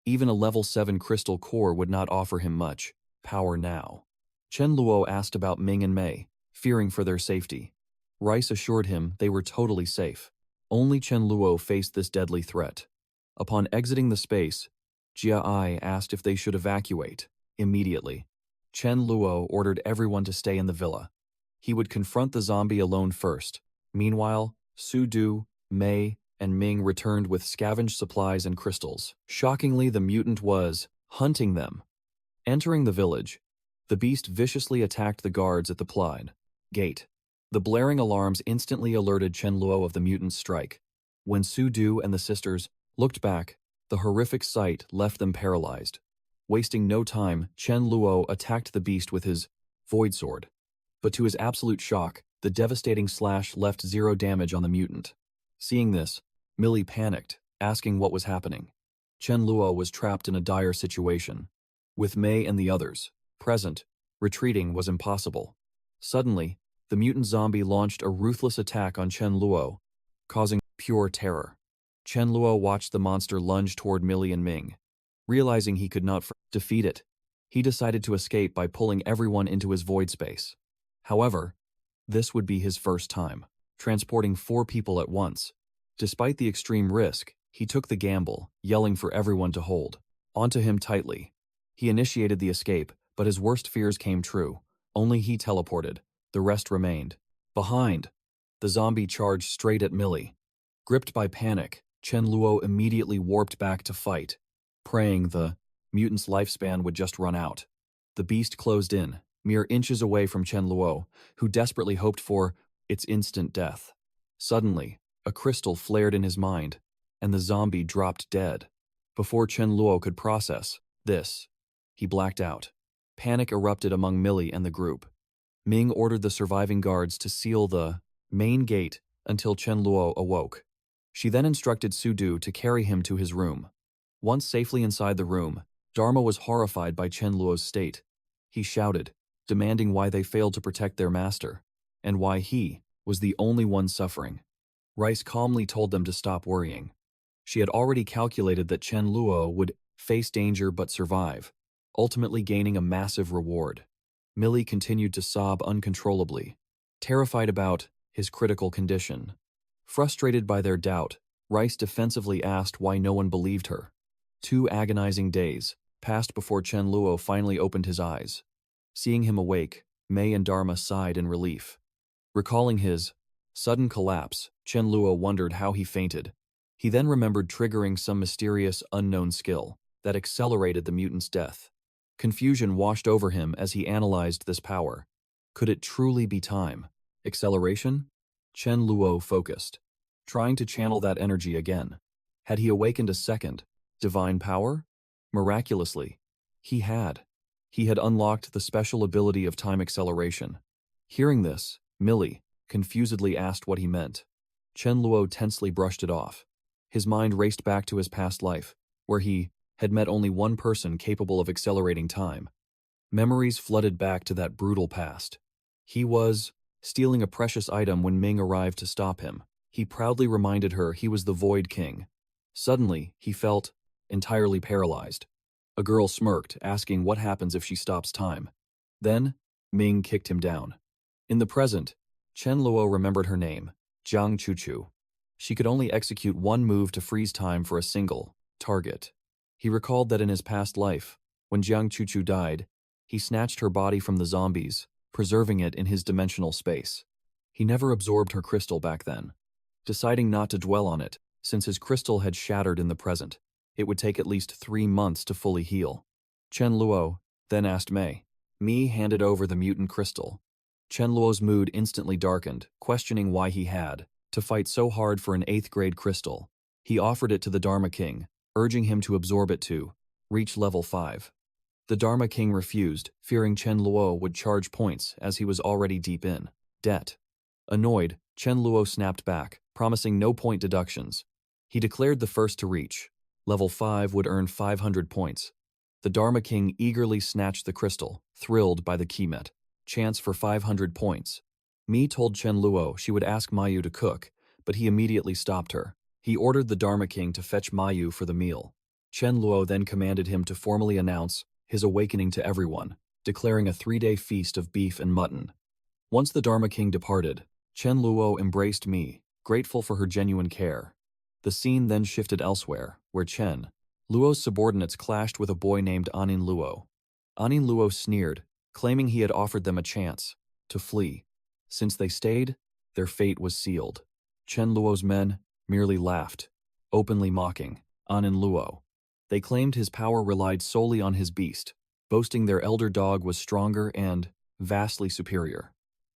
Even a level 7 crystal core would not offer him much power now. Chen Luo asked about Ming and Mei, fearing for their safety. Rice assured him they were totally safe. Only Chen Luo faced this deadly threat. Upon exiting the space, Jia Ai asked if they should evacuate. Immediately, Chen Luo ordered everyone to stay in the villa. He would confront the zombie alone first. Meanwhile, Su Du, Mei, and Ming returned with scavenged supplies and crystals. Shockingly, the mutant was hunting them. Entering the village, the beast viciously attacked the guards at the Plide gate. The blaring alarms instantly alerted Chen Luo of the mutant's strike. When Su Du and the sisters looked back, the horrific sight left them paralyzed. Wasting no time, Chen Luo attacked the beast with his void sword. But to his absolute shock, the devastating slash left 0 damage on the mutant. Seeing this, Millie panicked, asking what was happening. Chen Luo was trapped in a dire situation. With Mei and the others present, retreating was impossible. Suddenly, the mutant zombie launched a ruthless attack on Chen Luo, causing pure terror. Chen Luo watched the monster lunge toward Millie and Ming. Realizing he could not defeat it, he decided to escape by pulling everyone into his void space. However, this would be his first time, transporting 4 people at once. Despite the extreme risk, he took the gamble, yelling for everyone to hold onto him tightly. He initiated the escape, but his worst fears came true. Only he teleported. The rest remained. Behind, the zombie charged straight at Millie. Gripped by panic, Chen Luo immediately warped back to fight, praying the mutant's lifespan would just run out. The beast closed in, mere inches away from Chen Luo, who desperately hoped for its instant death. Suddenly, a crystal flared in his mind, and the zombie dropped dead. Before Chen Luo could process this, he blacked out. Panic erupted among Millie and the group. Ming ordered the surviving guards to seal the main gate until Chen Luo awoke. She then instructed Su Du to carry him to his room. Once safely inside the room, Dharma was horrified by Chen Luo's state. He shouted, demanding why they failed to protect their master, and why he was the only one suffering. Rice calmly told them to stop worrying. She had already calculated that Chen Luo would face danger but survive, ultimately gaining a massive reward. Millie continued to sob uncontrollably, terrified about his critical condition. Frustrated by their doubt, Rice defensively asked why no one believed her. 2 agonizing days passed before Chen Luo finally opened his eyes. Seeing him awake, Mei and Dharma sighed in relief. Recalling his sudden collapse, Chen Luo wondered how he fainted. He then remembered triggering some mysterious, unknown skill that accelerated the mutant's death. Confusion washed over him as he analyzed this power. Could it truly be time? Acceleration? Chen Luo focused, trying to channel that energy again. Had he awakened a second divine power? Miraculously, he had. He had unlocked the special ability of time acceleration. Hearing this, Millie confusedly asked what he meant. Chen Luo tensely brushed it off. His mind raced back to his past life, where he had met only one person capable of accelerating time. Memories flooded back to that brutal past. He was stealing a precious item when Ming arrived to stop him. He proudly reminded her he was the Void King. Suddenly, he felt entirely paralyzed. A girl smirked, asking what happens if she stops time. Then, Ming kicked him down. In the present, Chen Luo remembered her name, Jiang Chuchu. She could only execute one move to freeze time for a single target. He recalled that in his past life, when Jiang Chuchu died, he snatched her body from the zombies, preserving it in his dimensional space. He never absorbed her crystal back then. Deciding not to dwell on it, since his crystal had shattered in the present, it would take at least 3 months to fully heal. Chen Luo then asked Mei. Mi handed over the mutant crystal. Chen Luo's mood instantly darkened, questioning why he had to fight so hard for an 8th-grade crystal. He offered it to the Dharma King, urging him to absorb it to reach level 5. The Dharma King refused, fearing Chen Luo would charge points as he was already deep in debt. Annoyed, Chen Luo snapped back, promising no point deductions. He declared the first to reach level 5 would earn 500 points. The Dharma King eagerly snatched the crystal, thrilled by the keymet chance for 500 points. Mi told Chen Luo she would ask Mayu to cook, but he immediately stopped her. He ordered the Dharma King to fetch Mayu for the meal. Chen Luo then commanded him to formally announce his awakening to everyone, declaring a 3-day feast of beef and mutton. Once the Dharma King departed, Chen Luo embraced Mi, grateful for her genuine care. The scene then shifted elsewhere, where Chen Luo's subordinates clashed with a boy named Anin Luo. Anin Luo sneered, claiming he had offered them a chance to flee. Since they stayed, their fate was sealed. Chen Luo's men merely laughed, openly mocking Anin Luo. They claimed his power relied solely on his beast, boasting their elder dog was stronger and vastly superior.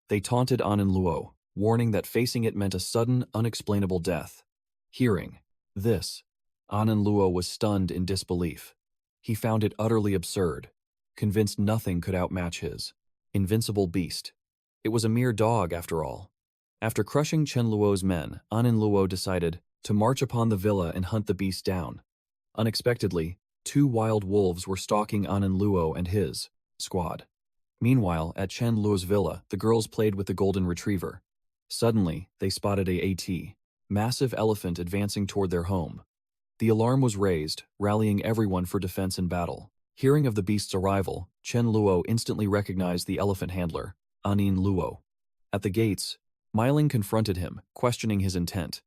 They taunted Anin Luo, warning that facing it meant a sudden, unexplainable death. Hearing this, Anin Luo was stunned in disbelief. He found it utterly absurd, convinced nothing could outmatch his invincible beast. It was a mere dog, after all. After crushing Chen Luo's men, Anin Luo decided to march upon the villa and hunt the beast down. Unexpectedly, 2 wild wolves were stalking Anin Luo and his squad. Meanwhile, at Chen Luo's villa, the girls played with the golden retriever. Suddenly, they spotted a massive elephant advancing toward their home. The alarm was raised, rallying everyone for defense and battle. Hearing of the beast's arrival, Chen Luo instantly recognized the elephant handler, Anin Luo. At the gates, Meiling confronted him, questioning his intent.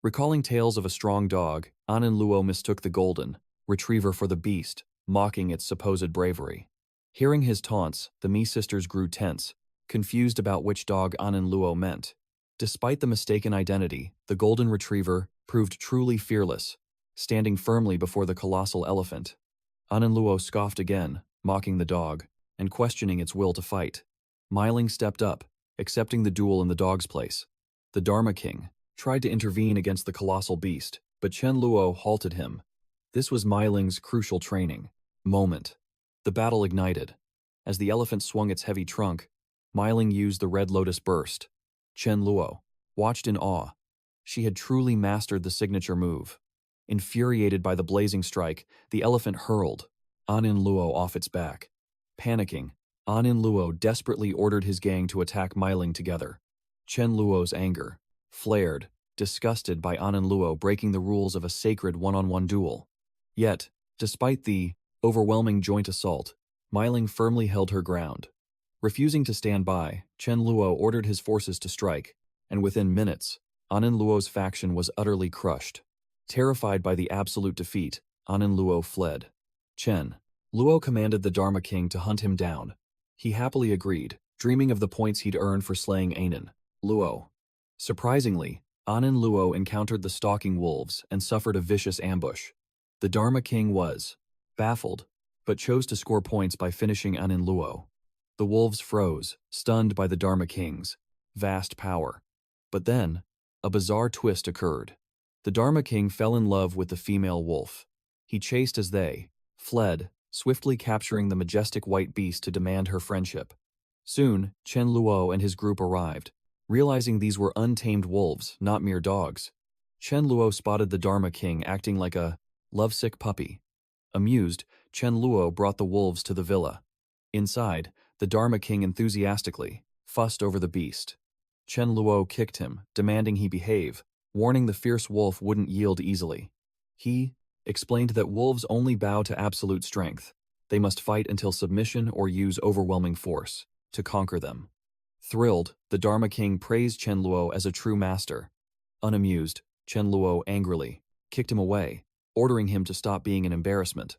Recalling tales of a strong dog, Anin Luo mistook the golden retriever for the beast, mocking its supposed bravery. Hearing his taunts, the Mi sisters grew tense, confused about which dog Anin Luo meant. Despite the mistaken identity, the golden retriever proved truly fearless, standing firmly before the colossal elephant. Anin Luo scoffed again, mocking the dog, and questioning its will to fight. Meiling stepped up, accepting the duel in the dog's place. The Dharma King tried to intervene against the colossal beast, but Chen Luo halted him. This was Meiling's crucial training moment. The battle ignited. As the elephant swung its heavy trunk, Meiling used the Red Lotus Burst. Chen Luo watched in awe. She had truly mastered the signature move. Infuriated by the blazing strike, the elephant hurled Anin Luo off its back. Panicking, Anin Luo desperately ordered his gang to attack Meiling together. Chen Luo's anger flared, disgusted by Anin Luo breaking the rules of a sacred one-on-one duel. Yet, despite the overwhelming joint assault, Meiling firmly held her ground. Refusing to stand by, Chen Luo ordered his forces to strike, and within minutes, Anin Luo's faction was utterly crushed. Terrified by the absolute defeat, Anin Luo fled. Chen Luo commanded the Dharma King to hunt him down. He happily agreed, dreaming of the points he'd earned for slaying Anin Luo. Surprisingly, Anin Luo encountered the stalking wolves and suffered a vicious ambush. The Dharma King was baffled, but chose to score points by finishing Anin Luo. The wolves froze, stunned by the Dharma King's vast power. But then, a bizarre twist occurred. The Dharma King fell in love with the female wolf. He chased as they fled, swiftly capturing the majestic white beast to demand her friendship. Soon, Chen Luo and his group arrived, realizing these were untamed wolves, not mere dogs. Chen Luo spotted the Dharma King acting like a lovesick puppy. Amused, Chen Luo brought the wolves to the villa. Inside, the Dharma King enthusiastically fussed over the beast. Chen Luo kicked him, demanding he behave, warning the fierce wolf wouldn't yield easily. He explained that wolves only bow to absolute strength. They must fight until submission or use overwhelming force to conquer them. Thrilled, the Dharma King praised Chen Luo as a true master. Unamused, Chen Luo angrily kicked him away, ordering him to stop being an embarrassment.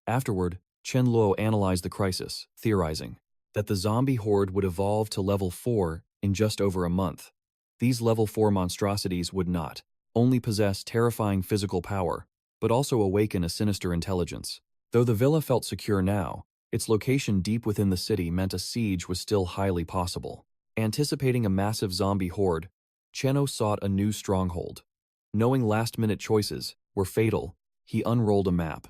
Afterward, Chen Luo analyzed the crisis, theorizing that the zombie horde would evolve to level 4 in just over a month. These level 4 monstrosities would not only possess terrifying physical power, but also awaken a sinister intelligence. Though the villa felt secure now, its location deep within the city meant a siege was still highly possible. Anticipating a massive zombie horde, Chenno sought a new stronghold. Knowing last-minute choices were fatal, he unrolled a map.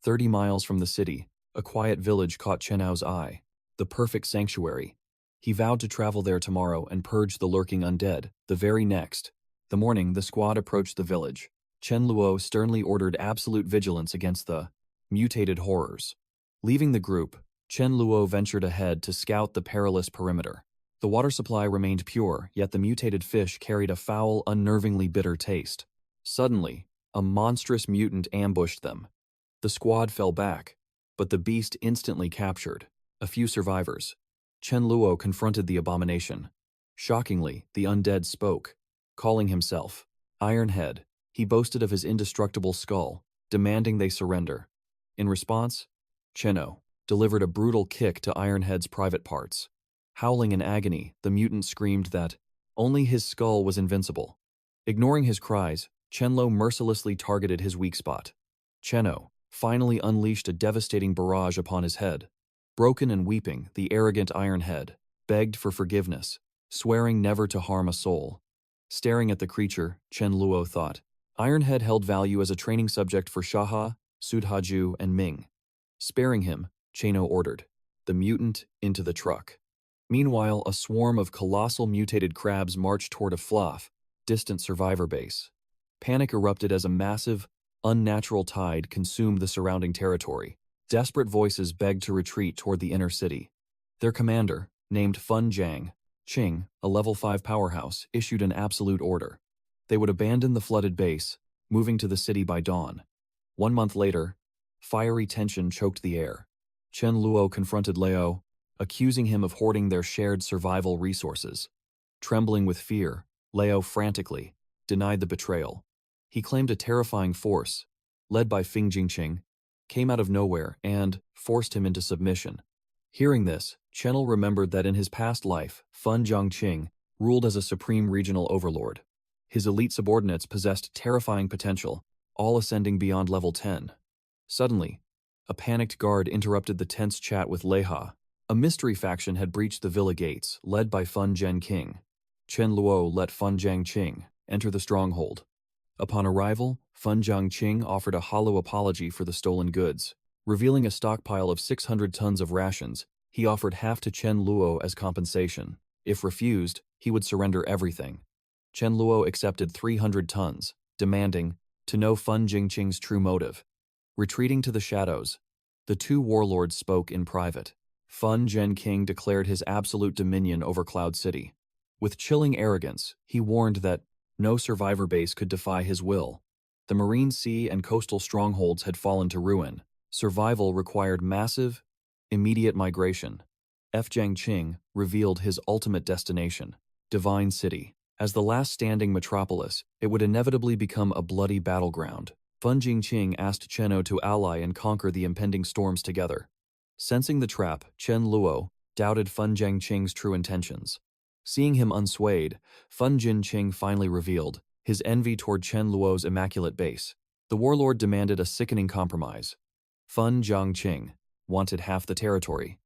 30 miles from the city, a quiet village caught Chenno's eye. The perfect sanctuary. He vowed to travel there tomorrow and purge the lurking undead. The very next morning, the squad approached the village. Chen Luo sternly ordered absolute vigilance against the mutated horrors. Leaving the group, Chen Luo ventured ahead to scout the perilous perimeter. The water supply remained pure, yet the mutated fish carried a foul, unnervingly bitter taste. Suddenly, a monstrous mutant ambushed them. The squad fell back, but the beast instantly captured a few survivors. Chen Luo confronted the abomination. Shockingly, the undead spoke, calling himself Ironhead. He boasted of his indestructible skull, demanding they surrender. In response, Chenno delivered a brutal kick to Ironhead's private parts. Howling in agony, the mutant screamed that only his skull was invincible. Ignoring his cries, Chen Luo mercilessly targeted his weak spot. Chenno finally unleashed a devastating barrage upon his head. Broken and weeping, the arrogant Ironhead begged for forgiveness, swearing never to harm a soul. Staring at the creature, Chen Luo thought, Ironhead held value as a training subject for Shaha, Sudhaju, and Ming. Sparing him, Chenno ordered the mutant into the truck. Meanwhile, a swarm of colossal mutated crabs marched toward a fluff, distant survivor base. Panic erupted as a massive, unnatural tide consumed the surrounding territory. Desperate voices begged to retreat toward the inner city. Their commander, named Fun Jiang Qing, a level 5 powerhouse, issued an absolute order. They would abandon the flooded base, moving to the city by dawn. 1 month later, fiery tension choked the air. Chen Luo confronted Leo, accusing him of hoarding their shared survival resources. Trembling with fear, Leo frantically denied the betrayal. He claimed a terrifying force, led by Fing Jingqing, came out of nowhere and forced him into submission. Hearing this, Chenl remembered that in his past life, Fun Jiangqing ruled as a supreme regional overlord. His elite subordinates possessed terrifying potential, all ascending beyond level 10. Suddenly, a panicked guard interrupted the tense chat with Leha. A mystery faction had breached the villa gates, led by Fun Jiangqing. Chen Luo let Fun Jiangqing enter the stronghold. Upon arrival, Fun Jiangqing offered a hollow apology for the stolen goods. Revealing a stockpile of 600 tons of rations, he offered half to Chen Luo as compensation. If refused, he would surrender everything. Chen Luo accepted 300 tons, demanding to know Fun Jingqing's true motive. Retreating to the shadows, the two warlords spoke in private. Fun Jiangqing declared his absolute dominion over Cloud City. With chilling arrogance, he warned that no survivor base could defy his will. The marine sea and coastal strongholds had fallen to ruin. Survival required massive, immediate migration. F. Jiangqing revealed his ultimate destination, Divine City. As the last standing metropolis, it would inevitably become a bloody battleground. Fun Jingqing asked Chenno to ally and conquer the impending storms together. Sensing the trap, Chen Luo doubted Fun Jiangqing's true intentions. Seeing him unswayed, Fun Jinqing finally revealed his envy toward Chen Luo's immaculate base. The warlord demanded a sickening compromise. Fun Jiangqing wanted half the territory.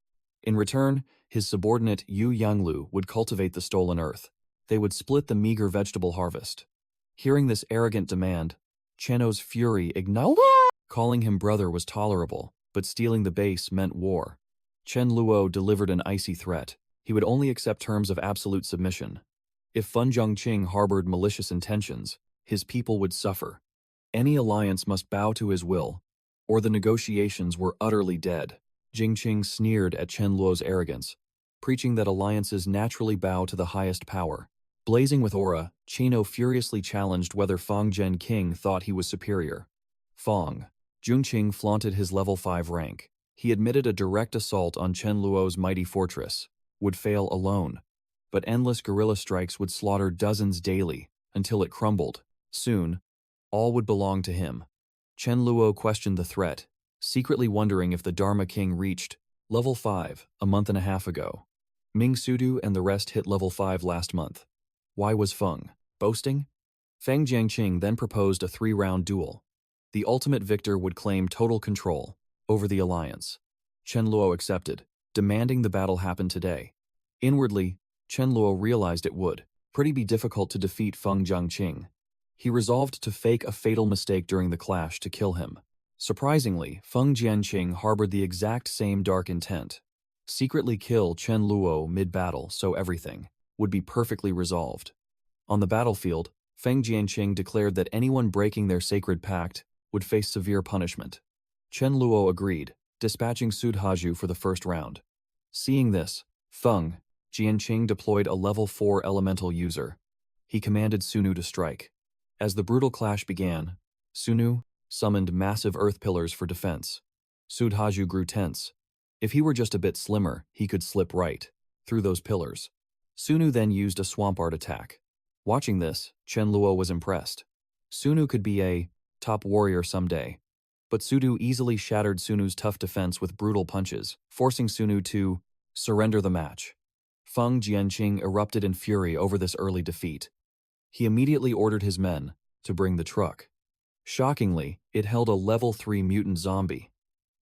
In return, his subordinate Yu Yanglu would cultivate the stolen earth. They would split the meager vegetable harvest. Hearing this arrogant demand, Chenno's fury ignited. Calling him brother was tolerable, but stealing the base meant war. Chen Luo delivered an icy threat. He would only accept terms of absolute submission. If Fun Jiangqing harbored malicious intentions, his people would suffer. Any alliance must bow to his will, or the negotiations were utterly dead. Jingqing sneered at Chen Luo's arrogance, preaching that alliances naturally bow to the highest power. Blazing with aura, Chenno furiously challenged whether Fang Jiangqing thought he was superior. Fang Jingqing flaunted his level 5 rank. He admitted a direct assault on Chen Luo's mighty fortress would fail alone, but endless guerrilla strikes would slaughter dozens daily until it crumbled. Soon, all would belong to him. Chen Luo questioned the threat, secretly wondering if the Dharma King reached level 5 a month and a half ago. Ming Sudu and the rest hit level 5 last month. Why was Feng boasting? Feng Jiangqing then proposed a 3-round duel. The ultimate victor would claim total control over the alliance. Chen Luo accepted, demanding the battle happen today. Inwardly, Chen Luo realized it would pretty be difficult to defeat Feng Jiangqing. He resolved to fake a fatal mistake during the clash to kill him. Surprisingly, Feng Jianqing harbored the exact same dark intent. Secretly kill Chen Luo mid-battle so everything would be perfectly resolved. On the battlefield, Feng Jianqing declared that anyone breaking their sacred pact would face severe punishment. Chen Luo agreed, dispatching Sudhaju for the first round. Seeing this, Feng Jianqing deployed a level 4 elemental user. He commanded Sunu to strike. As the brutal clash began, Sunu summoned massive earth pillars for defense. Sudhaju grew tense. If he were just a bit slimmer, he could slip right through those pillars. Sunu then used a swamp art attack. Watching this, Chen Luo was impressed. Sunu could be a top warrior someday. But Sudu easily shattered Sunu's tough defense with brutal punches, forcing Sunu to surrender the match. Feng Jianqing erupted in fury over this early defeat. He immediately ordered his men to bring the truck. Shockingly, it held a level 3 mutant zombie.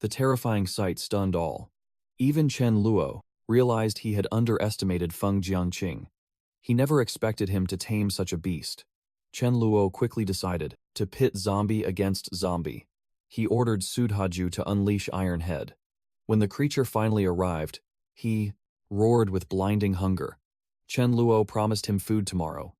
The terrifying sight stunned all. Even Chen Luo realized he had underestimated Feng Jianqing. He never expected him to tame such a beast. Chen Luo quickly decided to pit zombie against zombie. He ordered Sudhaju to unleash Iron Head. When the creature finally arrived, he roared with blinding hunger. Chen Luo promised him food tomorrow,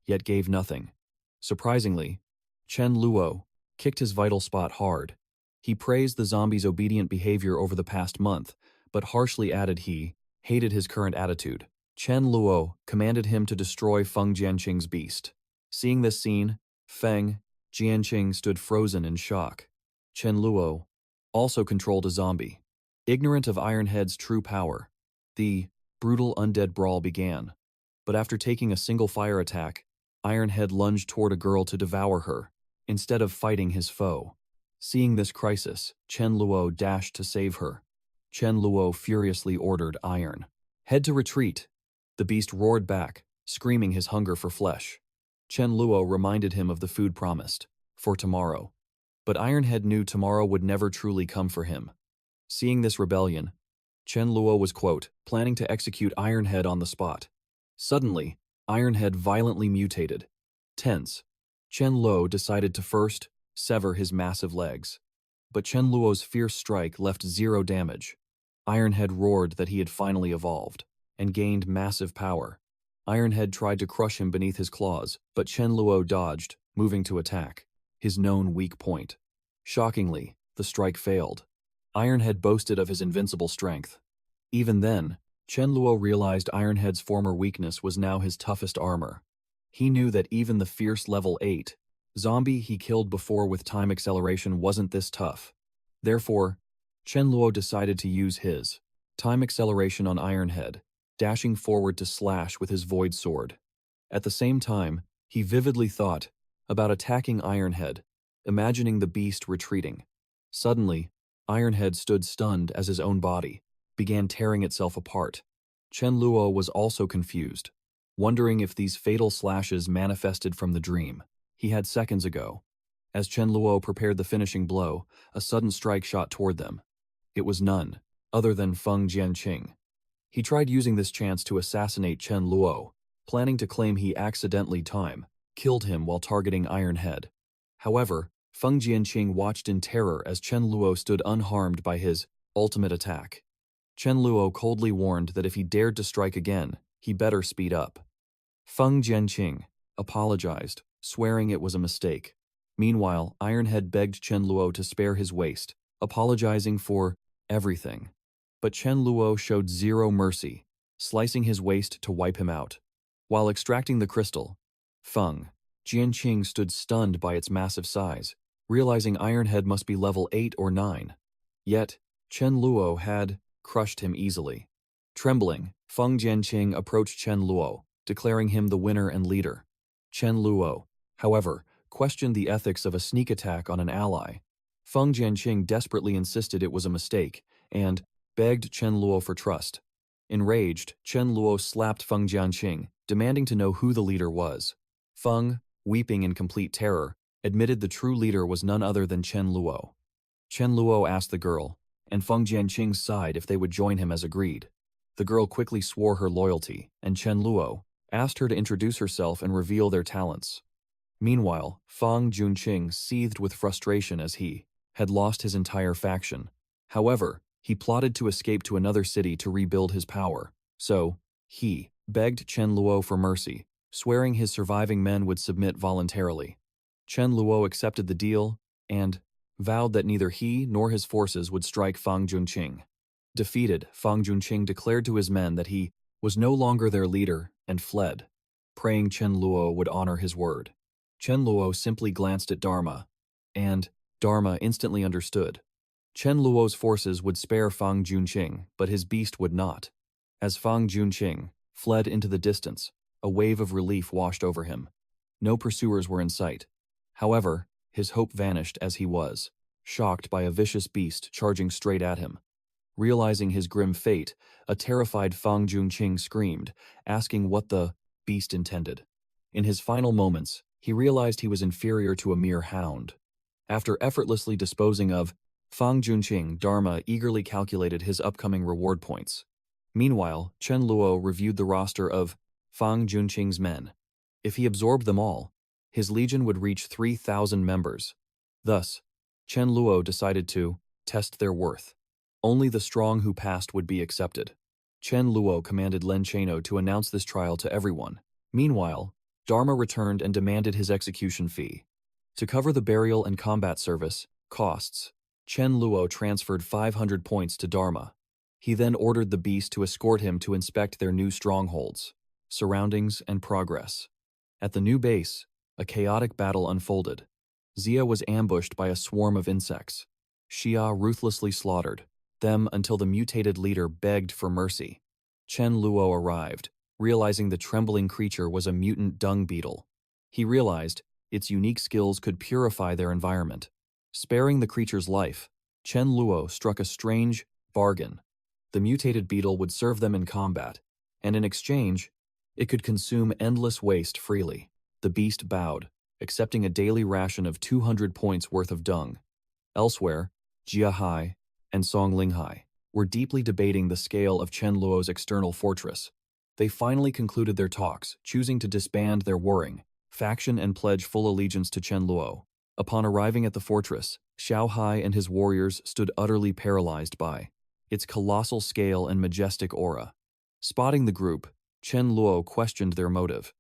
yet gave nothing. Surprisingly, Chen Luo kicked his vital spot hard. He praised the zombie's obedient behavior over the past month, but harshly added he hated his current attitude. Chen Luo commanded him to destroy Feng Jianqing's beast. Seeing this scene, Feng Jianqing stood frozen in shock. Chen Luo also controlled a zombie. Ignorant of Ironhead's true power, the brutal undead brawl began. But after taking a single fire attack, Ironhead lunged toward a girl to devour her, instead of fighting his foe. Seeing this crisis, Chen Luo dashed to save her. Chen Luo furiously ordered Iron Head to retreat. The beast roared back, screaming his hunger for flesh. Chen Luo reminded him of the food promised, for tomorrow. But Ironhead knew tomorrow would never truly come for him. Seeing this rebellion, Chen Luo was, quote, planning to execute Ironhead on the spot. Suddenly, Ironhead violently mutated. Tense, Chen Luo decided to first sever his massive legs. But Chen Luo's fierce strike left 0 damage. Ironhead roared that he had finally evolved and gained massive power. Ironhead tried to crush him beneath his claws, but Chen Luo dodged, moving to attack, his known weak point. Shockingly, the strike failed. Ironhead boasted of his invincible strength. Even then, Chen Luo realized Ironhead's former weakness was now his toughest armor. He knew that even the fierce level 8 zombie he killed before with time acceleration wasn't this tough. Therefore, Chen Luo decided to use his time acceleration on Ironhead, dashing forward to slash with his void sword. At the same time, he vividly thought about attacking Ironhead, imagining the beast retreating. Suddenly, Ironhead stood stunned as his own body began tearing itself apart. Chen Luo was also confused, wondering if these fatal slashes manifested from the dream he had seconds ago. As Chen Luo prepared the finishing blow, a sudden strike shot toward them. It was none other than Feng Jianqing. He tried using this chance to assassinate Chen Luo, planning to claim he accidentally killed him while targeting Ironhead. However, Feng Jianqing watched in terror as Chen Luo stood unharmed by his ultimate attack. Chen Luo coldly warned that if he dared to strike again, he better speed up. Feng Jianqing apologized, swearing it was a mistake. Meanwhile, Ironhead begged Chen Luo to spare his waist, apologizing for everything. But Chen Luo showed 0 mercy, slicing his waist to wipe him out. While extracting the crystal, Feng Jianqing stood stunned by its massive size, realizing Ironhead must be level 8 or 9. Yet, Chen Luo had crushed him easily. Trembling, Feng Jianqing approached Chen Luo, declaring him the winner and leader. Chen Luo, however, questioned the ethics of a sneak attack on an ally. Feng Jianqing desperately insisted it was a mistake and begged Chen Luo for trust. Enraged, Chen Luo slapped Feng Jianqing, demanding to know who the leader was. Feng, weeping in complete terror, admitted the true leader was none other than Chen Luo. Chen Luo asked the girl, and Feng Jianqing sighed if they would join him as agreed. The girl quickly swore her loyalty, and Chen Luo asked her to introduce herself and reveal their talents. Meanwhile, Feng Junqing seethed with frustration as he had lost his entire faction. However, he plotted to escape to another city to rebuild his power, so he begged Chen Luo for mercy, swearing his surviving men would submit voluntarily. Chen Luo accepted the deal and vowed that neither he nor his forces would strike Feng Junqing. Defeated, Feng Junqing declared to his men that he was no longer their leader and fled, praying Chen Luo would honor his word. Chen Luo simply glanced at Dharma, and Dharma instantly understood. Chen Luo's forces would spare Feng Junqing, but his beast would not. As Feng Junqing fled into the distance, a wave of relief washed over him. No pursuers were in sight. However, his hope vanished as he was shocked by a vicious beast charging straight at him. Realizing his grim fate, a terrified Feng Junqing screamed, asking what the beast intended. In his final moments, he realized he was inferior to a mere hound. After effortlessly disposing of Feng Junqing, Dharma eagerly calculated his upcoming reward points. Meanwhile, Chen Luo reviewed the roster of Feng Junqing's men. If he absorbed them all, his legion would reach 3,000 members. Thus, Chen Luo decided to test their worth. Only the strong who passed would be accepted. Chen Luo commanded Lin Chano to announce this trial to everyone. Meanwhile, Dharma returned and demanded his execution fee. To cover the burial and combat service costs, Chen Luo transferred 500 points to Dharma. He then ordered the beast to escort him to inspect their new strongholds, surroundings, and progress. At the new base, a chaotic battle unfolded. Xia was ambushed by a swarm of insects. Xia ruthlessly slaughtered them until the mutated leader begged for mercy. Chen Luo arrived, realizing the trembling creature was a mutant dung beetle. He realized its unique skills could purify their environment. Sparing the creature's life, Chen Luo struck a strange bargain. The mutated beetle would serve them in combat, and in exchange, it could consume endless waste freely. The beast bowed, accepting a daily ration of 200 points worth of dung. Elsewhere, Jia Hai and Song Linghai were deeply debating the scale of Chen Luo's external fortress. They finally concluded their talks, choosing to disband their warring faction and pledge full allegiance to Chen Luo. Upon arriving at the fortress, Xiao Hai and his warriors stood utterly paralyzed by its colossal scale and majestic aura. Spotting the group, Chen Luo questioned their motive.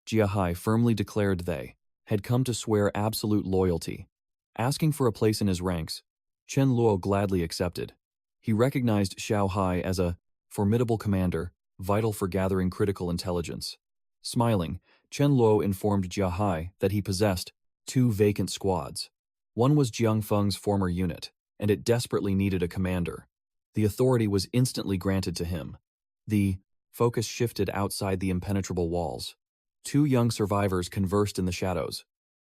Jia Hai firmly declared they had come to swear absolute loyalty. Asking for a place in his ranks, Chen Luo gladly accepted. He recognized Xiao Hai as a formidable commander, vital for gathering critical intelligence. Smiling, Chen Luo informed Jia Hai that he possessed 2 vacant squads. One was Jiang Feng's former unit, and it desperately needed a commander. The authority was instantly granted to him. The focus shifted outside the impenetrable walls. 2 young survivors conversed in the shadows.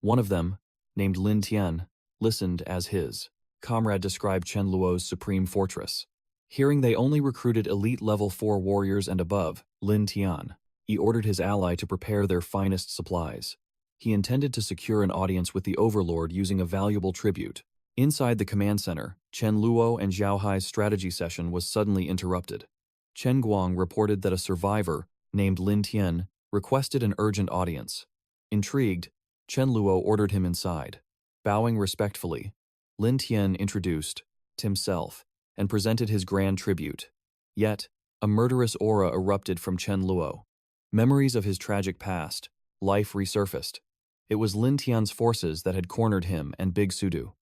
One of them, named Lin Tian, listened as his comrade described Chen Luo's supreme fortress. Hearing they only recruited elite level 4 warriors and above, Lin Tian, he ordered his ally to prepare their finest supplies. He intended to secure an audience with the overlord using a valuable tribute. Inside the command center, Chen Luo and Zhao Hai's strategy session was suddenly interrupted. Chen Guang reported that a survivor, named Lin Tian, requested an urgent audience. Intrigued, Chen Luo ordered him inside. Bowing respectfully, Lin Tian introduced himself and presented his grand tribute. Yet, a murderous aura erupted from Chen Luo. Memories of his tragic past, life resurfaced. It was Lin Tian's forces that had cornered him and Big Sudu.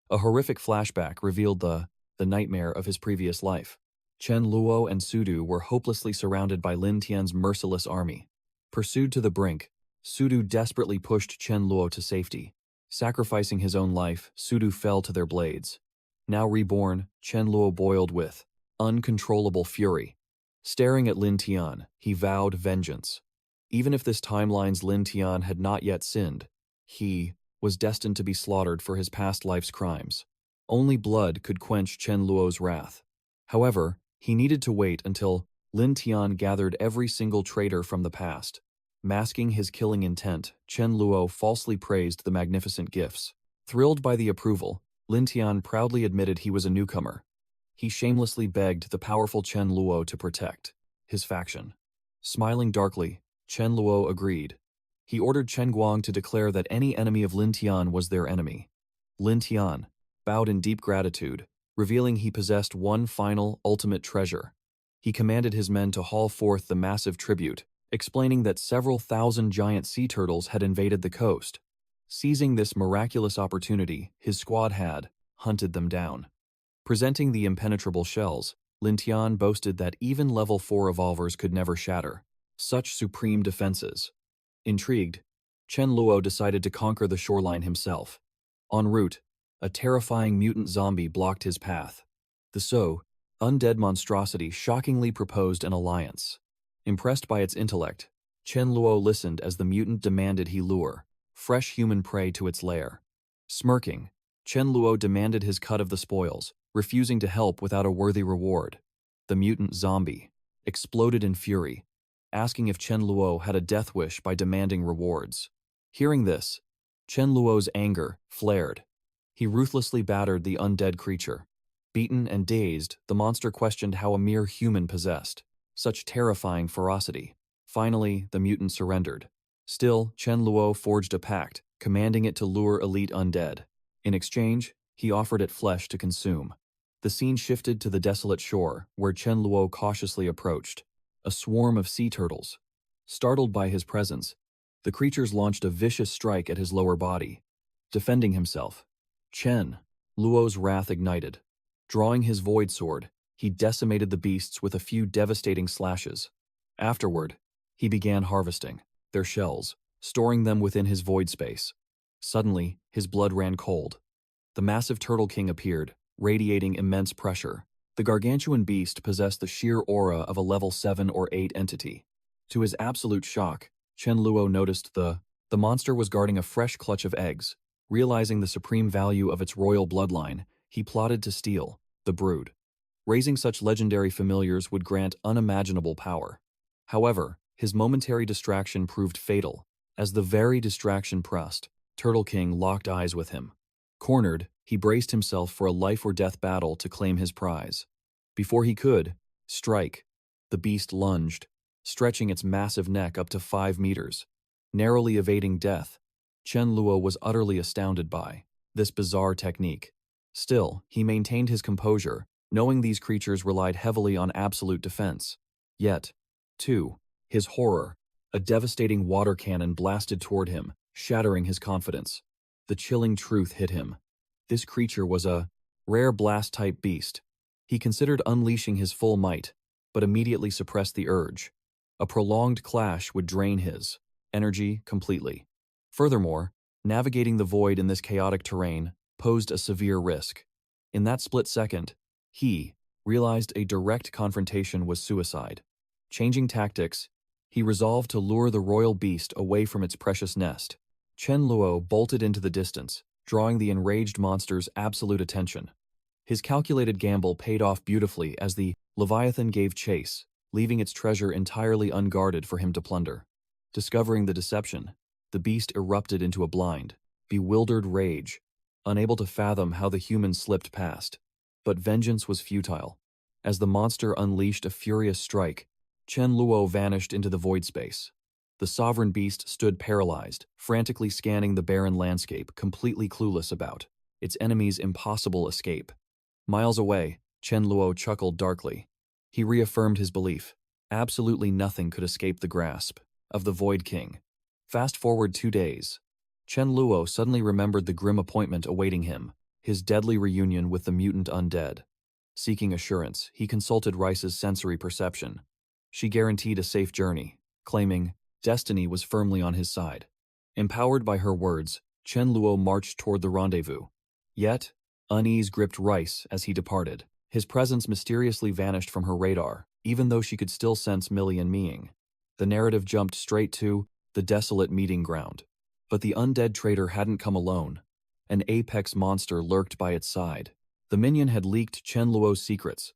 A horrific flashback revealed the nightmare of his previous life. Chen Luo and Sudu were hopelessly surrounded by Lin Tian's merciless army. Pursued to the brink, Sudu desperately pushed Chen Luo to safety. Sacrificing his own life, Sudu fell to their blades. Now reborn, Chen Luo boiled with uncontrollable fury. Staring at Lin Tian, he vowed vengeance. Even if this timeline's Lin Tian had not yet sinned, he was destined to be slaughtered for his past life's crimes. Only blood could quench Chen Luo's wrath. However, he needed to wait until Lin Tian gathered every single traitor from the past. Masking his killing intent, Chen Luo falsely praised the magnificent gifts. Thrilled by the approval, Lin Tian proudly admitted he was a newcomer. He shamelessly begged the powerful Chen Luo to protect his faction. Smiling darkly, Chen Luo agreed. He ordered Chen Guang to declare that any enemy of Lin Tian was their enemy. Lin Tian bowed in deep gratitude, revealing he possessed one final, ultimate treasure. He commanded his men to haul forth the massive tribute, explaining that several thousand giant sea turtles had invaded the coast. Seizing this miraculous opportunity, his squad had hunted them down. Presenting the impenetrable shells, Lin Tian boasted that even level 4 revolvers could never shatter such supreme defenses. Intrigued, Chen Luo decided to conquer the shoreline himself. En route, a terrifying mutant zombie blocked his path. The undead monstrosity shockingly proposed an alliance. Impressed by its intellect, Chen Luo listened as the mutant demanded he lure fresh human prey to its lair. Smirking, Chen Luo demanded his cut of the spoils, refusing to help without a worthy reward. The mutant zombie exploded in fury, asking if Chen Luo had a death wish by demanding rewards. Hearing this, Chen Luo's anger flared. He ruthlessly battered the undead creature. Beaten and dazed, the monster questioned how a mere human possessed such terrifying ferocity. Finally, the mutant surrendered. Still, Chen Luo forged a pact, commanding it to lure elite undead. In exchange, he offered it flesh to consume. The scene shifted to the desolate shore, where Chen Luo cautiously approached. A swarm of sea turtles. Startled by his presence, the creatures launched a vicious strike at his lower body. Defending himself, Chen Luo's wrath ignited. Drawing his void sword, he decimated the beasts with a few devastating slashes. Afterward, he began harvesting their shells, storing them within his void space. Suddenly, his blood ran cold. The massive Turtle King appeared, radiating immense pressure. The gargantuan beast possessed the sheer aura of a level 7 or 8 entity. To his absolute shock, Chen Luo noticed the monster was guarding a fresh clutch of eggs. Realizing the supreme value of its royal bloodline, he plotted to steal the brood. Raising such legendary familiars would grant unimaginable power. However, his momentary distraction proved fatal. As the very distraction pressed, Turtle King locked eyes with him. Cornered, he braced himself for a life-or-death battle to claim his prize. Before he could strike, the beast lunged, stretching its massive neck up to 5 meters. Narrowly evading death, Chen Luo was utterly astounded by this bizarre technique. Still, he maintained his composure, knowing these creatures relied heavily on absolute defense. Yet, to his horror, a devastating water cannon blasted toward him, shattering his confidence. The chilling truth hit him. This creature was a rare blast-type beast. He considered unleashing his full might, but immediately suppressed the urge. A prolonged clash would drain his energy completely. Furthermore, navigating the void in this chaotic terrain posed a severe risk. In that split second, he realized a direct confrontation was suicide. Changing tactics, he resolved to lure the royal beast away from its precious nest. Chen Luo bolted into the distance, drawing the enraged monster's absolute attention. His calculated gamble paid off beautifully as the Leviathan gave chase, leaving its treasure entirely unguarded for him to plunder. Discovering the deception, the beast erupted into a blind, bewildered rage, unable to fathom how the humans slipped past. But vengeance was futile. As the monster unleashed a furious strike, Chen Luo vanished into the void space. The sovereign beast stood paralyzed, frantically scanning the barren landscape, completely clueless about its enemy's impossible escape. Miles away, Chen Luo chuckled darkly. He reaffirmed his belief. Absolutely nothing could escape the grasp of the Void King. Fast forward 2 days. Chen Luo suddenly remembered the grim appointment awaiting him, his deadly reunion with the mutant undead. Seeking assurance, he consulted Rice's sensory perception. She guaranteed a safe journey, claiming destiny was firmly on his side. Empowered by her words, Chen Luo marched toward the rendezvous. Yet, unease gripped Rice as he departed. His presence mysteriously vanished from her radar, even though she could still sense Millie and Meing. The narrative jumped straight to the desolate meeting ground. But the undead traitor hadn't come alone. An apex monster lurked by its side. The minion had leaked Chen Luo's secrets.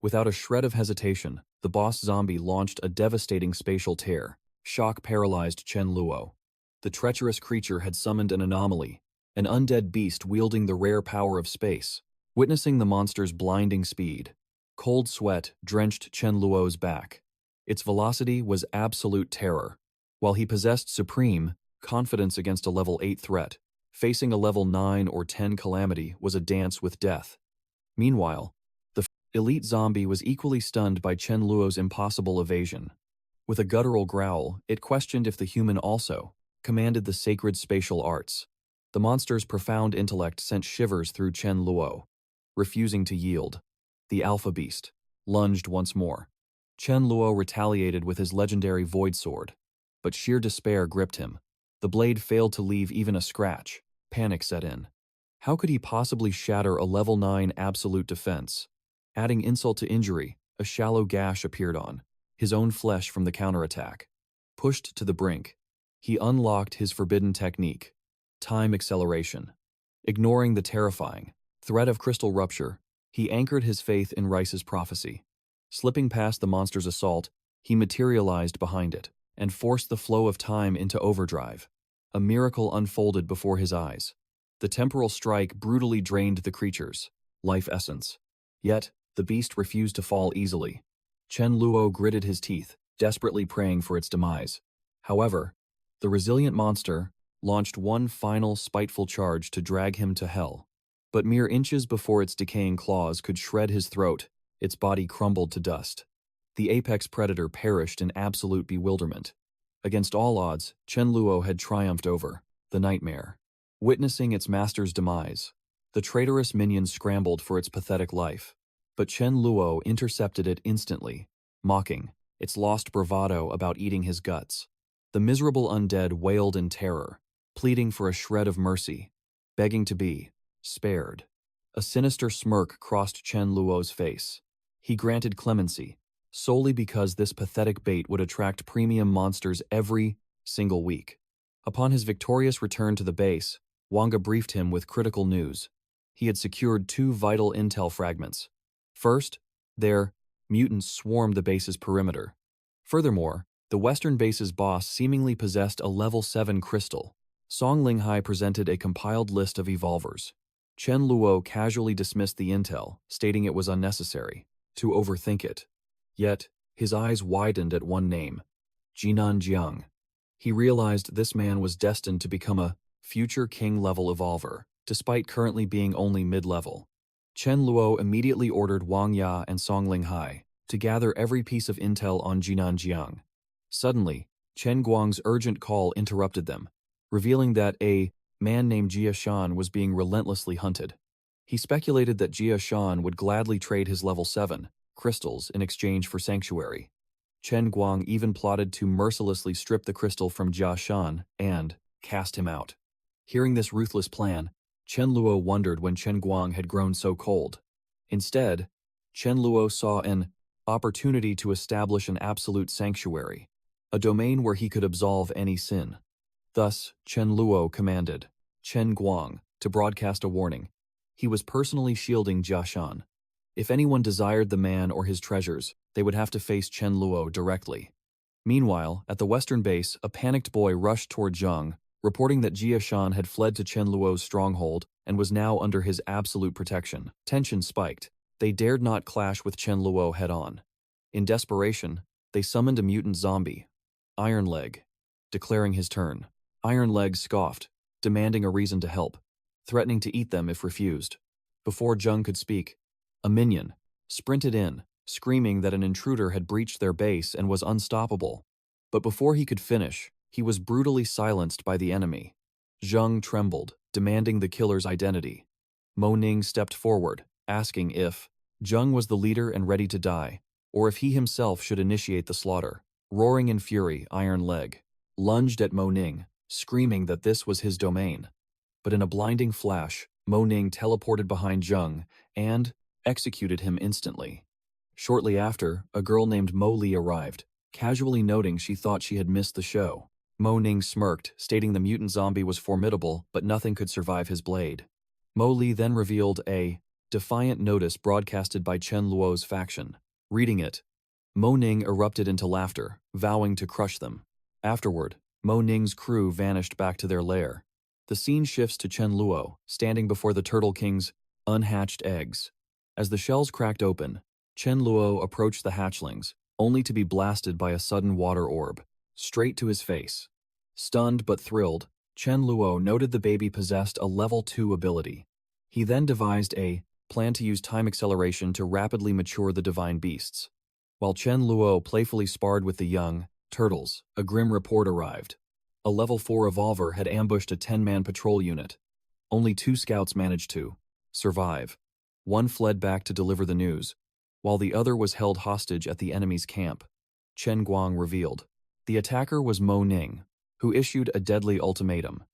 Without a shred of hesitation, the boss zombie launched a devastating spatial tear. Shock paralyzed Chen Luo. The treacherous creature had summoned an anomaly, an undead beast wielding the rare power of space. Witnessing the monster's blinding speed, cold sweat drenched Chen Luo's back. Its velocity was absolute terror. While he possessed supreme confidence against a level 8 threat, facing a level 9 or 10 calamity was a dance with death. Meanwhile, the elite zombie was equally stunned by Chen Luo's impossible evasion. With a guttural growl, it questioned if the human also commanded the sacred spatial arts. The monster's profound intellect sent shivers through Chen Luo. Refusing to yield, the alpha beast lunged once more. Chen Luo retaliated with his legendary void sword, but sheer despair gripped him. The blade failed to leave even a scratch. Panic set in. How could he possibly shatter a level 9 absolute defense? Adding insult to injury, a shallow gash appeared on his own flesh from the counterattack. Pushed to the brink, he unlocked his forbidden technique, time acceleration. Ignoring the terrifying threat of crystal rupture, he anchored his faith in Rice's prophecy. Slipping past the monster's assault, he materialized behind it and forced the flow of time into overdrive. A miracle unfolded before his eyes. The temporal strike brutally drained the creature's life essence. Yet, the beast refused to fall easily. Chen Luo gritted his teeth, desperately praying for its demise. However, the resilient monster launched one final spiteful charge to drag him to hell. But mere inches before its decaying claws could shred his throat, its body crumbled to dust. The apex predator perished in absolute bewilderment. Against all odds, Chen Luo had triumphed over the nightmare. Witnessing its master's demise, the traitorous minion scrambled for its pathetic life. But Chen Luo intercepted it instantly, mocking its lost bravado about eating his guts. The miserable undead wailed in terror, pleading for a shred of mercy, begging to be spared. A sinister smirk crossed Chen Luo's face. He granted clemency, solely because this pathetic bait would attract premium monsters every single week. Upon his victorious return to the base, Wanga briefed him with critical news. He had secured 2 vital intel fragments. First, their mutants swarmed the base's perimeter. Furthermore, the western base's boss seemingly possessed a level 7 crystal. Song Linghai presented a compiled list of evolvers. Chen Luo casually dismissed the intel, stating it was unnecessary to overthink it. Yet, his eyes widened at one name, Jinan Jiang. He realized this man was destined to become a future king-level evolver, despite currently being only mid-level. Chen Luo immediately ordered Wang Ya and Song Linghai to gather every piece of intel on Jinan Jiang. Suddenly, Chen Guang's urgent call interrupted them, revealing that a man named Jia Shan was being relentlessly hunted. He speculated that Jia Shan would gladly trade his level 7 crystals in exchange for sanctuary. Chen Guang even plotted to mercilessly strip the crystal from Jia Shan and cast him out. Hearing this ruthless plan, Chen Luo wondered when Chen Guang had grown so cold. Instead, Chen Luo saw an opportunity to establish an absolute sanctuary, a domain where he could absolve any sin. Thus, Chen Luo commanded Chen Guang to broadcast a warning. He was personally shielding Jia Shan. If anyone desired the man or his treasures, they would have to face Chen Luo directly. Meanwhile, at the western base, a panicked boy rushed toward Zhang, reporting that Jia Shan had fled to Chen Luo's stronghold and was now under his absolute protection. Tension spiked. They dared not clash with Chen Luo head-on. In desperation, they summoned a mutant zombie, Iron Leg, declaring his turn. Iron Leg scoffed, demanding a reason to help, threatening to eat them if refused. Before Zhang could speak, a minion sprinted in, screaming that an intruder had breached their base and was unstoppable. But before he could finish, he was brutally silenced by the enemy. Zhang trembled, demanding the killer's identity. Mo Ning stepped forward, asking if Zhang was the leader and ready to die, or if he himself should initiate the slaughter. Roaring in fury, Iron Leg lunged at Mo Ning, screaming that this was his domain. But in a blinding flash, Mo Ning teleported behind Zhang and executed him instantly. Shortly after, a girl named Mo Li arrived, casually noting she thought she had missed the show. Mo Ning smirked, stating the mutant zombie was formidable, but nothing could survive his blade. Mo Li then revealed a defiant notice broadcasted by Chen Luo's faction. Reading it, Mo Ning erupted into laughter, vowing to crush them. Afterward, Mo Ning's crew vanished back to their lair. The scene shifts to Chen Luo, standing before the Turtle King's unhatched eggs. As the shells cracked open, Chen Luo approached the hatchlings, only to be blasted by a sudden water orb, straight to his face. Stunned but thrilled, Chen Luo noted the baby possessed a level 2 ability. He then devised a plan to use time acceleration to rapidly mature the divine beasts. While Chen Luo playfully sparred with the young turtles, a grim report arrived. A level 4 revolver had ambushed a 10-man patrol unit. Only 2 scouts managed to survive. One fled back to deliver the news, while the other was held hostage at the enemy's camp. Chen Guang revealed. The attacker was Mo Ning, who issued a deadly ultimatum.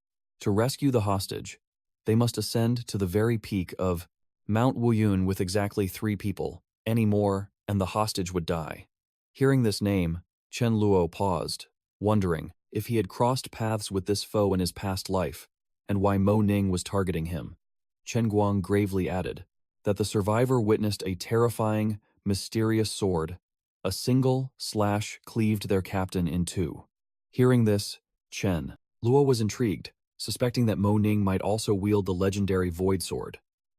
To rescue the hostage, they must ascend to the very peak of Mount Wuyun with exactly 3 people. Any more, and the hostage would die. Hearing this name, Chen Luo paused, wondering if he had crossed paths with this foe in his past life, and why Mo Ning was targeting him. Chen Guang gravely added that the survivor witnessed a terrifying, mysterious sword. A single slash cleaved their captain in 2. Hearing this, Chen Luo was intrigued, suspecting that Mo Ning might also wield the legendary Void Sword.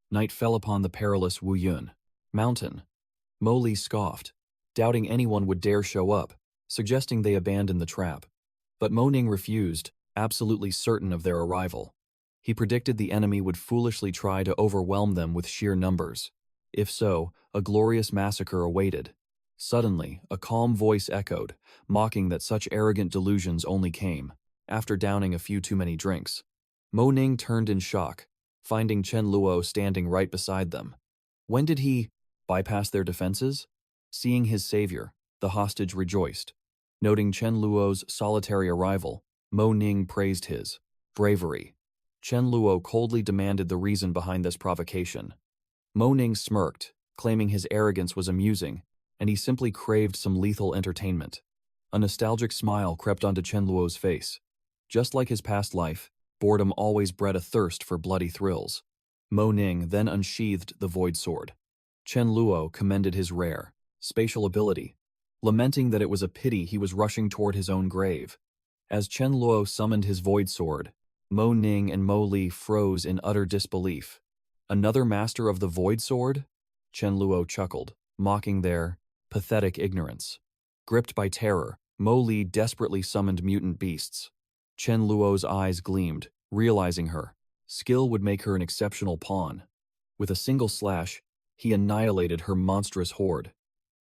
Night fell upon the perilous Wuyun mountain. Mo Li scoffed, doubting anyone would dare show up, suggesting they abandon the trap. But Mo Ning refused, absolutely certain of their arrival. He predicted the enemy would foolishly try to overwhelm them with sheer numbers. If so, a glorious massacre awaited. Suddenly, a calm voice echoed, mocking that such arrogant delusions only came after downing a few too many drinks. Mo Ning turned in shock, finding Chen Luo standing right beside them. When did he bypass their defenses? Seeing his savior, the hostage rejoiced. Noting Chen Luo's solitary arrival, Mo Ning praised his bravery. Chen Luo coldly demanded the reason behind this provocation. Mo Ning smirked, claiming his arrogance was amusing, and he simply craved some lethal entertainment. A nostalgic smile crept onto Chen Luo's face. Just like his past life, boredom always bred a thirst for bloody thrills. Mo Ning then unsheathed the Void Sword. Chen Luo commended his rare, spatial ability, lamenting that it was a pity he was rushing toward his own grave. As Chen Luo summoned his Void Sword, Mo Ning and Mo Li froze in utter disbelief. Another master of the Void Sword? Chen Luo chuckled, mocking their pathetic ignorance. Gripped by terror, Mo Li desperately summoned mutant beasts. Chen Luo's eyes gleamed, realizing her skill would make her an exceptional pawn. With a single slash, he annihilated her monstrous horde.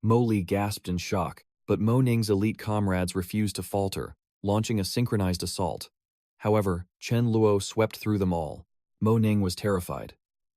Mo Li gasped in shock, but Mo Ning's elite comrades refused to falter, launching a synchronized assault. However, Chen Luo swept through them all. Mo Ning was terrified.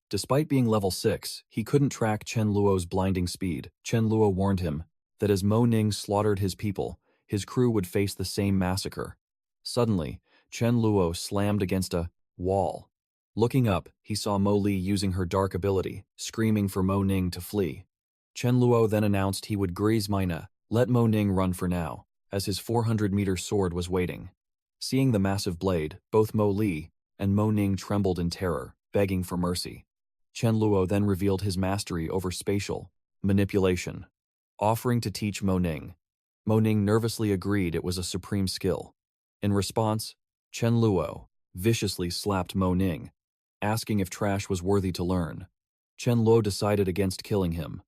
Despite being level 6, he couldn't track Chen Luo's blinding speed. Chen Luo warned him that as Mo Ning slaughtered his people, his crew would face the same massacre. Suddenly, Chen Luo slammed against a wall. Looking up, he saw Mo Li using her dark ability, screaming for Mo Ning to flee. Chen Luo then announced he would grease Mina, let Mo Ning run for now, as his 400-meter sword was waiting. Seeing the massive blade, both Mo Li and Mo Ning trembled in terror, begging for mercy. Chen Luo then revealed his mastery over spatial manipulation, offering to teach Mo Ning. Mo Ning nervously agreed it was a supreme skill. In response, Chen Luo viciously slapped Mo Ning, asking if trash was worthy to learn. Chen Luo decided against killing him.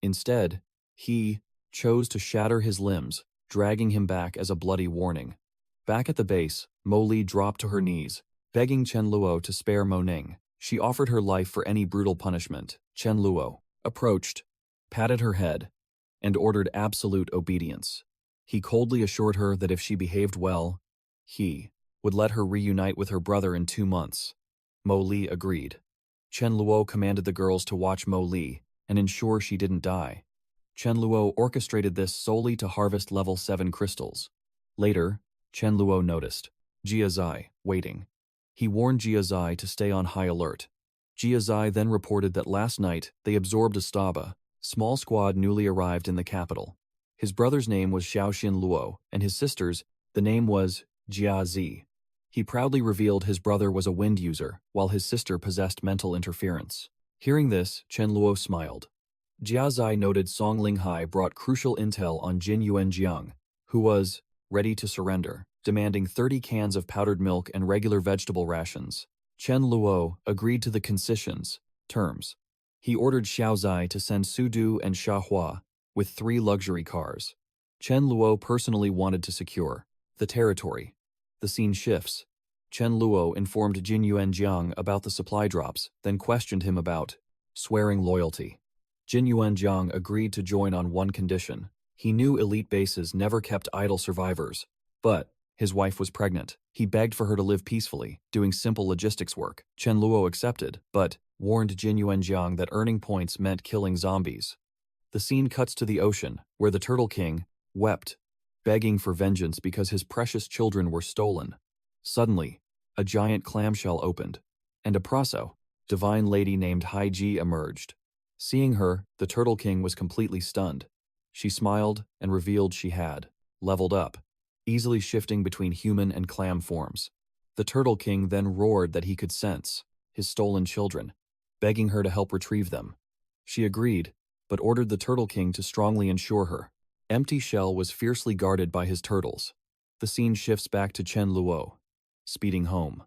Instead, he chose to shatter his limbs, dragging him back as a bloody warning. Back at the base, Mo Li dropped to her knees, begging Chen Luo to spare Mo Ning. She offered her life for any brutal punishment. Chen Luo approached, patted her head, and ordered absolute obedience. He coldly assured her that if she behaved well, he would let her reunite with her brother in 2 months. Mo Li agreed. Chen Luo commanded the girls to watch Mo Li and ensure she didn't die. Chen Luo orchestrated this solely to harvest level 7 crystals. Later, Chen Luo noticed Jia Zai waiting. He warned Jia Zai to stay on high alert. Jia Zai then reported that last night they absorbed a Staba, small squad newly arrived in the capital. His brother's name was Xiaoxin Luo, and his sister's, the name was Jia Zi. He proudly revealed his brother was a wind user, while his sister possessed mental interference. Hearing this, Chen Luo smiled. Jia Zai noted Song Linghai brought crucial intel on Jin Yuanjiang, who was ready to surrender, demanding 30 cans of powdered milk and regular vegetable rations. Chen Luo agreed to the concessions terms. He ordered Xiao Zai to send Su Du and Xia Hua with 3 luxury cars. Chen Luo personally wanted to secure the territory. The scene shifts. Chen Luo informed Jin Yuanjiang about the supply drops, then questioned him about swearing loyalty. Jin Yuanjiang agreed to join on one condition. He knew elite bases never kept idle survivors, but his wife was pregnant. He begged for her to live peacefully, doing simple logistics work. Chen Luo accepted, but warned Jin Yuanjiang that earning points meant killing zombies. The scene cuts to the ocean, where the Turtle King wept, begging for vengeance because his precious children were stolen. Suddenly, a giant clamshell opened, and a Praso, divine lady named Haiji emerged. Seeing her, the Turtle King was completely stunned. She smiled and revealed she had leveled up, easily shifting between human and clam forms. The Turtle King then roared that he could sense his stolen children, begging her to help retrieve them. She agreed, but ordered the Turtle King to strongly ensure her. Empty Shell was fiercely guarded by his turtles. The scene shifts back to Chen Luo, speeding home.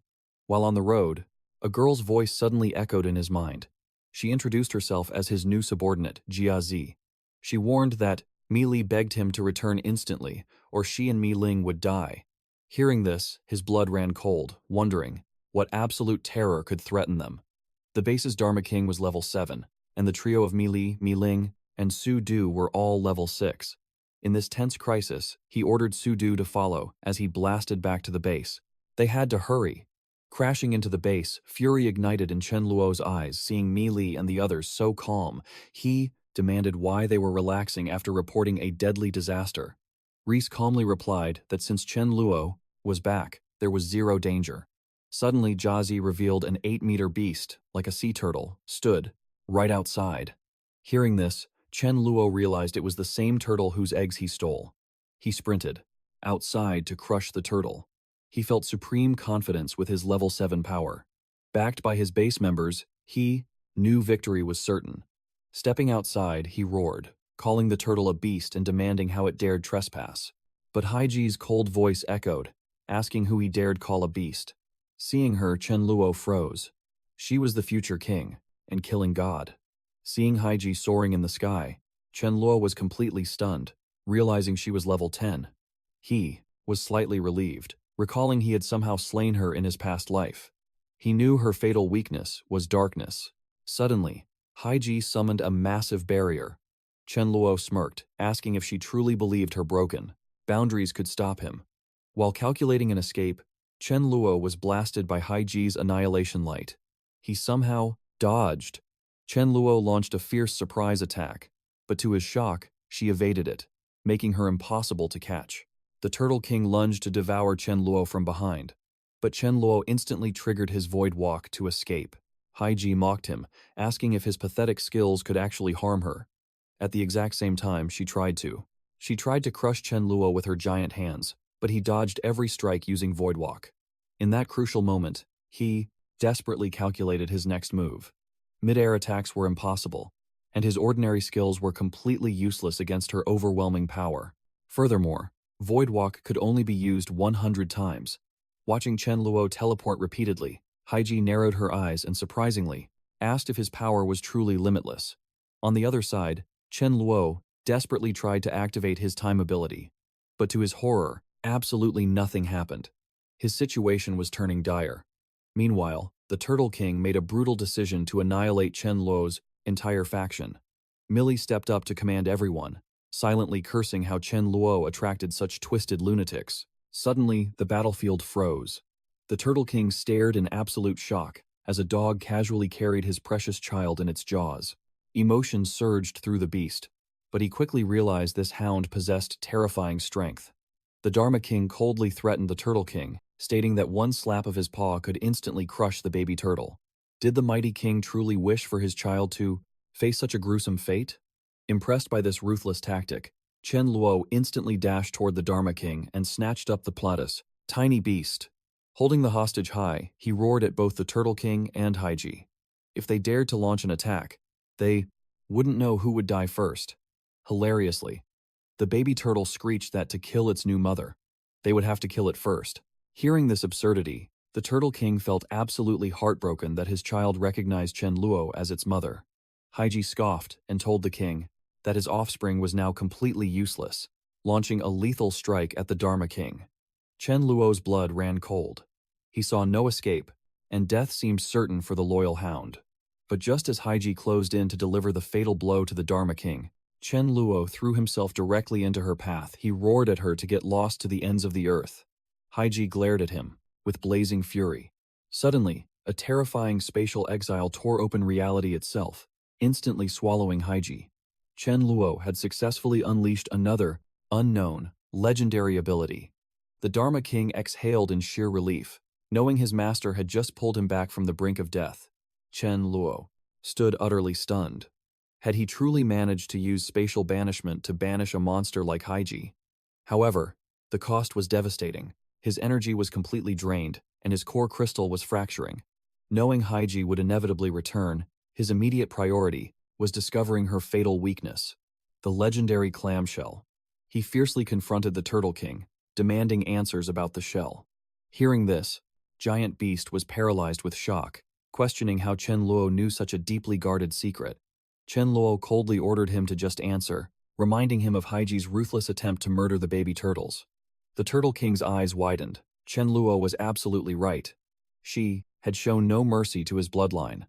While on the road, a girl's voice suddenly echoed in his mind. She introduced herself as his new subordinate, Jia Zi. She warned that Mi Li begged him to return instantly, or she and Mi Ling would die. Hearing this, his blood ran cold, wondering what absolute terror could threaten them. The base's Dharma King was level 7, and the trio of Mi Li, Mi Ling, and Su Du were all level 6. In this tense crisis, he ordered Su Du to follow as he blasted back to the base. They had to hurry. Crashing into the base, fury ignited in Chen Luo's eyes, seeing Mi Li and the others so calm. He demanded why they were relaxing after reporting a deadly disaster. Reese calmly replied that since Chen Luo was back, there was zero danger. Suddenly, Jazi revealed an 8-meter beast, like a sea turtle, stood right outside. Hearing this, Chen Luo realized it was the same turtle whose eggs he stole. He sprinted outside to crush the turtle. He felt supreme confidence with his level 7 power. Backed by his base members, he knew victory was certain. Stepping outside, he roared, calling the turtle a beast and demanding how it dared trespass. But Haiji's cold voice echoed, asking who he dared call a beast. Seeing her, Chen Luo froze. She was the future king, and killing God. Seeing Haiji soaring in the sky, Chen Luo was completely stunned, realizing she was level 10. He was slightly relieved, recalling he had somehow slain her in his past life. He knew her fatal weakness was darkness. Suddenly, Haiji summoned a massive barrier. Chen Luo smirked, asking if she truly believed her broken boundaries could stop him. While calculating an escape, Chen Luo was blasted by Haiji's annihilation light. He somehow dodged. Chen Luo launched a fierce surprise attack, but to his shock, she evaded it, making her impossible to catch. The Turtle King lunged to devour Chen Luo from behind, but Chen Luo instantly triggered his Void Walk to escape. Haiji mocked him, asking if his pathetic skills could actually harm her. At the exact same time, she tried to. She tried to crush Chen Luo with her giant hands, but he dodged every strike using Void Walk. In that crucial moment, he desperately calculated his next move. Mid-air attacks were impossible, and his ordinary skills were completely useless against her overwhelming power. Furthermore, Void Walk could only be used 100 times. Watching Chen Luo teleport repeatedly, Haiji narrowed her eyes and surprisingly asked if his power was truly limitless. On the other side, Chen Luo desperately tried to activate his time ability, but to his horror, absolutely nothing happened. His situation was turning dire. Meanwhile, the Turtle King made a brutal decision to annihilate Chen Luo's entire faction. Millie stepped up to command everyone, silently cursing how Chen Luo attracted such twisted lunatics. Suddenly, the battlefield froze. The Turtle King stared in absolute shock as a dog casually carried his precious child in its jaws. Emotion surged through the beast, but he quickly realized this hound possessed terrifying strength. The Dharma King coldly threatened the Turtle King, stating that one slap of his paw could instantly crush the baby turtle. Did the mighty king truly wish for his child to face such a gruesome fate? Impressed by this ruthless tactic, Chen Luo instantly dashed toward the Dharma King and snatched up the Platus, Tiny beast. Holding the hostage high, he roared at both the Turtle King and Haiji. If they dared to launch an attack, they wouldn't know who would die first. Hilariously, the baby turtle screeched that to kill its new mother, they would have to kill it first. Hearing this absurdity, the Turtle King felt absolutely heartbroken that his child recognized Chen Luo as its mother. Haiji scoffed and told the king that his offspring was now completely useless, launching a lethal strike at the Dharma King. Chen Luo's blood ran cold. He saw no escape, and death seemed certain for the loyal hound. But just as Haiji closed in to deliver the fatal blow to the Dharma King, Chen Luo threw himself directly into her path. He roared at her to get lost to the ends of the earth. Haiji glared at him, with blazing fury. Suddenly, a terrifying spatial exile tore open reality itself, instantly swallowing Haiji. Chen Luo had successfully unleashed another, unknown, legendary ability. The Dharma King exhaled in sheer relief, knowing his master had just pulled him back from the brink of death. Chen Luo stood utterly stunned. Had he truly managed to use spatial banishment to banish a monster like Haiji? However, the cost was devastating. His energy was completely drained, and his core crystal was fracturing. Knowing Haiji would inevitably return, his immediate priority was discovering her fatal weakness, the legendary clamshell. He fiercely confronted the Turtle King, demanding answers about the shell. Hearing this, Giant Beast was paralyzed with shock, questioning how Chen Luo knew such a deeply guarded secret. Chen Luo coldly ordered him to just answer, reminding him of Haiji's ruthless attempt to murder the baby turtles. The Turtle King's eyes widened. Chen Luo was absolutely right. She had shown no mercy to his bloodline.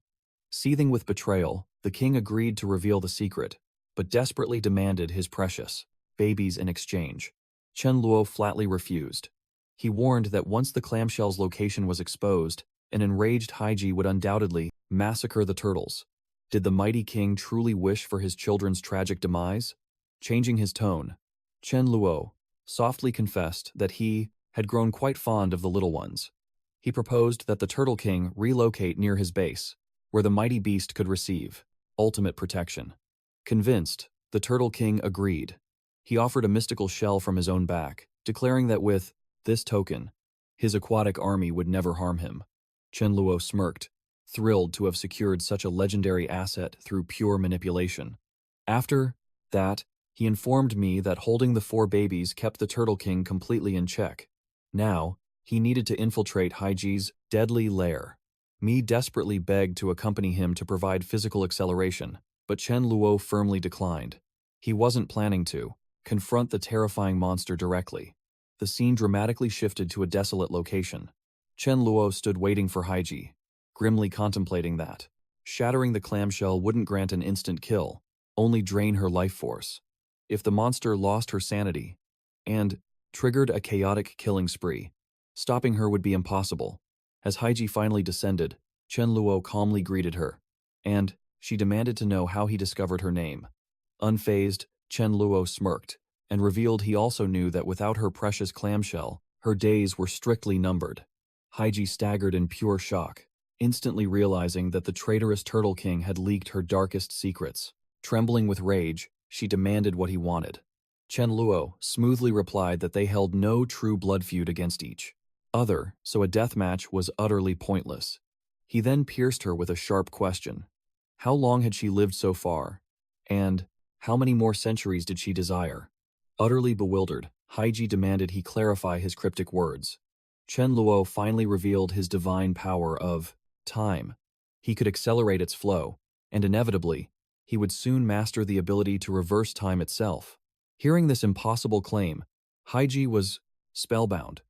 Seething with betrayal, the king agreed to reveal the secret, but desperately demanded his precious babies in exchange. Chen Luo flatly refused. He warned that once the clamshell's location was exposed, an enraged Haiji would undoubtedly massacre the turtles. Did the mighty king truly wish for his children's tragic demise? Changing his tone, Chen Luo softly confessed that he had grown quite fond of the little ones. He proposed that the Turtle King relocate near his base, where the mighty beast could receive ultimate protection. Convinced, the Turtle King agreed. He offered a mystical shell from his own back, declaring that with this token, his aquatic army would never harm him. Chen Luo smirked, thrilled to have secured such a legendary asset through pure manipulation. After that, he informed me that holding the 4 babies kept the Turtle King completely in check. Now, he needed to infiltrate Haiji's deadly lair. Mi desperately begged to accompany him to provide physical acceleration, but Chen Luo firmly declined. He wasn't planning to confront the terrifying monster directly. The scene dramatically shifted to a desolate location. Chen Luo stood waiting for Haiji, grimly contemplating that shattering the clamshell wouldn't grant an instant kill, only drain her life force. If the monster lost her sanity and triggered a chaotic killing spree, stopping her would be impossible. As Haiji finally descended, Chen Luo calmly greeted her, and she demanded to know how he discovered her name. Unfazed, Chen Luo smirked and revealed he also knew that without her precious clamshell, her days were strictly numbered. Haiji staggered in pure shock, instantly realizing that the traitorous Turtle King had leaked her darkest secrets. Trembling with rage, she demanded what he wanted. Chen Luo smoothly replied that they held no true blood feud against each other, so a death match was utterly pointless. He then pierced her with a sharp question. How long had she lived so far? And how many more centuries did she desire? Utterly bewildered, Haiji demanded he clarify his cryptic words. Chen Luo finally revealed his divine power of time. He could accelerate its flow, and inevitably, he would soon master the ability to reverse time itself. Hearing this impossible claim, Haiji was spellbound.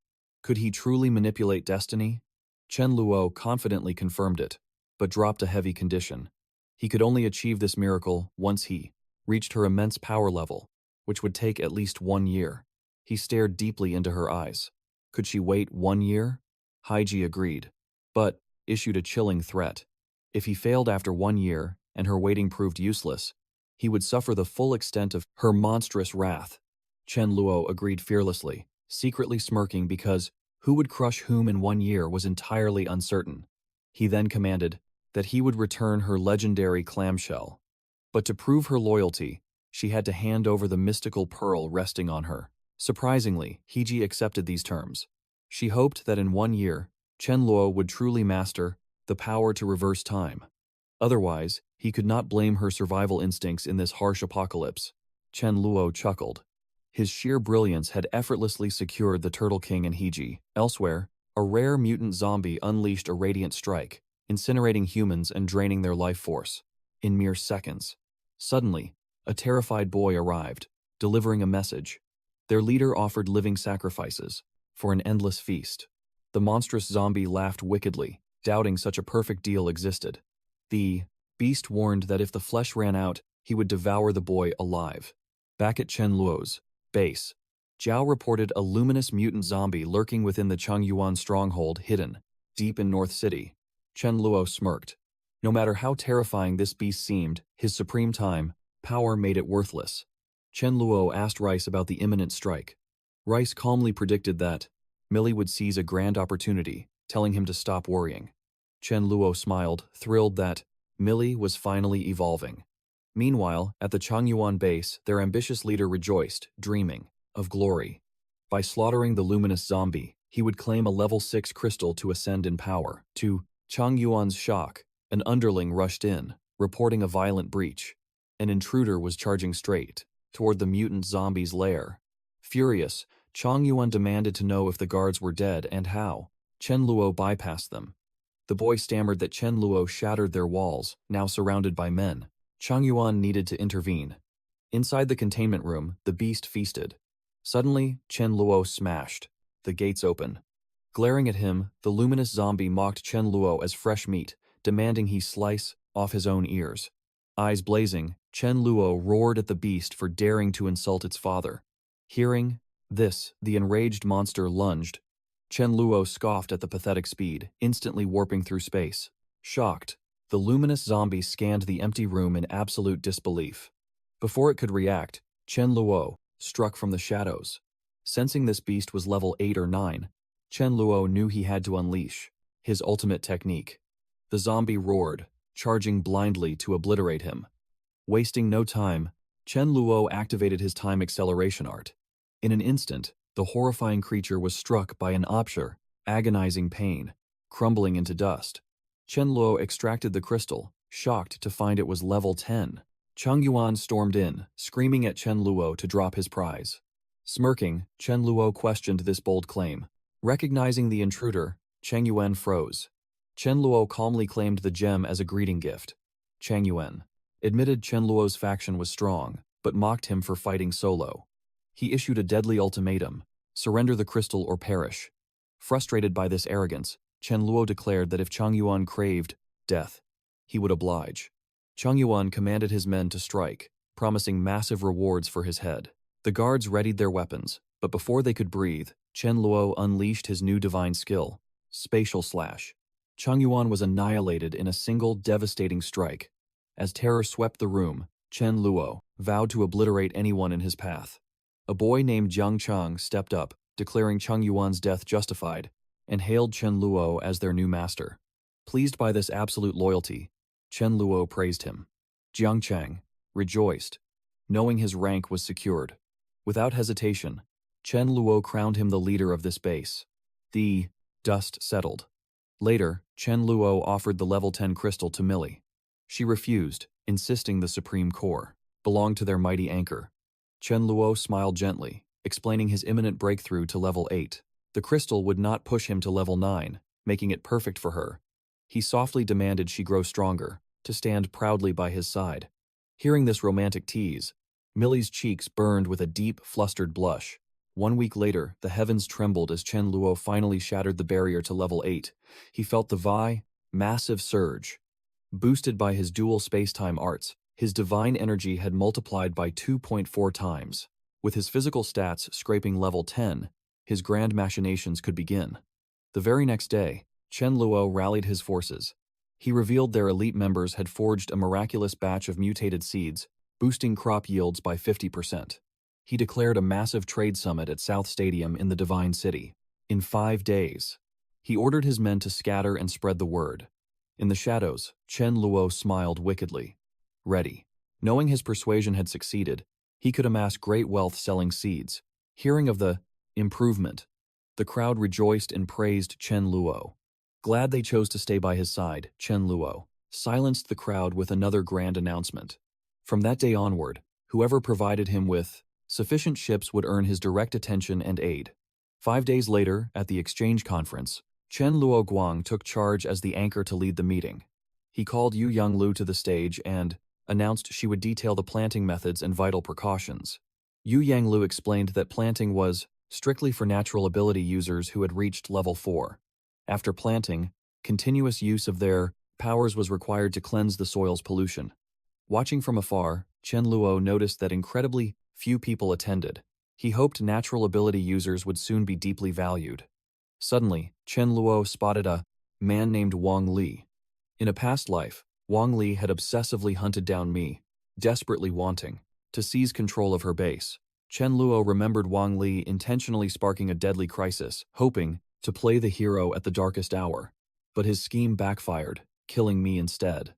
Could he truly manipulate destiny? Chen Luo confidently confirmed it, but dropped a heavy condition. He could only achieve this miracle once he reached her immense power level, which would take at least 1 year. He stared deeply into her eyes. Could she wait 1 year? Haiji agreed, but issued a chilling threat. If he failed after 1 year and her waiting proved useless, he would suffer the full extent of her monstrous wrath. Chen Luo agreed fearlessly, secretly smirking because who would crush whom in 1 year was entirely uncertain. He then commanded that he would return her legendary clamshell. But to prove her loyalty, she had to hand over the mystical pearl resting on her. Surprisingly, Haiji accepted these terms. She hoped that in 1 year, Chen Luo would truly master the power to reverse time. Otherwise, he could not blame her survival instincts in this harsh apocalypse. Chen Luo chuckled. His sheer brilliance had effortlessly secured the Turtle King and Heiji. Elsewhere, a rare mutant zombie unleashed a radiant strike, incinerating humans and draining their life force. In mere seconds. Suddenly, a terrified boy arrived, delivering a message. Their leader offered living sacrifices for an endless feast. The monstrous zombie laughed wickedly, doubting such a perfect deal existed. The beast warned that if the flesh ran out, he would devour the boy alive. Back at Chen Luo's base, Zhao reported a luminous mutant zombie lurking within the Chongyuan stronghold hidden deep in North City. Chen Luo smirked. No matter how terrifying this beast seemed, his supreme power made it worthless. Chen Luo asked Rice about the imminent strike. Rice calmly predicted that Millie would seize a grand opportunity, telling him to stop worrying. Chen Luo smiled, thrilled that Millie was finally evolving. Meanwhile, at the Chongyuan base, their ambitious leader rejoiced, dreaming of glory. By slaughtering the luminous zombie, he would claim a level 6 crystal to ascend in power. To Chongyuan's shock, an underling rushed in, reporting a violent breach. An intruder was charging straight toward the mutant zombie's lair. Furious, Chongyuan demanded to know if the guards were dead and how. Chen Luo bypassed them. The boy stammered that Chen Luo shattered their walls, now surrounded by men. Chongyuan needed to intervene. Inside the containment room, the beast feasted. Suddenly, Chen Luo smashed. The gates open. Glaring at him, the luminous zombie mocked Chen Luo as fresh meat, demanding he slice off his own ears. Eyes blazing, Chen Luo roared at the beast for daring to insult its father. Hearing this, the enraged monster lunged. Chen Luo scoffed at the pathetic speed, instantly warping through space. Shocked, the luminous zombie scanned the empty room in absolute disbelief. Before it could react, Chen Luo struck from the shadows. Sensing this beast was level 8 or 9, Chen Luo knew he had to unleash his ultimate technique. The zombie roared, charging blindly to obliterate him. Wasting no time, Chen Luo activated his time acceleration art. In an instant, the horrifying creature was struck by an agonizing pain, crumbling into dust. Chen Luo extracted the crystal, shocked to find it was level 10. Chongyuan stormed in, screaming at Chen Luo to drop his prize. Smirking, Chen Luo questioned this bold claim. Recognizing the intruder, Chang Yuan froze. Chen Luo calmly claimed the gem as a greeting gift. Chang Yuan admitted Chen Luo's faction was strong, but mocked him for fighting solo. He issued a deadly ultimatum: surrender the crystal or perish. Frustrated by this arrogance, Chen Luo declared that if Chang Yuan craved death, he would oblige. Chang Yuan commanded his men to strike, promising massive rewards for his head. The guards readied their weapons, but before they could breathe, Chen Luo unleashed his new divine skill, Spatial Slash. Chang Yuan was annihilated in a single devastating strike. As terror swept the room, Chen Luo vowed to obliterate anyone in his path. A boy named Jiang Chang stepped up, declaring Chang Yuan's death justified, and hailed Chen Luo as their new master. Pleased by this absolute loyalty, Chen Luo praised him. Jiang Chang rejoiced, knowing his rank was secured. Without hesitation, Chen Luo crowned him the leader of this base. The dust settled. Later, Chen Luo offered the level 10 crystal to Millie. She refused, insisting the supreme core belonged to their mighty anchor. Chen Luo smiled gently, explaining his imminent breakthrough to level 8. The crystal would not push him to level 9, making it perfect for her. He softly demanded she grow stronger, to stand proudly by his side. Hearing this romantic tease, Millie's cheeks burned with a deep, flustered blush. 1 week later, the heavens trembled as Chen Luo finally shattered the barrier to level 8. He felt the massive surge. Boosted by his dual space-time arts, his divine energy had multiplied by 2.4 times. With his physical stats scraping level 10, his grand machinations could begin. The very next day, Chen Luo rallied his forces. He revealed their elite members had forged a miraculous batch of mutated seeds, boosting crop yields by 50%. He declared a massive trade summit at South Stadium in the Divine City. In 5 days, he ordered his men to scatter and spread the word. In the shadows, Chen Luo smiled wickedly. Ready. Knowing his persuasion had succeeded, he could amass great wealth selling seeds. Hearing of the improvement, The crowd rejoiced and praised Chen Luo. Glad they chose to stay by his side, Chen Luo silenced the crowd with another grand announcement. From that day onward, whoever provided him with sufficient ships would earn his direct attention and aid. 5 days later, at the exchange conference, Chen Luo Guang took charge as the anchor to lead the meeting. He called Yu Yanglu to the stage and announced she would detail the planting methods and vital precautions. Yu Yanglu explained that planting was strictly for natural ability users who had reached level 4. After planting, continuous use of their powers was required to cleanse the soil's pollution. Watching from afar, Chen Luo noticed that incredibly few people attended. He hoped natural ability users would soon be deeply valued. Suddenly, Chen Luo spotted a man named Wang Li. In a past life, Wang Li had obsessively hunted down Mi, desperately wanting to seize control of her base. Chen Luo remembered Wang Li intentionally sparking a deadly crisis, hoping to play the hero at the darkest hour. But his scheme backfired, killing Mi instead.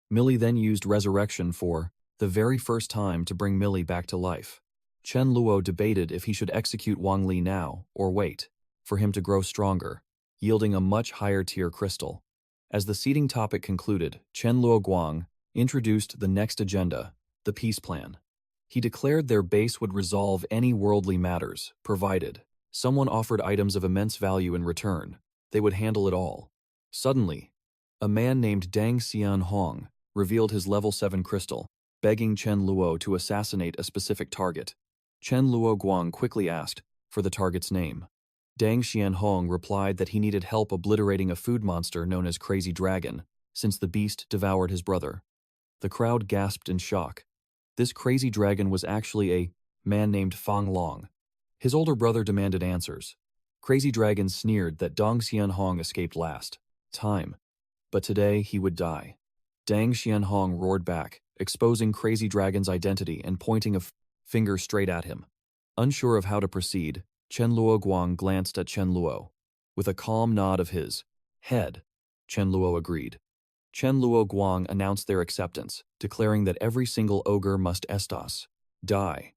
Millie then used resurrection for the very first time to bring Millie back to life. Chen Luo debated if he should execute Wang Li now or wait for him to grow stronger, yielding a much higher tier crystal. As the seating topic concluded, Chen Luo Guang introduced the next agenda, the peace plan. He declared their base would resolve any worldly matters, provided someone offered items of immense value in return. They would handle it all. Suddenly, a man named Dang Xianhong revealed his level 7 crystal, begging Chen Luo to assassinate a specific target. Chen Luo Guang quickly asked for the target's name. Dang Xianhong replied that he needed help obliterating a food monster known as Crazy Dragon, since the beast devoured his brother. The crowd gasped in shock. This Crazy Dragon was actually a man named Fang Long. His older brother demanded answers. Crazy Dragon sneered that Dang Xianhong escaped last time, but today he would die. Dang Xianhong roared back, exposing Crazy Dragon's identity and pointing a finger straight at him. Unsure of how to proceed, Chen Luo Guang glanced at Chen Luo. With a calm nod of his head, Chen Luo agreed. Chen Luo Guang announced their acceptance, declaring that every single ogre must die.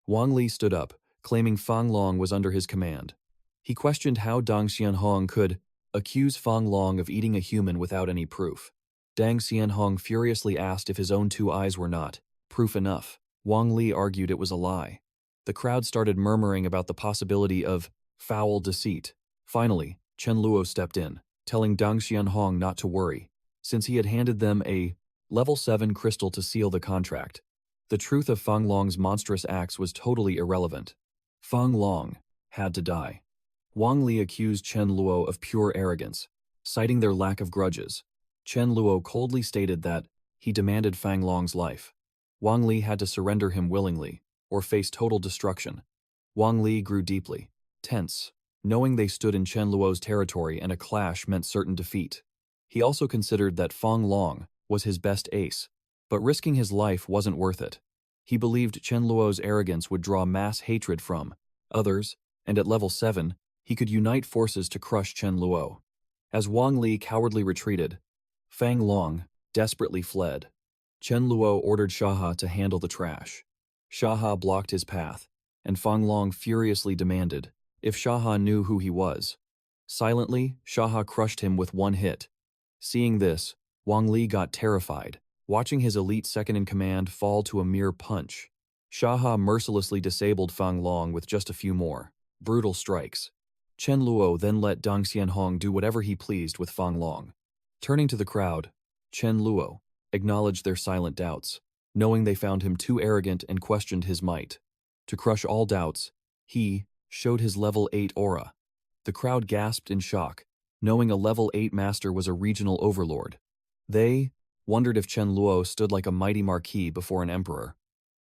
Wang Li stood up, claiming Fang Long was under his command. He questioned how Dang Xianhong could accuse Fang Long of eating a human without any proof. Dang Xianhong furiously asked if his own 2 eyes were not proof enough. Wang Li argued it was a lie. The crowd started murmuring about the possibility of foul deceit. Finally, Chen Luo stepped in, telling Dang Xianhong not to worry, since he had handed them a level 7 crystal to seal the contract. The truth of Fang Long's monstrous acts was totally irrelevant. Fang Long had to die. Wang Li accused Chen Luo of pure arrogance, citing their lack of grudges. Chen Luo coldly stated that he demanded Fang Long's life. Wang Li had to surrender him willingly, or face total destruction. Wang Li grew deeply tense, knowing they stood in Chen Luo's territory and a clash meant certain defeat. He also considered that Fang Long was his best ace, but risking his life wasn't worth it. He believed Chen Luo's arrogance would draw mass hatred from others, and at level 7, he could unite forces to crush Chen Luo. As Wang Li cowardly retreated, Fang Long desperately fled. Chen Luo ordered Shaha to handle the trash. Shaha blocked his path, and Fang Long furiously demanded if Shaha knew who he was. Silently, Shaha crushed him with 1 hit. Seeing this, Wang Li got terrified, watching his elite second-in-command fall to a mere punch. Shaha mercilessly disabled Fang Long with just a few more brutal strikes. Chen Luo then let Dang Xianhong do whatever he pleased with Fang Long. Turning to the crowd, Chen Luo acknowledged their silent doubts, knowing they found him too arrogant and questioned his might. To crush all doubts, he showed his level 8 aura. The crowd gasped in shock, knowing a level 8 master was a regional overlord. They wondered if Chen Luo stood like a mighty marquis before an emperor.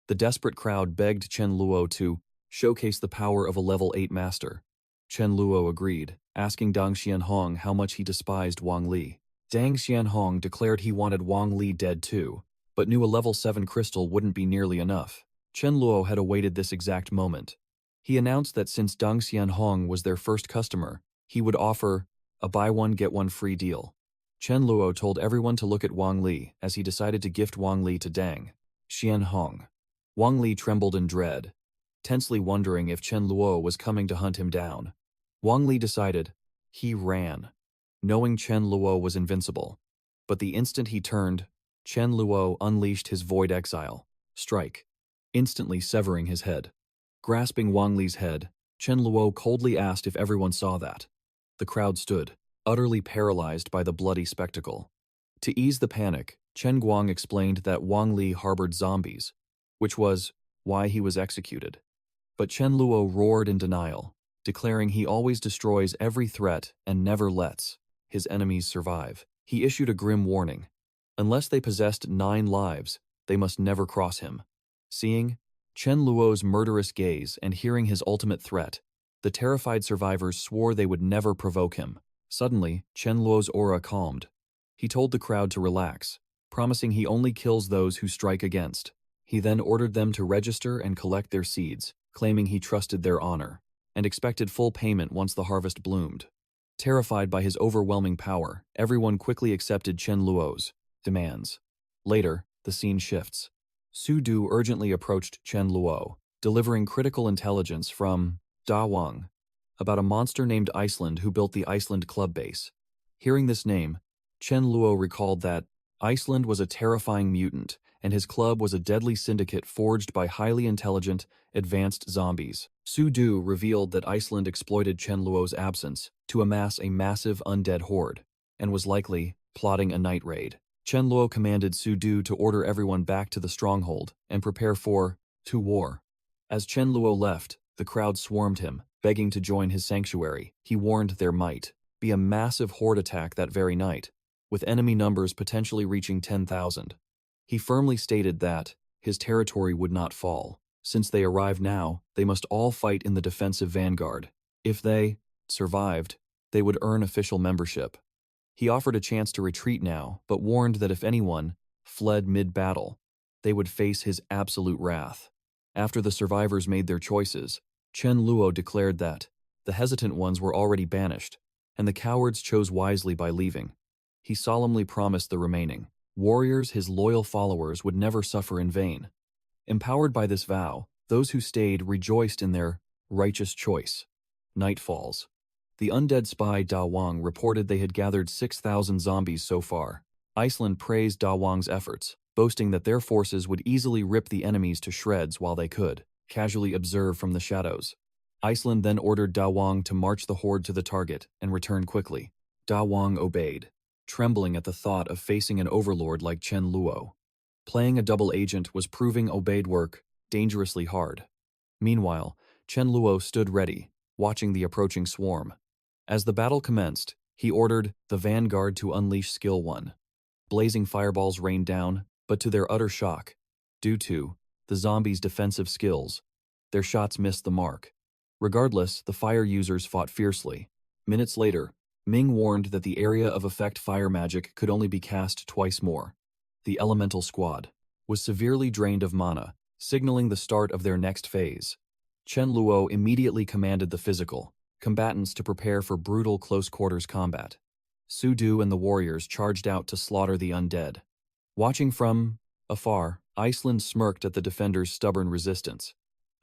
The desperate crowd begged Chen Luo to showcase the power of a level 8 master. Chen Luo agreed, asking Dang Xianhong how much he despised Wang Li. Dang Xianhong declared he wanted Wang Li dead too, but knew a level 7 crystal wouldn't be nearly enough. Chen Luo had awaited this exact moment. He announced that since Dang Xianhong was their first customer, he would offer a buy one get one free deal. Chen Luo told everyone to look at Wang Li as he decided to gift Wang Li to Dang Xianhong. Wang Li trembled in dread, tensely wondering if Chen Luo was coming to hunt him down. Wang Li decided. He ran, knowing Chen Luo was invincible. But the instant he turned, Chen Luo unleashed his void exile, strike, instantly severing his head. Grasping Wang Li's head, Chen Luo coldly asked if everyone saw that. The crowd stood, utterly paralyzed by the bloody spectacle. To ease the panic, Chen Guang explained that Wang Li harbored zombies, which was why he was executed. But Chen Luo roared in denial, declaring he always destroys every threat and never lets his enemies survive. He issued a grim warning. Unless they possessed 9 lives, they must never cross him. Seeing Chen Luo's murderous gaze and hearing his ultimate threat, the terrified survivors swore they would never provoke him. Suddenly, Chen Luo's aura calmed. He told the crowd to relax, promising he only kills those who strike against. He then ordered them to register and collect their seeds, claiming he trusted their honor, and expected full payment once the harvest bloomed. Terrified by his overwhelming power, everyone quickly accepted Chen Luo's demands. Later, the scene shifts. Su Du urgently approached Chen Luo, delivering critical intelligence from Da Wang about a monster named Iceland who built the Iceland Club base. Hearing this name, Chen Luo recalled that Iceland was a terrifying mutant, and his club was a deadly syndicate forged by highly intelligent, advanced zombies. Su Du revealed that Iceland exploited Chen Luo's absence to amass a massive undead horde, and was likely plotting a night raid. Chen Luo commanded Su Du to order everyone back to the stronghold and prepare for war. As Chen Luo left, the crowd swarmed him, begging to join his sanctuary. He warned there might be a massive horde attack that very night, with enemy numbers potentially reaching 10,000. He firmly stated that his territory would not fall. Since they arrived now, they must all fight in the defensive vanguard. If they survived, they would earn official membership. He offered a chance to retreat now, but warned that if anyone fled mid-battle, they would face his absolute wrath. After the survivors made their choices, Chen Luo declared that the hesitant ones were already banished, and the cowards chose wisely by leaving. He solemnly promised the remaining warriors, his loyal followers, would never suffer in vain. Empowered by this vow, those who stayed rejoiced in their righteous choice. Night falls. The undead spy Da Wang reported they had gathered 6,000 zombies so far. Iceland praised Da Wang's efforts, boasting that their forces would easily rip the enemies to shreds while they could casually observe from the shadows. Iceland then ordered Da Wang to march the horde to the target and return quickly. Da Wang obeyed, trembling at the thought of facing an overlord like Chen Luo. Playing a double agent was proving obeyed work dangerously hard. Meanwhile, Chen Luo stood ready, watching the approaching swarm. As the battle commenced, he ordered the vanguard to unleash Skill 1. Blazing fireballs rained down, but to their utter shock, due to the zombies' defensive skills, their shots missed the mark. Regardless, the fire users fought fiercely. Minutes later, Ming warned that the area of effect fire magic could only be cast twice more. The elemental squad was severely drained of mana, signaling the start of their next phase. Chen Luo immediately commanded the physical combatants to prepare for brutal close-quarters combat. Su Du and the warriors charged out to slaughter the undead. Watching from afar, Iceland smirked at the defenders' stubborn resistance.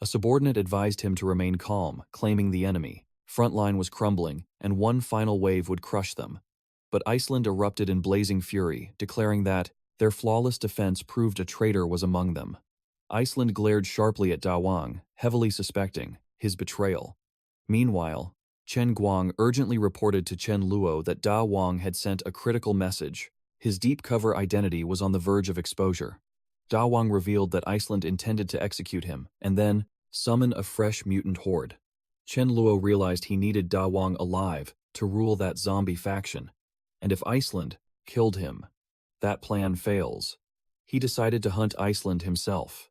A subordinate advised him to remain calm, claiming the enemy front line was crumbling, and one final wave would crush them. But Iceland erupted in blazing fury, declaring that their flawless defense proved a traitor was among them. Iceland glared sharply at Da Wang, heavily suspecting his betrayal. Meanwhile, Chen Guang urgently reported to Chen Luo that Da Wang had sent a critical message. His deep cover identity was on the verge of exposure. Da Wang revealed that Iceland intended to execute him, and then summon a fresh mutant horde. Chen Luo realized he needed Da Wang alive to rule that zombie faction, and if Iceland killed him, that plan fails. He decided to hunt Iceland himself.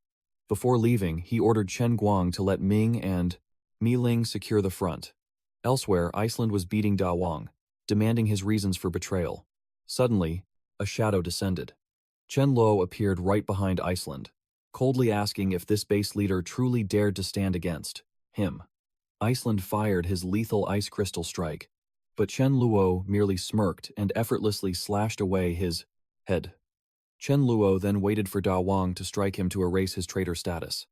Before leaving, he ordered Chen Guang to let Ming and Mi Ling secure the front. Elsewhere, Iceland was beating Da Wang, demanding his reasons for betrayal. Suddenly, a shadow descended. Chen Luo appeared right behind Iceland, coldly asking if this base leader truly dared to stand against him. Iceland fired his lethal ice crystal strike, but Chen Luo merely smirked and effortlessly slashed away his head. Chen Luo then waited for Da Wang to strike him to erase his traitor status.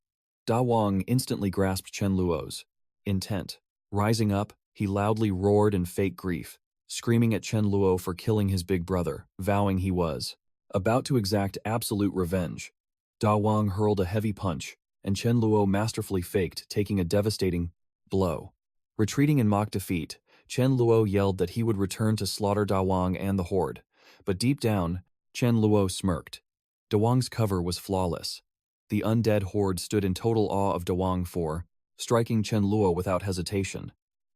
Da Wang instantly grasped Chen Luo's intent. Rising up, He loudly roared in fake grief, screaming at Chen Luo for killing his big brother, vowing he was about to exact absolute revenge. Da Wang hurled a heavy punch, and Chen Luo masterfully faked, taking a devastating blow. Retreating in mock defeat, Chen Luo yelled that he would return to slaughter Da Wang and the horde. But deep down, Chen Luo smirked. Da Wang's cover was flawless. The undead horde stood in total awe of Da Wang for striking Chen Luo without hesitation.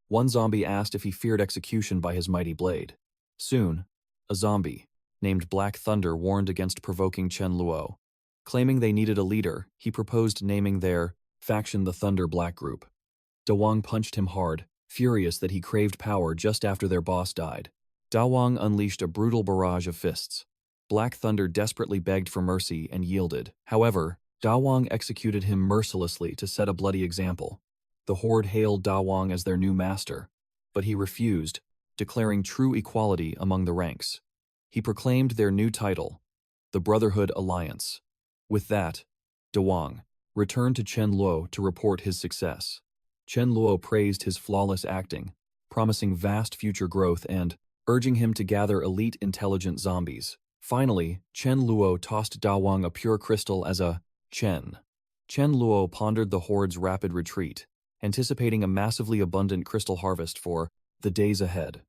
One zombie asked if he feared execution by his mighty blade. Soon, a zombie, named Black Thunder, warned against provoking Chen Luo. Claiming they needed a leader, he proposed naming their faction the Thunder Black Group. Da Wang punched him hard, furious that he craved power just after their boss died. Da Wang unleashed a brutal barrage of fists. Black Thunder desperately begged for mercy and yielded. However, Da Wang executed him mercilessly to set a bloody example. The horde hailed Da Wang as their new master, but he refused, declaring true equality among the ranks. He proclaimed their new title, the Brotherhood Alliance. With that, Da Wang returned to Chen Luo to report his success. Chen Luo praised his flawless acting, promising vast future growth and urging him to gather elite intelligent zombies. Finally, Chen Luo tossed Da Wang a pure crystal as a Chen. Chen Luo pondered the horde's rapid retreat, anticipating a massively abundant crystal harvest for the days ahead.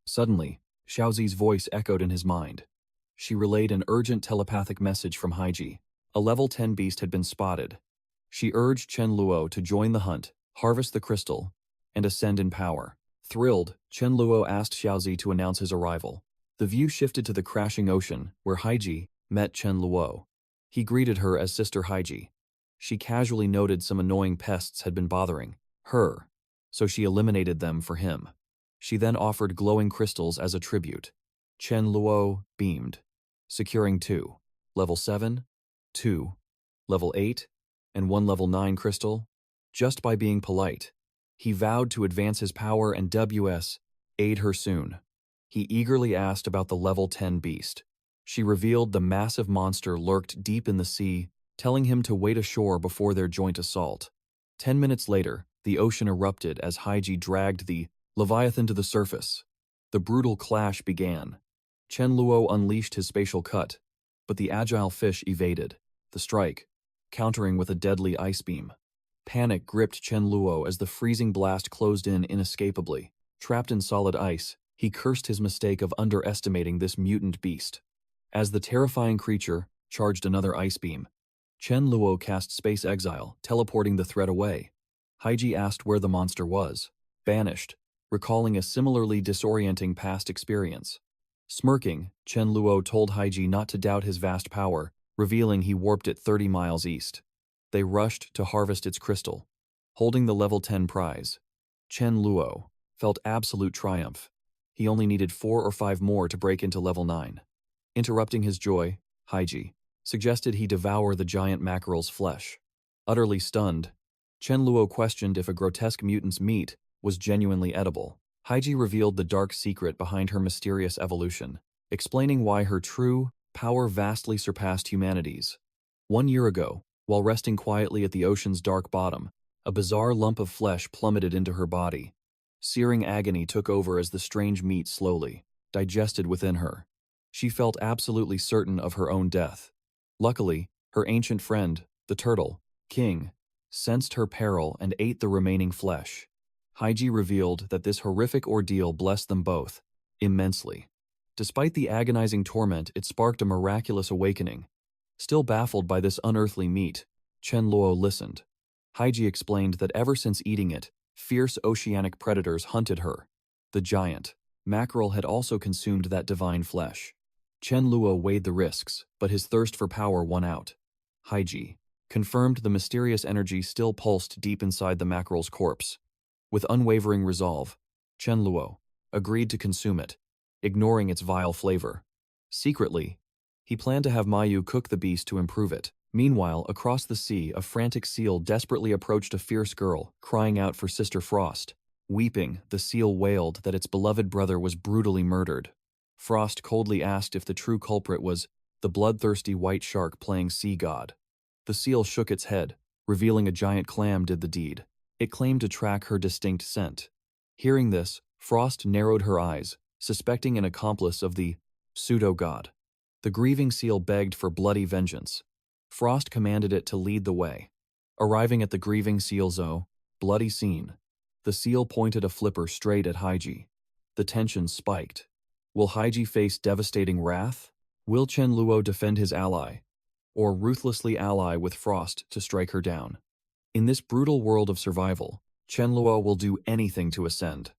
Suddenly, Xiaozi's voice echoed in his mind. She relayed an urgent telepathic message from Haiji. A level 10 beast had been spotted. She urged Chen Luo to join the hunt, harvest the crystal, and ascend in power. Thrilled, Chen Luo asked Xiaozi to announce his arrival. The view shifted to the crashing ocean, where Haiji met Chen Luo. He greeted her as Sister Haiji. She casually noted some annoying pests had been bothering her, so she eliminated them for him. She then offered glowing crystals as a tribute. Chen Luo beamed, securing 2 level 7, 2 level 8, and 1 level 9 crystal, just by being polite. He vowed to advance his power and aid her soon. He eagerly asked about the level 10 beast. She revealed the massive monster lurked deep in the sea, telling him to wait ashore before their joint assault. 10 minutes later, the ocean erupted as Haiji dragged the Leviathan to the surface. The brutal clash began. Chen Luo unleashed his spatial cut, but the agile fish evaded the strike, countering with a deadly ice beam. Panic gripped Chen Luo as the freezing blast closed in inescapably. Trapped in solid ice, he cursed his mistake of underestimating this mutant beast. As the terrifying creature charged another ice beam, Chen Luo cast Space Exile, teleporting the threat away. Haiji asked where the monster was, banished, recalling a similarly disorienting past experience. Smirking, Chen Luo told Haiji not to doubt his vast power, revealing he warped it 30 miles east. They rushed to harvest its crystal. Holding the level 10 prize, Chen Luo felt absolute triumph. He only needed 4 or 5 more to break into level 9. Interrupting his joy, Haiji suggested he devour the giant mackerel's flesh. Utterly stunned, Chen Luo questioned if a grotesque mutant's meat was genuinely edible. Haiji revealed the dark secret behind her mysterious evolution, explaining why her true power vastly surpassed humanity's. 1 year ago, while resting quietly at the ocean's dark bottom, a bizarre lump of flesh plummeted into her body. Searing agony took over as the strange meat slowly digested within her. She felt absolutely certain of her own death. Luckily, her ancient friend, the turtle king, sensed her peril and ate the remaining flesh. Haiji revealed that this horrific ordeal blessed them both immensely. Despite the agonizing torment, it sparked a miraculous awakening. Still baffled by this unearthly meat, Chen Luo listened. Haiji explained that ever since eating it, fierce oceanic predators hunted her. The giant mackerel had also consumed that divine flesh. Chen Luo weighed the risks, but his thirst for power won out. Haiji confirmed the mysterious energy still pulsed deep inside the mackerel's corpse. With unwavering resolve, Chen Luo agreed to consume it, ignoring its vile flavor. Secretly, he planned to have Mayu cook the beast to improve it. Meanwhile, across the sea, a frantic seal desperately approached a fierce girl, crying out for Sister Frost. Weeping, the seal wailed that its beloved brother was brutally murdered. Frost coldly asked if the true culprit was the bloodthirsty white shark playing sea god. The seal shook its head, revealing a giant clam did the deed. It claimed to track her distinct scent. Hearing this, Frost narrowed her eyes, suspecting an accomplice of the pseudo-god. The grieving seal begged for bloody vengeance. Frost commanded it to lead the way. Arriving at the grieving seal's bloody scene, the seal pointed a flipper straight at Haiji. The tension spiked. Will Haiji face devastating wrath? Will Chen Luo defend his ally? Or ruthlessly ally with Frost to strike her down? In this brutal world of survival, Chen Luo will do anything to ascend.